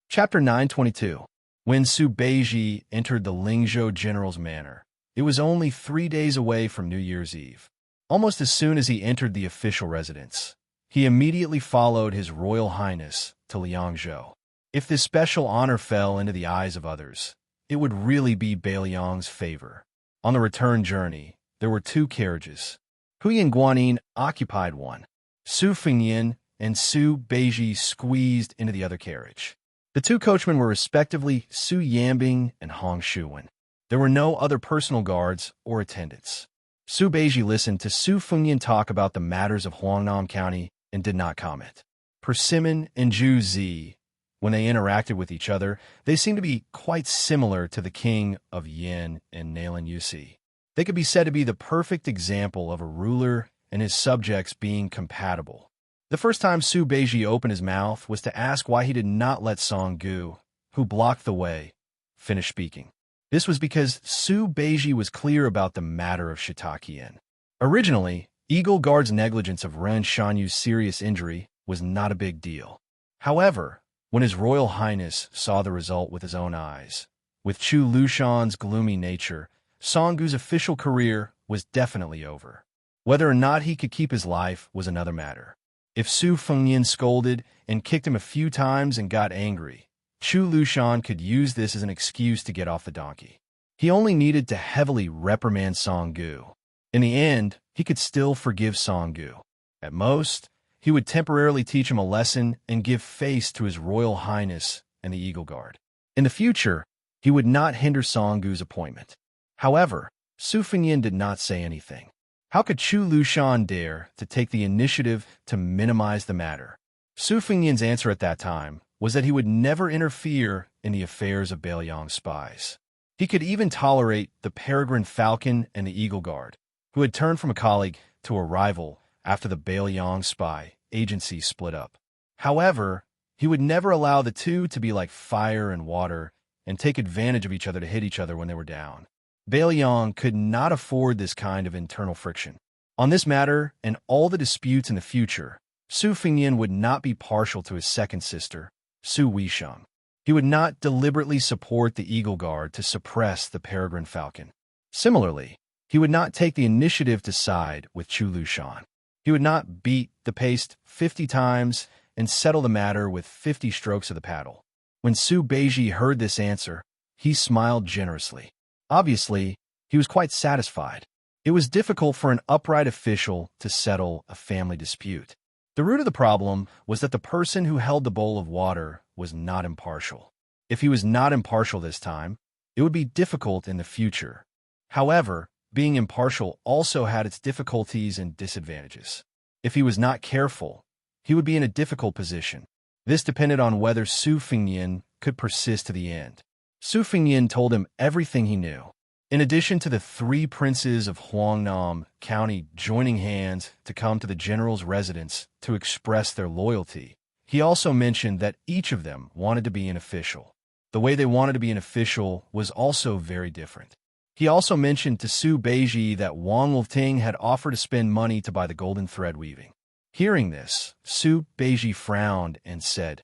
Chapter 922. When Su Beiji entered the Lingzhou general's manor, it was only 3 days away from New Year's Eve. Almost as soon as he entered the official residence, he immediately followed His Royal Highness to Liangzhou. If this special honor fell into the eyes of others, it would really be Bailiang's favor. On the return journey, there were 2 carriages. Huyan Guanyin occupied one. Su Fengyin and Su Beiji squeezed into the other carriage. The 2 coachmen were respectively Su Yambing and Hong Shuwen. There were no other personal guards or attendants. Su Beiji listened to Su Fengyin talk about the matters of Huangnam County and did not comment. Persimmon and Zhu Zi, when they interacted with each other, they seemed to be quite similar to the king of Yin and Nailan Yusi. They could be said to be the perfect example of a ruler and his subjects being compatible. The first time Su Beiji opened his mouth was to ask why he did not let Song Gu, who blocked the way, finish speaking. This was because Su Beiji was clear about the matter of Shitakian. Originally, Eagle Guard's negligence of Ren Shanyu's serious injury was not a big deal. However, when His Royal Highness saw the result with his own eyes, with Chu Lushan's gloomy nature, Song Gu's official career was definitely over. Whether or not he could keep his life was another matter. If Su Fengyin scolded and kicked him a few times and got angry, Chu Lushan could use this as an excuse to get off the donkey. He only needed to heavily reprimand Song Gu. In the end, he could still forgive Song Gu. At most, he would temporarily teach him a lesson and give face to His Royal Highness and the Eagle Guard. In the future, he would not hinder Song Gu's appointment. However, Su Fengyin did not say anything. How could Chu Lushan dare to take the initiative to minimize the matter? Su Fengyin's answer at that time was that he would never interfere in the affairs of Bailiang's spies. He could even tolerate the Peregrine Falcon and the Eagle Guard, who had turned from a colleague to a rival after the Bailiang spy agency split up. However, he would never allow the 2 to be like fire and water and take advantage of each other to hit each other when they were down. Bailiang could not afford this kind of internal friction. On this matter and all the disputes in the future, Su Fengyin would not be partial to his second sister, Su Weisheng. He would not deliberately support the Eagle Guard to suppress the Peregrine Falcon. Similarly, he would not take the initiative to side with Chu Lushan. He would not beat the paste 50 times and settle the matter with 50 strokes of the paddle. When Su Beiji heard this answer, he smiled generously. Obviously, he was quite satisfied. It was difficult for an upright official to settle a family dispute. The root of the problem was that the person who held the bowl of water was not impartial. If he was not impartial this time, it would be difficult in the future. However, being impartial also had its difficulties and disadvantages. If he was not careful, he would be in a difficult position. This depended on whether Su Fengyin could persist to the end. Su Fengyin told him everything he knew. In addition to the 3 princes of Huangnam County joining hands to come to the general's residence to express their loyalty, he also mentioned that each of them wanted to be an official. The way they wanted to be an official was also very different. He also mentioned to Su Beiji that Wang Wolfting had offered to spend money to buy the golden thread weaving. Hearing this, Su Beiji frowned and said,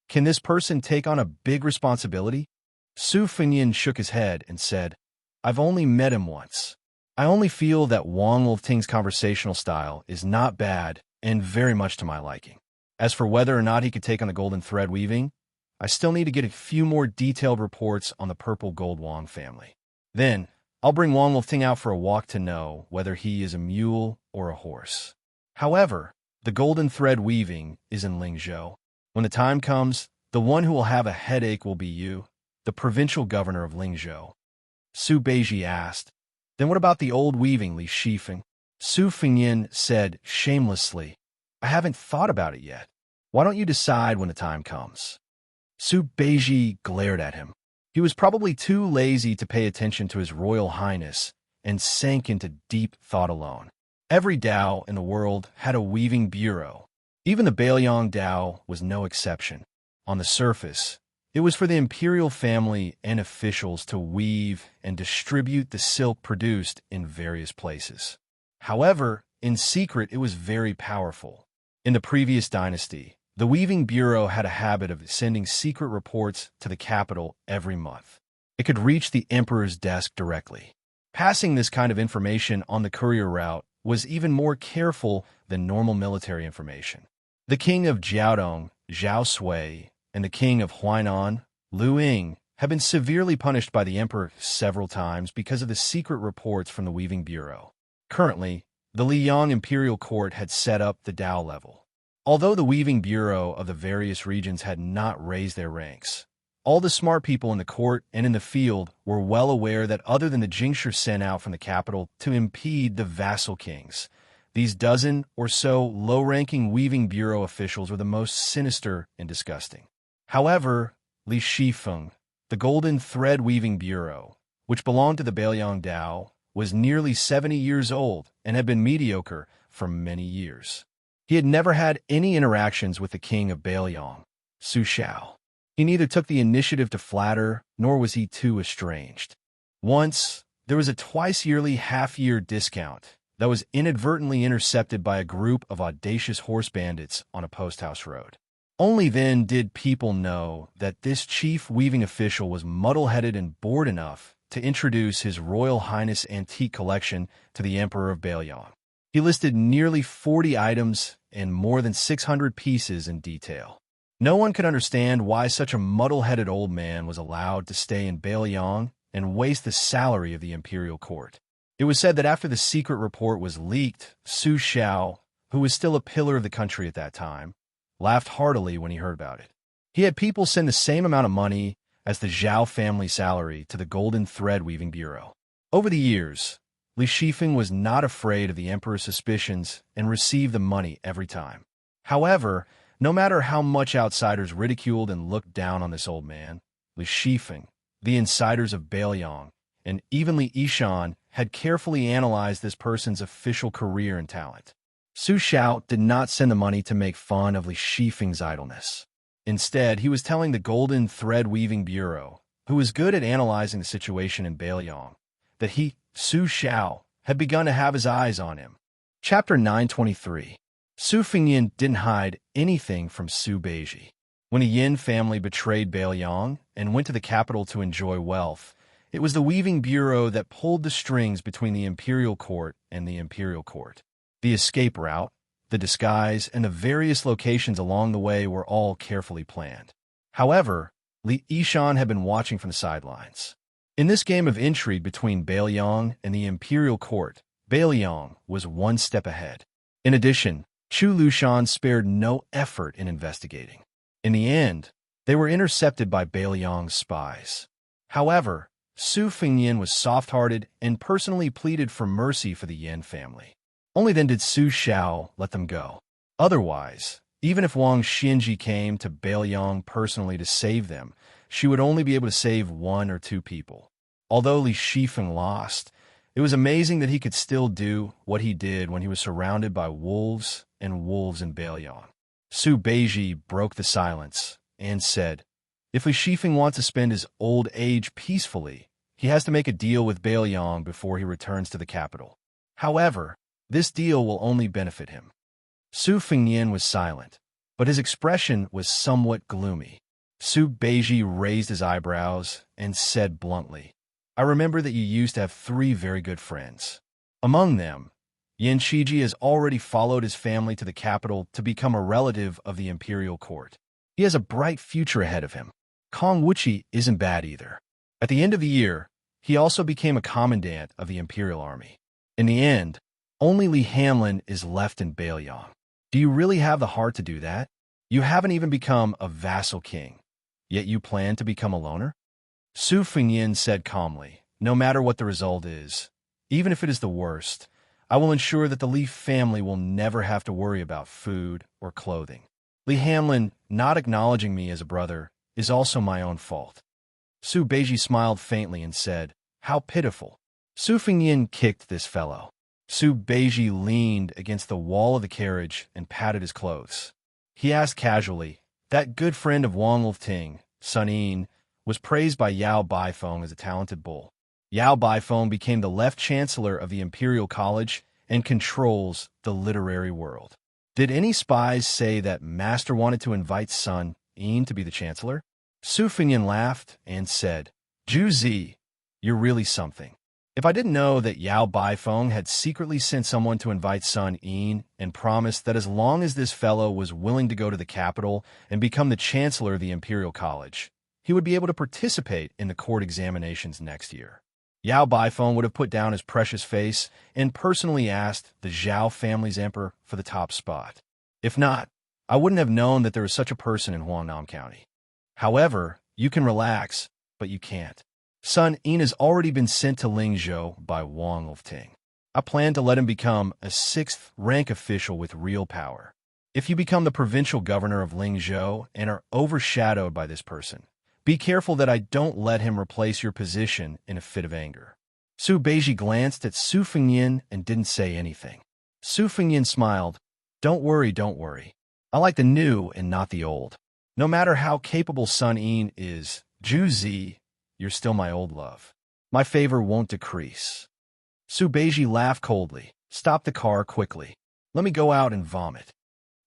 "Can this person take on a big responsibility?" Su Fengyin shook his head and said, "I've only met him once. I only feel that Wang Wolfting's conversational style is not bad and very much to my liking. As for whether or not he could take on the golden thread weaving, I still need to get a few more detailed reports on the purple gold Wang family. Then, I'll bring Wang Wolfting out for a walk to know whether he is a mule or a horse. However, the golden thread weaving is in Lingzhou. When the time comes, the one who will have a headache will be you, the provincial governor of Lingzhou." Su Beiji asked, "Then what about the old weaving, Li Shifeng?" Su Fengyin said shamelessly, "I haven't thought about it yet. Why don't you decide when the time comes?" Su Beiji glared at him. He was probably too lazy to pay attention to His Royal Highness and sank into deep thought alone. Every Dao in the world had a weaving bureau. Even the Bailiang Dao was no exception. On the surface, it was for the imperial family and officials to weave and distribute the silk produced in various places. However, in secret it was very powerful. In the previous dynasty, the Weaving Bureau had a habit of sending secret reports to the capital every month. It could reach the emperor's desk directly. Passing this kind of information on the courier route was even more careful than normal military information. The king of Jiaodong, Zhao Sui, and the king of Huainan, Lu Ying, have been severely punished by the emperor several times because of the secret reports from the Weaving Bureau. Currently, the Liang Imperial Court had set up the Dao level. Although the Weaving Bureau of the various regions had not raised their ranks, all the smart people in the court and in the field were well aware that other than the Jingshi sent out from the capital to impede the vassal kings, these dozen or so low-ranking Weaving Bureau officials were the most sinister and disgusting. However, Li Shifeng, the Golden Thread Weaving Bureau, which belonged to the Beiliang Dao, was nearly 70 years old and had been mediocre for many years. He had never had any interactions with the king of Beiliang, Su Xiao. He neither took the initiative to flatter, nor was he too estranged. Once, there was a twice-yearly half-year discount that was inadvertently intercepted by a group of audacious horse bandits on a post-house road. Only then did people know that this chief weaving official was muddle-headed and bored enough to introduce his Royal Highness antique collection to the Emperor of Beiliang. He listed nearly 40 items and more than 600 pieces in detail. No one could understand why such a muddle-headed old man was allowed to stay in Beiliang and waste the salary of the imperial court. It was said that after the secret report was leaked, Su Xiao, who was still a pillar of the country at that time, laughed heartily when he heard about it. He had people send the same amount of money as the Zhao family salary to the Golden Thread Weaving Bureau. Over the years, Li Shifeng was not afraid of the emperor's suspicions and received the money every time. However, no matter how much outsiders ridiculed and looked down on this old man, Li Shifeng, the insiders of Beiliang, and even Li Yishan had carefully analyzed this person's official career and talent. Su Xiao did not send the money to make fun of Li Shifeng's idleness. Instead, he was telling the Golden Thread Weaving Bureau, who was good at analyzing the situation in Beiliang, that he, Su Xiao, had begun to have his eyes on him. Chapter 923. Su Fengyin didn't hide anything from Su Beiji. When the Yin family betrayed Beiliang and went to the capital to enjoy wealth, it was the Weaving Bureau that pulled the strings between the imperial court and the imperial court. The escape route, the disguise, and the various locations along the way were all carefully planned. However, Li Yishan had been watching from the sidelines. In this game of intrigue between Beiliang and the imperial court, Beiliang was one step ahead. In addition, Chu Lushan spared no effort in investigating. In the end, they were intercepted by Beiliang's spies. However, Su Fengyin was soft-hearted and personally pleaded for mercy for the Yin family. Only then did Su Xiao let them go. Otherwise, even if Wang Xinji came to Beiliang personally to save them, she would only be able to save one or two people. Although Li Shifeng lost, it was amazing that he could still do what he did when he was surrounded by wolves and wolves in Beiliang. Su Beiji broke the silence and said, "If Li Shifeng wants to spend his old age peacefully, he has to make a deal with Beiliang before he returns to the capital. However, this deal will only benefit him." Su Fengyin was silent, but his expression was somewhat gloomy. Su Beiji raised his eyebrows and said bluntly, "I remember that you used to have 3 very good friends. Among them, Yin Shiji has already followed his family to the capital to become a relative of the imperial court. He has a bright future ahead of him. Kong Wuqi isn't bad either. At the end of the year, he also became a commandant of the imperial army. In the end, only Li Hanlin is left in Beiliang. Do you really have the heart to do that? You haven't even become a vassal king, yet you plan to become a loner?" Su Fengyin said calmly, "No matter what the result is, even if it is the worst, I will ensure that the Li family will never have to worry about food or clothing. Li Hanlin not acknowledging me as a brother is also my own fault." Su Beiji smiled faintly and said, "How pitiful." Su Fengyin kicked this fellow. Su Beiji leaned against the wall of the carriage and patted his clothes. He asked casually, "That good friend of Wang Lifting, Sun Yin, was praised by Yao Baifeng as a talented bull. Yao Baifeng became the left chancellor of the Imperial College and controls the literary world. Did any spies say that Master wanted to invite son Yin to be the chancellor? Su Fengyan laughed and said, Zhu Zi, you're really something. If I didn't know that Yao Baifeng had secretly sent someone to invite Sun Yin and promised that as long as this fellow was willing to go to the capital and become the chancellor of the Imperial College, he would be able to participate in the court examinations next year. Yao Baifeng would have put down his precious face and personally asked the Zhao family's emperor for the top spot. If not, I wouldn't have known that there was such a person in Huangnam County. However, you can relax, but you can't. Sun Yin has already been sent to Lingzhou by Wang Lufting. I plan to let him become a 6th rank official with real power. If you become the provincial governor of Lingzhou and are overshadowed by this person, be careful that I don't let him replace your position in a fit of anger. Su Beiji glanced at Su Fengyan and didn't say anything. Su Fengyan smiled. Don't worry. I like the new and not the old. No matter how capable Sun Yin is, Zhu Zi, you're still my old love. My favor won't decrease. Su Beiji laughed coldly. Stop the car quickly. Let me go out and vomit.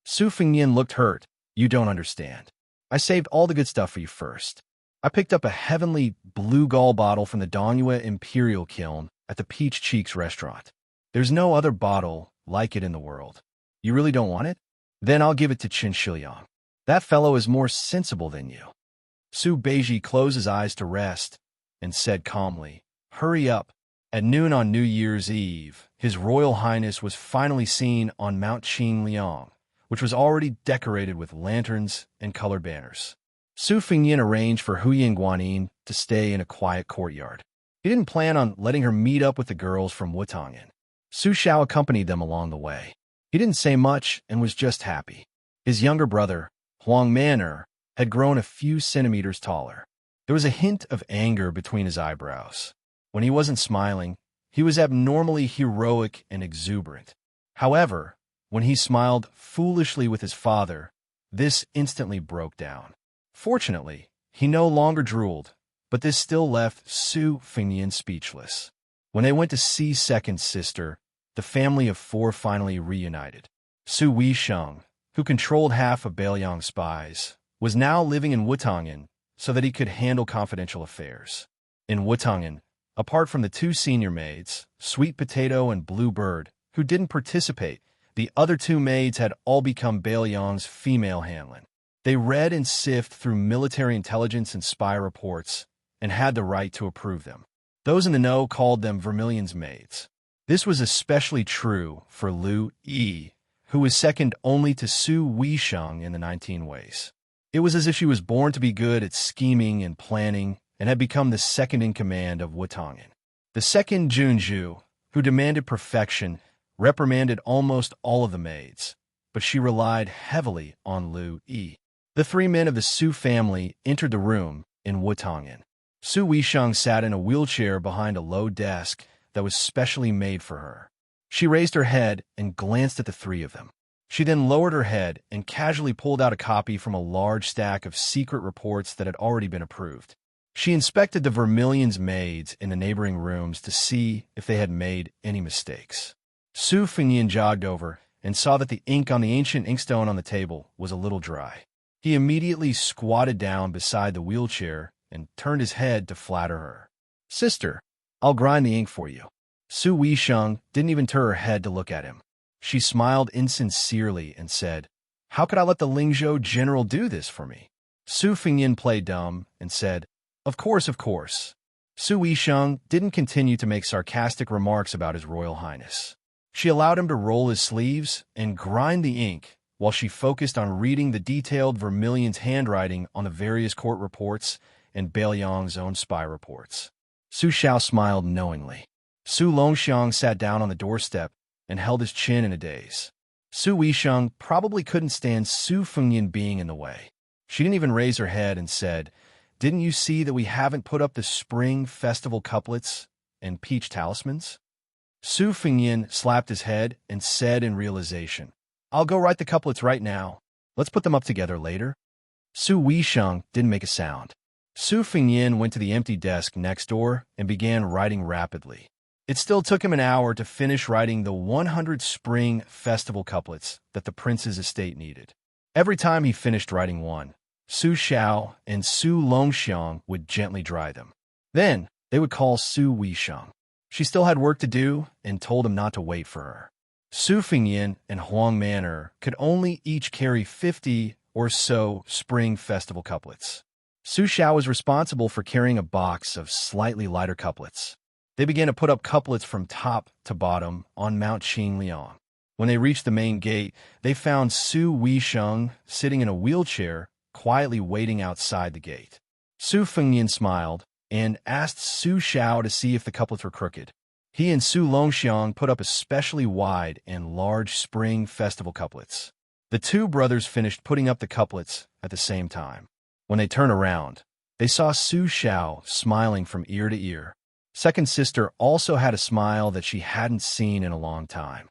Su Fengyan looked hurt. You don't understand. I saved all the good stuff for you first. I picked up a heavenly blue gall bottle from the Dongyue Imperial Kiln at the Peach Cheeks restaurant. There's no other bottle like it in the world. You really don't want it? Then I'll give it to Qin Shiliang. That fellow is more sensible than you. Su Beiji closed his eyes to rest and said calmly, Hurry up. At noon on New Year's Eve, His Royal Highness was finally seen on Mount Qingliang, which was already decorated with lanterns and colored banners. Su Fengyan arranged for Huiying Guanyin to stay in a quiet courtyard. He didn't plan on letting her meet up with the girls from Wutongyan. Su Xiao accompanied them along the way. He didn't say much and was just happy. His younger brother, Huang Man'er, had grown a few centimeters taller. There was a hint of anger between his eyebrows. When he wasn't smiling, he was abnormally heroic and exuberant. However, when he smiled foolishly with his father, this instantly broke down. Fortunately, he no longer drooled, but this still left Su Fengyan speechless. When they went to see second sister, the family of 4 finally reunited. Su Weisheng, who controlled half of Bailiang's spies, was now living in Wutongyan so that he could handle confidential affairs. In Wutongyan, apart from the 2 senior maids, Sweet Potato and Bluebird, who didn't participate, the other 2 maids had all become Bailiang's female handlin. They read and sift through military intelligence and spy reports and had the right to approve them. Those in the know called them Vermilion's maids. This was especially true for Lu Yi, who was second only to Su Weisheng in the 19 ways. It was as if she was born to be good at scheming and planning and had become the second in command of Wutongyan. The second Junju, who demanded perfection, reprimanded almost all of the maids, but she relied heavily on Lu Yi. The 3 men of the Su family entered the room in Wutongyan. Su Weisheng sat in a wheelchair behind a low desk that was specially made for her. She raised her head and glanced at the 3 of them. She then lowered her head and casually pulled out a copy from a large stack of secret reports that had already been approved. She inspected the Vermilion's maids in the neighboring rooms to see if they had made any mistakes. Su Fengyan jogged over and saw that the ink on the ancient inkstone on the table was a little dry. He immediately squatted down beside the wheelchair and turned his head to flatter her. Sister, I'll grind the ink for you. Su Weisheng didn't even turn her head to look at him. She smiled insincerely and said, How could I let the Lingzhou general do this for me? Su Fengyan played dumb and said, Of course. Su Weisheng didn't continue to make sarcastic remarks about His Royal Highness. She allowed him to roll his sleeves and grind the ink while she focused on reading the detailed Vermilion's handwriting on the various court reports and Bailiang's own spy reports. Su Xiao smiled knowingly. Su Longxiang sat down on the doorstep and held his chin in a daze. Su Weisheng probably couldn't stand Su Fengyan being in the way. She didn't even raise her head and said, Didn't you see that we haven't put up the spring festival couplets and peach talismans? Su Fengyan slapped his head and said in realization, I'll go write the couplets right now. Let's put them up together later. Su Weisheng didn't make a sound. Su Fengyan went to the empty desk next door and began writing rapidly. It still took him an hour to finish writing the 100 spring festival couplets that the prince's estate needed. Every time he finished writing one, Su Xiao and Su Longxiang would gently dry them. Then, they would call Su Weisheng. She still had work to do and told him not to wait for her. Su Fingyin and Huang Man'er could only each carry 50 or so spring festival couplets. Su Xiao was responsible for carrying a box of slightly lighter couplets. They began to put up couplets from top to bottom on Mount Qingliang. When they reached the main gate, they found Su Weisheng sitting in a wheelchair, quietly waiting outside the gate. Su Fengyin smiled and asked Su Xiao to see if the couplets were crooked. He and Su Longxiang put up especially wide and large spring festival couplets. The two brothers finished putting up the couplets at the same time. When they turned around, they saw Su Xiao smiling from ear to ear. Second sister also had a smile that she hadn't seen in a long time.